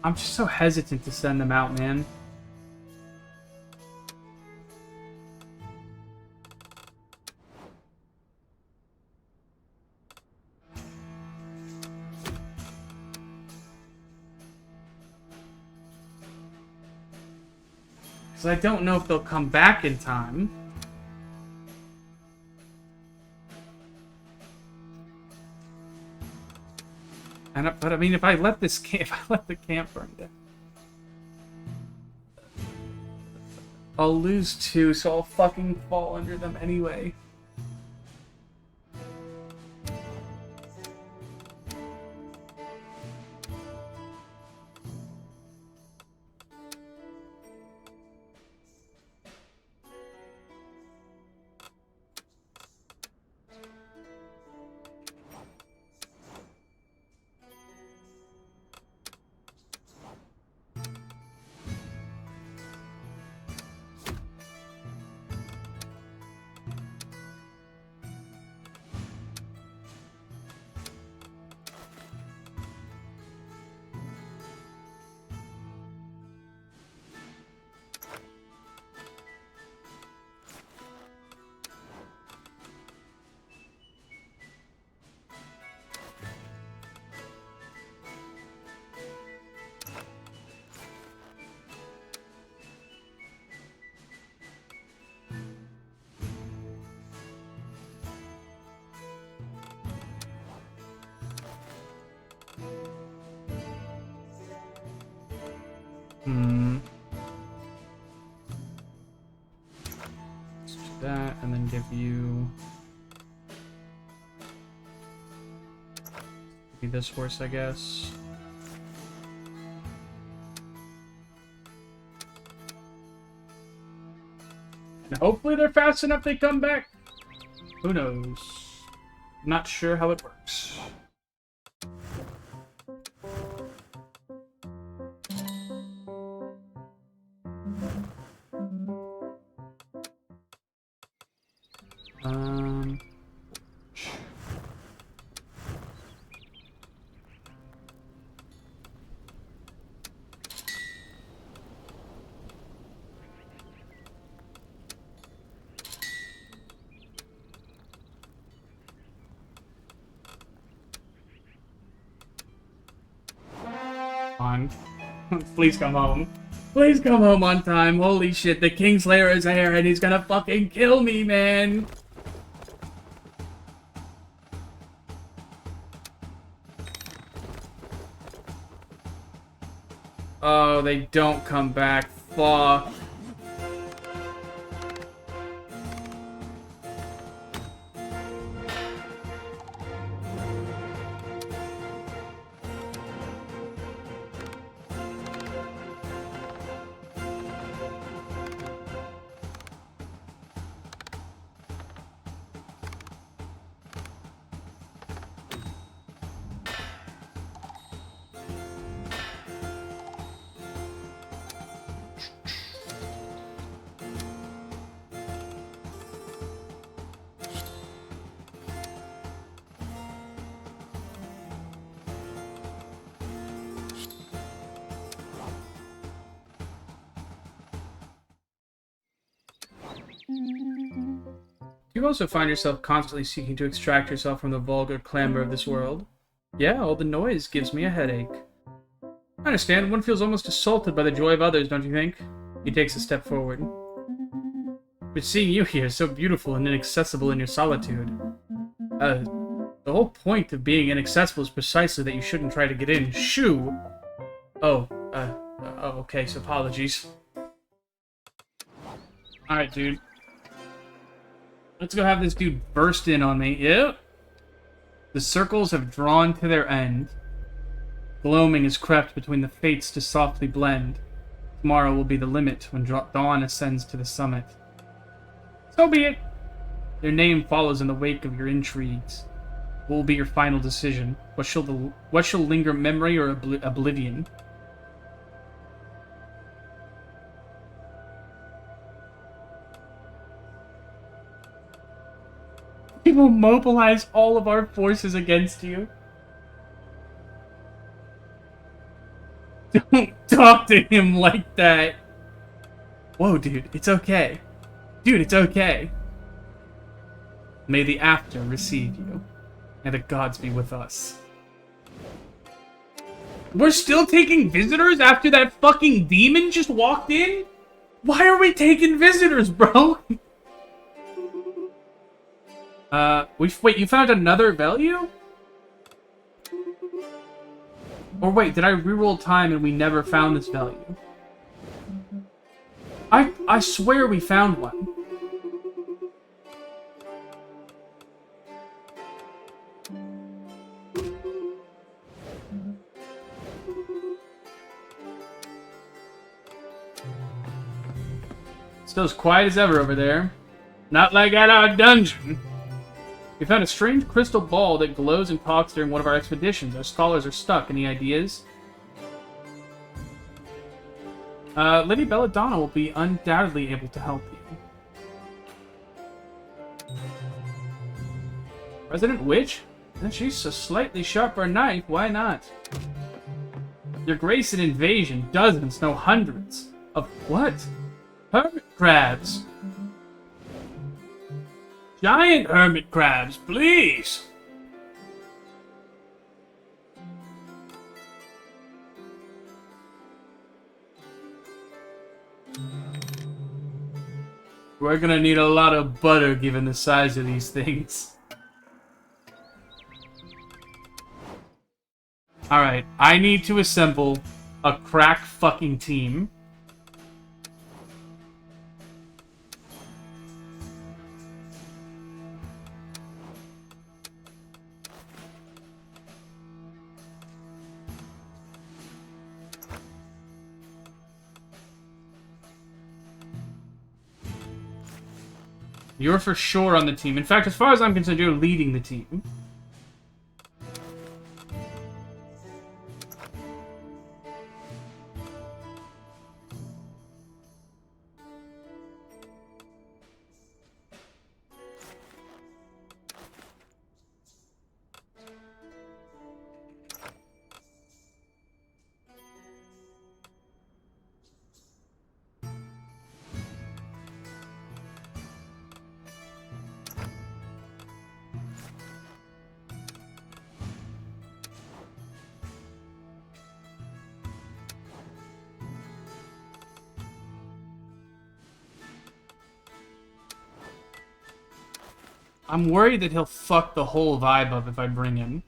I'm just so hesitant to send them out, man. Because I don't know if they'll come back in time. But I mean, if I let the camp burn down, I'll lose 2, so I'll fucking fall under them anyway. Let's do that, and then give you this horse, I guess. And hopefully they're fast enough they come back. Who knows? Not sure how it works. On. Please come home. Please come home on time. Holy shit, the Kingslayer is here and he's gonna fucking kill me, man. Oh, they don't come back. Fuck. You also find yourself constantly seeking to extract yourself from the vulgar clamor of this world. Yeah, all the noise gives me a headache. I understand, one feels almost assaulted by the joy of others, don't you think? He takes a step forward. But seeing you here, so beautiful and inaccessible in your solitude. The whole point of being inaccessible is precisely that you shouldn't try to get in. Shoo! Oh, okay, so apologies. Alright, dude. Let's go have this dude burst in on me. Yep. The circles have drawn to their end. Gloaming has crept between the fates to softly blend. Tomorrow will be the limit when dawn ascends to the summit. So be it. Your name follows in the wake of your intrigues. What will be your final decision? What shall linger, memory or oblivion? We will mobilize all of our forces against you. Don't talk to him like that. Whoa, dude, it's okay. Dude, it's okay. May the after receive you. May the gods be with us. We're still taking visitors after that fucking demon just walked in? Why are we taking visitors, bro? Wait, you found another value? Or wait, did I reroll time and we never found this value? I swear we found one. Still as quiet as ever over there. Not like at our dungeon. We found a strange crystal ball that glows and talks during one of our expeditions. Our scholars are stuck. Any ideas? Lady Belladonna will be undoubtedly able to help you. Resident Witch? She's a slightly sharper knife. Why not? Your grace in invasion. Dozens, no hundreds. Of what? Hermit crabs. Giant hermit crabs, please! We're gonna need a lot of butter given the size of these things. Alright, I need to assemble a crack fucking team. You're for sure on the team. In fact, as far as I'm concerned, you're leading the team. I'm worried that he'll fuck the whole vibe up if I bring him.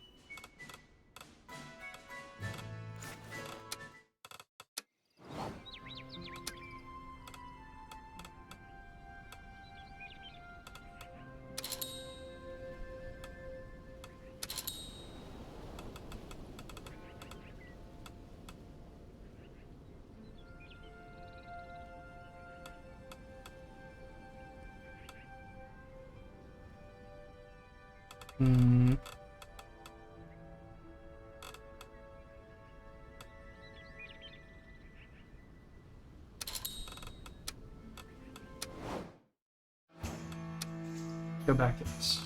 Hmm. Go back to this.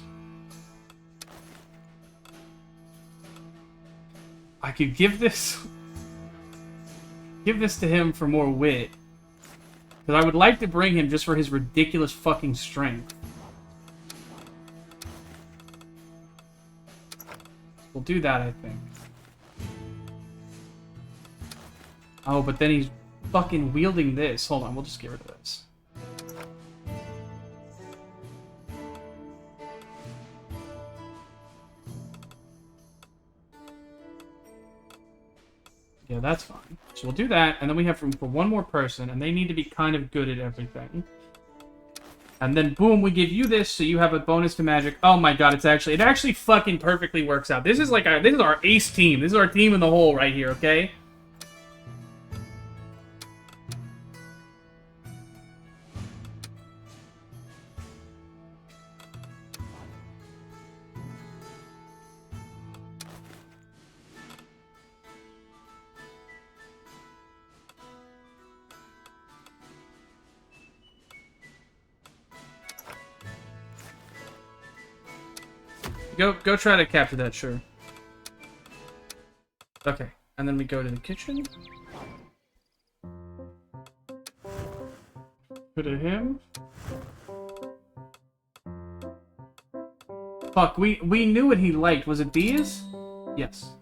I could give this to him for more wit. Because I would like to bring him just for his ridiculous fucking strength. We'll do that, I think. Oh, but then he's fucking wielding this. Hold on, we'll just get rid of this. Yeah, that's fine. So we'll do that, and then we have room for one more person, and they need to be kind of good at everything. And then, boom, we give you this, so you have a bonus to magic. Oh my god, it actually fucking perfectly works out. This is like this is our ace team. This is our team in the hole right here, okay? Go try to capture that, sure. Okay, and then we go to the kitchen. Go to him. Fuck, we knew what he liked. Was it bees? Yes.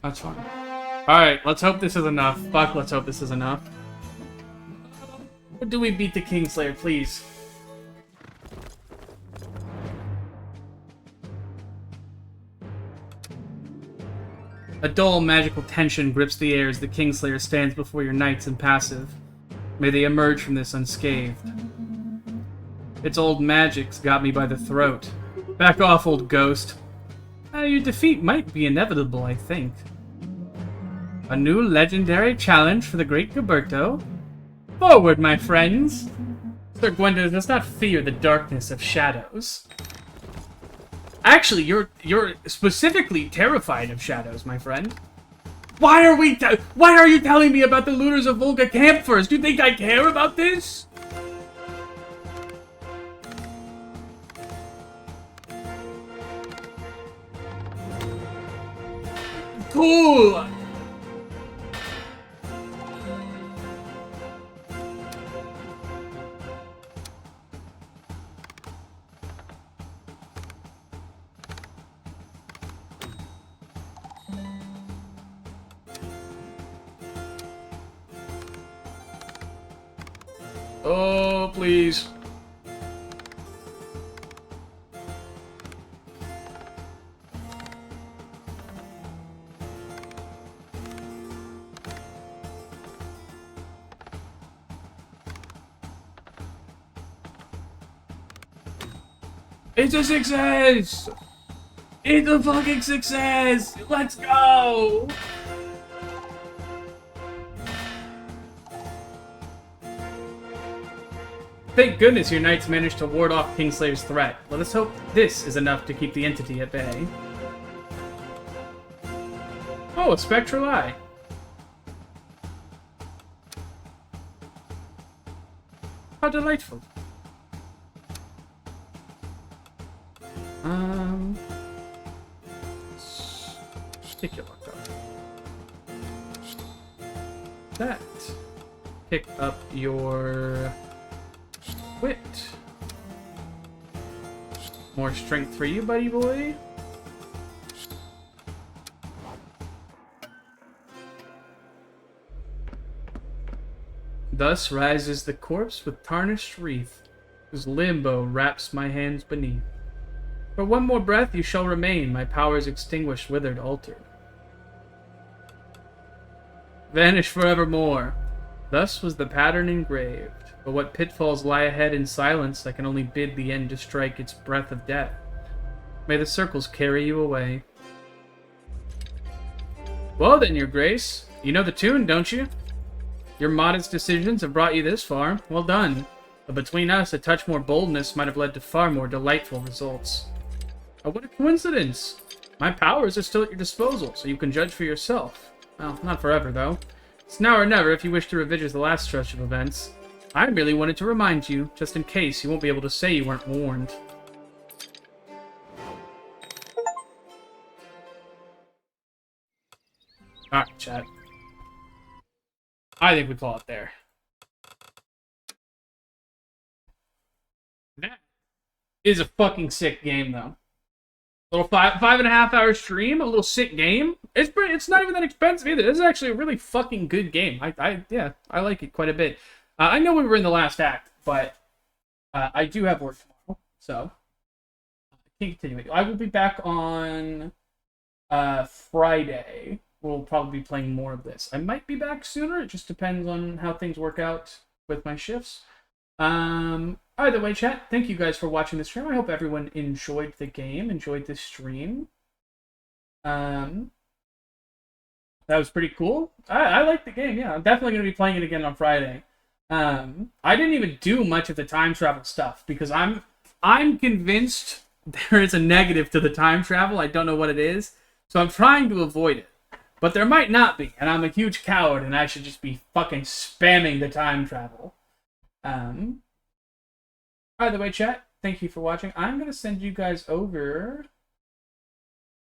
That's fine. Alright, let's hope this is enough. Fuck, let's hope this is enough. Or do we beat the Kingslayer, please? A dull magical tension grips the air as the Kingslayer stands before your knights impassive. May they emerge from this unscathed. Its old magic's got me by the throat. Back off, old ghost. Your defeat might be inevitable, I think. A new legendary challenge for the great Gilberto? Forward, my friends! Sir Gwendolyn does not fear the darkness of shadows. Actually, you're specifically terrified of shadows, my friend. Why are you telling me about the looters of Volga Camp first? Do you think I care about this? Cool! Oh, please. It's a success! It's a fucking success! Let's go! Thank goodness your knights managed to ward off Kingslayer's threat. Let us hope this is enough to keep the entity at bay. Oh, a spectral eye. How delightful. Stick your luck up. that. Pick up your wit. More strength for you, buddy boy. Thus rises the corpse with tarnished wreath, whose limbo wraps my hands beneath. For one more breath you shall remain, my powers extinguished, withered, altered. Vanish forevermore. Thus was the pattern engraved. But what pitfalls lie ahead in silence, I can only bid the end to strike its breath of death. May the circles carry you away. Well then, your grace. You know the tune, don't you? Your modest decisions have brought you this far. Well done. But between us, a touch more boldness might have led to far more delightful results. Oh, what a coincidence! My powers are still at your disposal, so you can judge for yourself. Well, not forever, though. It's now or never if you wish to revisit the last stretch of events. I merely wanted to remind you, just in case you won't be able to say you weren't warned. Alright, chat. I think we call it there. That is a fucking sick game, though. A little 5.5 hour stream, a little sick game. It's not even that expensive either. This is actually a really fucking good game. Yeah, I like it quite a bit. I know we were in the last act, but I do have work tomorrow, so I can't continue. I will be back on Friday. We'll probably be playing more of this. I might be back sooner. It just depends on how things work out with my shifts. Either way, chat, thank you guys for watching the stream. I hope everyone enjoyed the game, enjoyed this stream. That was pretty cool. I like the game, yeah. I'm definitely going to be playing it again on Friday. I didn't even do much of the time travel stuff because I'm convinced there is a negative to the time travel. I don't know what it is, so I'm trying to avoid it. But there might not be, and I'm a huge coward, and I should just be fucking spamming the time travel. Either way, chat, thank you for watching. I'm gonna send you guys over.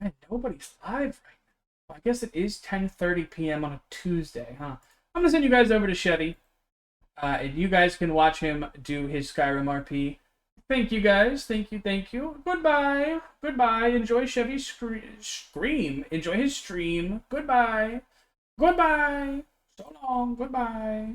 Man, nobody's live right now. I guess it is 10:30 p.m. on a Tuesday, huh? I'm gonna send you guys over to Chevy. And you guys can watch him do his Skyrim RP. Thank you guys. Thank you. Goodbye. Enjoy Chevy's scream. Enjoy his stream. Goodbye. So long. Goodbye.